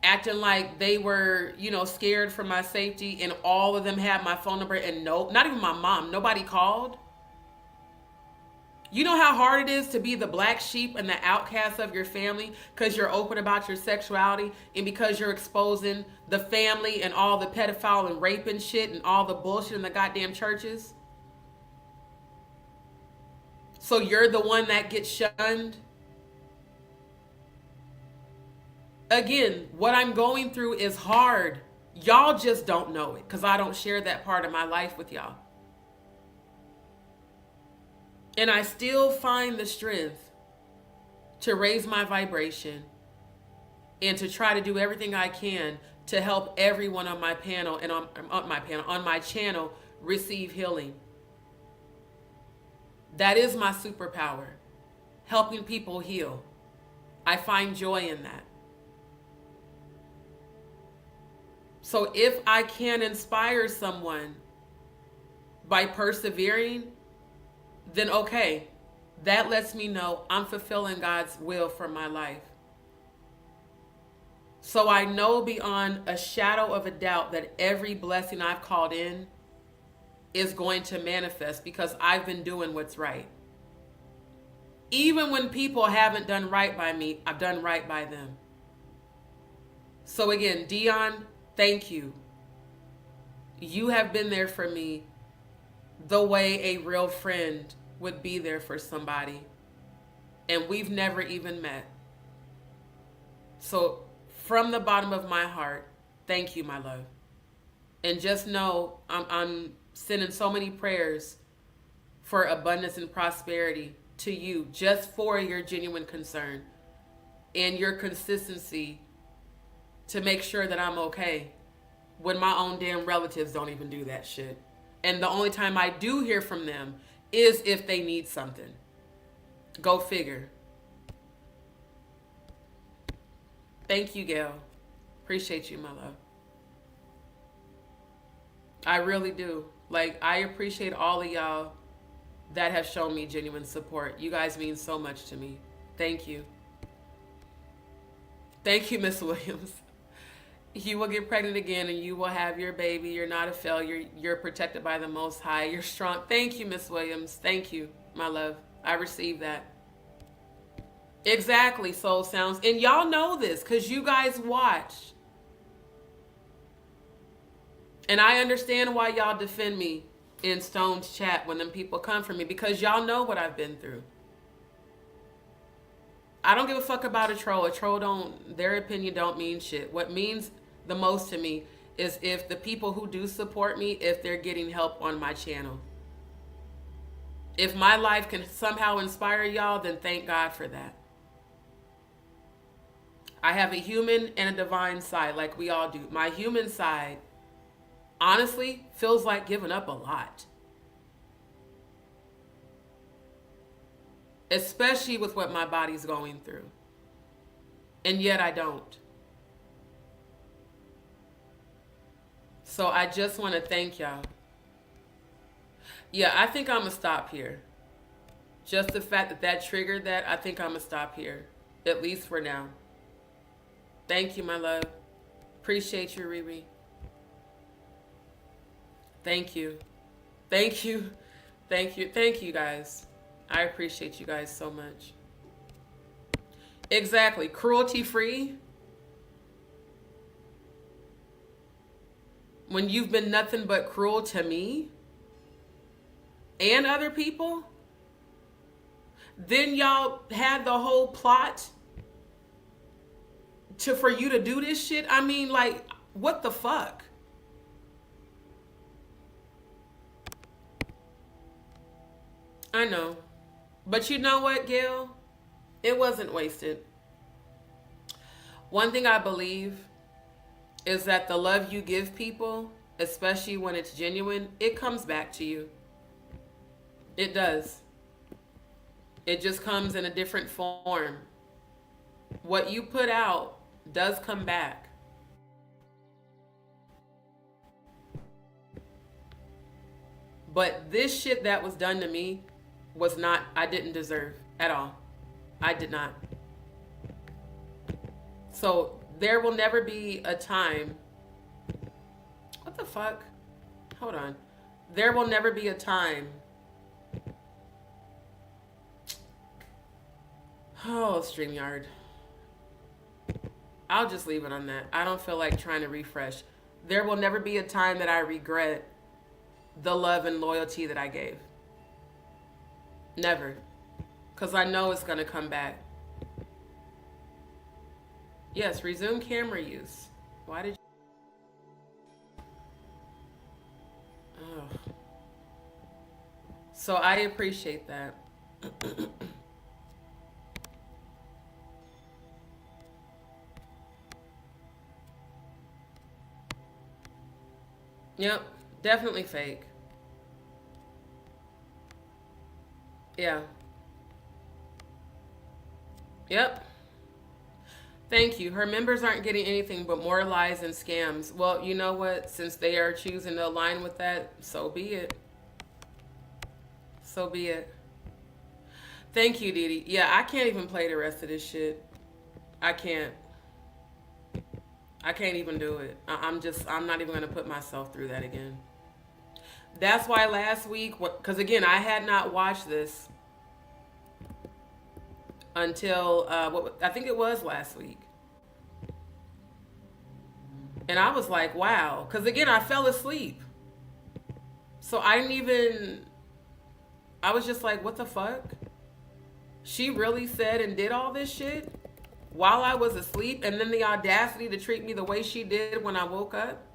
acting like they were, scared for my safety, and all of them had my phone number, and not even my mom, nobody called. You know how hard it is to be the black sheep and the outcast of your family because you're open about your sexuality and because you're exposing the family and all the pedophile and rape and shit and all the bullshit in the goddamn churches? So you're the one that gets shunned? Again, what I'm going through is hard. Y'all just don't know it because I don't share that part of my life with y'all. And I still find the strength to raise my vibration and to try to do everything I can to help everyone on my panel and on my channel receive healing. That is my superpower, helping people heal. I find joy in that. So if I can inspire someone by persevering, then okay, that lets me know I'm fulfilling God's will for my life. So I know beyond a shadow of a doubt that every blessing I've called in is going to manifest because I've been doing what's right. Even when people haven't done right by me, I've done right by them. So again, Dion, thank you. You have been there for me the way a real friend would be there for somebody. And we've never even met. So from the bottom of my heart, thank you, my love. And just know I'm sending so many prayers for abundance and prosperity to you just for your genuine concern and your consistency to make sure that I'm okay when my own damn relatives don't even do that shit. And the only time I do hear from them is if they need something. Go figure. Thank you, Gail. Appreciate you, my love. I really do. Like, I appreciate all of y'all that have shown me genuine support. You guys mean so much to me. Thank you. Thank you, Miss Williams. You will get pregnant again and you will have your baby. You're not a failure. You're protected by the Most High. You're strong. Thank you, Miss Williams. Thank you, my love. I received that. Exactly, Soul Sounds. And y'all know this because you guys watch. And I understand why y'all defend me in Stone's chat when them people come for me, because y'all know what I've been through. I don't give a fuck about a troll. A troll don't, their opinion don't mean shit. What means the most to me is if the people who do support me, if they're getting help on my channel. If my life can somehow inspire y'all, then thank God for that. I have a human and a divine side like we all do. My human side honestly feels like giving up a lot. Especially with what my body's going through. And yet I don't. So I just want to thank y'all. Yeah, I think I'm going to stop here. Just the fact that that triggered that, I think I'm going to stop here. At least for now. Thank you, my love. Appreciate you, Riri. Thank you. Thank you. Thank you. Thank you, guys. I appreciate you guys so much. Exactly. Cruelty-free. When you've been nothing but cruel to me and other people, then y'all had the whole plot for you to do this shit. I mean, like, what the fuck? I know. But you know what, Gail? It wasn't wasted. One thing I believe is that the love you give people, especially when it's genuine, it comes back to you. It does. It just comes in a different form. What you put out does come back. But this shit that was done to me was not, I didn't deserve at all. I did not. So there will never be a time. What the fuck? Hold on. There will never be a time. Oh, StreamYard. I'll just leave it on that. I don't feel like trying to refresh. There will never be a time that I regret the love and loyalty that I gave. Never. Because I know it's going to come back. Yes, resume camera use. Why did you... Oh. So I appreciate that. Yep, definitely fake. Yeah. Yep. Thank you. Her members aren't getting anything but more lies and scams. Well, you know what? Since they are choosing to align with that, so be it. So be it. Thank you, Dee Dee. Yeah, I can't even play the rest of this shit. I can't. I can't even do it. I'm not even going to put myself through that again. That's why last week, because again, I had not watched this until, I think it was last week. And I was like, wow. Because again, I fell asleep. So I didn't even, I was just like, what the fuck? She really said and did all this shit while I was asleep, and then the audacity to treat me the way she did when I woke up.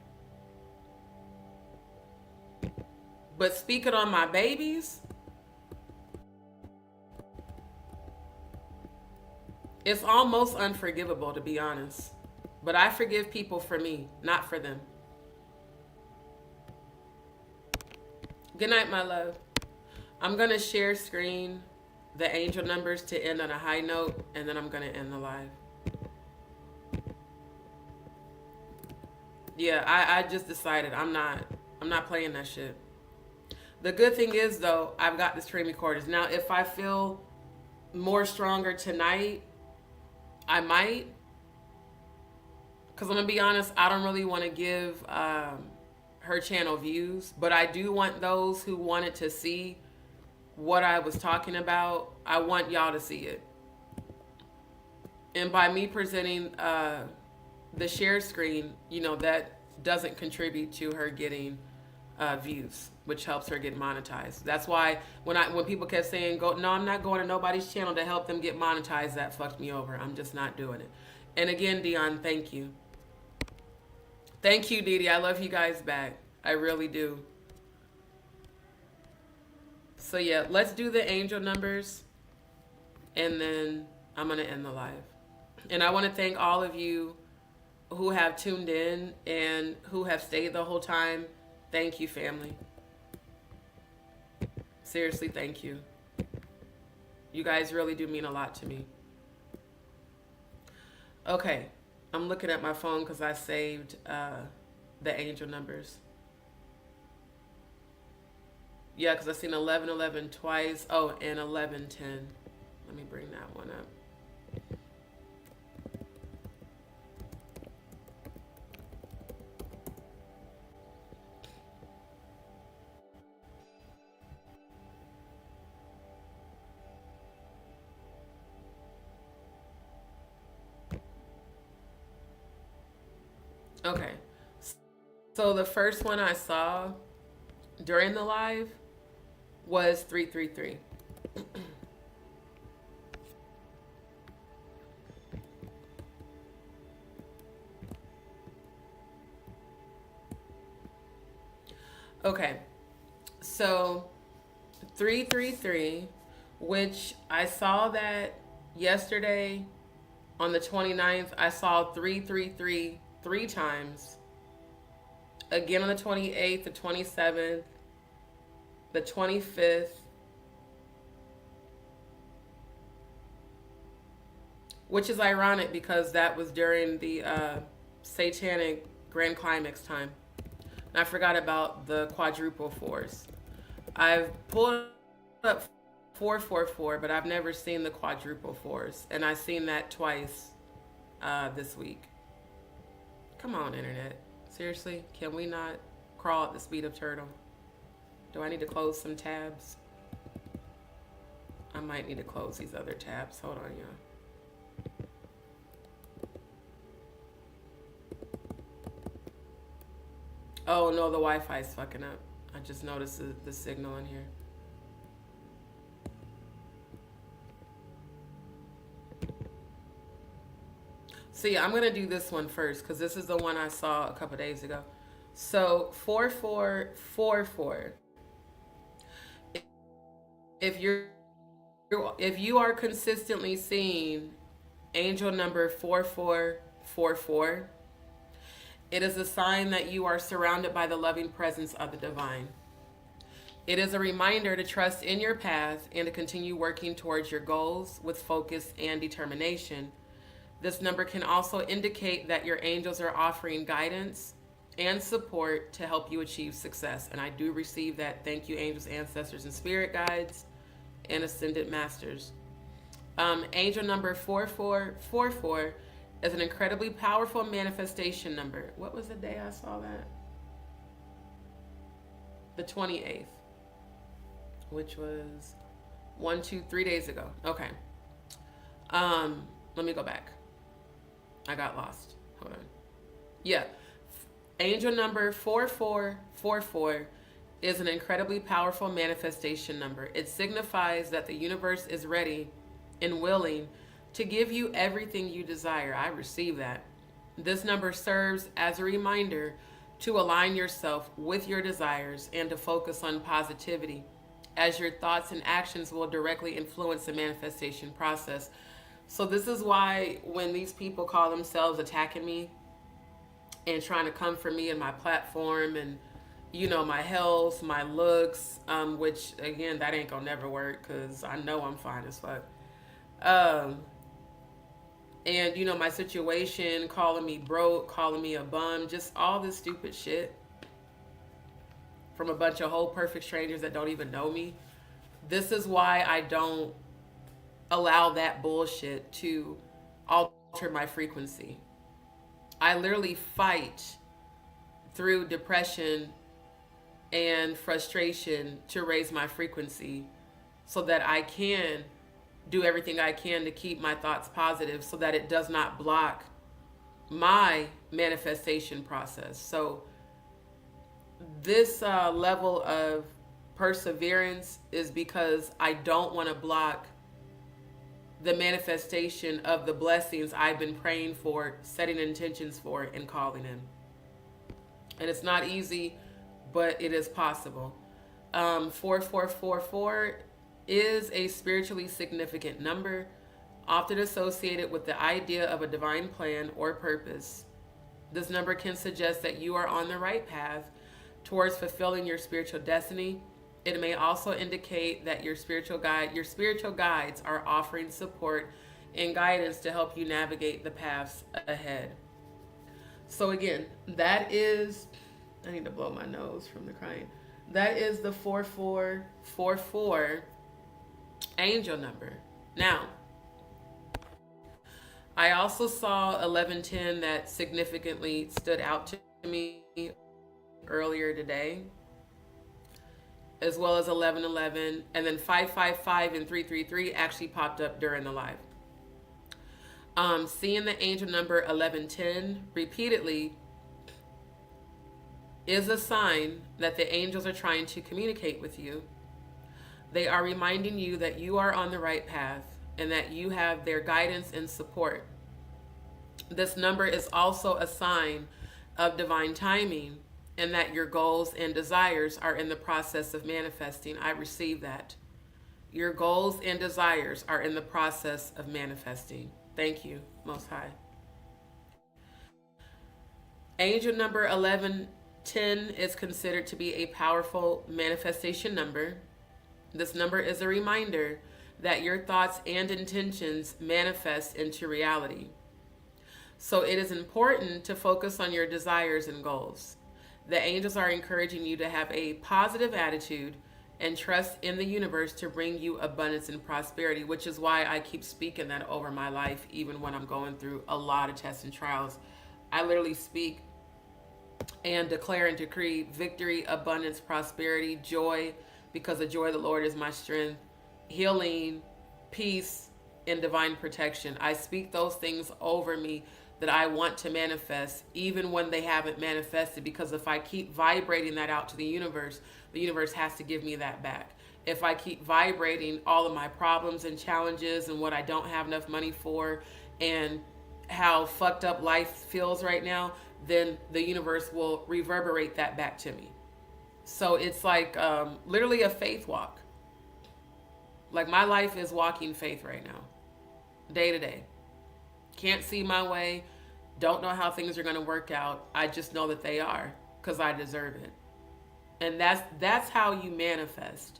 But speaking on my babies, it's almost unforgivable, to be honest. But I forgive people for me, not for them. Good night, my love. I'm going to share screen the angel numbers to end on a high note, and then I'm going to end the live. Yeah, I just decided I'm not playing that shit. The good thing is, though, I've got the stream recorders. Now, if I feel more stronger tonight, I might because I'm gonna be honest, I don't really want to give her channel views, but I do want those who wanted to see what I was talking about. I want y'all to see it. And by me presenting the share screen, you know, that doesn't contribute to her getting views, which helps her get monetized. That's why when people kept saying, "Go," no, I'm not going to nobody's channel to help them get monetized. That fucked me over. I'm just not doing it. And again, Dion, thank you. Thank you, Didi. I love you guys back. I really do. So yeah, let's do the angel numbers, and then I'm gonna end the live. And I want to thank all of you who have tuned in and who have stayed the whole time. Thank you, family. Seriously, thank you. You guys really do mean a lot to me. Okay, I'm looking at my phone because I saved the angel numbers. Yeah, because I've seen 1111 twice. Oh, and 1110. Let me bring that one up. Okay, so the first one I saw during the live was 333. Okay, so 333, which I saw that yesterday on the 29th. I saw 333 3 times. Again on the 28th, the 27th, the 25th, which is ironic because that was during the satanic grand climax time. And I forgot about the quadruple fours. I've pulled up 444, but I've never seen the quadruple fours. And I've seen that twice this week. Come on, internet. Seriously, can we not crawl at the speed of turtle? Do I need to close some tabs? I might need to close these other tabs. Hold on, y'all. Oh no, the Wi-Fi's fucking up. I just noticed the signal in here. See, I'm going to do this one first because this is the one I saw a couple days ago. So 4444. If you are consistently seeing angel number 4444, it is a sign that you are surrounded by the loving presence of the divine. It is a reminder to trust in your path and to continue working towards your goals with focus and determination. This number can also indicate that your angels are offering guidance and support to help you achieve success. And I do receive that. Thank you, angels, ancestors, and spirit guides, and ascended masters. Angel number 4444 is an incredibly powerful manifestation number. What was the day I saw that? The 28th, which was 3 days ago. Okay. Let me go back. I got lost. Hold on. Yeah. Angel number 4444 is an incredibly powerful manifestation number. It signifies that the universe is ready and willing to give you everything you desire. I receive that. This number serves as a reminder to align yourself with your desires and to focus on positivity, as your thoughts and actions will directly influence the manifestation process. So this is why when these people call themselves attacking me and trying to come for me and my platform and, you know, my health, my looks, which again, that ain't gonna never work because I know I'm fine as fuck. And, you know, my situation, calling me broke, calling me a bum, just all this stupid shit from a bunch of whole perfect strangers that don't even know me. This is why I don't allow that bullshit to alter my frequency. I literally fight through depression and frustration to raise my frequency so that I can do everything I can to keep my thoughts positive so that it does not block my manifestation process. So this level of perseverance is because I don't want to block the manifestation of the blessings I've been praying for, setting intentions for, and calling in. And it's not easy, but it is possible. 4444 is a spiritually significant number, often associated with the idea of a divine plan or purpose. This number can suggest that you are on the right path towards fulfilling your spiritual destiny. It may also indicate that your spiritual guides are offering support and guidance to help you navigate the paths ahead. So again, that is, I need to blow my nose from the crying. That is the 4444 angel number. Now, I also saw 1110 that significantly stood out to me earlier today, as well as 1111, and then 555 and 333 actually popped up during the live. Seeing the angel number 1110 repeatedly is a sign that the angels are trying to communicate with you. They are reminding you that you are on the right path and that you have their guidance and support. This number is also a sign of divine timing and that your goals and desires are in the process of manifesting. I receive that. Your goals and desires are in the process of manifesting. Thank you, Most High. Angel number 1110 is considered to be a powerful manifestation number. This number is a reminder that your thoughts and intentions manifest into reality. So it is important to focus on your desires and goals. The angels are encouraging you to have a positive attitude and trust in the universe to bring you abundance and prosperity, which is why I keep speaking that over my life, even when I'm going through a lot of tests and trials. I literally speak and declare and decree victory, abundance, prosperity, joy, because the joy of the Lord is my strength, healing, peace, and divine protection. I speak those things over me that I want to manifest, even when they haven't manifested, because if I keep vibrating that out to the universe has to give me that back. If I keep vibrating all of my problems and challenges and what I don't have enough money for and how fucked up life feels right now, then the universe will reverberate that back to me. So it's like literally a faith walk. Like my life is walking faith right now, day to day. Can't see my way, don't know how things are going to work out. I just know that they are because I deserve it. And that's how you manifest.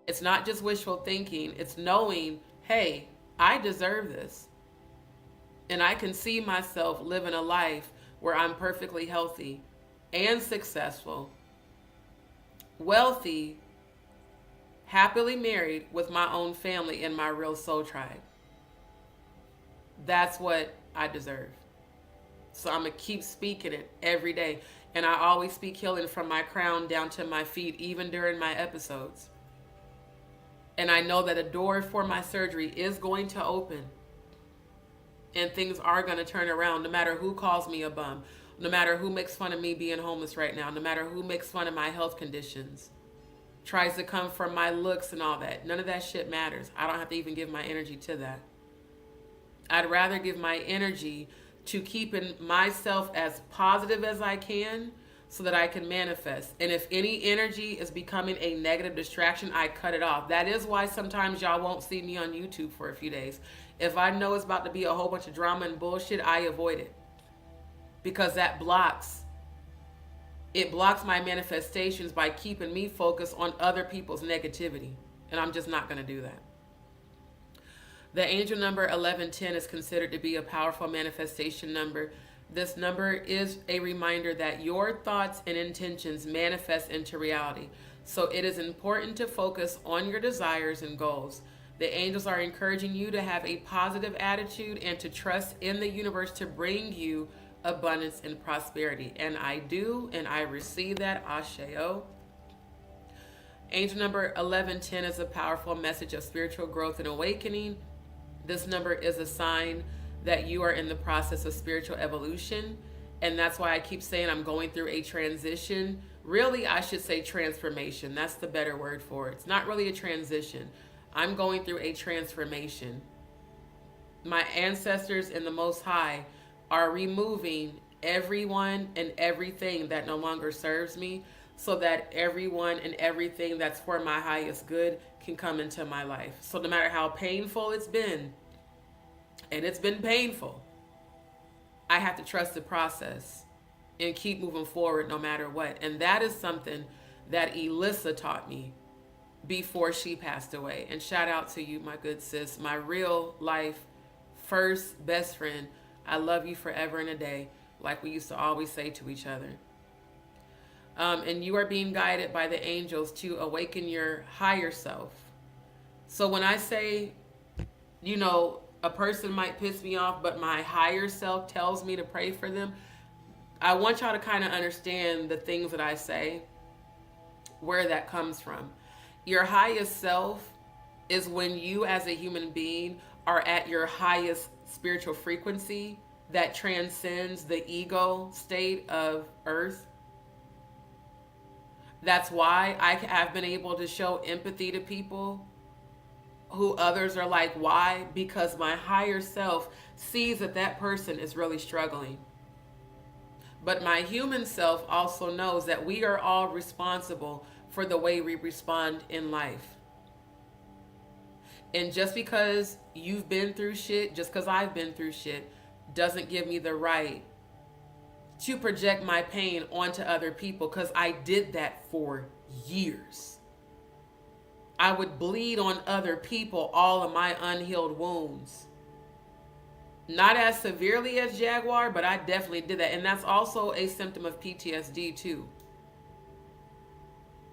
It's not just wishful thinking. It's knowing, hey, I deserve this. And I can see myself living a life where I'm perfectly healthy and successful, wealthy, happily married with my own family and my real soul tribe. That's what I deserve. So I'm going to keep speaking it every day. And I always speak healing from my crown down to my feet, even during my episodes. And I know that a door for my surgery is going to open. And things are going to turn around, no matter who calls me a bum, no matter who makes fun of me being homeless right now, no matter who makes fun of my health conditions, tries to come from my looks and all that. None of that shit matters. I don't have to even give my energy to that. I'd rather give my energy to keeping myself as positive as I can so that I can manifest. And if any energy is becoming a negative distraction, I cut it off. That is why sometimes y'all won't see me on YouTube for a few days. If I know it's about to be a whole bunch of drama and bullshit, I avoid it. Because that blocks my manifestations by keeping me focused on other people's negativity. And I'm just not going to do that. The angel number 1110 is considered to be a powerful manifestation number. This number is a reminder that your thoughts and intentions manifest into reality. So it is important to focus on your desires and goals. The angels are encouraging you to have a positive attitude and to trust in the universe to bring you abundance, and prosperity. And I do, and I receive that. Asheo. Angel number 1110 is a powerful message of spiritual growth and awakening. This number is a sign that you are in the process of spiritual evolution. And that's why I keep saying I'm going through a transition. Really, I should say transformation. That's the better word for it. It's not really a transition. I'm going through a transformation. My ancestors in the Most High are removing everyone and everything that no longer serves me, so that everyone and everything that's for my highest good can come into my life. So no matter how painful it's been, and it's been painful, I have to trust the process and keep moving forward no matter what. And that is something that Elissa taught me before she passed away. And shout out to you, my good sis, my real life first best friend. I love you forever and a day, like we used to always say to each other. And you are being guided by the angels to awaken your higher self. So when I say, you know, a person might piss me off, but my higher self tells me to pray for them, I want y'all to kind of understand the things that I say, where that comes from. Your highest self is when you as a human being are at your highest spiritual frequency that transcends the ego state of earth. That's why I have been able to show empathy to people who others are like, why? Because my higher self sees that that person is really struggling. But my human self also knows that we are all responsible for the way we respond in life. And just because you've been through shit, just because I've been through shit, doesn't give me the right to project my pain onto other people, because I did that for years. I would bleed on other people all of my unhealed wounds. Not as severely as Jaguar, but I definitely did that. And that's also a symptom of PTSD too.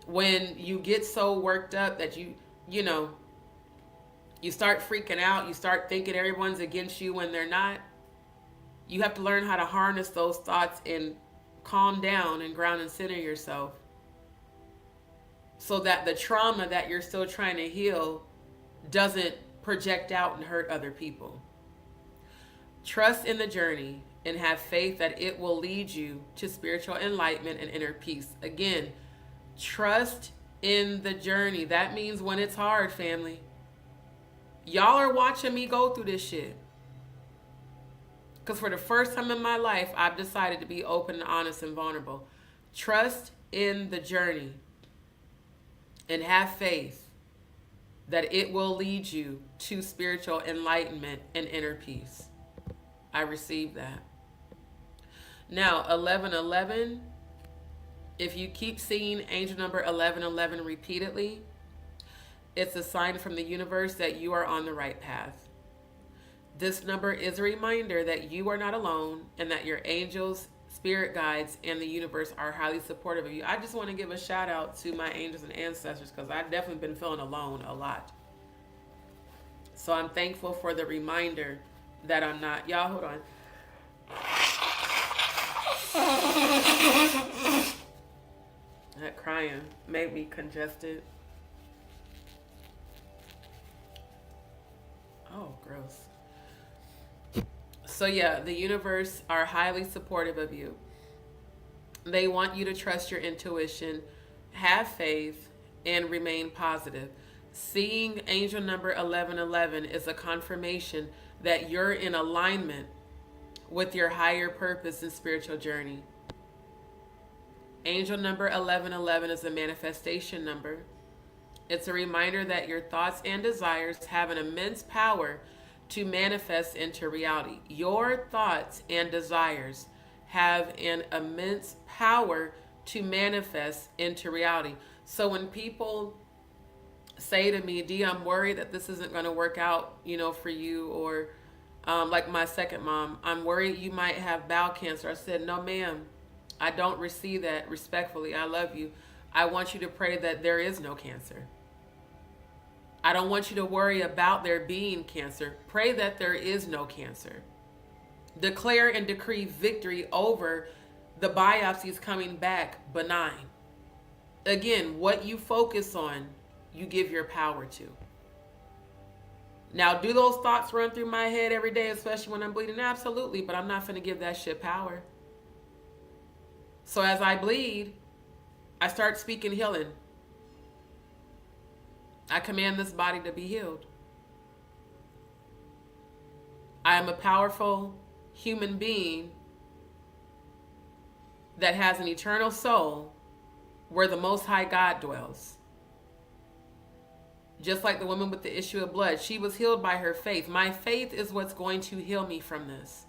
When you get so worked up that you start freaking out, you start thinking everyone's against you when they're not. You have to learn how to harness those thoughts and calm down and ground and center yourself, so that the trauma that you're still trying to heal doesn't project out and hurt other people. Trust in the journey and have faith that it will lead you to spiritual enlightenment and inner peace. Again, trust in the journey. That means when it's hard, family. Y'all are watching me go through this shit. Because for the first time in my life, I've decided to be open and honest and vulnerable. Trust in the journey and have faith that it will lead you to spiritual enlightenment and inner peace. I received that. Now, 1111, if you keep seeing angel number 1111 repeatedly, it's a sign from the universe that you are on the right path. This number is a reminder that you are not alone and that your angels, spirit guides, and the universe are highly supportive of you. I just want to give a shout out to my angels and ancestors, because I've definitely been feeling alone a lot. So I'm thankful for the reminder that I'm not. Y'all, hold on. That crying made me congested. Oh, gross. So yeah, the universe are highly supportive of you. They want you to trust your intuition, have faith, and remain positive. Seeing angel number 1111 is a confirmation that you're in alignment with your higher purpose and spiritual journey. Angel number 1111 is a manifestation number. It's a reminder that your thoughts and desires have an immense power to manifest into reality. Your thoughts and desires have an immense power to manifest into reality. So when people say to me, D, I'm worried that this isn't going to work out, for you, or like my second mom, I'm worried you might have bowel cancer. I said, no, ma'am, I don't receive that. Respectfully, I love you. I want you to pray that there is no cancer. I don't want you to worry about there being cancer. Pray that there is no cancer. Declare and decree victory over the biopsies coming back benign. Again, what you focus on, you give your power to. Now, do those thoughts run through my head every day, especially when I'm bleeding? Absolutely, but I'm not going to give that shit power. So as I bleed, I start speaking healing. I command this body to be healed. I am a powerful human being that has an eternal soul where the Most High God dwells. Just like the woman with the issue of blood, she was healed by her faith. My faith is what's going to heal me from this.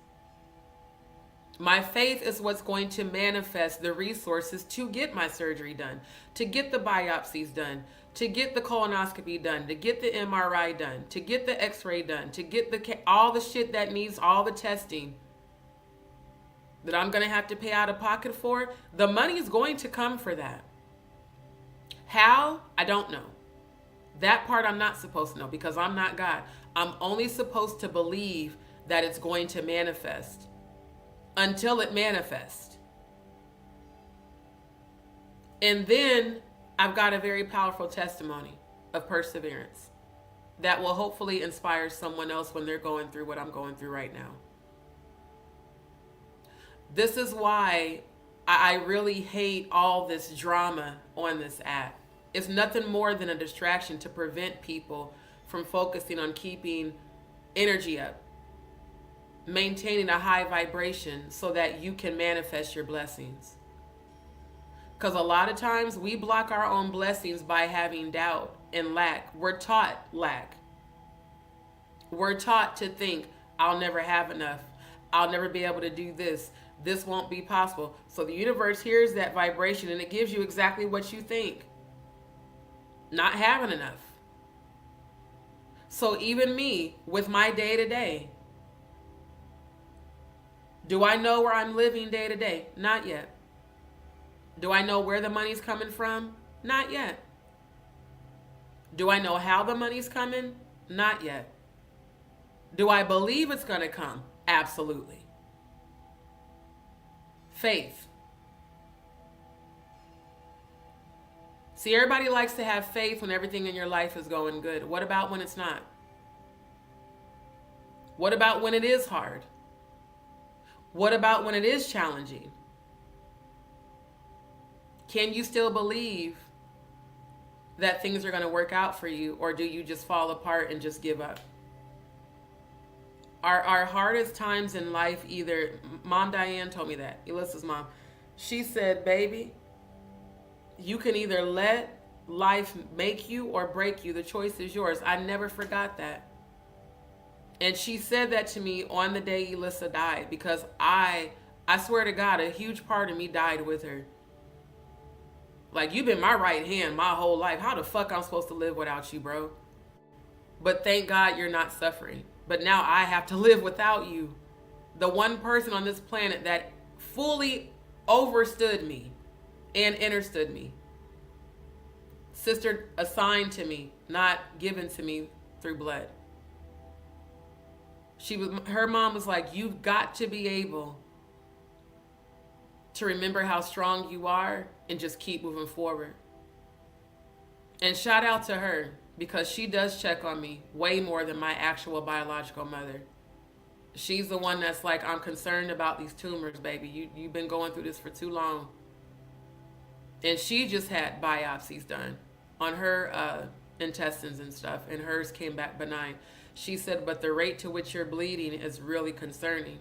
My faith is what's going to manifest the resources to get my surgery done, to get the biopsies done, to get the colonoscopy done, to get the MRI done, to get the x-ray done, to get all the shit that needs all the testing that I'm going to have to pay out of pocket for. The money is going to come for that. How? I don't know. That part I'm not supposed to know because I'm not God. I'm only supposed to believe that it's going to manifest until it manifests. And then I've got a very powerful testimony of perseverance that will hopefully inspire someone else when they're going through what I'm going through right now. This is why I really hate all this drama on this app. It's nothing more than a distraction to prevent people from focusing on keeping energy up, maintaining a high vibration so that you can manifest your blessings. Because a lot of times we block our own blessings by having doubt and lack. We're taught lack. We're taught to think, I'll never have enough. I'll never be able to do this. This won't be possible. So the universe hears that vibration and it gives you exactly what you think. Not having enough. So even me, with my day-to-day, do I know where I'm living day to day? Not yet. Do I know where the money's coming from? Not yet. Do I know how the money's coming? Not yet. Do I believe it's going to come? Absolutely. Faith. See, everybody likes to have faith when everything in your life is going good. What about when it's not? What about when it is hard? What about when it is challenging? Can you still believe that things are going to work out for you, or do you just fall apart and just give up? Our hardest times in life, either, Mom Diane told me that, Alyssa's mom, she said, baby, you can either let life make you or break you. The choice is yours. I never forgot that. And she said that to me on the day Elissa died, because I swear to God, a huge part of me died with her. Like, you've been my right hand my whole life. How the fuck I'm supposed to live without you, bro? But thank God you're not suffering. But now I have to live without you. The one person on this planet that fully overstood me and understood me. Sister assigned to me, not given to me through blood. Her mom was like, you've got to be able to remember how strong you are and just keep moving forward. And shout out to her, because she does check on me way more than my actual biological mother. She's the one that's like, I'm concerned about these tumors, baby. You've been going through this for too long. And she just had biopsies done on her intestines and stuff, and hers came back benign. She said, but the rate to which you're bleeding is really concerning,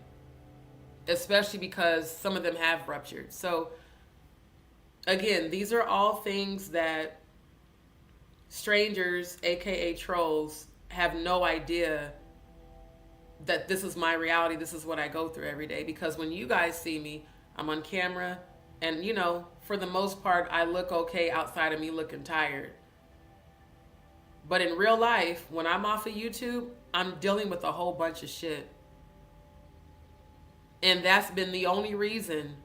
especially because some of them have ruptured. So again, these are all things that strangers, aka trolls, have no idea that this is my reality. This is what I go through every day. Because when you guys see me, I'm on camera, and you know, for the most part, I look okay outside of me looking tired. But in real life, when I'm off of YouTube, I'm dealing with a whole bunch of shit. And that's been the only reason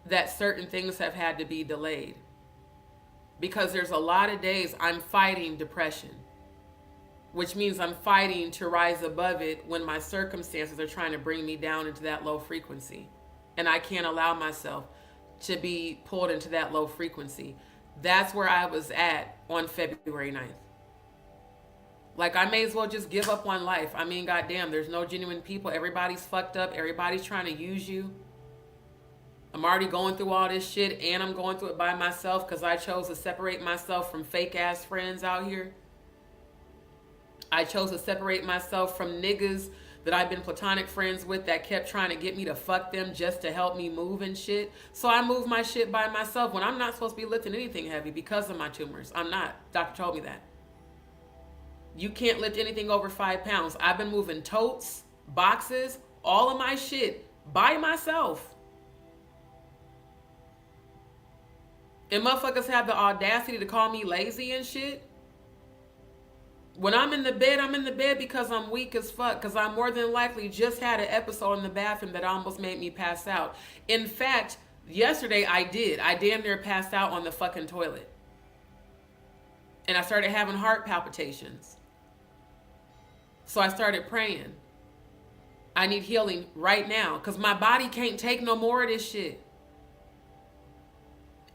that certain things have had to be delayed. Because there's a lot of days I'm fighting depression. which means I'm fighting to rise above it when my circumstances are trying to bring me down into that low frequency. And I can't allow myself to be pulled into that low frequency. That's where I was at on February 9th. Like, I may as well just give up on life. I mean, goddamn, there's no genuine people. Everybody's fucked up. Everybody's trying to use you. I'm already going through all this shit, and I'm going through it by myself because I chose to separate myself from fake-ass friends out here. I chose to separate myself from niggas that I've been platonic friends with that kept trying to get me to fuck them just to help me move and shit. So I moved my shit by myself when I'm not supposed to be lifting anything heavy because of my tumors. I'm not. Doctor told me that. You can't lift anything over 5 pounds. I've been moving totes, boxes, all of my shit by myself. And motherfuckers have the audacity to call me lazy and shit. When I'm in the bed because I'm weak as fuck. Because I more than likely just had an episode in the bathroom that almost made me pass out. In fact, yesterday I did. I damn near passed out on the fucking toilet. And I started having heart palpitations. So I started praying. I need healing right now. Because my body can't take no more of this shit.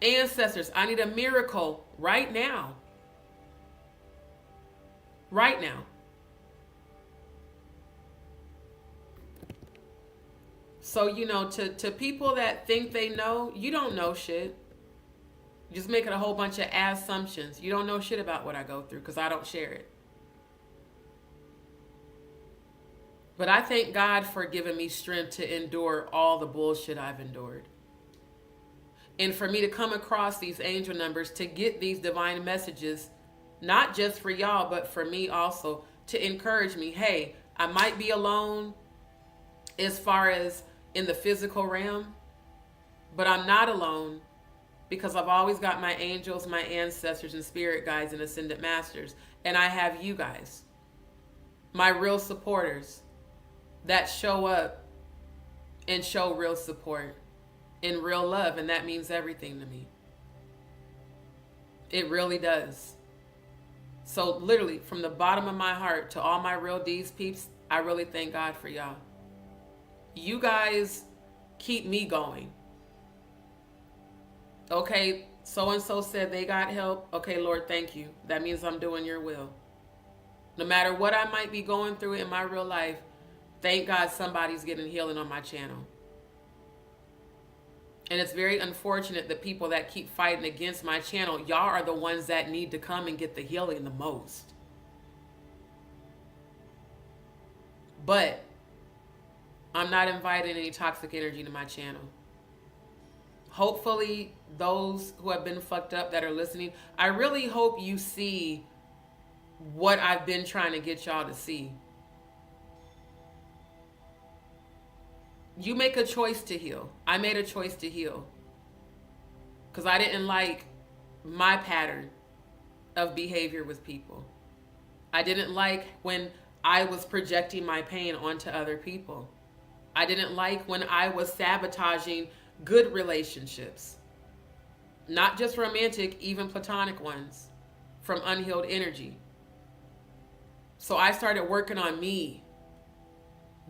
Ancestors, I need a miracle right now. Right now. So, you know, to people that think they know, you don't know shit. You're just making a whole bunch of assumptions. You don't know shit about what I go through because I don't share it. But I thank God for giving me strength to endure all the bullshit I've endured. And for me to come across these angel numbers, to get these divine messages, not just for y'all, but for me also, to encourage me, hey, I might be alone as far as in the physical realm, but I'm not alone because I've always got my angels, my ancestors, and spirit guides and ascended masters. And I have you guys, my real supporters that show up and show real support and real love. And that means everything to me. It really does. So literally, from the bottom of my heart to all my real DzPeepz, I really thank God for y'all. You guys keep me going. Okay, so-and-so said they got help. Okay, Lord, thank you. That means I'm doing your will. No matter what I might be going through in my real life, thank God somebody's getting healing on my channel. And it's very unfortunate that people that keep fighting against my channel, y'all are the ones that need to come and get the healing the most. But I'm not inviting any toxic energy to my channel. Hopefully, those who have been fucked up that are listening, I really hope you see what I've been trying to get y'all to see. You make a choice to heal. I made a choice to heal. Because I didn't like my pattern of behavior with people. I didn't like when I was projecting my pain onto other people. I didn't like when I was sabotaging good relationships. Not just romantic, even platonic ones from unhealed energy. So I started working on me.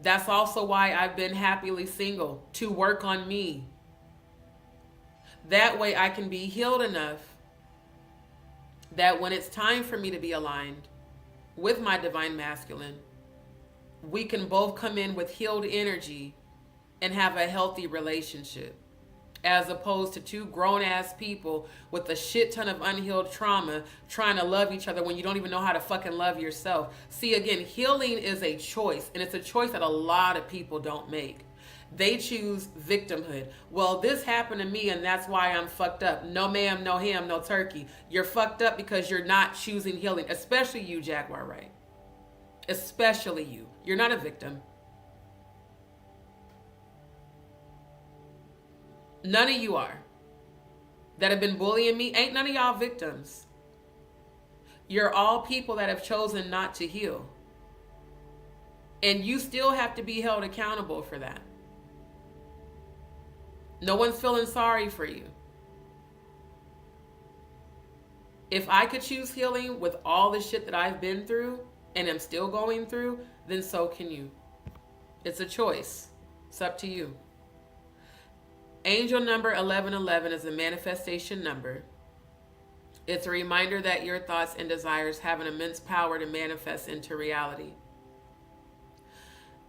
That's also why I've been happily single, to work on me. That way I can be healed enough that when it's time for me to be aligned with my divine masculine, we can both come in with healed energy and have a healthy relationship, as opposed to two grown-ass people with a shit ton of unhealed trauma trying to love each other when you don't even know how to fucking love yourself. See, again, healing is a choice, and it's a choice that a lot of people don't make. They choose victimhood. Well, this happened to me, and that's why I'm fucked up. No ma'am, no ham, no turkey. You're fucked up because you're not choosing healing, especially you, Jaguar Wright. Especially you. You're not a victim. None of you are. That have been bullying me, ain't none of y'all victims. You're all people that have chosen not to heal. And you still have to be held accountable for that. No one's feeling sorry for you. If I could choose healing with all the shit that I've been through, and am still going through, then so can you. It's a choice. It's up to you. Angel number 1111 is a manifestation number. It's a reminder that your thoughts and desires have an immense power to manifest into reality.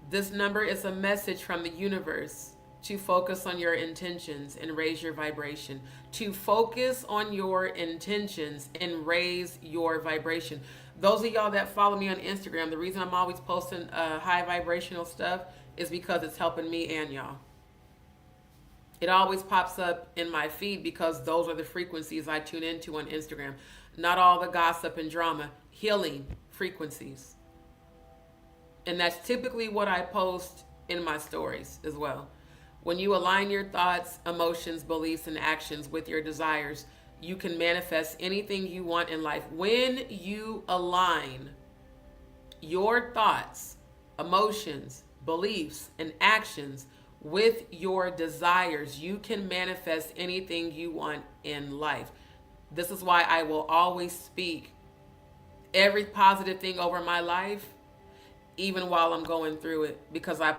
This number is a message from the universe to focus on your intentions and raise your vibration. To focus on your intentions and raise your vibration. Those of y'all that follow me on Instagram, the reason I'm always posting high vibrational stuff is because it's helping me and y'all. It always pops up in my feed because those are the frequencies I tune into on Instagram. Not all the gossip and drama, healing frequencies. And that's typically what I post in my stories as well. When you align your thoughts, emotions, beliefs, and actions with your desires, you can manifest anything you want in life. When you align your thoughts, emotions, beliefs, and actions with your desires, you can manifest anything you want in life. This is why I will always speak every positive thing over my life, even while I'm going through it, because I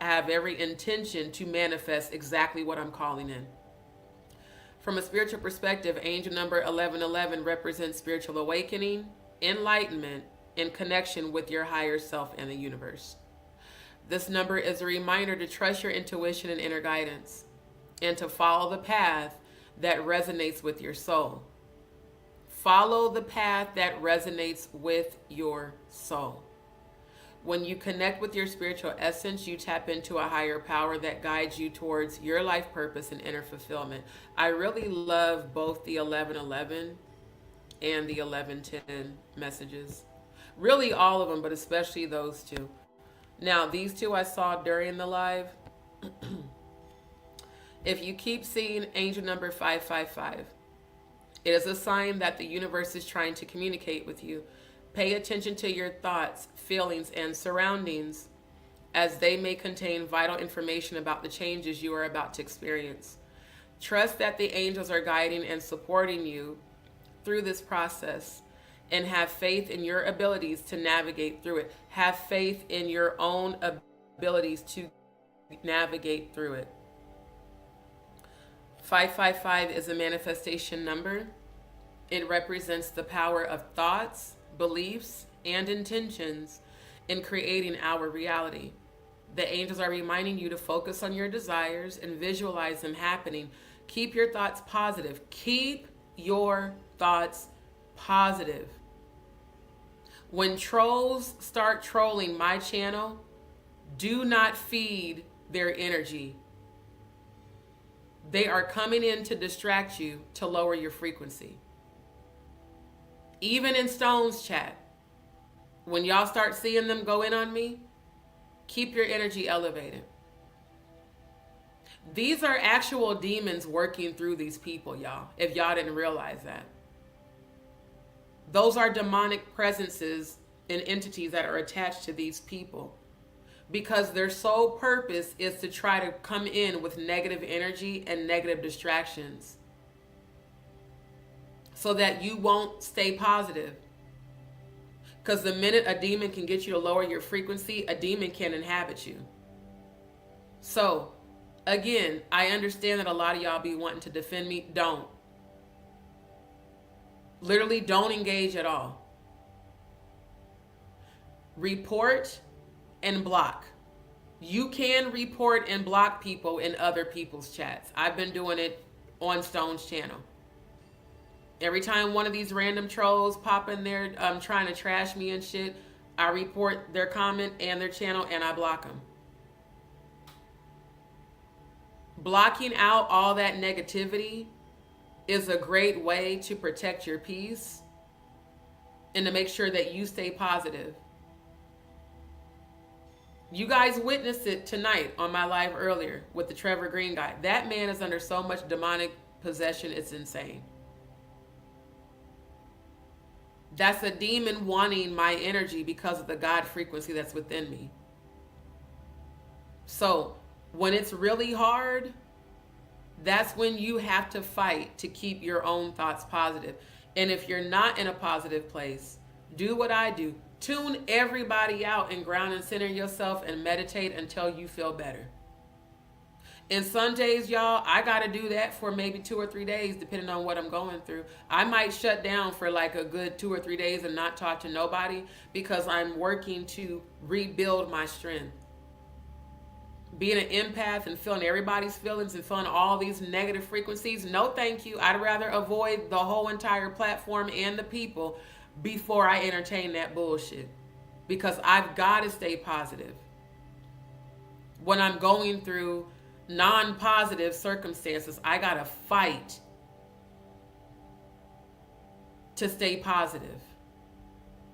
have every intention to manifest exactly what I'm calling in. From a spiritual perspective, angel number 1111 represents spiritual awakening, enlightenment, and connection with your higher self and the universe. This number is a reminder to trust your intuition and inner guidance, and to follow the path that resonates with your soul. Follow the path that resonates with your soul. When you connect with your spiritual essence, you tap into a higher power that guides you towards your life purpose and inner fulfillment. I really love both the 1111 and the 1110 messages. Really all of them, but especially those two. Now, these two I saw during the live. If you keep seeing angel number 555, it is a sign that the universe is trying to communicate with you. Pay attention to your thoughts, feelings, and surroundings, as they may contain vital information about the changes you are about to experience. Trust that the angels are guiding and supporting you through this process, and have faith in your abilities to navigate through it. Have faith in your own abilities to navigate through it. 555 is a manifestation number. It represents the power of thoughts, beliefs, and intentions in creating our reality. The angels are reminding you to focus on your desires and visualize them happening. Keep your thoughts positive. Keep your thoughts positive. When trolls start trolling my channel, do not feed their energy. They are coming in to distract you, to lower your frequency. Even in Stone's chat, when y'all start seeing them go in on me, keep your energy elevated. These are actual demons working through these people, y'all, if y'all didn't realize that. Those are demonic presences and entities that are attached to these people, because their sole purpose is to try to come in with negative energy and negative distractions so that you won't stay positive. Because the minute a demon can get you to lower your frequency, a demon can inhabit you. So, again, I understand that a lot of y'all be wanting to defend me. Don't. Literally don't engage at all. Report and block. You can report and block people in other people's chats. I've been doing it on Stone's channel. Every time one of these random trolls pop in there trying to trash me and shit, I report their comment and their channel and I block them. Blocking out all that negativity is a great way to protect your peace and to make sure that you stay positive. You guys witnessed it tonight on my live earlier with the Trevor Green guy. That man is under so much demonic possession, it's insane. That's a demon wanting my energy because of the God frequency that's within me. So when it's really hard, that's when you have to fight to keep your own thoughts positive. And if you're not in a positive place, Do what I do. Tune everybody out and ground and center yourself and meditate until you feel better. And some days, y'all, I got to do that for maybe 2 or 3 days, depending on what I'm going through. I might shut down for like a good 2 or 3 days and not talk to nobody because I'm working to rebuild my strength. Being an empath and feeling everybody's feelings and feeling all these negative frequencies, no thank you. I'd rather avoid the whole entire platform and the people before I entertain that bullshit. Because I've got to stay positive. When I'm going through non-positive circumstances, I gotta fight to stay positive.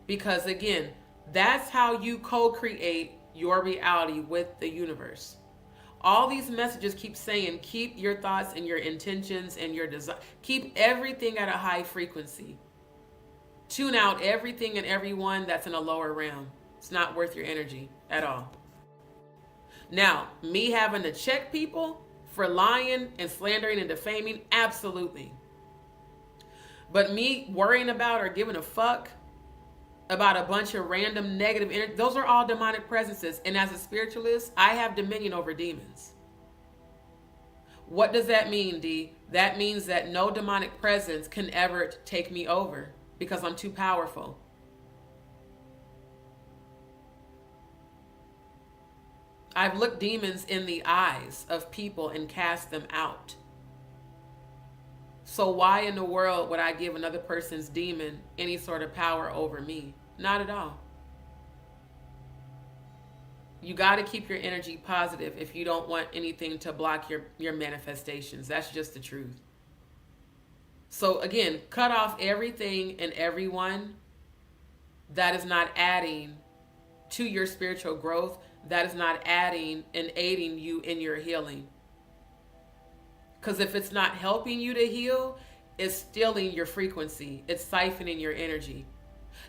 Because again, that's how you co-create your reality with the universe. All these messages keep saying, keep your thoughts and your intentions and your desire. Keep everything at a high frequency. Tune out everything and everyone that's in a lower realm. It's not worth your energy at all. Now, me having to check people for lying and slandering and defaming, absolutely. But me worrying about or giving a fuck about a bunch of random negative energy, those are all demonic presences. And as a spiritualist, I have dominion over demons. What does that mean, D? That means that no demonic presence can ever take me over because I'm too powerful. I've looked demons in the eyes of people and cast them out. So why in the world would I give another person's demon any sort of power over me? Not at all. You got to keep your energy positive if you don't want anything to block your manifestations. That's just the truth. So again, cut off everything and everyone that is not adding to your spiritual growth, that is not adding and aiding you in your healing. Because if it's not helping you to heal, it's stealing your frequency. It's siphoning your energy.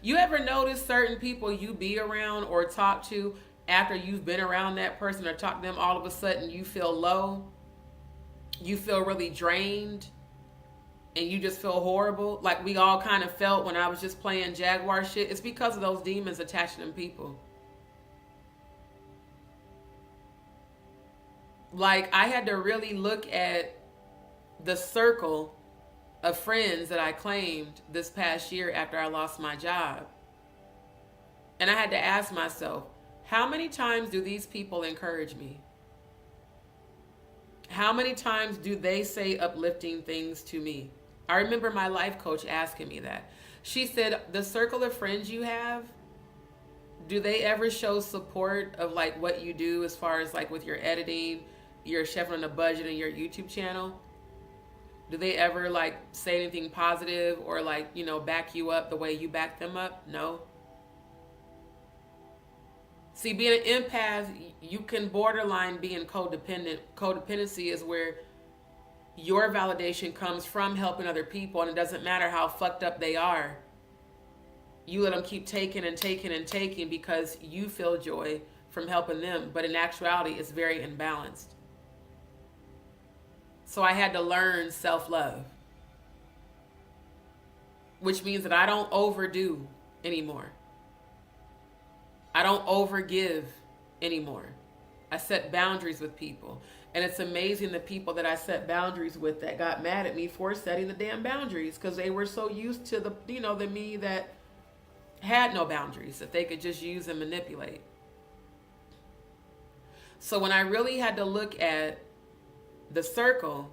You ever notice certain people you be around or talk to, after you've been around that person or talk to them, all of a sudden you feel low, you feel really drained, and you just feel horrible? Like we all kind of felt when I was just playing Jaguar shit. It's because of those demons attaching them people. Like I had to really look at the circle of friends that I claimed this past year after I lost my job. And I had to ask myself, how many times do these people encourage me? How many times do they say uplifting things to me? I remember my life coach asking me that. She said, the circle of friends you have, do they ever show support of like what you do as far as like with your editing, your chefing on a budget, and your YouTube channel? Do they ever like say anything positive or like, you know, back you up the way you back them up? No. See, being an empath, you can borderline being codependent. Codependency is where your validation comes from helping other people, and it doesn't matter how fucked up they are. You let them keep taking and taking and taking because you feel joy from helping them. But in actuality, it's very imbalanced. So I had to learn self-love, which means that I don't overdo anymore. I don't overgive anymore. I set boundaries with people. And it's amazing the people that I set boundaries with that got mad at me for setting the damn boundaries, because they were so used to the, you know, the me that had no boundaries that they could just use and manipulate. So when I really had to look at the circle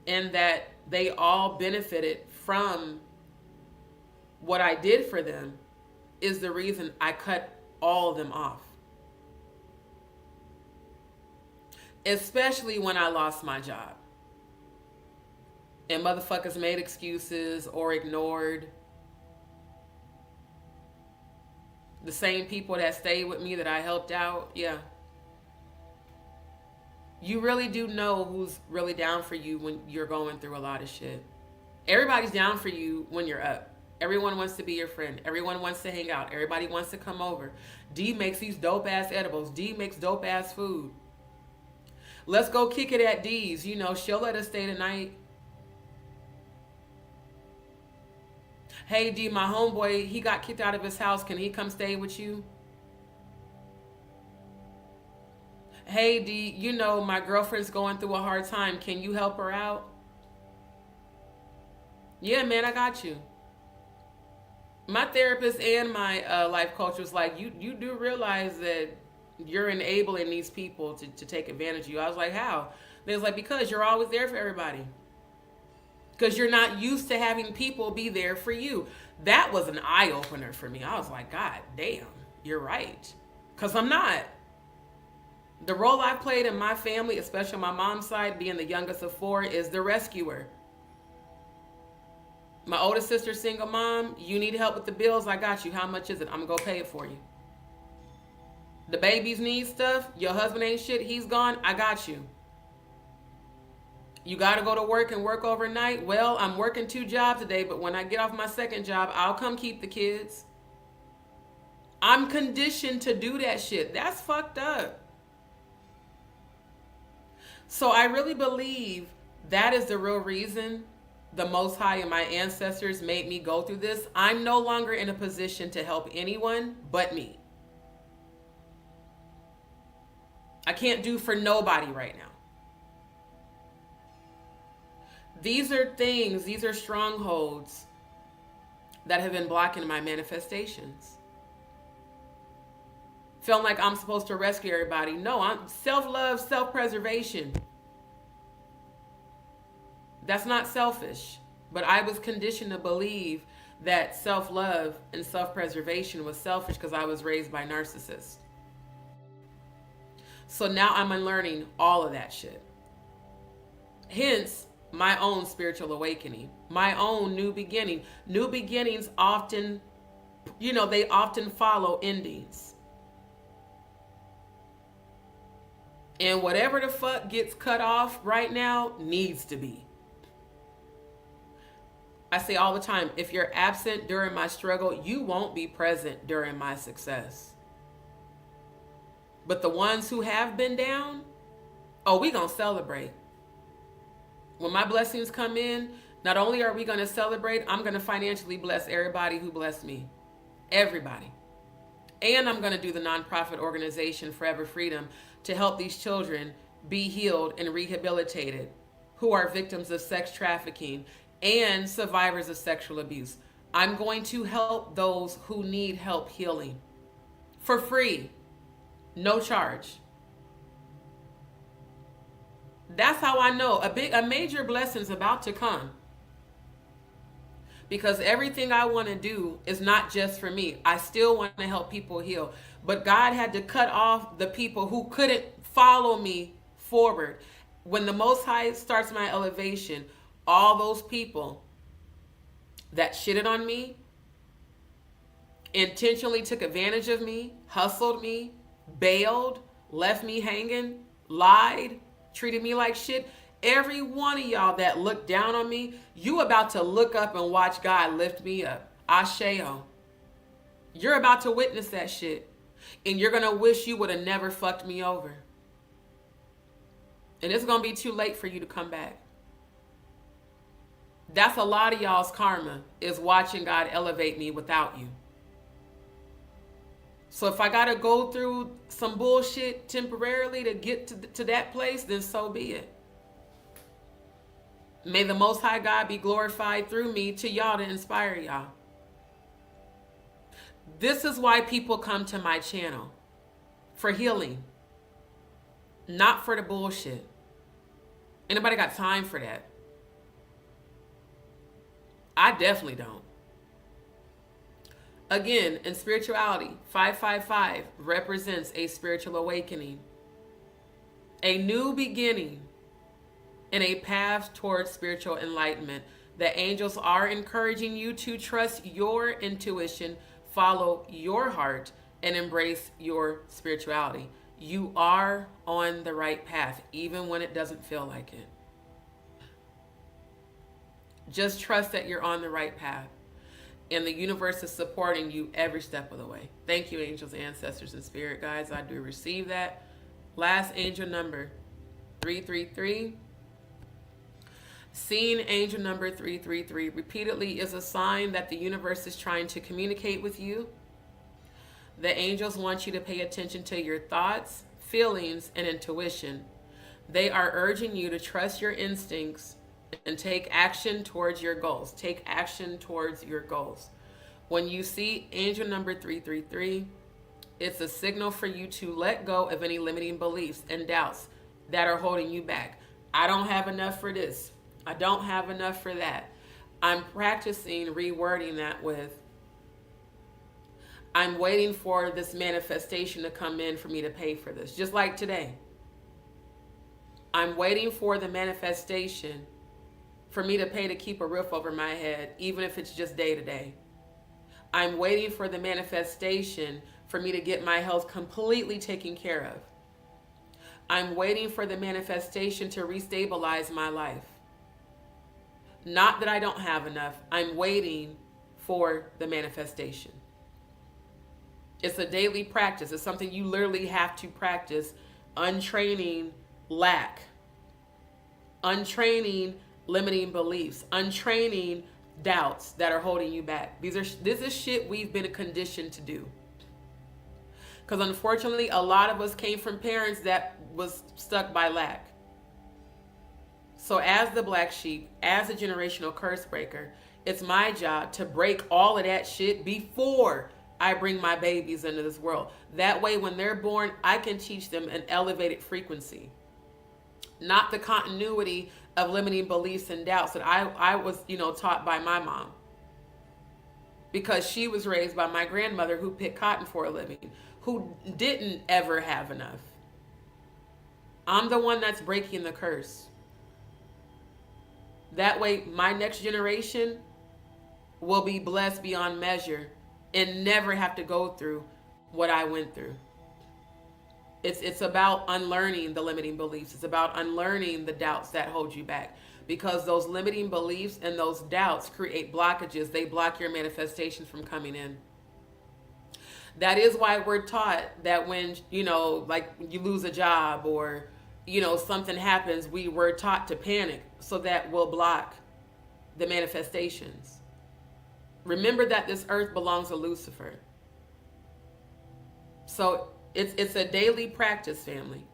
and that they all benefited from what I did for them is the reason I cut all of them off. Especially when I lost my job and motherfuckers made excuses or ignored. The same people that stayed with me that I helped out, yeah. You really do know who's really down for you when you're going through a lot of shit. Everybody's down for you when you're up. Everyone wants to be your friend. Everyone wants to hang out. Everybody wants to come over. D makes these dope ass edibles. D makes dope ass food. Let's go kick it at D's. You know, she'll let us stay tonight. Hey D, my homeboy, he got kicked out of his house. Can he come stay with you? Hey D, you know my girlfriend's going through a hard time. Can you help her out? Yeah, man, I got you. My therapist and my life coach was like, you do realize that you're enabling these people to take advantage of you. I was like, how? They was like, because you're always there for everybody. Because you're not used to having people be there for you. That was an eye-opener for me. I was like, God damn, you're right. Because I'm not. The role I've played in my family, especially on my mom's side, being the youngest of 4, is the rescuer. My oldest sister, single mom, you need help with the bills, I got you. How much is it? I'm going to go pay it for you. The babies need stuff. Your husband ain't shit. He's gone. I got you. You got to go to work and work overnight. Well, I'm working 2 jobs today, but when I get off my second job, I'll come keep the kids. I'm conditioned to do that shit. That's fucked up. So I really believe that is the real reason the Most High and my ancestors made me go through this. I'm no longer in a position to help anyone but me. I can't do for nobody right now. These are things, these are strongholds that have been blocking my manifestations. Feeling like I'm supposed to rescue everybody. No, I'm self-love, self-preservation. That's not selfish. But I was conditioned to believe that self-love and self-preservation was selfish because I was raised by narcissists. So now I'm unlearning all of that shit. Hence, my own spiritual awakening, my own new beginning. New beginnings often, they often follow endings. And whatever the fuck gets cut off right now needs to be. I say all the time, if you're absent during my struggle, you won't be present during my success. But the ones who have been down, we gonna celebrate. When my blessings come in, not only are we gonna celebrate, I'm gonna financially bless everybody who blessed me. Everybody. And I'm gonna do the nonprofit organization Forever Freedom to help these children be healed and rehabilitated who are victims of sex trafficking and survivors of sexual abuse. I'm going to help those who need help healing for free, no charge. That's how I know a major blessing is about to come. Because everything I want to do is not just for me. I still want to help people heal. But God had to cut off the people who couldn't follow me forward. When the Most High starts my elevation, all those people that shitted on me, intentionally took advantage of me, hustled me, bailed, left me hanging, lied, treated me like shit. Every one of y'all that looked down on me, you about to look up and watch God lift me up. Asheo. You're about to witness that shit. And you're going to wish you would have never fucked me over. And it's going to be too late for you to come back. That's a lot of y'all's karma, is watching God elevate me without you. So if I got to go through some bullshit temporarily to get to that place, then so be it. May the Most High God be glorified through me to y'all to inspire y'all. This is why people come to my channel. For healing. Not for the bullshit. Anybody got time for that? I definitely don't. Again, in spirituality, 555 represents a spiritual awakening. A new beginning. In a path towards spiritual enlightenment. The angels are encouraging you to trust your intuition, follow your heart, and embrace your spirituality. You are on the right path, even when it doesn't feel like it. Just trust that you're on the right path. And the universe is supporting you every step of the way. Thank you, angels, ancestors, and spirit guides. I do receive that. Last angel number, 333. Seeing angel number 333 repeatedly is a sign that the universe is trying to communicate with you. The angels want you to pay attention to your thoughts, feelings, and intuition. They are urging you to trust your instincts and take action towards your goals. Take action towards your goals. When you see angel number 333, it's a signal for you to let go of any limiting beliefs and doubts that are holding you back. I don't have enough for this. I don't have enough for that. I'm practicing rewording that with, I'm waiting for this manifestation to come in for me to pay for this. Just like today. I'm waiting for the manifestation for me to pay to keep a roof over my head, even if it's just day to day. I'm waiting for the manifestation for me to get my health completely taken care of. I'm waiting for the manifestation to restabilize my life. Not that I don't have enough. I'm waiting for the manifestation. It's a daily practice. It's something you literally have to practice. Untraining lack. Untraining limiting beliefs. Untraining doubts that are holding you back. This is shit we've been conditioned to do. Because unfortunately, a lot of us came from parents that was stuck by lack. So as the black sheep, as a generational curse breaker, it's my job to break all of that shit before I bring my babies into this world. That way, when they're born, I can teach them an elevated frequency. Not the continuity of limiting beliefs and doubts that I was, taught by my mom. Because she was raised by my grandmother who picked cotton for a living, who didn't ever have enough. I'm the one that's breaking the curse. That way, my next generation will be blessed beyond measure and never have to go through what I went through. It's about unlearning the limiting beliefs. It's about unlearning the doubts that hold you back. Because those limiting beliefs and those doubts create blockages. They block your manifestations from coming in. That is why we're taught that when, like you lose a job or, something happens, we were taught to panic so that we'll block the manifestations. Remember that this earth belongs to Lucifer. So it's a daily practice, family.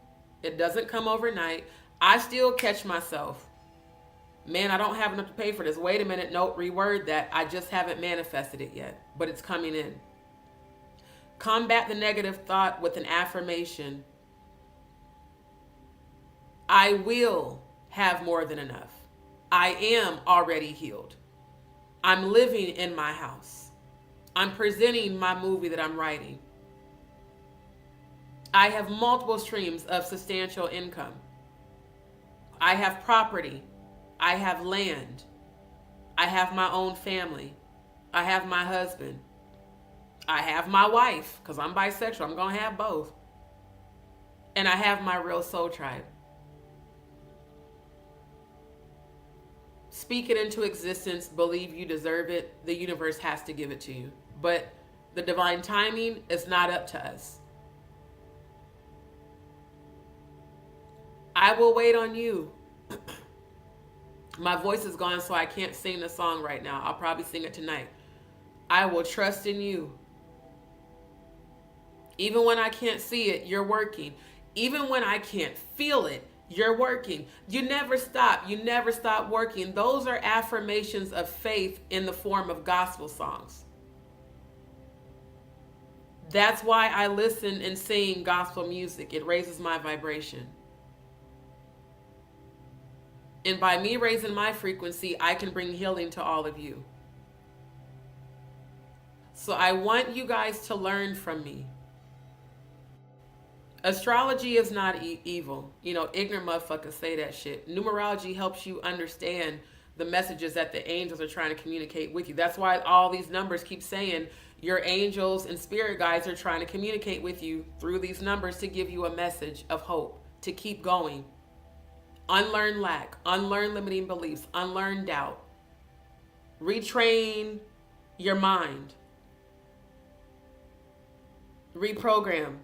It doesn't come overnight. I still catch myself. Man, I don't have enough to pay for this. Wait a minute. Nope, reword that. I just haven't manifested it yet, but it's coming in. Combat the negative thought with an affirmation. I will have more than enough. I am already healed. I'm living in my house. I'm presenting my movie that I'm writing. I have multiple streams of substantial income. I have property. I have land. I have my own family. I have my husband. I have my wife, because I'm bisexual. I'm going to have both. And I have my real soul tribe. Speak it into existence. Believe you deserve it. The universe has to give it to you. But the divine timing is not up to us. I will wait on you. My voice is gone, so I can't sing the song right now. I'll probably sing it tonight. I will trust in you. Even when I can't see it, you're working. Even when I can't feel it, you're working. You never stop. You never stop working. Those are affirmations of faith in the form of gospel songs. That's why I listen and sing gospel music. It raises my vibration. And by me raising my frequency, I can bring healing to all of you. So I want you guys to learn from me. Astrology is not evil. Ignorant motherfuckers say that shit. Numerology helps you understand the messages that the angels are trying to communicate with you. That's why all these numbers keep saying your angels and spirit guides are trying to communicate with you through these numbers to give you a message of hope, to keep going. Unlearn lack, unlearn limiting beliefs, unlearn doubt. Retrain your mind. Reprogram.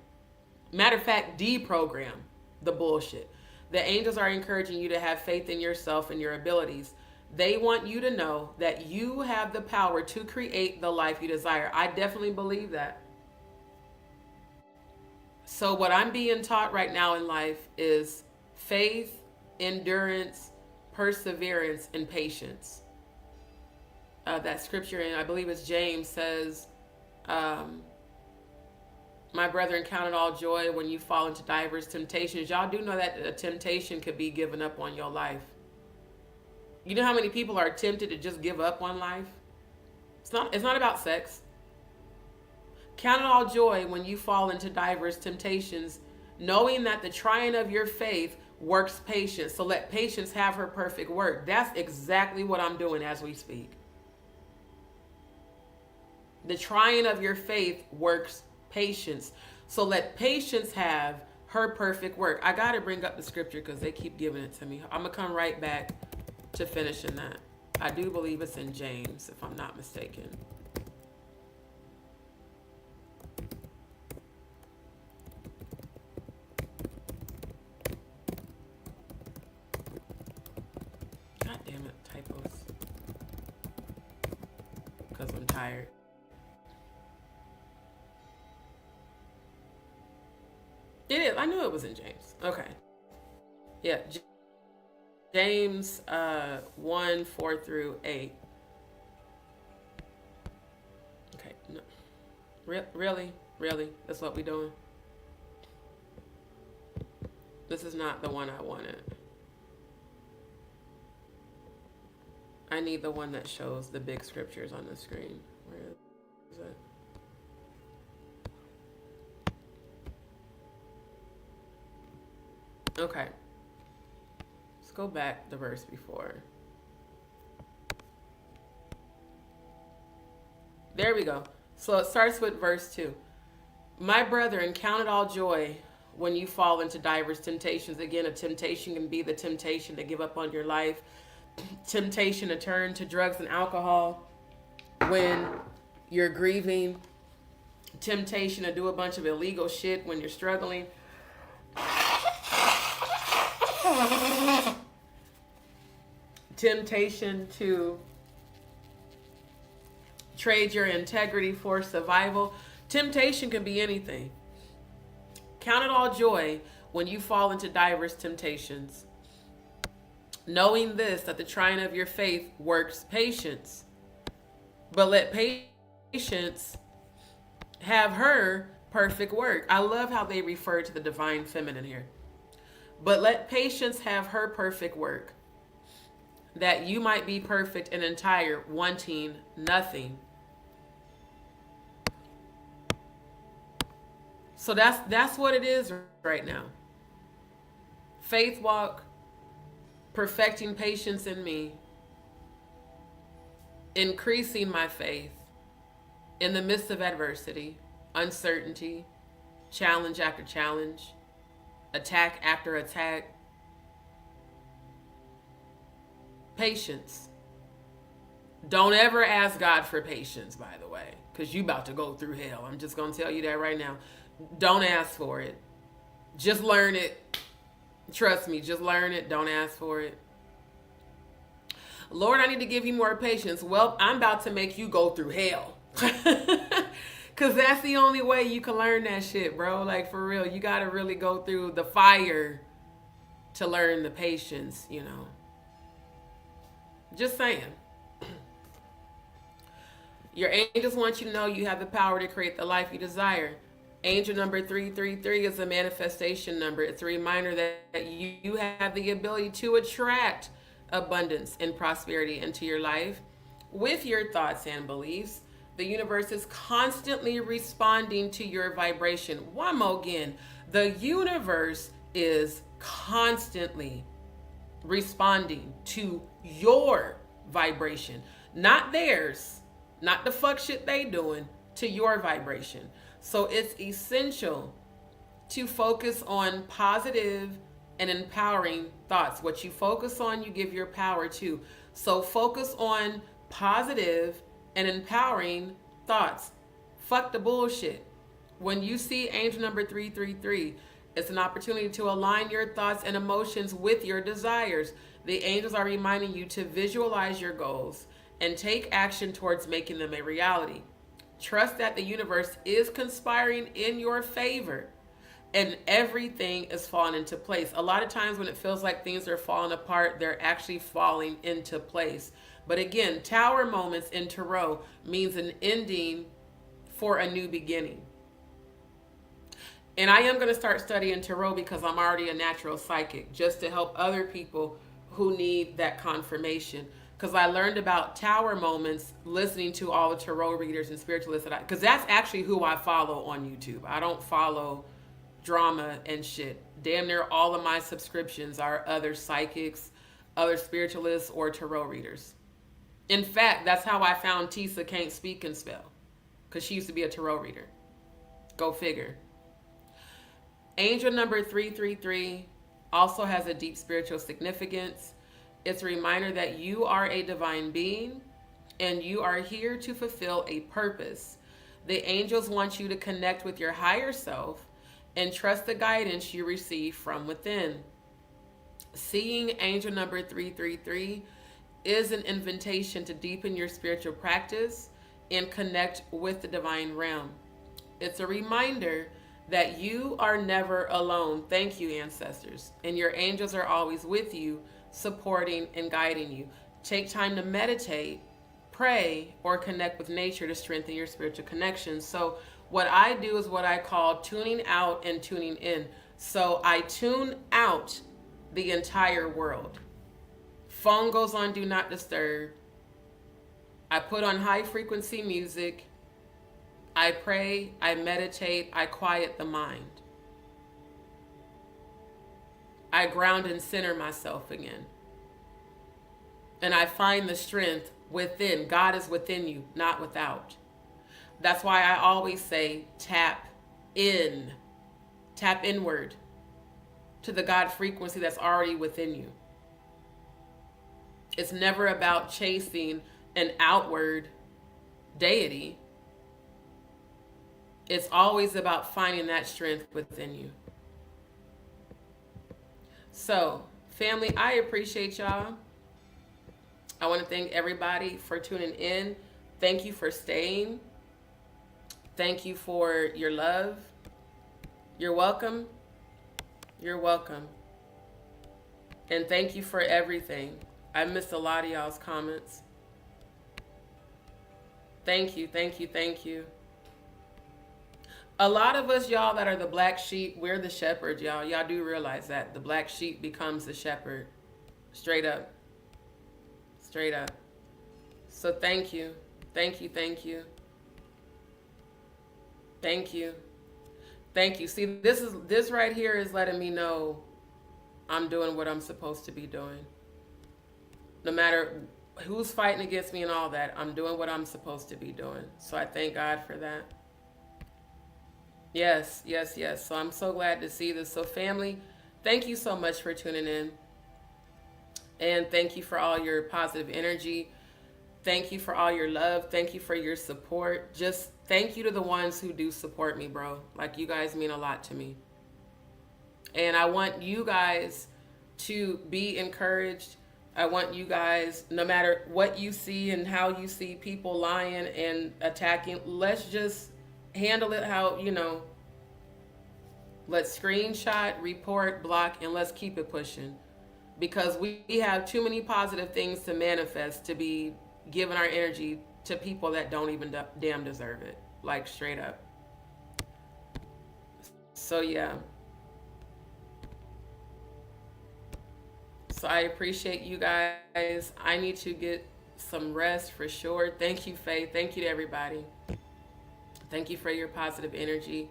Matter of fact, deprogram the bullshit. The angels are encouraging you to have faith in yourself and your abilities. They want you to know that you have the power to create the life you desire. I definitely believe that. So what I'm being taught right now in life is faith, endurance, perseverance, and patience. That scripture, and I believe it's James, says, my brethren, count it all joy when you fall into diverse temptations. Y'all do know that a temptation could be given up on your life. You know how many people are tempted to just give up on life? It's not about sex. Count it all joy when you fall into diverse temptations, knowing that the trying of your faith works patience. So let patience have her perfect work. That's exactly what I'm doing as we speak. The trying of your faith works patience. So let patience have her perfect work. I got to bring up the scripture because they keep giving it to me. I'm going to come right back to finishing that. I do believe it's in James, if I'm not mistaken. God damn it, typos. Because I'm tired. It is. I knew it was in James. Okay. Yeah. James 1, 4 through 8. Okay. No. Really? That's what we doing? This is not the one I wanted. I need the one that shows the big scriptures on the screen. Where is it? Okay. Let's go back the verse before. There we go. So it starts with verse 2. My brethren, count it all joy when you fall into diverse temptations. Again, a temptation can be the temptation to give up on your life, temptation to turn to drugs and alcohol when you're grieving, temptation to do a bunch of illegal shit when you're struggling. Temptation to trade your integrity for survival. Temptation can be anything. Count it all joy when you fall into diverse temptations, knowing this, that the trying of your faith works patience. But let patience have her perfect work. I love how they refer to the divine feminine here. But let patience have her perfect work, that you might be perfect and entire, wanting nothing. So that's what it is right now. Faith walk, perfecting patience in me, increasing my faith in the midst of adversity, uncertainty, challenge after challenge, attack after attack. Patience. Don't ever ask God for patience, by the way, because you about to go through hell. I'm just going to tell you that right now. Don't ask for it. Just learn it. Trust me, just learn it. Don't ask for it. Lord, I need to give you more patience. Well, I'm about to make you go through hell. Because that's the only way you can learn that shit, bro. Like, for real. You got to really go through the fire to learn the patience, you know. Just saying. Your angels want you to know you have the power to create the life you desire. Angel number 333 is a manifestation number. It's a reminder that you have the ability to attract abundance and prosperity into your life with your thoughts and beliefs. The universe is constantly responding to your vibration. One more again. The universe is constantly responding to your vibration, not theirs, not the fuck shit they doing, to your vibration. So it's essential to focus on positive and empowering thoughts. What you focus on, you give your power to. So focus on positive and empowering thoughts. Fuck the bullshit. When you see angel number 333, It's an opportunity to align your thoughts and emotions with your desires. The angels are reminding you to visualize your goals and take action towards making them a reality. Trust that the universe is conspiring in your favor and everything is falling into place. A lot of times when it feels like things are falling apart, they're actually falling into place. But again, tower moments in tarot means an ending for a new beginning. And I am going to start studying tarot because I'm already a natural psychic, just to help other people who need that confirmation. Because I learned about tower moments listening to all the tarot readers and spiritualists because that's actually who I follow on YouTube. I don't follow drama and shit. Damn near all of my subscriptions are other psychics, other spiritualists, or tarot readers. In fact, that's how I found Tisa Can't Speak and Spell, because she used to be a tarot reader. Go figure. Angel number 333 also has a deep spiritual significance. It's a reminder that you are a divine being and you are here to fulfill a purpose. The angels want you to connect with your higher self and trust the guidance you receive from within. Seeing angel number 333 is an invitation to deepen your spiritual practice and connect with the divine realm. It's a reminder that you are never alone. Thank you, ancestors. And your angels are always with you, supporting and guiding you. Take time to meditate, pray, or connect with nature to strengthen your spiritual connections. So what I do is what I call tuning out and tuning in. So I tune out the entire world. Phone goes on do not disturb. I put on high frequency music. I pray, I meditate, I quiet the mind. I ground and center myself again. And I find the strength within. God is within you, not without. That's why I always say tap in. Tap inward to the God frequency that's already within you. It's never about chasing an outward deity. It's always about finding that strength within you. So, family, I appreciate y'all. I want to thank everybody for tuning in. Thank you for staying. Thank you for your love. You're welcome. You're welcome. And thank you for everything. I missed a lot of y'all's comments. Thank you, thank you, thank you. A lot of us, y'all, that are the black sheep, we're the shepherds, y'all. Y'all do realize that. The black sheep becomes the shepherd. Straight up. Straight up. So thank you. Thank you, thank you. Thank you. Thank you. See, this right here is letting me know I'm doing what I'm supposed to be doing. No matter who's fighting against me and all that, I'm doing what I'm supposed to be doing. So I thank God for that. Yes, yes, yes. So I'm so glad to see this. So family, thank you so much for tuning in. And thank you for all your positive energy. Thank you for all your love. Thank you for your support. Just thank you to the ones who do support me, bro. Like, you guys mean a lot to me. And I want you guys to be encouraged. I want you guys, no matter what you see and how you see people lying and attacking, let's just handle it how, let's screenshot, report, block, and let's keep it pushing. Because we have too many positive things to manifest to be giving our energy to people that don't even damn deserve it. Like, straight up. So, yeah. So I appreciate you guys. I need to get some rest for sure. Thank you, Faye. Thank you to everybody. Thank you for your positive energy.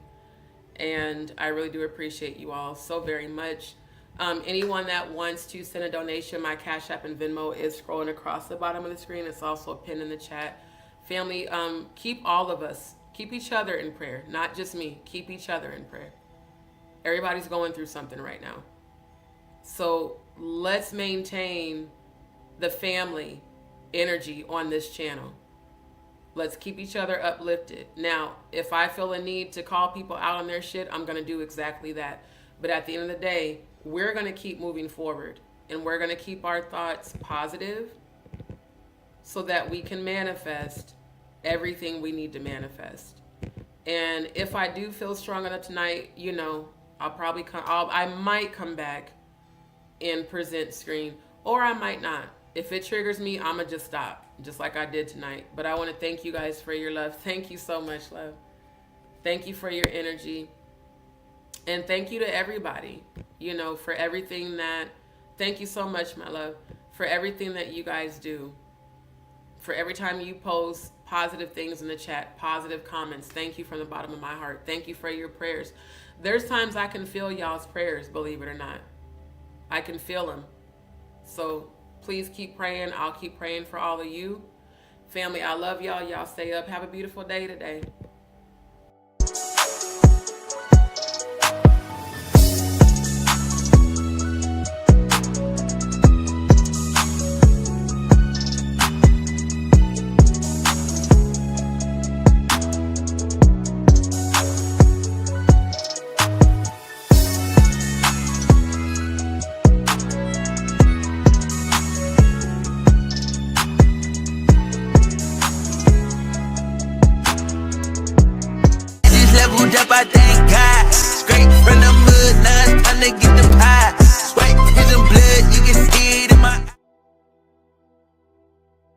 And I really do appreciate you all so very much. Anyone that wants to send a donation, my Cash App and Venmo is scrolling across the bottom of the screen. It's also pinned in the chat. Family, keep all of us, keep each other in prayer. Not just me. Keep each other in prayer. Everybody's going through something right now. So let's maintain the family energy on this channel. Let's keep each other uplifted. Now, if I feel a need to call people out on their shit, I'm going to do exactly that. But at the end of the day, we're going to keep moving forward, and we're going to keep our thoughts positive so that we can manifest everything we need to manifest. And if I do feel strong enough tonight, you know, I might come back and present screen, or I might not. If it triggers me, I'ma just stop, just like I did tonight. But I want to thank you guys for your love. Thank you so much, love. Thank you for your energy. And thank you to everybody, you know, for everything that, thank you so much, my love, for everything that you guys do. For every time you post positive things in the chat, positive comments, thank you from the bottom of my heart. Thank you for your prayers. There's times I can feel y'all's prayers, believe it or not. I can feel them. So please keep praying. I'll keep praying for all of you. Family, I love y'all. Y'all stay up. Have a beautiful day today.